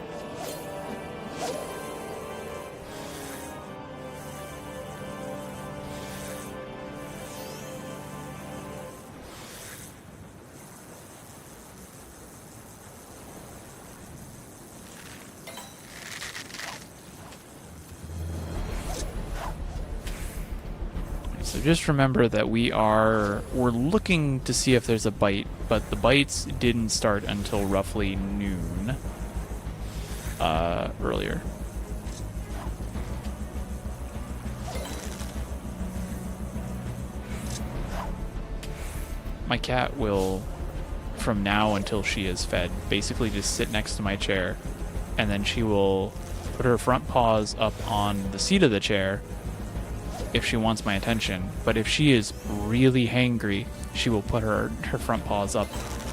So just remember that we're looking to see if there's a bite, but the bites didn't start until roughly noon earlier. My cat will, from now until she is fed, basically just sit next to my chair, and then she will put her front paws up on the seat of the chair if she wants my attention, but if she is really hangry, she will put her front paws up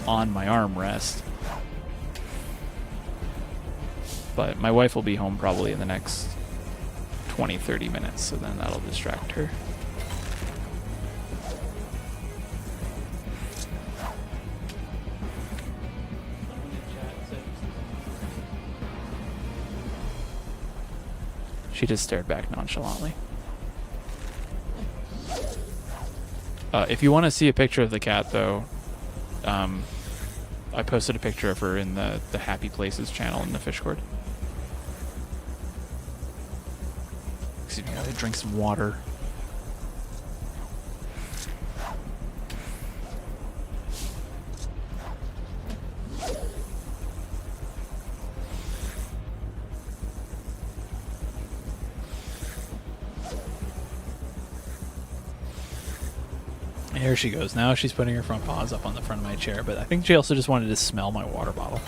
on my armrest. But my wife will be home probably in the next 20-30 minutes, so then that'll distract her. She just stared back nonchalantly. If you want to see a picture of the cat, though, I posted a picture of her in the Happy Places channel in the Fishcord. Excuse me, I gotta drink some water. Here she goes. Now she's putting her front paws up on the front of my chair, but I think she also just wanted to smell my water bottle.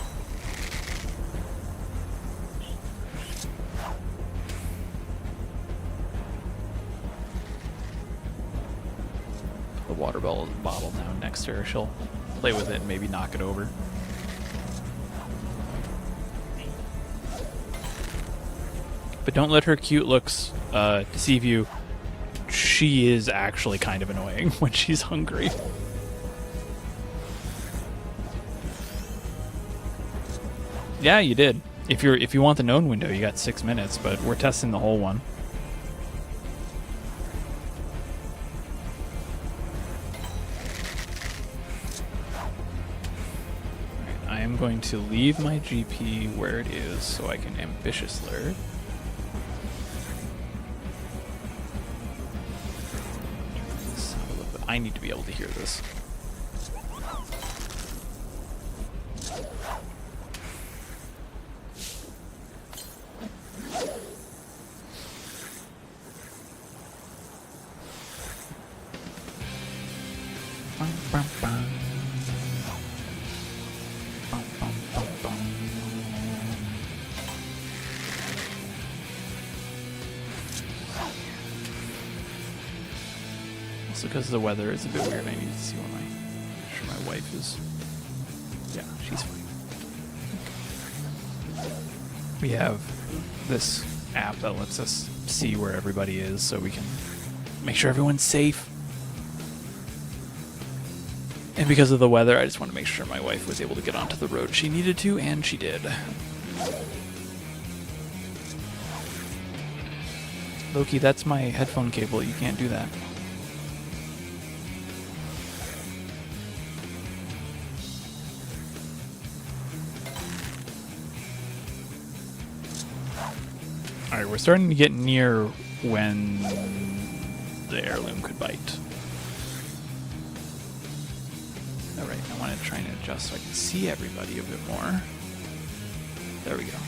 water bottle now next to her. She'll play with it and maybe knock it over. But don't let her cute looks deceive you. She is actually kind of annoying when she's hungry. Yeah, you did. If you want the known window, you got 6 minutes, but we're testing the whole one. Alright, I am going to leave my GP where it is so I can ambitious lure. I need to be able to hear this. Also, because the weather is a bit weird, I need to see where my wife is. Yeah, she's fine. We have this app that lets us see where everybody is so we can make sure everyone's safe. And because of the weather, I just want to make sure my wife was able to get onto the road she needed to, and she did. Loki, that's my headphone cable. You can't do that. Alright, we're starting to get near when the heirloom could bite. Alright, I want to try and adjust so I can see everybody a bit more. There we go.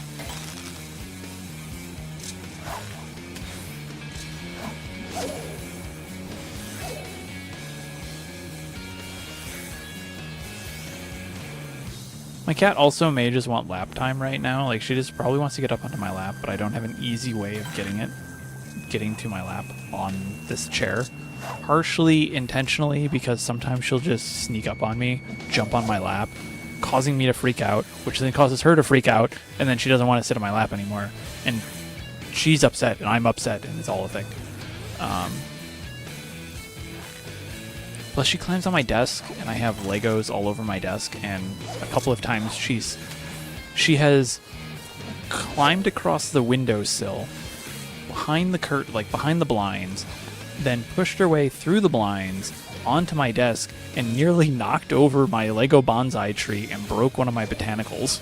My cat also may just want lap time right now. Like, she just probably wants to get up onto my lap, but I don't have an easy way of getting to my lap on this chair. Partially intentionally, because sometimes she'll just sneak up on me, jump on my lap, causing me to freak out, which then causes her to freak out, and then she doesn't want to sit on my lap anymore. And she's upset, and I'm upset, and it's all a thing. Plus, she climbs on my desk, and I have Legos all over my desk, and a couple of times she has climbed across the windowsill, behind the behind the blinds, then pushed her way through the blinds onto my desk, and nearly knocked over my Lego bonsai tree and broke one of my botanicals.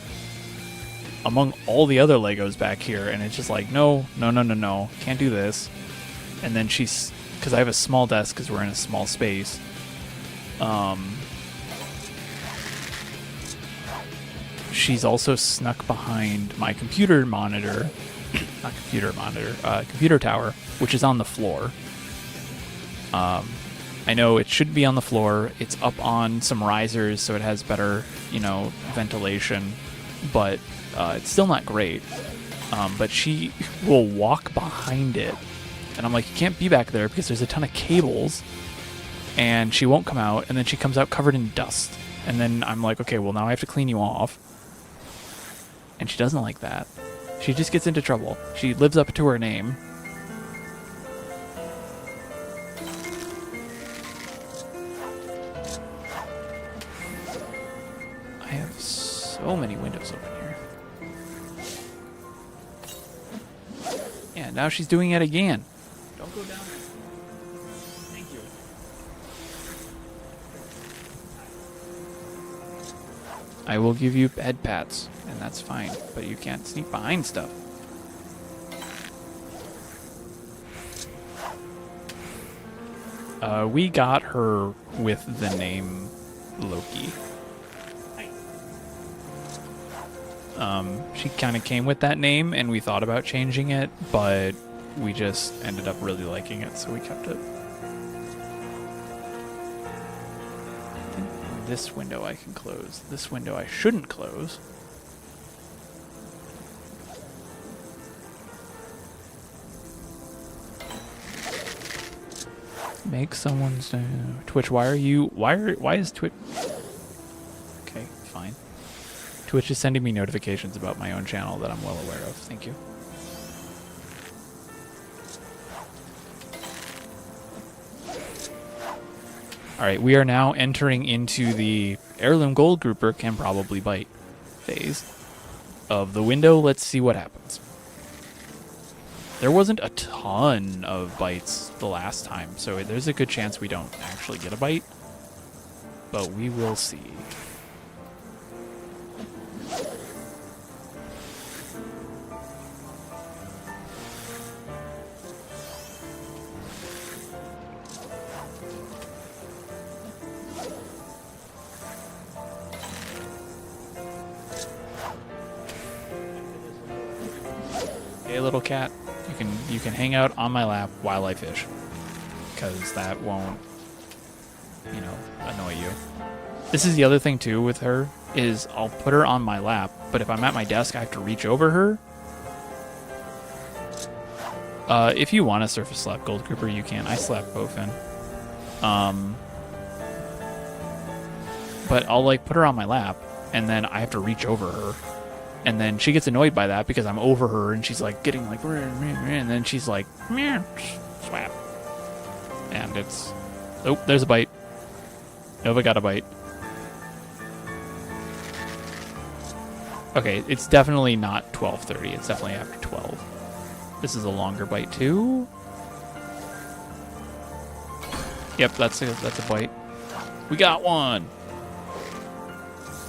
Among all the other Legos back here, and it's just like, no, can't do this. And then she's, because I have a small desk because we're in a small space, she's also snuck behind my computer monitor, computer tower, which is on the floor. I know it should be on the floor. It's up on some risers, so it has better, ventilation, but it's still not great. But she will walk behind it, and I'm like, you can't be back there because there's a ton of cables. And she won't come out, and then she comes out covered in dust. And then I'm like, okay, well, now I have to clean you off. And she doesn't like that. She just gets into trouble. She lives up to her name. I have so many windows open here. Yeah, now she's doing it again. Don't go down there. Thank you. I will give you bed pats, and that's fine, but you can't sneak behind stuff. We got her with the name Loki. She kind of came with that name, and we thought about changing it, but we just ended up really liking it, so we kept it. This window I can close. This window I shouldn't close. Make someone's Twitch. Why is Twitch? Okay, fine. Twitch is sending me notifications about my own channel that I'm well aware of. Thank you. All right, we are now entering into the heirloom gold grouper can probably bite phase of the window. Let's see what happens. There wasn't a ton of bites the last time, so there's a good chance we don't actually get a bite, but we will see. Hey, little cat. You can hang out on my lap while I fish, because that won't, annoy you. This is the other thing too with her is I'll put her on my lap, but if I'm at my desk, I have to reach over her. If you want to surface slap gold grouper, you can. I slap both in. But I'll put her on my lap, and then I have to reach over her. And then she gets annoyed by that because I'm over her and she's getting and then she's like, swap. And it's, oh, there's a bite. Nova got a bite. Okay, it's definitely not 12:30. It's definitely after 12. This is a longer bite too. Yep, that's a bite. We got one.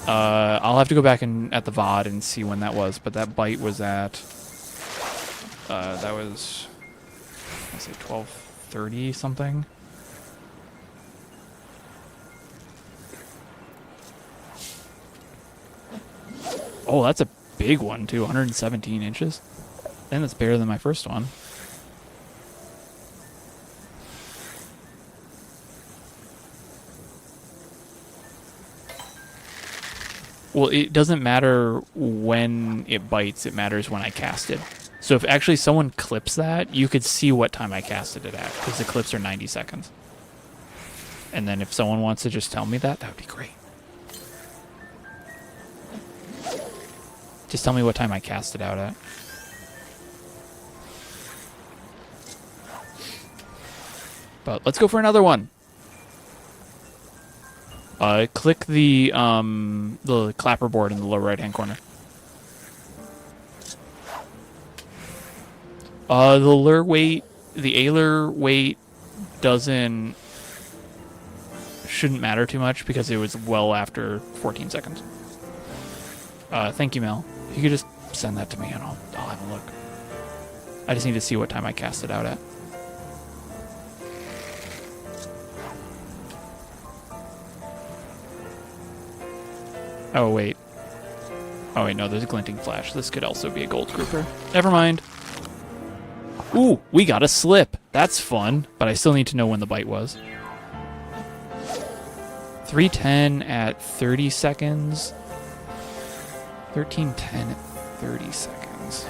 I'll have to go back at the VOD and see when that was, but that bite was at, that was, I'll say 12:30 something. Oh, that's a big one too, 117 inches. And that's bigger than my first one. Well, it doesn't matter when it bites, it matters when I cast it. So if actually someone clips that, you could see what time I casted it at, because the clips are 90 seconds. And then if someone wants to just tell me that would be great. Just tell me what time I cast it out at. But let's go for another one. Click the clapper board in the lower right-hand corner. The lure weight, the A-lure weight shouldn't matter too much because it was well after 14 seconds. Thank you, Mel. If you could just send that to me and I'll have a look. I just need to see what time I cast it out at. Oh, wait. Oh, wait, no, there's a glinting flash. This could also be a gold grouper. Never mind. Ooh, we got a slip. That's fun, but I still need to know when the bite was. 310 at 30 seconds. 1310 at 30 seconds.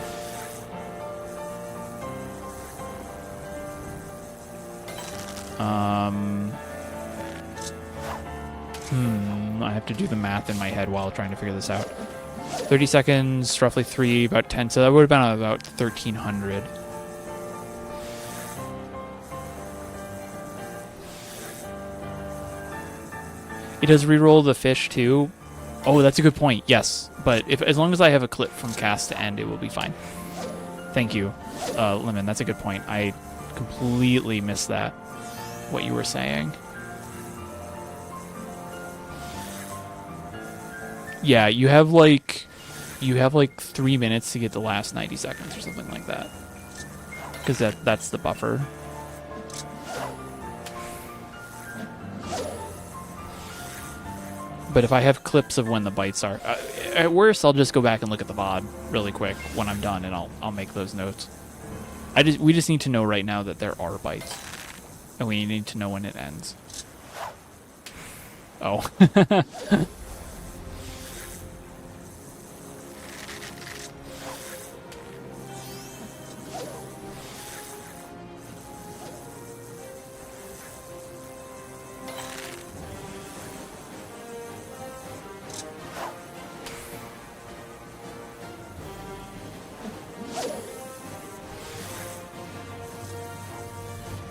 I have to do the math in my head while trying to figure this out. 30 seconds, roughly 3, about 10, so that would have been about 1300. It does reroll the fish too. Oh, that's a good point. Yes, but as long as I have a clip from cast to end, it will be fine. Thank you, Lemon. That's a good point. I completely missed that. What you were saying. Yeah, you have like 3 minutes to get the last 90 seconds or something like that. Because that's the buffer. But if I have clips of when the bites are, at worst, I'll just go back and look at the VOD really quick when I'm done, and I'll make those notes. We just need to know right now that there are bites, and we need to know when it ends. Oh.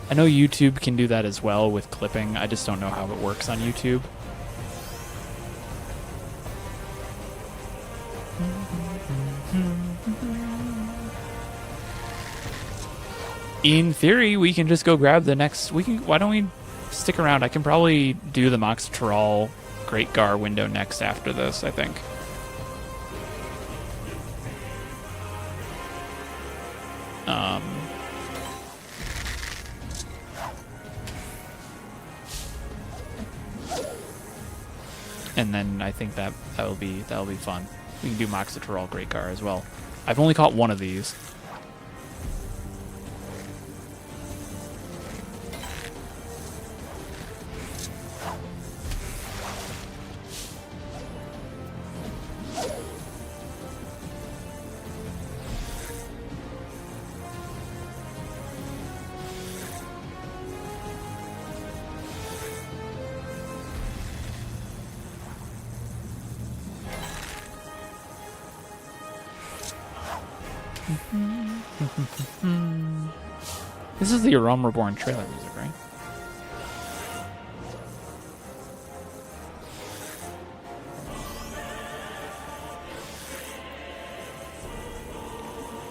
I know YouTube can do that as well with clipping. I just don't know how it works on YouTube. In theory, we can just go grab the next... Why don't we stick around? I can probably do the Mox Tyrol Great Gar window next after this, I think. And then I think that'll be fun. We can do Mox Tyrol Great Gar as well. I've only caught one of these. This is the Realm Reborn trailer music, right?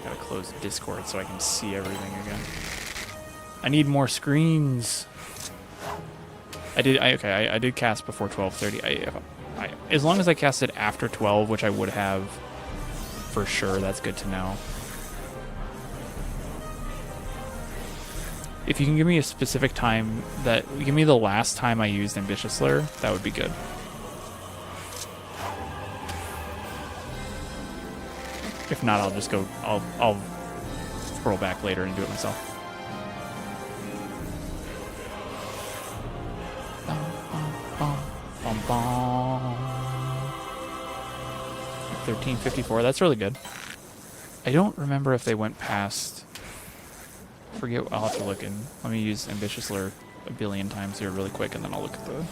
Gotta close Discord so I can see everything again. I need more screens. I did cast before 12:30. As long as I casted after 12, which I would have for sure, that's good to know. If you can give me a specific time give me the last time I used Ambitious Lure, that would be good. If not, I'll just go, I'll scroll back later and do it myself. 1354, that's really good. I don't remember if they went past... Forget. I'll have to look in. Let me use Ambitious Lure a billion times here really quick, and then I'll look at the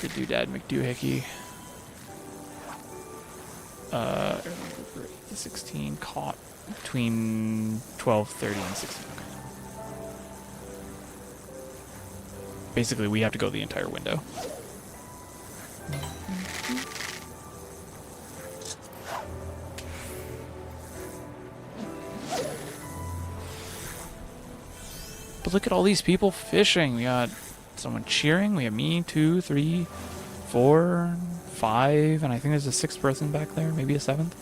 Doodad McDoohickey. 16 caught between 12:30 and 16. Okay. Basically, we have to go the entire window. But look at all these people fishing. We got someone cheering. We have me, 2, 3, 4, 5, and I think there's a 6th person back there, maybe a 7th.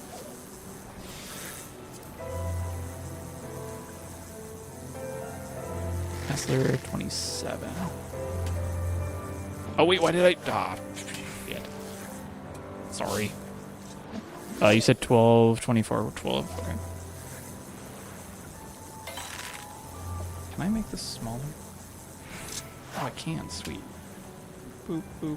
Hessler, 27. Oh wait, why did I? Ah, shit. Sorry. You said 12, 24, 12. Okay. Can I make this smaller? Oh, I can. Sweet. Boop, boop.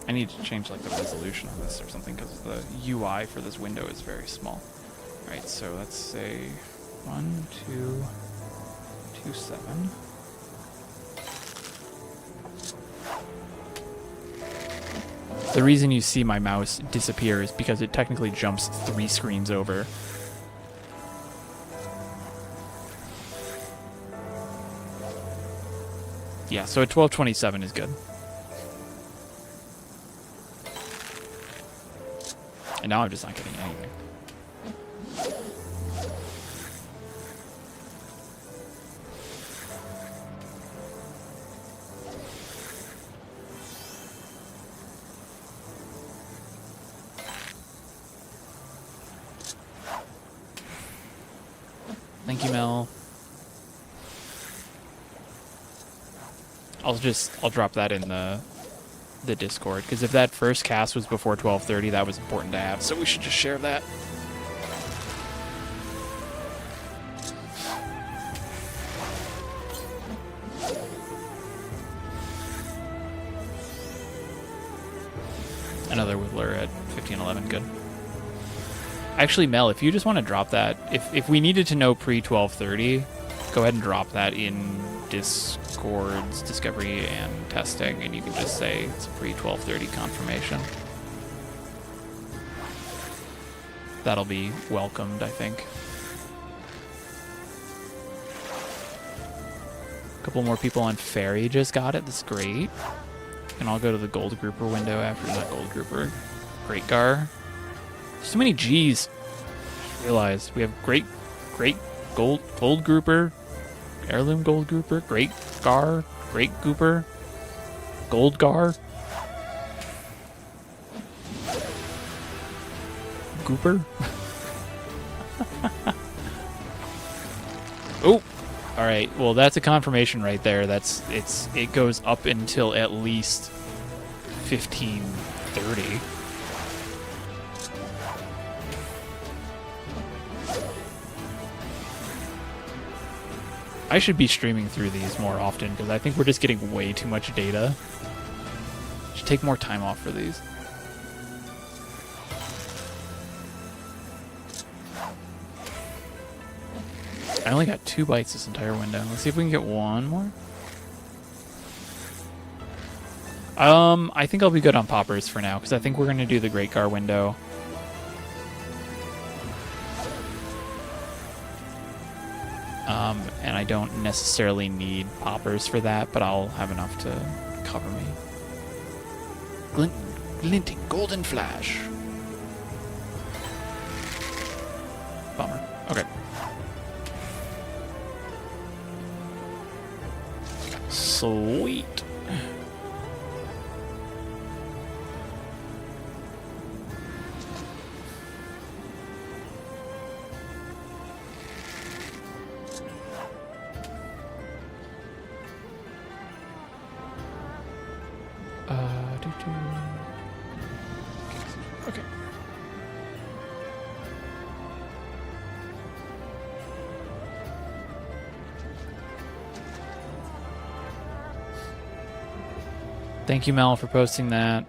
I need to change, like, the resolution of this or something, because the UI for this window is very small. Alright, so let's say 1, 2, 2, 7. The reason you see my mouse disappear is because it technically jumps 3 screens over. Yeah, so a 1227 is good. And now I'm just not getting anything. Thank you, Mel. I'll drop that in the Discord, because if that first cast was before 12:30, that was important to have, so we should just share that. Another Whittler at 1511, good. Actually, Mel, if you just want to drop that, if we needed to know pre-12:30, go ahead and drop that in Discord's discovery and testing, and you can just say it's a pre-12:30 confirmation. That'll be welcomed, I think. A couple more people on ferry just got it. That's great. And I'll go to the gold grouper window after that gold grouper. Great Gar. So many G's. Realized we have great gold grouper, heirloom gold grouper, great Gar, great gooper, gold Gar, gooper. Oh, all right. Well, that's a confirmation right there. It goes up until at least 1530. I should be streaming through these more often because I think we're just getting way too much data. Should take more time off for these. I only got 2 bites this entire window. Let's see if we can get one more. I think I'll be good on poppers for now because I think we're going to do the Great Gar window. And I don't necessarily need poppers for that, but I'll have enough to cover me. Glinting golden flash. Bummer. Okay. Sweet. Okay. Thank you, Mel, for posting that.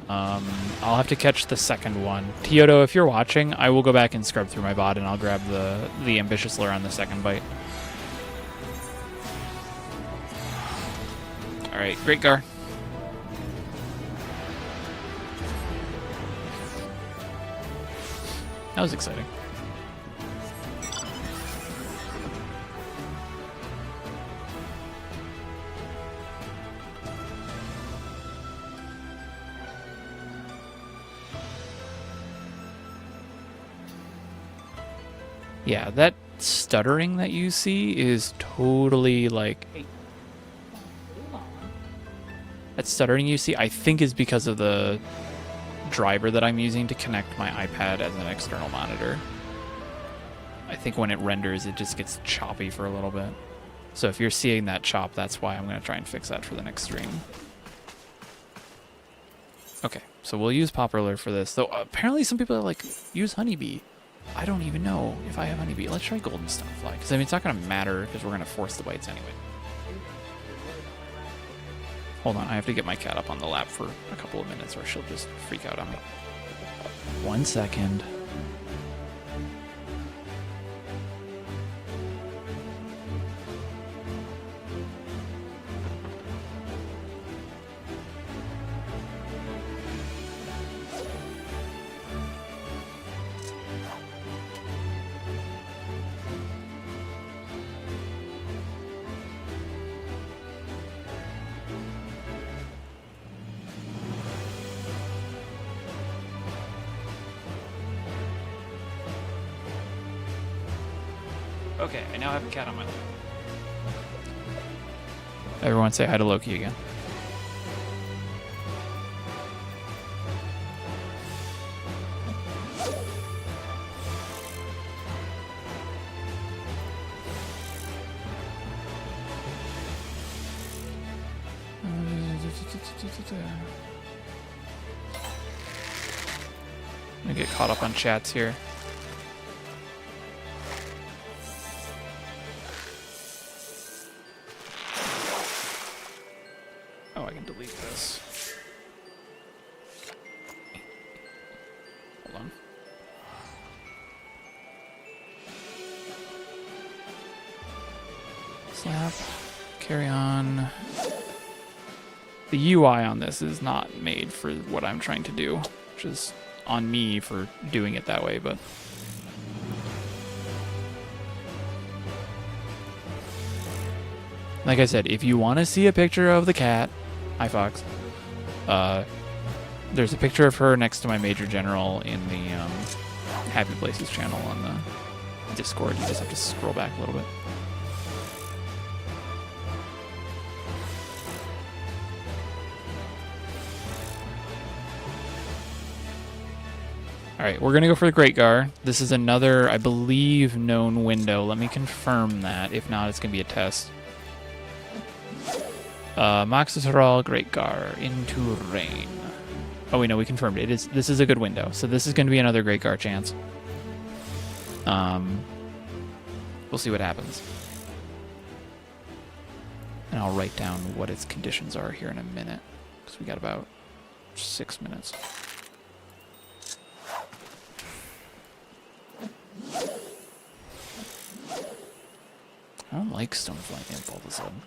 I'll have to catch the second one. Teodo, if you're watching, I will go back and scrub through my bot and I'll grab the ambitious lure on the second bite. All right, Great Gar. That was exciting. Yeah, that stuttering that you see is totally like... That stuttering you see, I think, is because of the driver that I'm using to connect my iPad as an external monitor. I think when it renders, it just gets choppy for a little bit. So if you're seeing that chop, that's why I'm going to try and fix that for the next stream. Okay, so we'll use Popper Lure for this. Though apparently some people are like, use Honeybee. I don't even know if I have Honeybee. Let's try Golden Stonefly, because I mean, it's not going to matter because we're going to force the bites anyway. Hold on, I have to get my cat up on the lap for a couple of minutes or she'll just freak out on me. 1 second. Okay, I now have a cat on my lap. Everyone say hi to Loki again. I'm gonna get caught up on chats here. Oh, I can delete this. Hold on. Slap. Carry on. The UI on this is not made for what I'm trying to do, which is on me for doing it that way, but like I said, if you want to see a picture of the cat, hi Fox, there's a picture of her next to my Major General in the Happy Places channel on the Discord. You just have to scroll back a little bit. Alright, we're going to go for the Great Gar. This is another, I believe, known window. Let me confirm that. If not, it's going to be a test. Moxitral, Great Gar, into rain. Oh, wait, no, we confirmed it. This is a good window. So this is going to be another Great Gar chance. We'll see what happens. And I'll write down what its conditions are here in a minute. Because we got about 6 minutes. I don't like Stonefly Imp all of a sudden.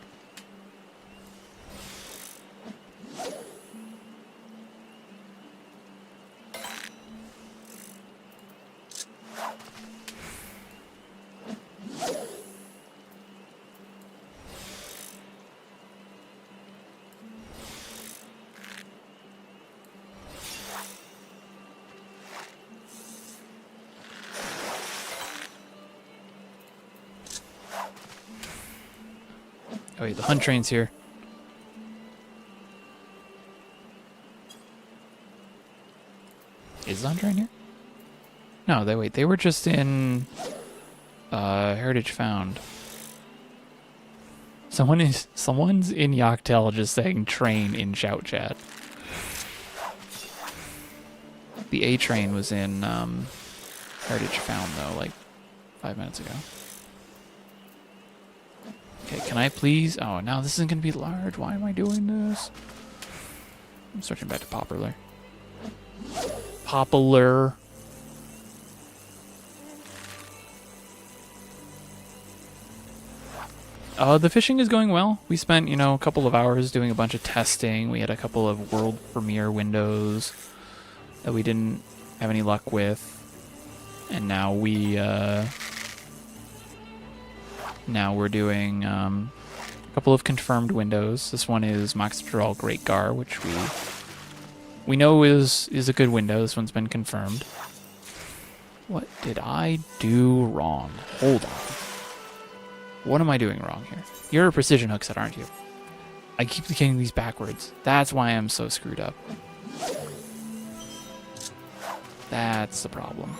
Oh wait, the hunt train's here. Is the hunt train here? No, they were just in Heritage Found. Someone's in Yoctel just saying train in shout chat. The A train was in Heritage Found though, like 5 minutes ago. Okay, can I please? Oh, now this isn't going to be large. Why am I doing this? I'm switching back to Popular. Popular. The fishing is going well. We spent, a couple of hours doing a bunch of testing. We had a couple of world premiere windows that we didn't have any luck with. And now we're doing a couple of confirmed windows. This one is Moxitral Great Gar, which we know is a good window. This one's been confirmed. What did I do wrong? Hold on. What am I doing wrong here? You're a precision hook set, aren't you? I keep getting these backwards. That's why I'm so screwed up. That's the problem.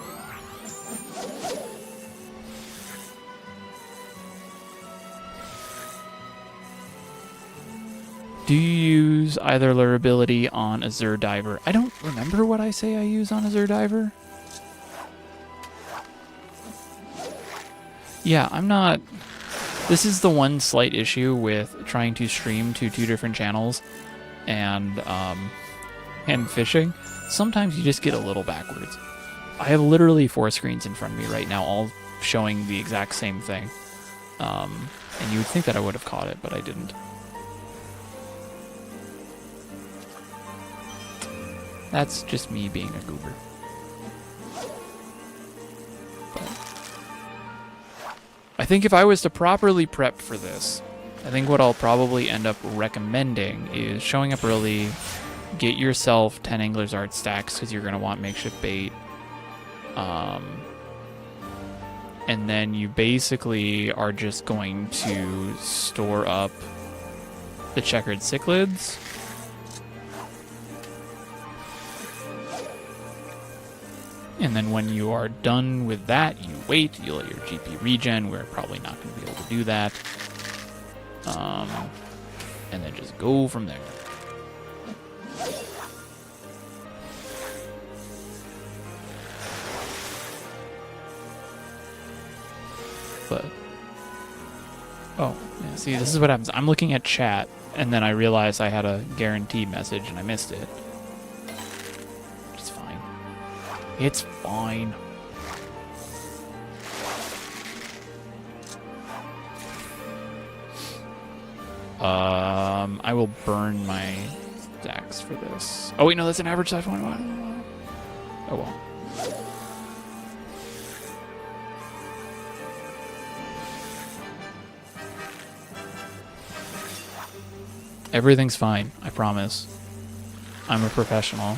Do you use either lure ability on Azure Diver? I don't remember what I say I use on Azure Diver. Yeah, I'm not... This is the one slight issue with trying to stream to 2 different channels and fishing. Sometimes you just get a little backwards. I have literally 4 screens in front of me right now, all showing the exact same thing. And you would think that I would have caught it, but I didn't. That's just me being a goober. I think if I was to properly prep for this, I think what I'll probably end up recommending is showing up early, get yourself 10 Angler's Art stacks because you're going to want makeshift bait. And then you basically are just going to store up the checkered cichlids. And then when you are done with that, you wait, you let your GP regen. We're probably not going to be able to do that. And then just go from there. But, oh, yeah, see, this is what happens. I'm looking at chat, and then I realize I had a guaranteed message, and I missed it. It's fine. I will burn my stacks for this. Oh wait, no, that's an average size one. Oh well. Everything's fine, I promise. I'm a professional.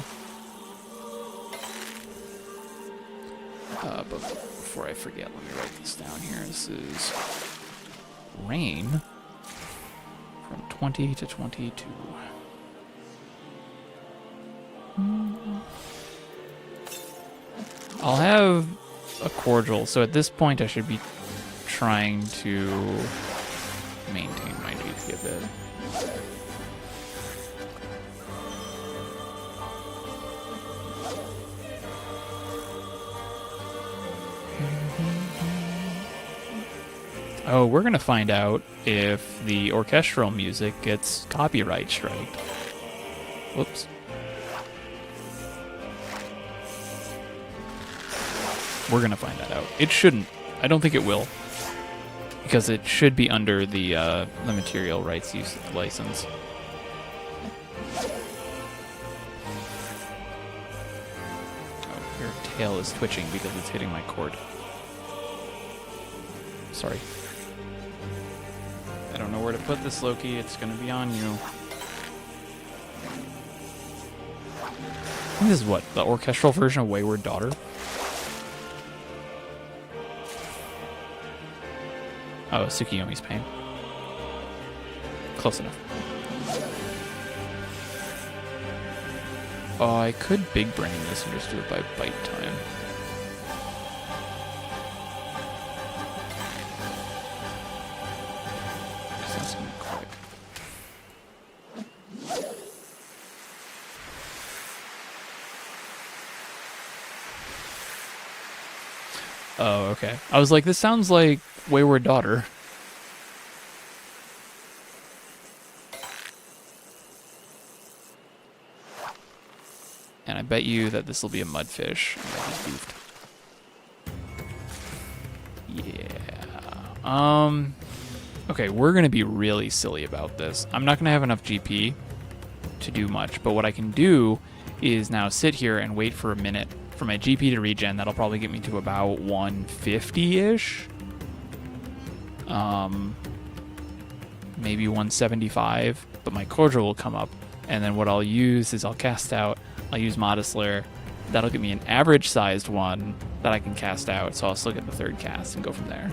But before I forget, let me write this down here. This is rain from 20 to 22. I'll have a cordial, so at this point I should be trying to maintain my GP a bit. Oh, we're gonna find out if the orchestral music gets copyright striked. Whoops. We're gonna find that out. It shouldn't. I don't think it will, because it should be under the material rights use license. Oh, your tail is twitching because it's hitting my cord. Sorry. I don't know where to put this, Loki. It's gonna be on you. I think this is what? The orchestral version of Wayward Daughter? Oh, Tsukiyomi's Pain. Close enough. Oh, I could big brain this and just do it by bite time. That's gonna be quick. Oh, okay. I was like, this sounds like Wayward Daughter. And I bet you that this will be a mudfish. Yeah. Okay, we're gonna be really silly about this. I'm not gonna have enough GP to do much, but what I can do is now sit here and wait for a minute for my GP to regen. That'll probably get me to about 150-ish. Maybe 175, but my cordial will come up, and then what I'll use is I'll cast out, I'll use Modest Lair. That'll give me an average sized one that I can cast out, so I'll still get the third cast and go from there.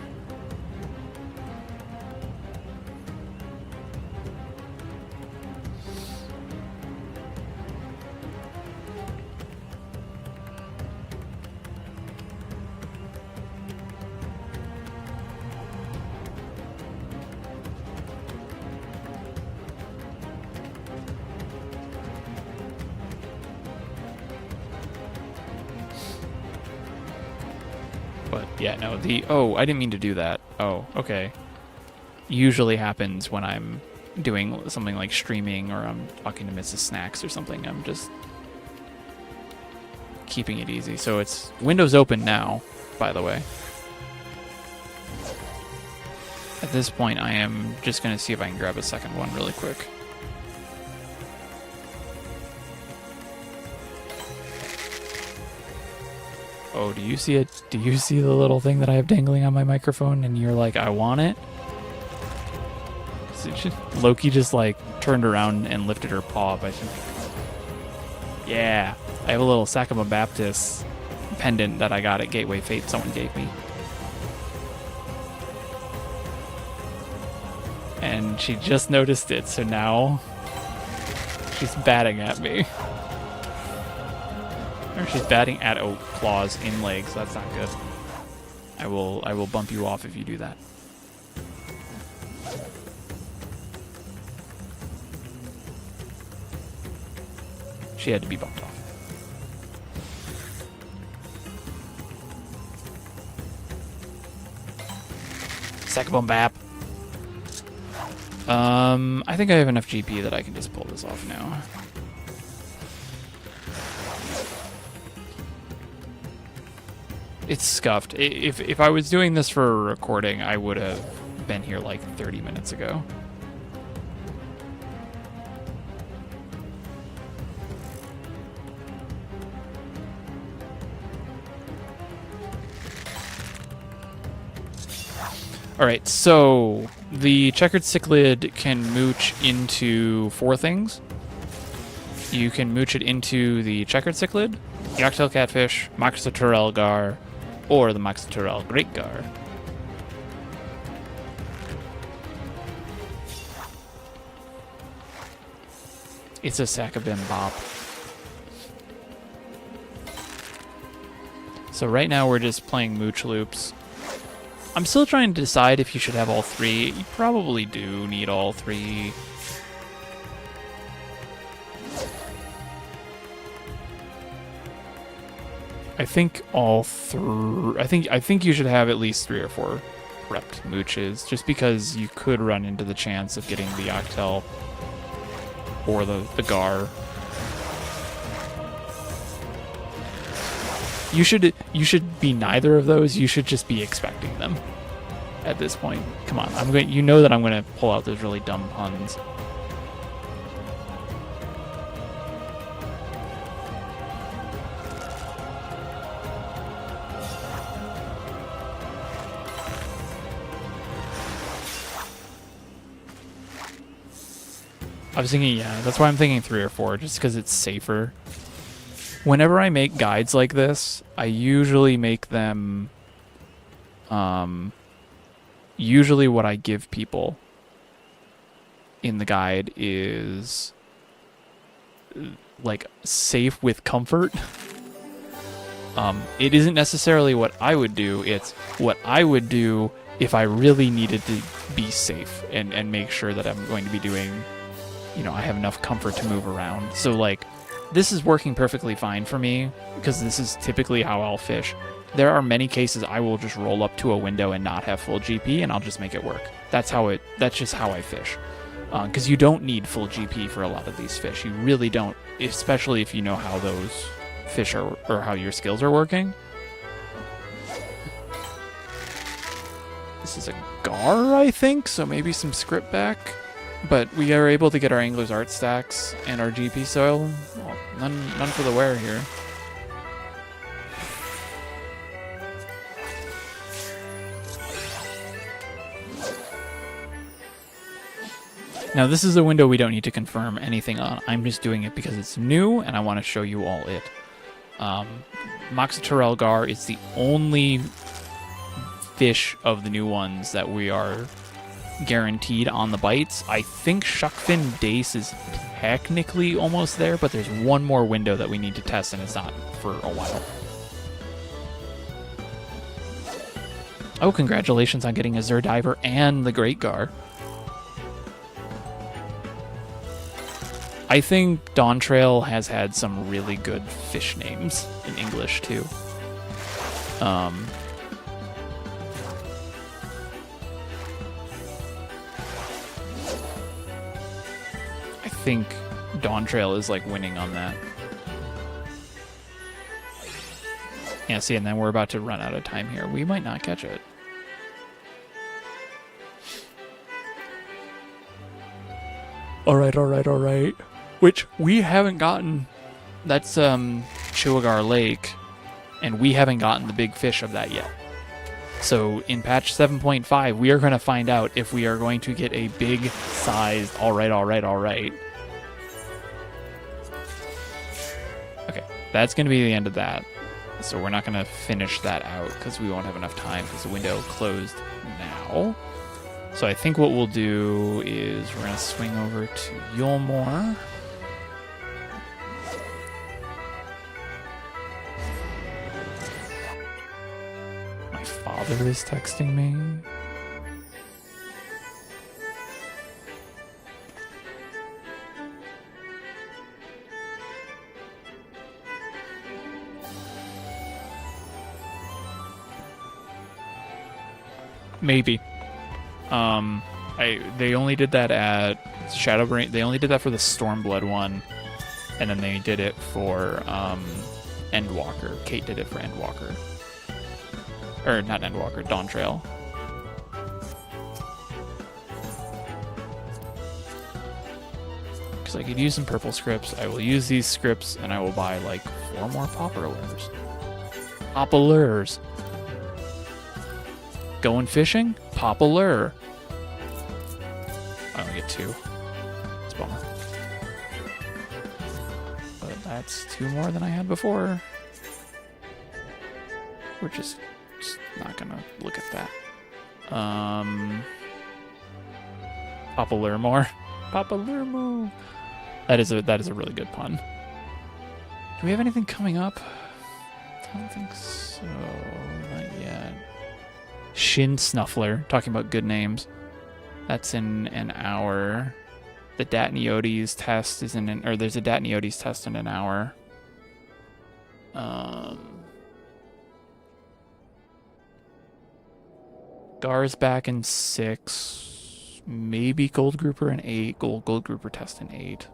But yeah, no, I didn't mean to do that. Oh, okay. Usually happens when I'm doing something like streaming or I'm talking to Mrs. Snacks or something. I'm just keeping it easy. So it's Windows open now, by the way. At this point, I am just going to see if I can grab a second one really quick. Oh, do you see it? Do you see the little thing that I have dangling on my microphone? And you're like, I want it? So Loki just like turned around and lifted her paw up, I think. Yeah, I have a little Sakama Baptist pendant that I got at Gateway Fate someone gave me. And she just noticed it, so now she's batting at me. Or she's batting at claws in legs. That's not good. I will bump you off if you do that. She had to be bumped off. Sakabom Bap. I think I have enough GP that I can just pull this off now. It's scuffed. If I was doing this for a recording, I would have been here like 30 minutes ago. Alright, so the checkered cichlid can mooch into 4 things. You can mooch it into the checkered cichlid, Yachtail catfish, Moxotorel gar, or the Moxotorel great gar. It's a Sakabim bop. So right now we're just playing mooch loops. I'm still trying to decide if you should have all 3. You probably do need all 3. I think all 3. I think you should have at least 3 or 4 prepped mooches, just because you could run into the chance of getting the Yachtel or the gar. You should be neither of those. You should just be expecting them at this point. Come on, you know that I'm going to pull out those really dumb puns. I was thinking, yeah, that's why I'm thinking 3 or 4, just because it's safer. Whenever I make guides like this, I usually make them, usually what I give people in the guide is, like, safe with comfort. It isn't necessarily what I would do, it's what I would do if I really needed to be safe and make sure that I'm going to be doing, you know, I have enough comfort to move around. So, like, this is working perfectly fine for me because this is typically how I'll fish. There are many cases I will just roll up to a window and not have full GP, and I'll just make it work. That's just how I fish. Because you don't need full GP for a lot of these fish. You really don't, especially if you know how those fish are, or how your skills are working. This is a gar, I think, so maybe some script back. But we are able to get our Angler's Art stacks and our GP soil. Well, none for the wear here. Now this is a window we don't need to confirm anything on. I'm just doing it because it's new and I want to show you all it. Moxotorel gar is the only fish of the new ones that we are guaranteed on the bites. I think Shuckfin Dace is technically almost there, but there's one more window that we need to test and it's not for a while. Oh, congratulations on getting a Zerdiver and the Great Gar. I think Dawn Trail has had some really good fish names in English too. I think Dawn Trail is like winning on that. Yeah, see, and then we're about to run out of time here. We might not catch it. All right. Which we haven't gotten. That's Chewaggar Lake, and we haven't gotten the big fish of that yet. So in patch 7.5, we are going to find out if we are going to get a big sized. All right. Okay, that's going to be the end of that. So we're not going to finish that out because we won't have enough time because the window closed now. So I think what we'll do is we're going to swing over to Yulmore. My father is texting me. Maybe. They only did that at Shadowbrain. They only did that for the Stormblood one, and then they did it for Endwalker. Kate did it for Endwalker, or not Endwalker, Dawn Trail. Because I could use some purple scripts. I will use these scripts, and I will buy like 4 more Popplers. Going fishing? Poplar. I only get 2. It's a bummer. But that's 2 more than I had before. We're just not gonna look at that. Popalurmore. Popalurmo. That is a really good pun. Do we have anything coming up? I don't think so. Not yet. Shin Snuffler. Talking about good names. That's in an hour. The Datniotes test is in or there's a Datniotes test in an hour. Gar's back in 6. Maybe Gold Grouper in 8. Gold Grouper test in 8.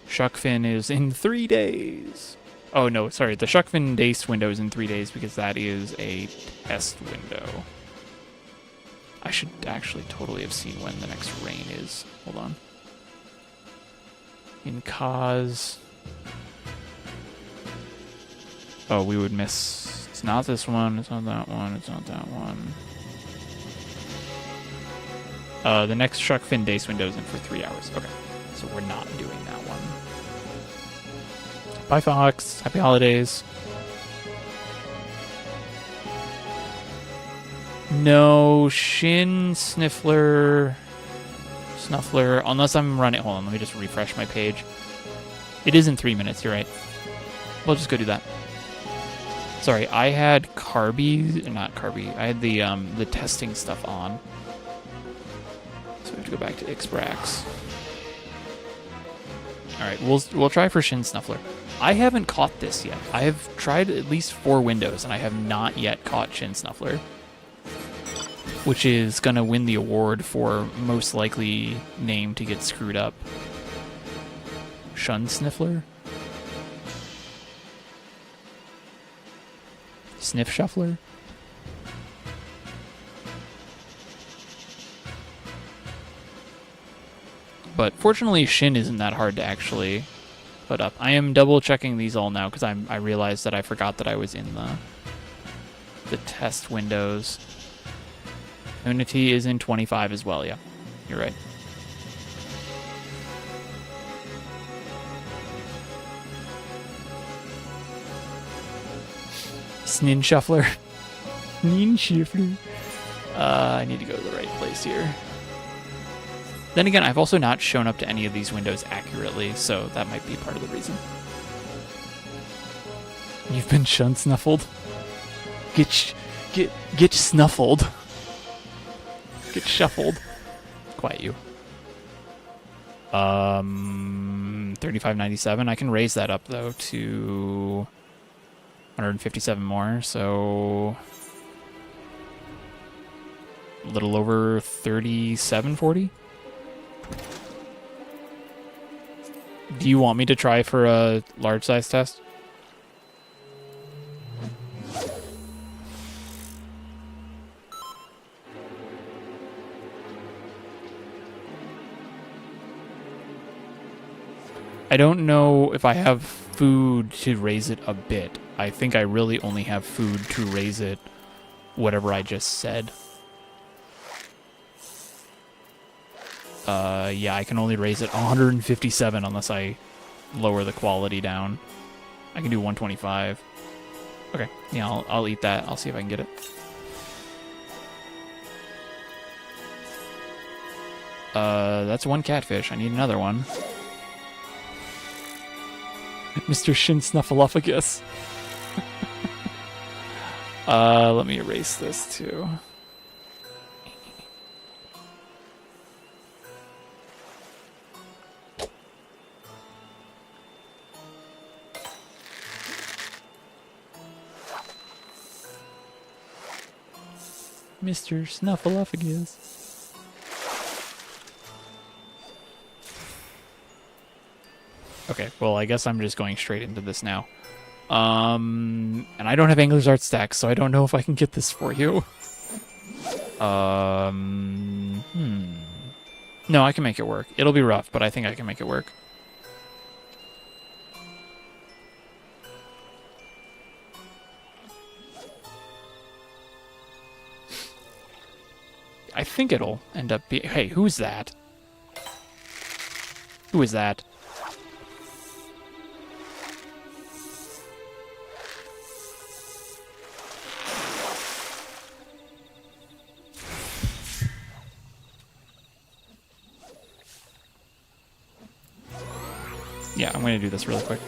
Shuckfin is in 3 days. Oh, no, sorry. The Shuckfin Dace window is in 3 days because that is a test window. I should actually totally have seen when the next rain is. Hold on. In Kaz. Oh, we would miss. It's not this one. It's not that one. It's not that one. The next Shuckfin Dace window is in for 3 hours. Okay. So we're not doing that one. Bye, Fox. Happy holidays. No, Shin, Snuffler, unless I'm running. Hold on, let me just refresh my page. It is in 3 minutes, you're right. We'll just go do that. Sorry, I had not Carby. I had the testing stuff on. So we have to go back to Ixbrax. Alright, we'll try for Shin Snuffler. I haven't caught this yet. I have tried at least 4 windows, and I have not yet caught Shin Snuffler, which is going to win the award for most likely name to get screwed up. Shun Sniffler? Sniff Shuffler? But fortunately, Shin isn't that hard to actually put up. I am double checking these all now because I realized that I forgot that I was in the test windows. Unity is in 25 as well, yeah. You're right. Snin Shuffler. Snin Shuffler. I need to go to the right place here. Then again, I've also not shown up to any of these windows accurately, so that might be part of the reason. You've been snuffled. Get snuffled. Get shuffled. Quiet you. 35.97. I can raise that up though to 157 more, so a little over 37.40. Do you want me to try for a large size test? I don't know if I have food to raise it a bit. I think I really only have food to raise it whatever I just said. Yeah, I can only raise it 157 unless I lower the quality down. I can do 125. Okay, yeah, I'll eat that. I'll see if I can get it. That's one catfish. I need another one. Mr. Shin Snuffleupagus. Let me erase this too. Mr. Snuffleupagus. Okay, well, I guess I'm just going straight into this now. And I don't have Angler's Art stacks, so I don't know if I can get this for you. No, I can make it work. It'll be rough, but I think I can make it work. I think it'll end up being... Hey, who's that? Who is that? Yeah, I'm going to do this really quick.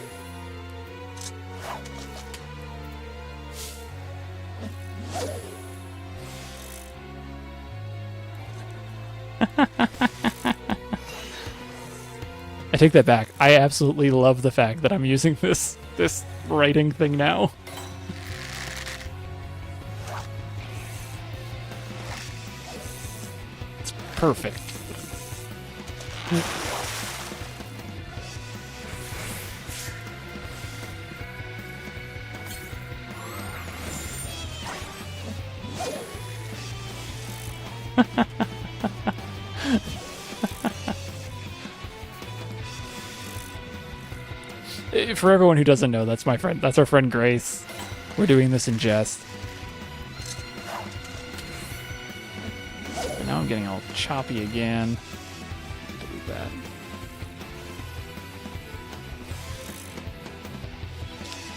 I take that back. I absolutely love the fact that I'm using this writing thing now. It's perfect. For everyone who doesn't know, that's my friend. That's our friend Grace. We're doing this in jest. And now I'm getting all choppy again. Delete that.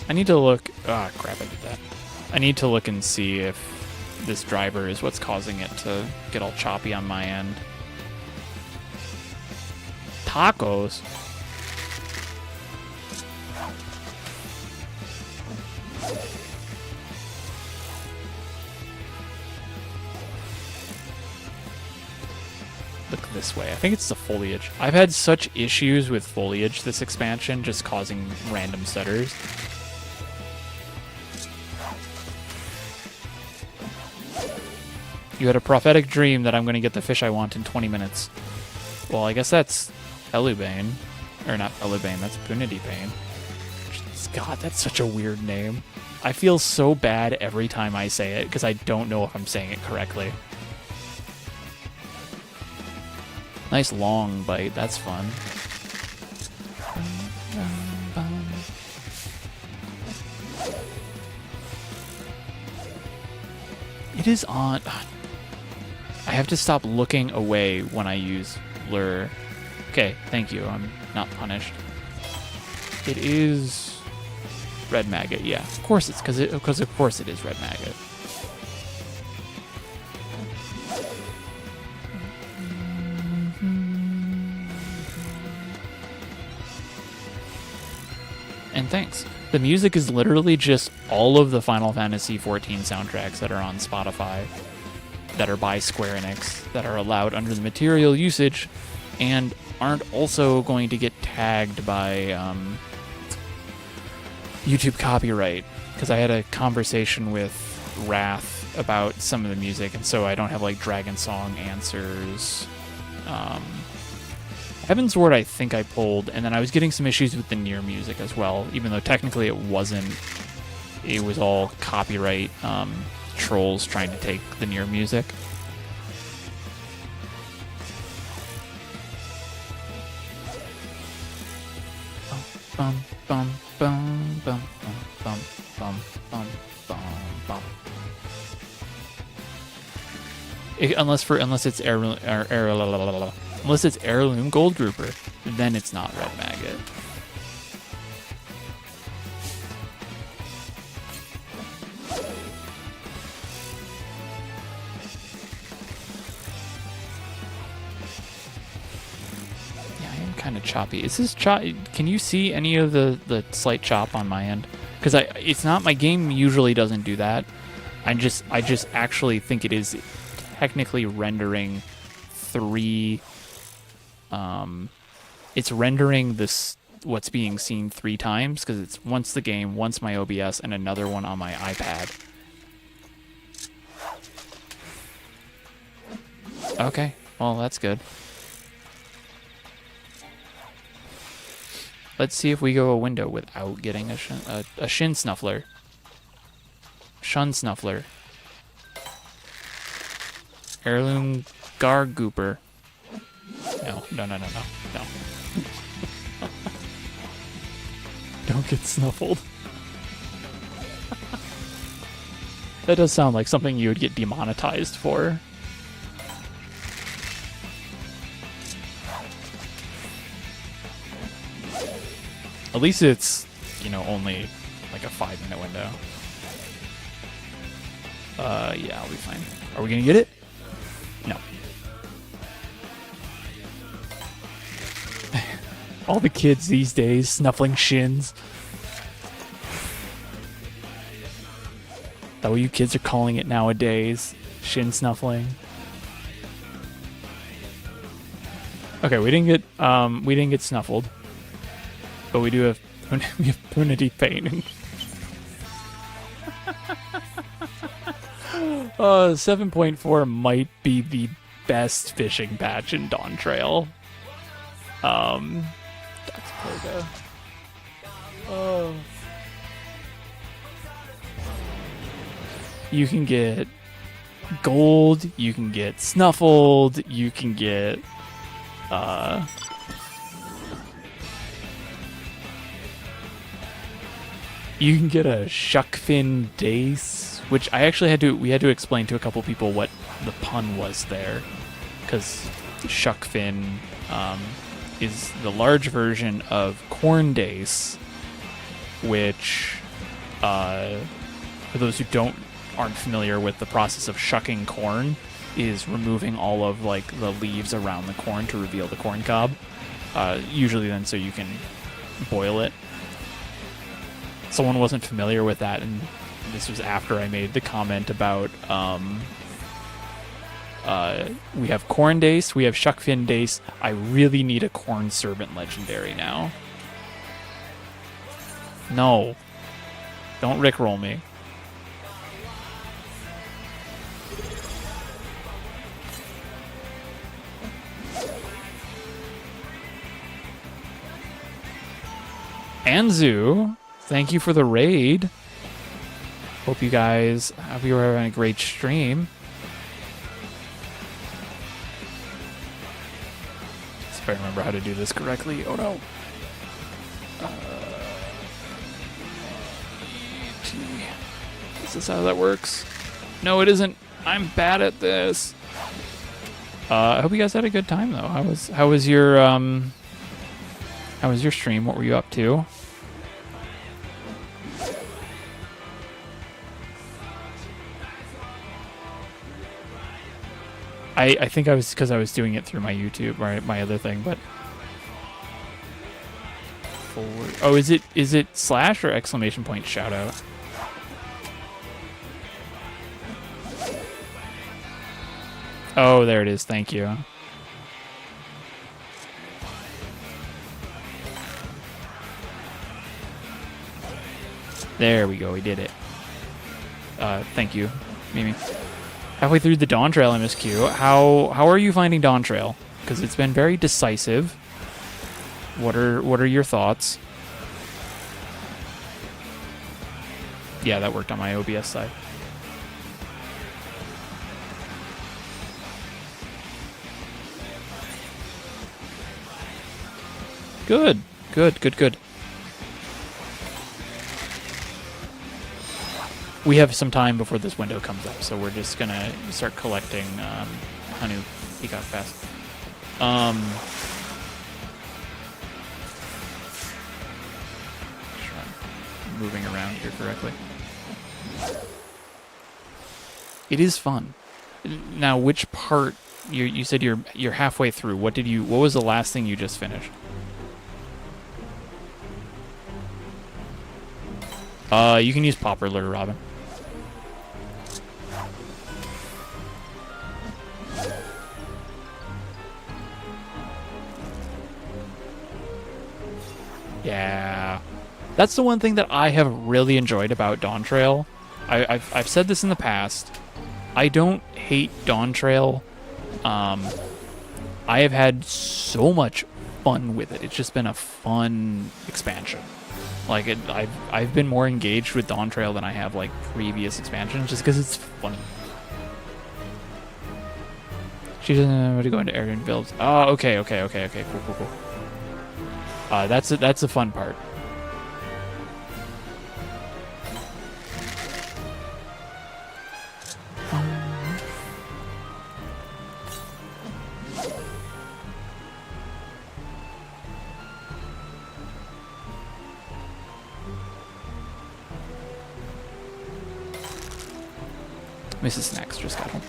I need to look. Ah, crap! I did that. I need to look and see if this driver is what's causing it to get all choppy on my end. Tacos. Look this way. I think it's the foliage. I've had such issues with foliage this expansion, just causing random stutters. You had a prophetic dream that I'm going to get the fish I want in 20 minutes. Well, I guess that's Elubane. Or not Elubane, that's Punity Bane. God, that's such a weird name. I feel so bad every time I say it, because I don't know if I'm saying it correctly. Nice long bite, that's fun. It is on... I have to stop looking away when I use lure. Okay, thank you, I'm not punished. It is... Red Maggot, yeah. Of course it's, because of course it is Red Maggot. And thanks. The music is literally just all of the Final Fantasy XIV soundtracks that are on Spotify, that are by Square Enix, that are allowed under the material usage, and aren't also going to get tagged by YouTube copyright. Because I had a conversation with Wrath about some of the music, and so I don't have like Dragon Song answers. Heaven's Ward I think I pulled, and then I was getting some issues with the Nier music as well, even though technically it wasn't. It was all copyright trolls trying to take the Nier music. Bum, bum, bum, bum, bum, bum, bum, bum, bum. Unless it's unless it's Heirloom Gold Grouper, then it's not Red Maggot. Yeah, I am kind of choppy. Is this Can you see any of the slight chop on my end? Because it's not, my game usually doesn't do that. I just actually think it is technically rendering three. It's rendering this what's being seen 3 times because it's once the game, once my OBS, and another one on my iPad. Okay, well that's good. Let's see if we go a window without getting a Shin Snuffler. Shun Snuffler. Heirloom Gargooper. No. Don't get snuffled. That does sound like something you would get demonetized for. At least it's, you know, only like a 5-minute window. Yeah, I'll be fine. Are we gonna get it? No. All the kids these days snuffling shins. That what you kids are calling it nowadays? Shin snuffling. Okay, we didn't get snuffled, but we do have we have punity pain. 7.4 might be the best fishing patch in Dawn Trail. That's Poga. Oh. You can get gold, you can get snuffled, you can get you can get a Shuckfin Dace, which we had to explain to a couple people what the pun was there, because Shuckfin is the large version of Corn Dace, which for those who aren't familiar with the process of shucking corn, is removing all of like the leaves around the corn to reveal the corn cob. Usually then so you can boil it. Someone wasn't familiar with that, and this was after I made the comment about we have Corn Dace, we have Shuckfin Dace. I really need a Corn Servant legendary now. No. Don't rickroll me. Anzu, thank you for the raid. Hope you were having a great stream. See if I remember how to do this correctly. Oh no. Is this how that works? No, it isn't. I'm bad at this. I hope you guys had a good time though. How was your stream? What were you up to? I think I was because I was doing it through my YouTube or my other thing, but forward. Oh, is it slash or exclamation point shout out? Oh, there it is. Thank you. There we go. We did it. Thank you, Mimi. Halfway through the Dawn Trail MSQ. How are you finding Dawn Trail? Because it's been very decisive. What are your thoughts? Yeah, that worked on my OBS side. Good. We have some time before this window comes up, so we're just gonna start collecting Hanu Peacock Fast. Sure I'm moving around here correctly. It is fun. Now, which part? You said you're halfway through. What was the last thing you just finished? You can use Popular, Robin. Yeah, that's the one thing that I have really enjoyed about Dawn Trail. I've said this in the past. I don't hate Dawn Trail. I have had so much fun with it. It's just been a fun expansion. Like I've been more engaged with Dawn Trail than I have like previous expansions, just because it's fun. She doesn't know where to go into Aryan builds. Oh, okay, cool. That's the fun part. Mrs. Snacks just got home.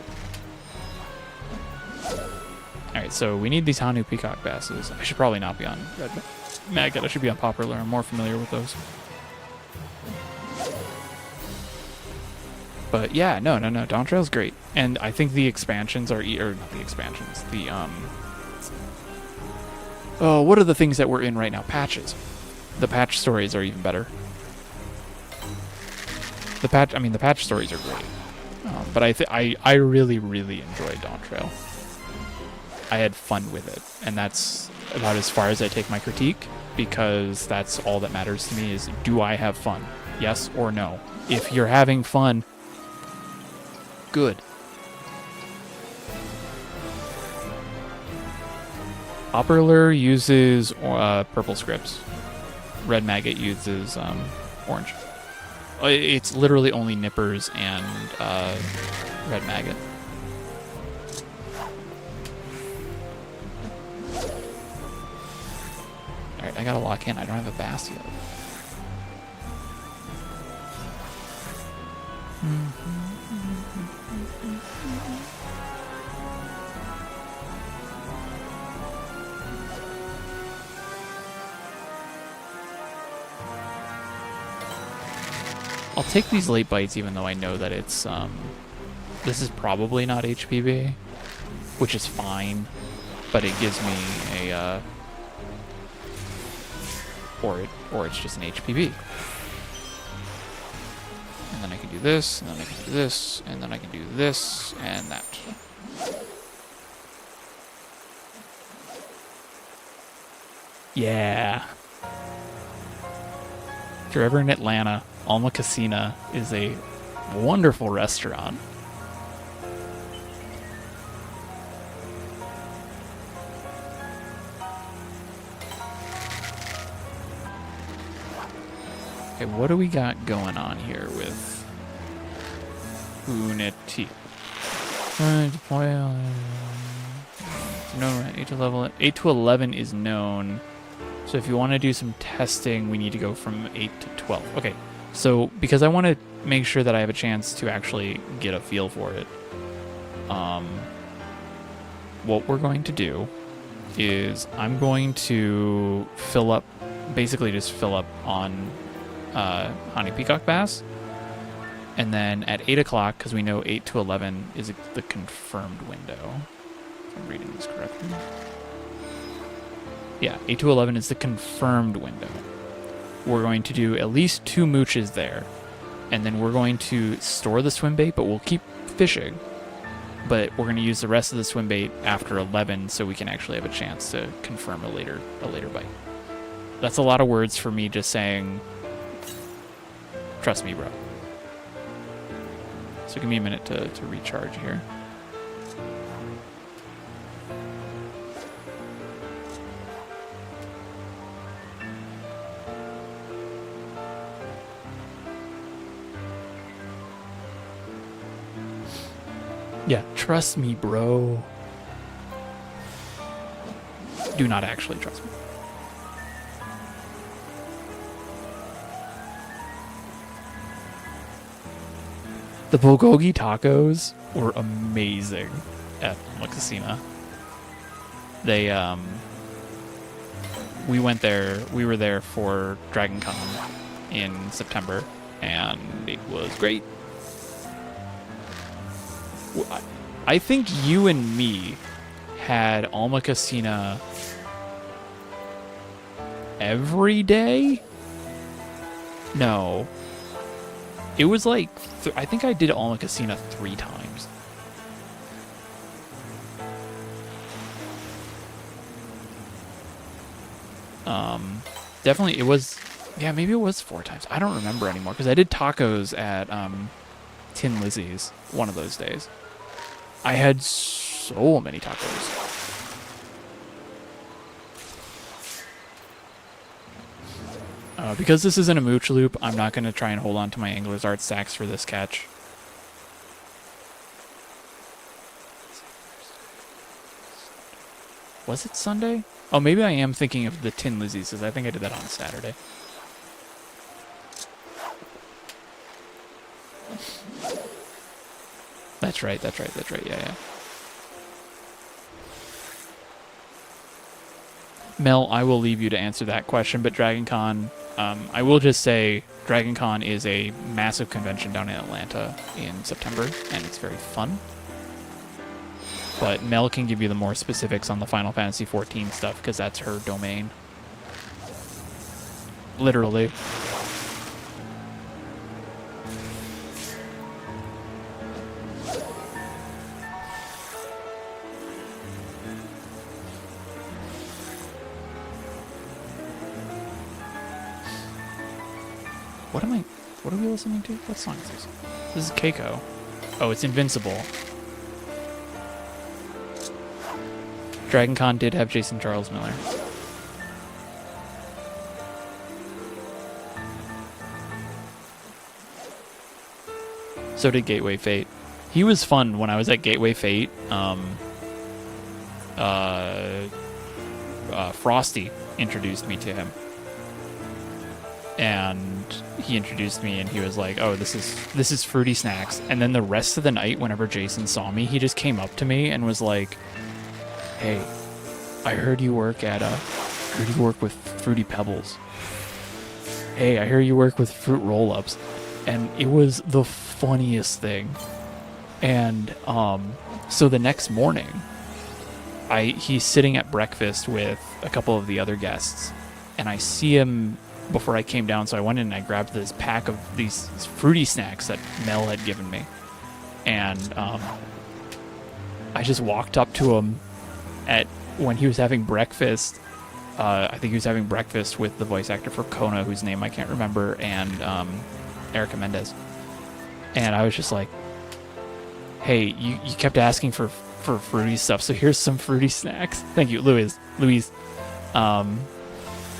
Alright, so we need these Hanu Peacock Basses. I should probably not be on Red Maggot. I should be on Popular. I'm more familiar with those. But yeah, no. Dawntrail's great. And I think the expansions are... Or not the expansions. The, Oh, what are the things that we're in right now? Patches. The patch stories are even better. The patch stories are great. But I really, really enjoyed Dawntrail. I had fun with it, and that's about as far as I take my critique, because that's all that matters to me is, do I have fun? Yes or no? If you're having fun, good. Popular uses purple scripts. Red Maggot uses orange. It's literally only Nippers and Red Maggot. Alright, I gotta lock in. I don't have a bass yet. I'll take these late bites even though I know that it's, this is probably not HPB, which is fine, but it gives me a, or it's just an HPB. And then I can do this, and then I can do this, and then I can do this, and that. Yeah. If you're ever in Atlanta, Alma Casina is a wonderful restaurant. Okay, what do we got going on here with Unity? Known 8 to level 8 to 11 is known. So if you want to do some testing, we need to go from 8 to 12. Okay. So, because I want to make sure that I have a chance to actually get a feel for it, what we're going to do is I'm going to fill up, basically just fill up on Honey Peacock Bass, and then at 8 o'clock, because we know 8 to 11 is the confirmed window, if I'm reading this correctly. Yeah, 8 to 11 is the confirmed window. We're going to do at least 2 mooches there, and then we're going to store the swim bait, but we'll keep fishing. But we're going to use the rest of the swim bait after 11 so we can actually have a chance to confirm a later bite. That's a lot of words for me just saying, trust me, bro. So give me a minute to recharge here. Yeah, trust me, bro. Do not actually trust me. The bulgogi tacos were amazing at La Casina. They, we were there for Dragon Con in September, and it was great. I think you and me had Alma Casina every day? No. It was like, I think I did Alma Casina 3 times. Definitely it was, yeah, maybe it was 4 times. I don't remember anymore, because I did tacos at Tin Lizzie's one of those days. I had so many tacos. Because this isn't a mooch loop, I'm not going to try and hold on to my Angler's Art stacks for this catch. Was it Sunday? Oh, maybe I am thinking of the Tin Lizzie's, because I think I did that on Saturday. That's right. Yeah. Mel, I will leave you to answer that question, but Dragon Con, I will just say Dragon Con is a massive convention down in Atlanta in September, and it's very fun. But Mel can give you the more specifics on the Final Fantasy XIV stuff, because that's her domain. Literally. What are we listening to? What song is this? This is Keiko. Oh, it's Invincible. Dragon Con did have Jason Charles Miller. So did Gateway Fate. He was fun when I was at Gateway Fate. Frosty introduced me to him. And he introduced me and he was like, oh, this is Fruity Snacks. And then the rest of the night, whenever Jason saw me, he just came up to me and was like, hey, I heard you work with Fruity Pebbles. Hey, I hear you work with Fruit Roll-Ups. And it was the funniest thing. And so the next morning, he's sitting at breakfast with a couple of the other guests, and I see him before I came down, so I went in and I grabbed this pack of these Fruity Snacks that Mel had given me. And I just walked up to him when he was having breakfast. I think he was having breakfast with the voice actor for Kona, whose name I can't remember, and Erica Mendez. And I was just like, hey, you kept asking for fruity stuff, so here's some Fruity Snacks. Thank you, Louise.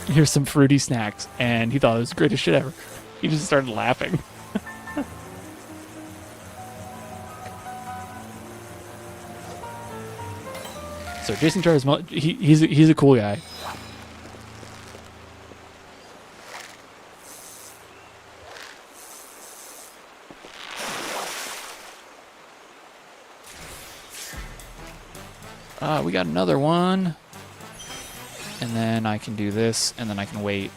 Here's some Fruity Snacks. And he thought it was the greatest shit ever. He just started laughing. So Jason Charles, he's a cool guy. We got another one. And then I can do this, and then I can wait.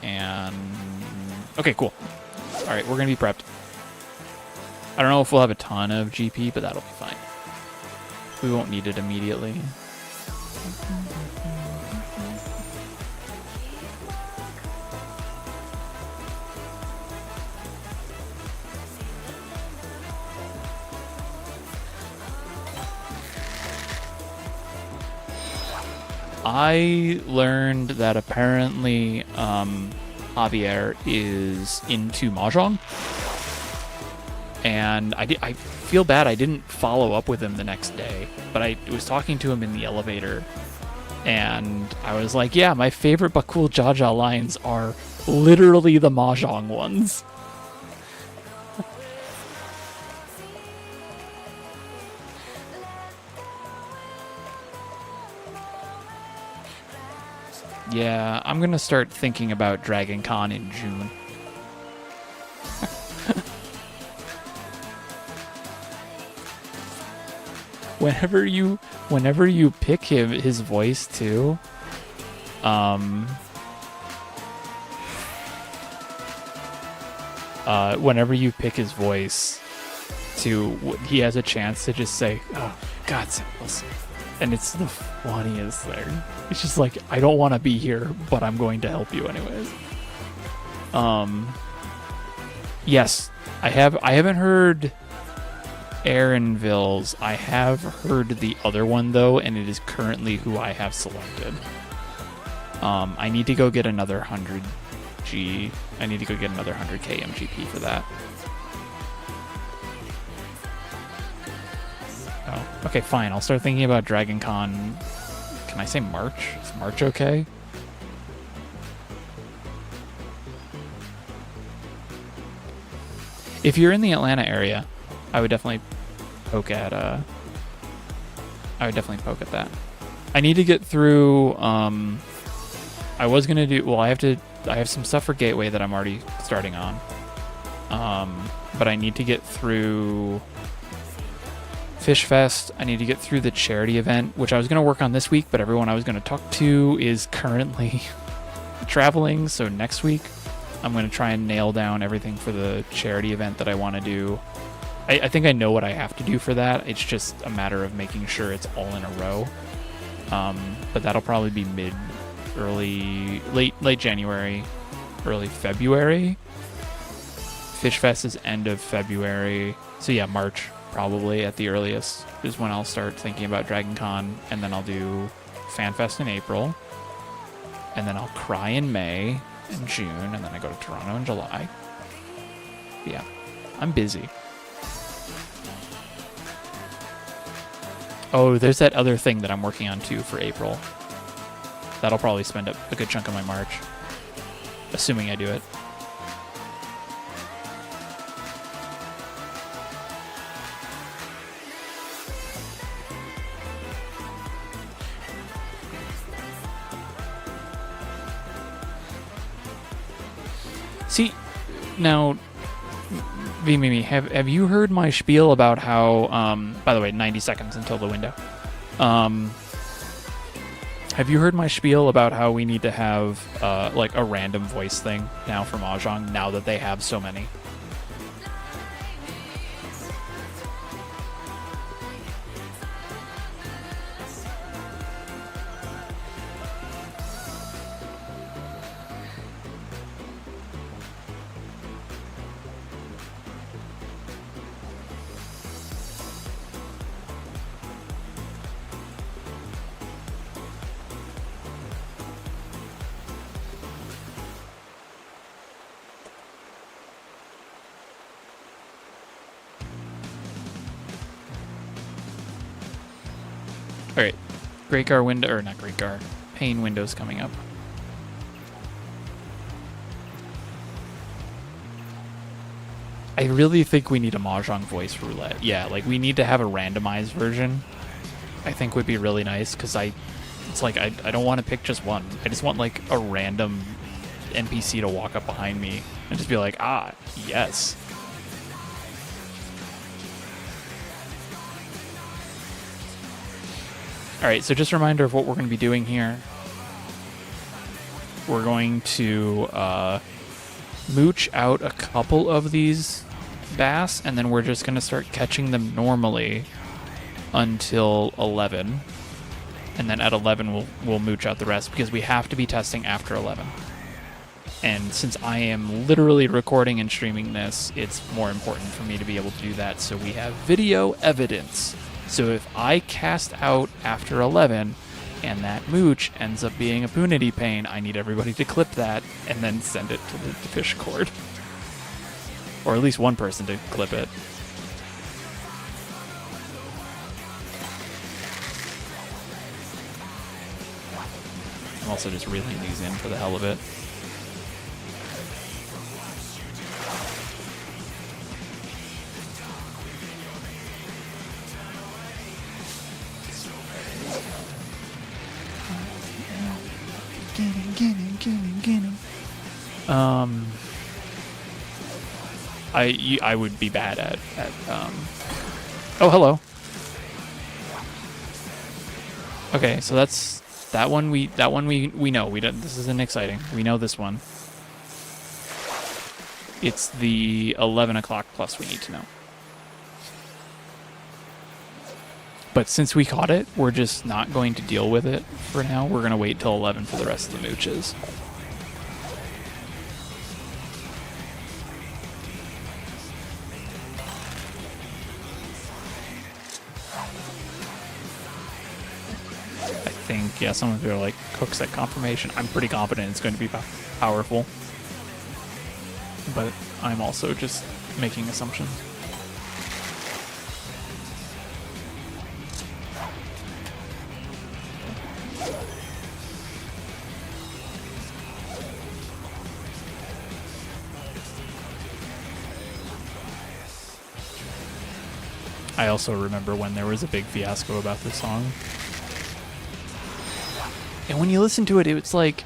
And okay, cool. All right, we're gonna be prepped. I don't know if we'll have a ton of GP, but that'll be fine. We won't need it immediately. I learned that apparently Javier is into Mahjong. And I feel bad I didn't follow up with him the next day, but I was talking to him in the elevator, and I was like, yeah, my favorite Bakul Jaja lines are literally the Mahjong ones. Yeah, I'm gonna start thinking about Dragon Con in June. Whenever you pick his voice too, whenever you pick his voice to, he has a chance to just say, "Oh, God, Wilson," and it's the funniest thing. It's just like, I don't want to be here, but I'm going to help you anyways. Yes, I haven't heard Aaronville's. I have heard the other one though, and it is currently who I have selected. I need to go get another 100G. I need to go get another 100K MGP for that. Oh, okay, fine. I'll start thinking about Dragon Con. Can I say March? Is March okay? If you're in the Atlanta area, I would definitely poke at that. I need to get through I was gonna do, well, I have some stuff for Gateway that I'm already starting on. But I need to get through Fish Fest, I need to get through the charity event, which I was going to work on this week, but everyone I was going to talk to is currently traveling, so next week I'm going to try and nail down everything for the charity event that I want to do. I think I know what I have to do for that. It's just a matter of making sure it's all in a row. But that'll probably be late January, early February. Fish Fest is end of February. So yeah, March probably at the earliest is when I'll start thinking about Dragon Con, and then I'll do Fan Fest in April. And then I'll Cry in May and June, and then I go to Toronto in July. Yeah, I'm busy. Oh, there's that other thing that I'm working on too for April. That'll probably spend up a good chunk of my March, assuming I do it. See, now, Mimi, have you heard my spiel about how, by the way, 90 seconds until the window. Have you heard my spiel about how we need to have, like, a random voice thing now for Mahjong, now that they have so many? Alright, Greatgar window, or not Greatgar, Pain window's coming up. I really think we need a Mahjong voice roulette. Yeah, like we need to have a randomized version. I think would be really nice, because it's like I don't want to pick just one. I just want like a random NPC to walk up behind me and just be like, ah, yes. Alright, so just a reminder of what we're going to be doing here. We're going to mooch out a couple of these bass, and then we're just going to start catching them normally until 11. And then at 11 we'll mooch out the rest, because we have to be testing after 11. And since I am literally recording and streaming this, it's more important for me to be able to do that so we have video evidence. So if I cast out after 11 and that mooch ends up being a Punity Pain, I need everybody to clip that and then send it to the fish cord. Or at least one person to clip it. I'm also just reeling these in for the hell of it. I would be bad at oh, hello. Okay, so that's that one we know. We don't, this isn't exciting. We know this one. It's the 11 o'clock plus we need to know. But since we caught it, we're just not going to deal with it for now. We're going to wait till 11 for the rest of the mooches. I think, yeah, some of you are like, cooks at confirmation. I'm pretty confident it's going to be powerful. But I'm also just making assumptions. I also remember when there was a big fiasco about this song. And when you listen to it, it's like,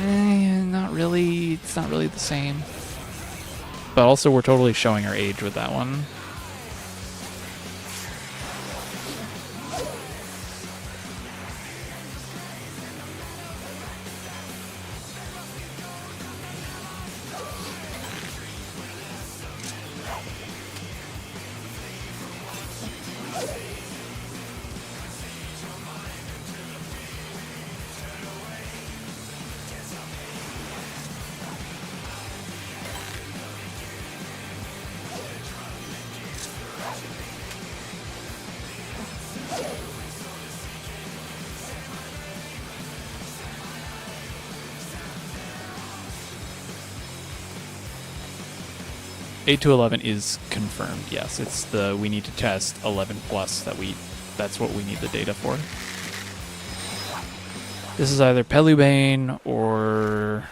not really, it's not really the same. But also we're totally showing our age with that one. 8 to 11 is confirmed. Yes, it's the we need to test 11 plus that's what we need the data for. This is either Pelubane or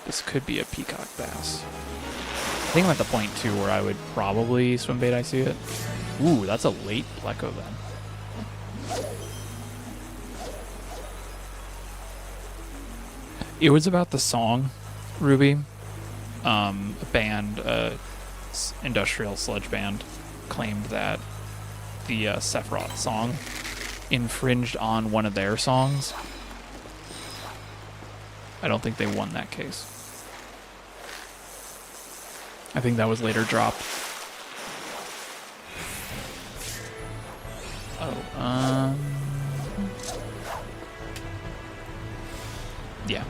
this could be a peacock bass. I think I'm at the point too where I would probably swim bait I see it. Ooh, that's a late pleco then. It was about the song, Ruby. A band, industrial sludge band, claimed that the Sephiroth song infringed on one of their songs. I don't think they won that case. I think that was later dropped. Oh, yeah.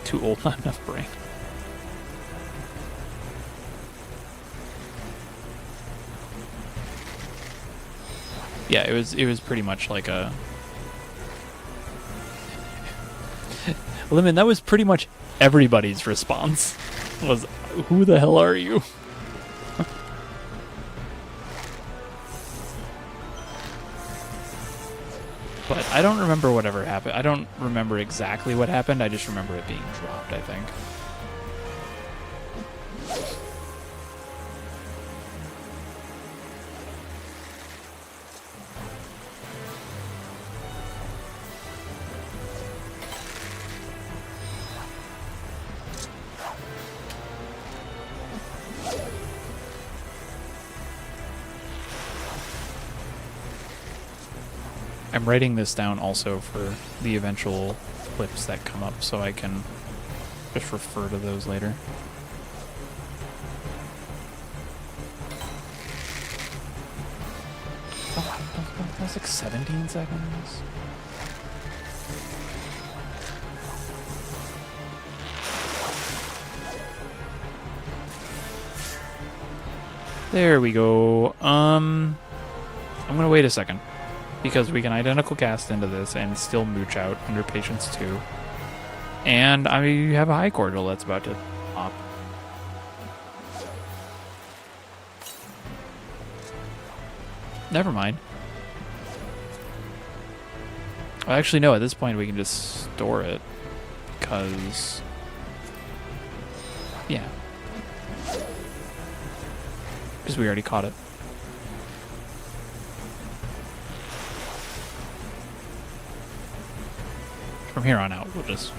Too old, not enough brain. Yeah, it was pretty much like a Lemon, that was pretty much everybody's response. Was, who the hell are you? But I don't remember whatever happened. I don't remember exactly what happened. I just remember it being dropped, I think. I'm writing this down also for the eventual clips that come up so I can just refer to those later. Oh, that's like 17 seconds. There we go. I'm gonna wait a second, because we can identical cast into this and still mooch out under Patience 2. And I have a high cordial that's about to pop. Never mind. Well, actually, no, at this point we can just store it, because... yeah. Because we already caught it. From here on out, we'll just,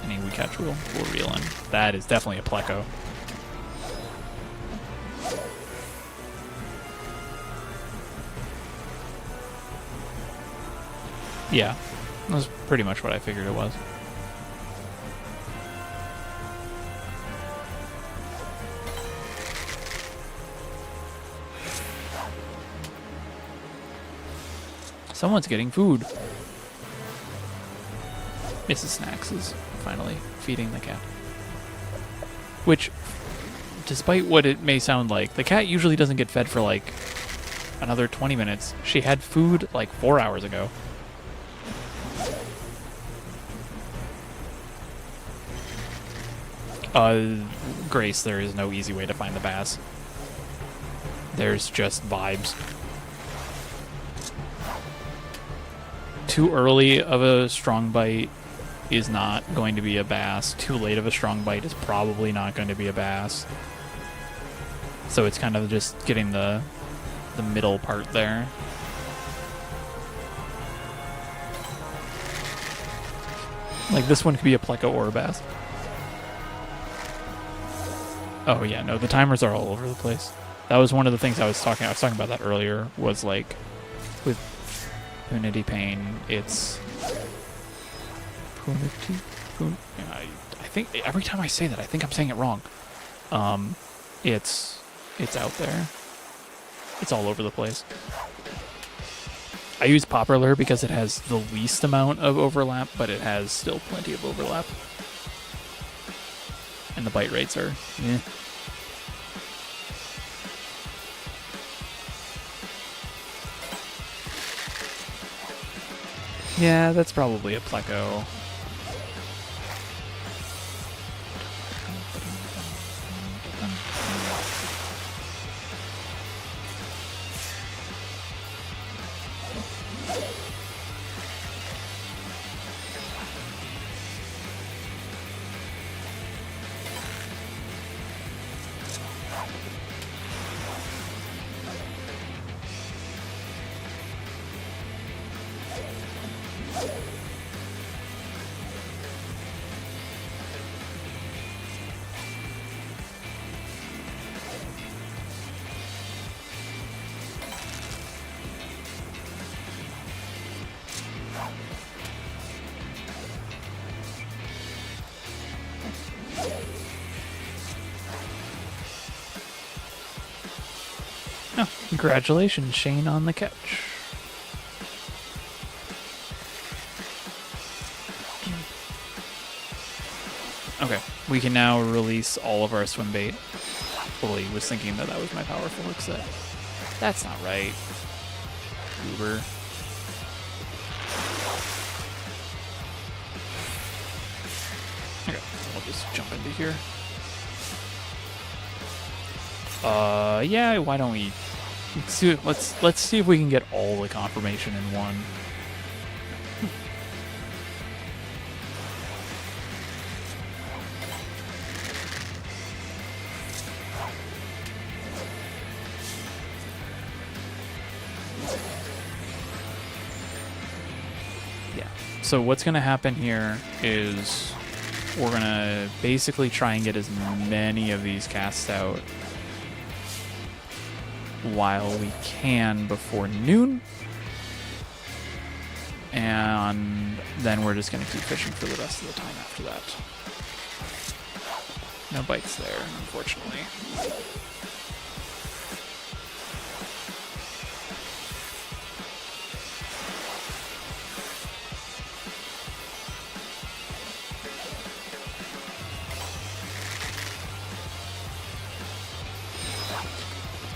any we catch, we'll reel in. That is definitely a pleco. Yeah, that was pretty much what I figured it was. Someone's getting food. Mrs. Snacks is finally feeding the cat. Which, despite what it may sound like, the cat usually doesn't get fed for like another 20 minutes. She had food like 4 hours ago. Grace, there is no easy way to find the bass. There's just vibes. Too early of a strong bite is not going to be a bass. Too late of a strong bite is probably not going to be a bass. So it's kind of just getting the middle part there. Like this one could be a pleco or a bass. Oh yeah, no, the timers are all over the place. That was one of the things I was talking about that earlier, was like with Punity Pain, it's I think every time I say that, I think I'm saying it wrong. It's out there. It's all over the place. I use Popper Lure because it has the least amount of overlap, but it has still plenty of overlap. And the bite rates are, eh. Yeah, that's probably a pleco. Congratulations, Shane, on the catch. Okay, we can now release all of our swim bait. Totally was thinking that that was my powerful hook set. That's not right. Uber. Okay, I'll just jump into here. Yeah, why don't we let's see if we can get all the confirmation in one. Yeah. So what's going to happen here is we're going to basically try and get as many of these casts out while we can before noon. And then we're just going to keep fishing for the rest of the time after that. No bites there, unfortunately.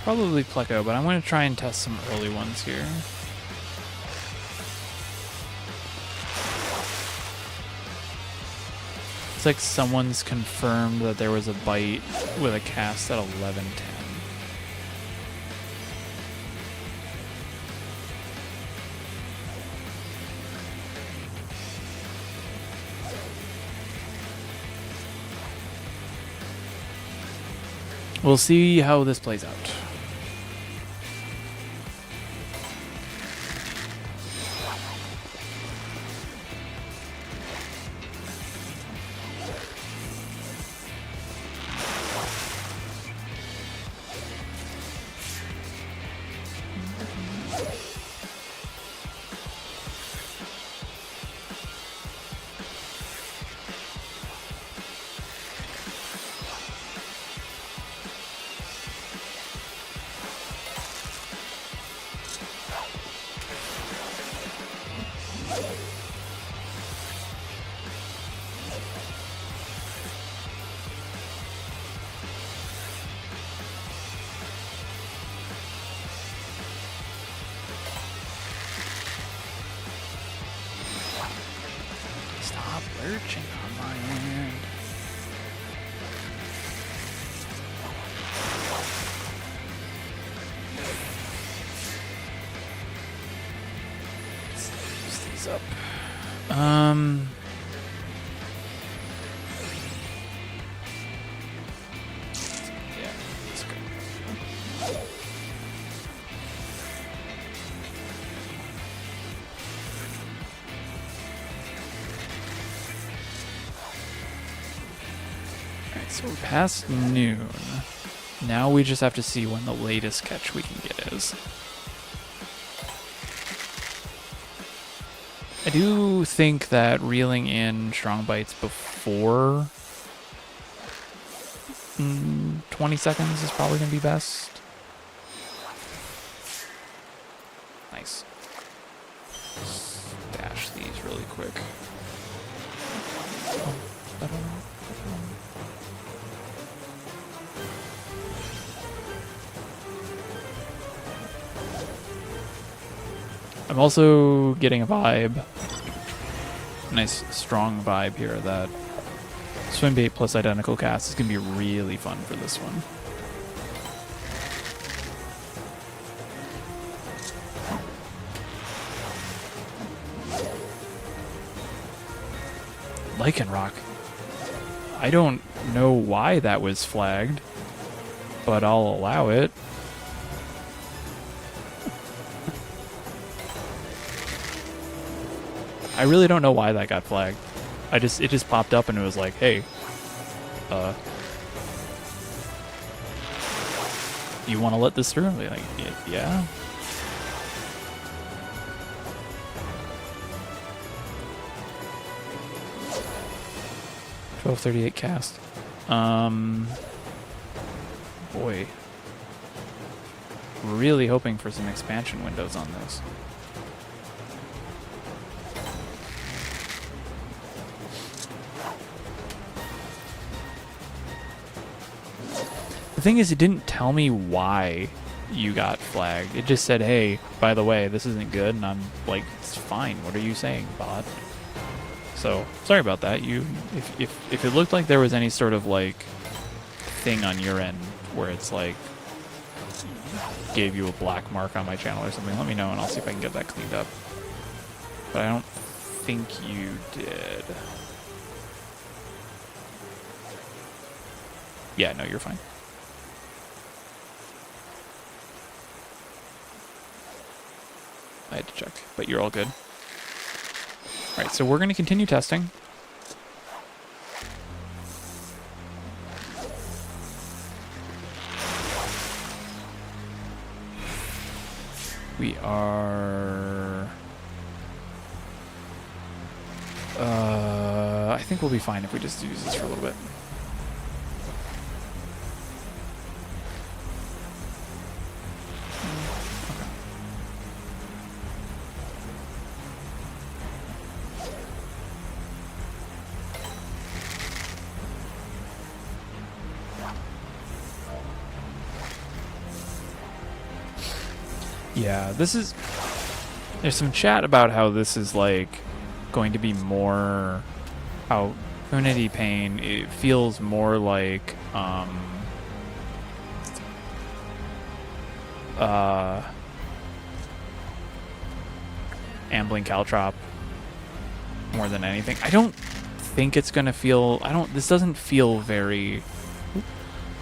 Probably Pleco, but I'm going to try and test some early ones here. It's like someone's confirmed that there was a bite with a cast at 11:10. We'll see how this plays out. Stop lurching on my end. Let's use these up. Yeah, let's go. Alright, so we're past noon. Now we just have to see when the latest catch we can get is. I do think that reeling in strong bites before 20 seconds is probably going to be best. Nice. Dash these really quick. I'm also getting a vibe, nice strong vibe here, that swim bait plus identical cast is going to be really fun for this one. Lycanroc. I don't know why that was flagged, but I'll allow it. I really don't know why that got flagged. It just popped up and it was like, hey, you want to let this through? I'm like, yeah. $12.38 cast. Boy. really hoping for some expansion windows on this. The thing is, it didn't tell me why you got flagged. It just said, hey, by the way, this isn't good, and I'm like, it's fine. What are you saying, bot? So, sorry about that. If it looked like there was any sort of like thing on your end where it's like gave you a black mark on my channel or something, let me know and I'll see if I can get that cleaned up. But I don't think you did. Yeah, no, you're fine. I had to check, but you're all good. All right, so we're going to continue testing. We are... I think we'll be fine if we just use this for a little bit. Yeah, this is... There's some chat about how this is, like, going to be more... How Unity Pain, it feels more like, Ambling Caltrop more than anything. I don't think it's gonna feel... This doesn't feel very...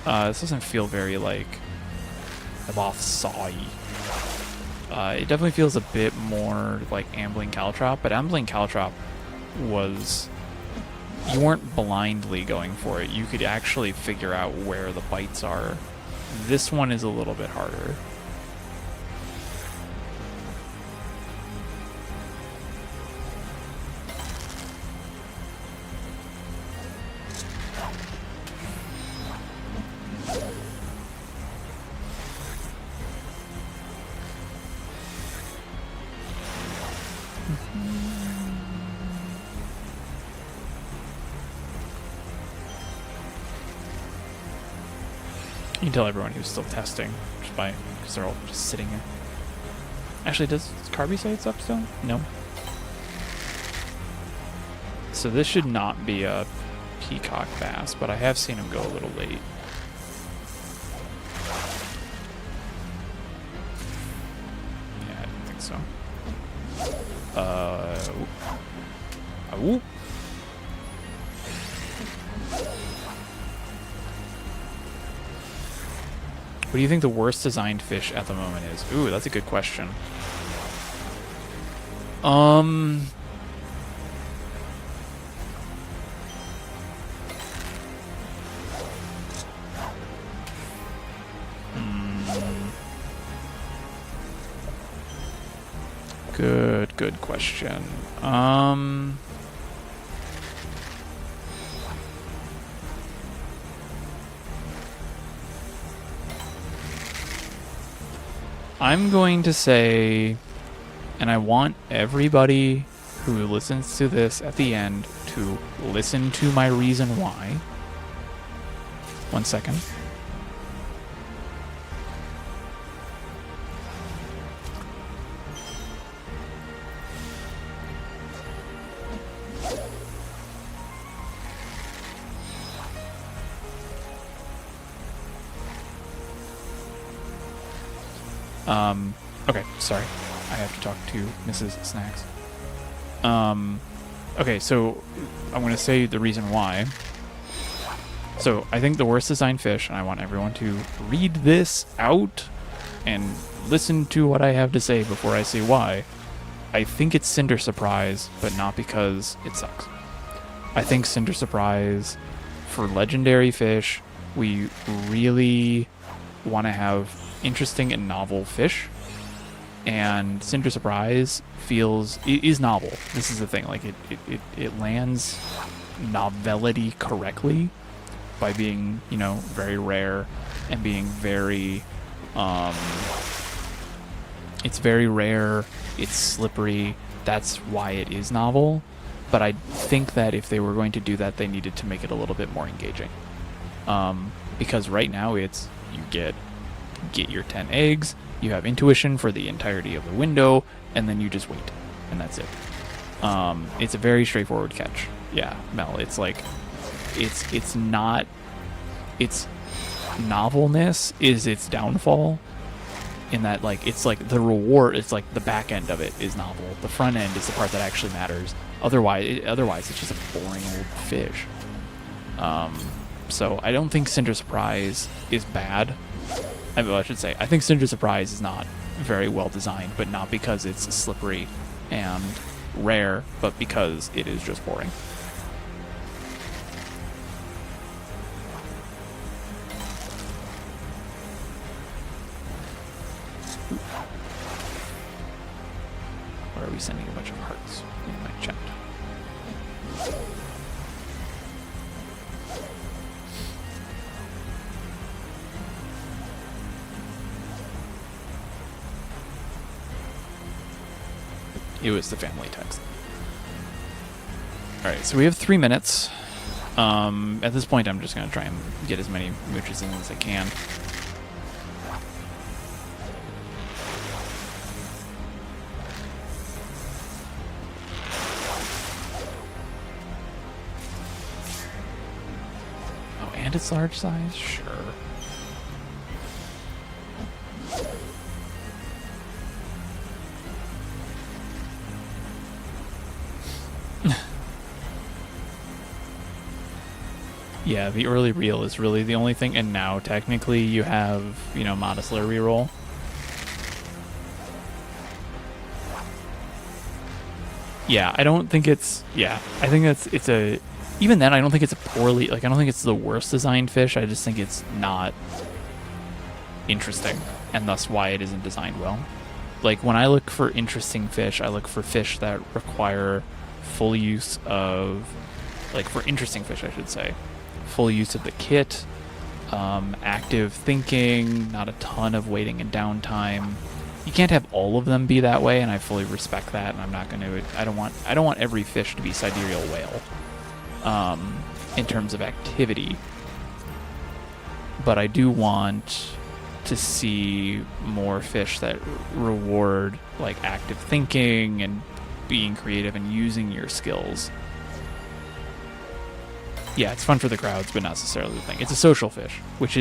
this doesn't feel very, like, Eboth Saw-y. It definitely feels a bit more like Ambling Caltrop, but Ambling Caltrop was... You weren't blindly going for it. You could actually figure out where the bites are. This one is a little bit harder. You can tell everyone he was still testing, just by because they're all just sitting here. Actually, does Carby say it's up still? No. So this should not be a peacock bass, but I have seen him go a little late. Yeah, I didn't think so. Ooh. What do you think the worst designed fish at the moment is? Ooh, that's a good question. Good question. I'm going to say, and I want everybody who listens to this at the end to listen to my reason why. 1 second. Okay, sorry. I have to talk to Mrs. Snacks. Okay, so I'm going to say the reason why. So I think the worst designed fish, and I want everyone to read this out and listen to what I have to say before I say why. I think it's Cinder Surprise, but not because it sucks. I think Cinder Surprise, for legendary fish, we really want to have interesting and novel fish, and Cinder Surprise is novel. This is the thing, like it lands novelty correctly by being, you know, very rare and being very It's very rare. It's slippery. That's why it is novel. But I think that if they were going to do that, they needed to make it a little bit more engaging. Because right now it's you get your 10 eggs, you have intuition for the entirety of the window, and then you just wait, and that's it. It's a very straightforward catch. Yeah, Mel, it's like it's not its novelness is its downfall, in that like it's like the reward, it's like the back end of it is novel, the front end is the part that actually matters. Otherwise it's just a boring old fish. So I don't think Cinder Surprise is bad. I should say I think Cinder Surprise is not very well designed, but not because it's slippery and rare, but because it is just boring. Or are we sending a bunch of hearts in my chat? It was the family text. Alright, so we have 3 minutes. At this point, I'm just going to try and get as many mooches in as I can. Oh, and it's large size? Sure. Yeah, the early reel is really the only thing, and now technically you have, you know, Modestler reroll. Yeah, I don't think it's, yeah, I think it's a, even then I don't think it's a poorly, like I don't think it's the worst designed fish, I just think it's not interesting, and thus why it isn't designed well. Like when I look for interesting fish, I look for fish that require full use of, like for interesting fish I should say, full use of the kit, active thinking, not a ton of waiting and downtime. You can't have all of them be that way, and I fully respect that, and I'm not going to, I don't want every fish to be sidereal whale in terms of activity, but I do want to see more fish that reward like active thinking and being creative and using your skills. Yeah, it's fun for the crowds, but not necessarily the thing. It's a social fish, which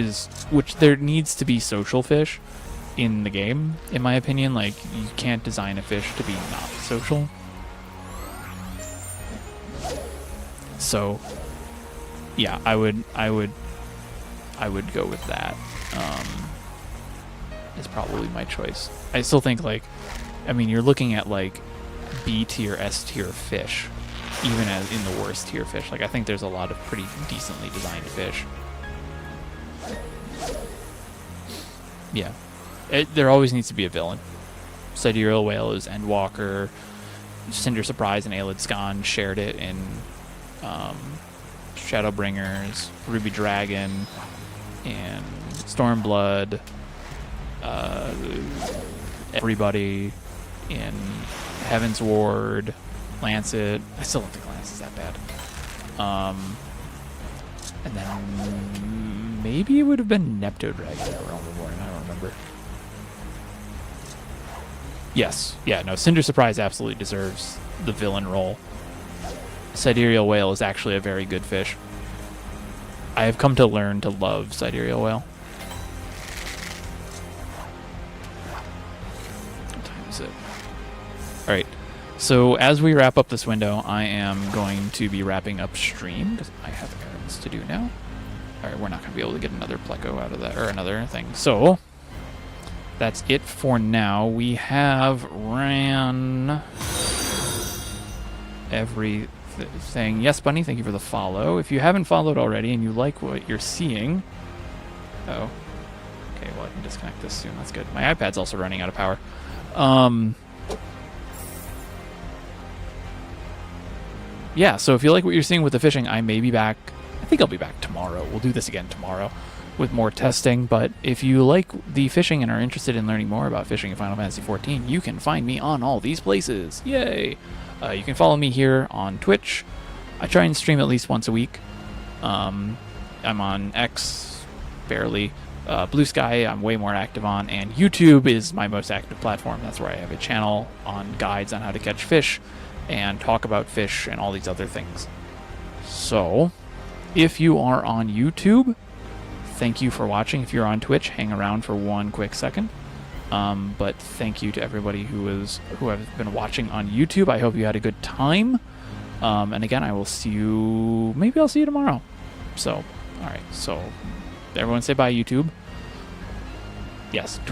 there needs to be social fish in the game, in my opinion. Like, you can't design a fish to be not social. So, yeah, I would go with that. Is probably my choice. I still think, like, I mean, you're looking at like B tier, S tier fish, even as in the worst tier fish. Like, I think there's a lot of pretty decently designed fish. Yeah. There always needs to be a villain. Sidereal Whale is Endwalker. Cinder Surprise and Aelid Skan shared it in Shadowbringers, Ruby Dragon, and Stormblood. Everybody in Heaven's Ward, Lancet. I still don't think Lance is that bad. And then maybe it would have been Nepto Dragon or Realm Reborn. I don't remember. Yes. Yeah, no, Cinder Surprise absolutely deserves the villain role. Sidereal Whale is actually a very good fish. I have come to learn to love Sidereal Whale. What time is it? Alright. So as we wrap up this window, I am going to be wrapping up stream because I have errands to do now. Alright, we're not going to be able to get another Pleco out of that, or another thing. So, that's it for now. We have ran everything. Yes, Bunny, thank you for the follow. If you haven't followed already and you like what you're seeing... Oh. Okay, well, I can disconnect this soon. That's good. My iPad's also running out of power. Yeah, so if you like what you're seeing with the fishing, I may be back. I think I'll be back tomorrow. We'll do this again tomorrow. with more testing. But if you like the fishing and are interested in learning more about fishing in Final Fantasy XIV, you can find me on all these places. Yay! You can follow me here on Twitch. I try and stream at least once a week. I'm on X, barely. Blue Sky, I'm way more active on, and YouTube is my most active platform. That's where I have a channel on guides on how to catch fish and talk about fish and all these other things. So, if you are on YouTube, thank you for watching. If you're on Twitch, hang around for one quick second. But thank you to everybody who have been watching on YouTube. I hope you had a good time. And again, I will see you. Maybe I'll see you tomorrow. So, all right. So, everyone say bye, YouTube. Yes, Twitter.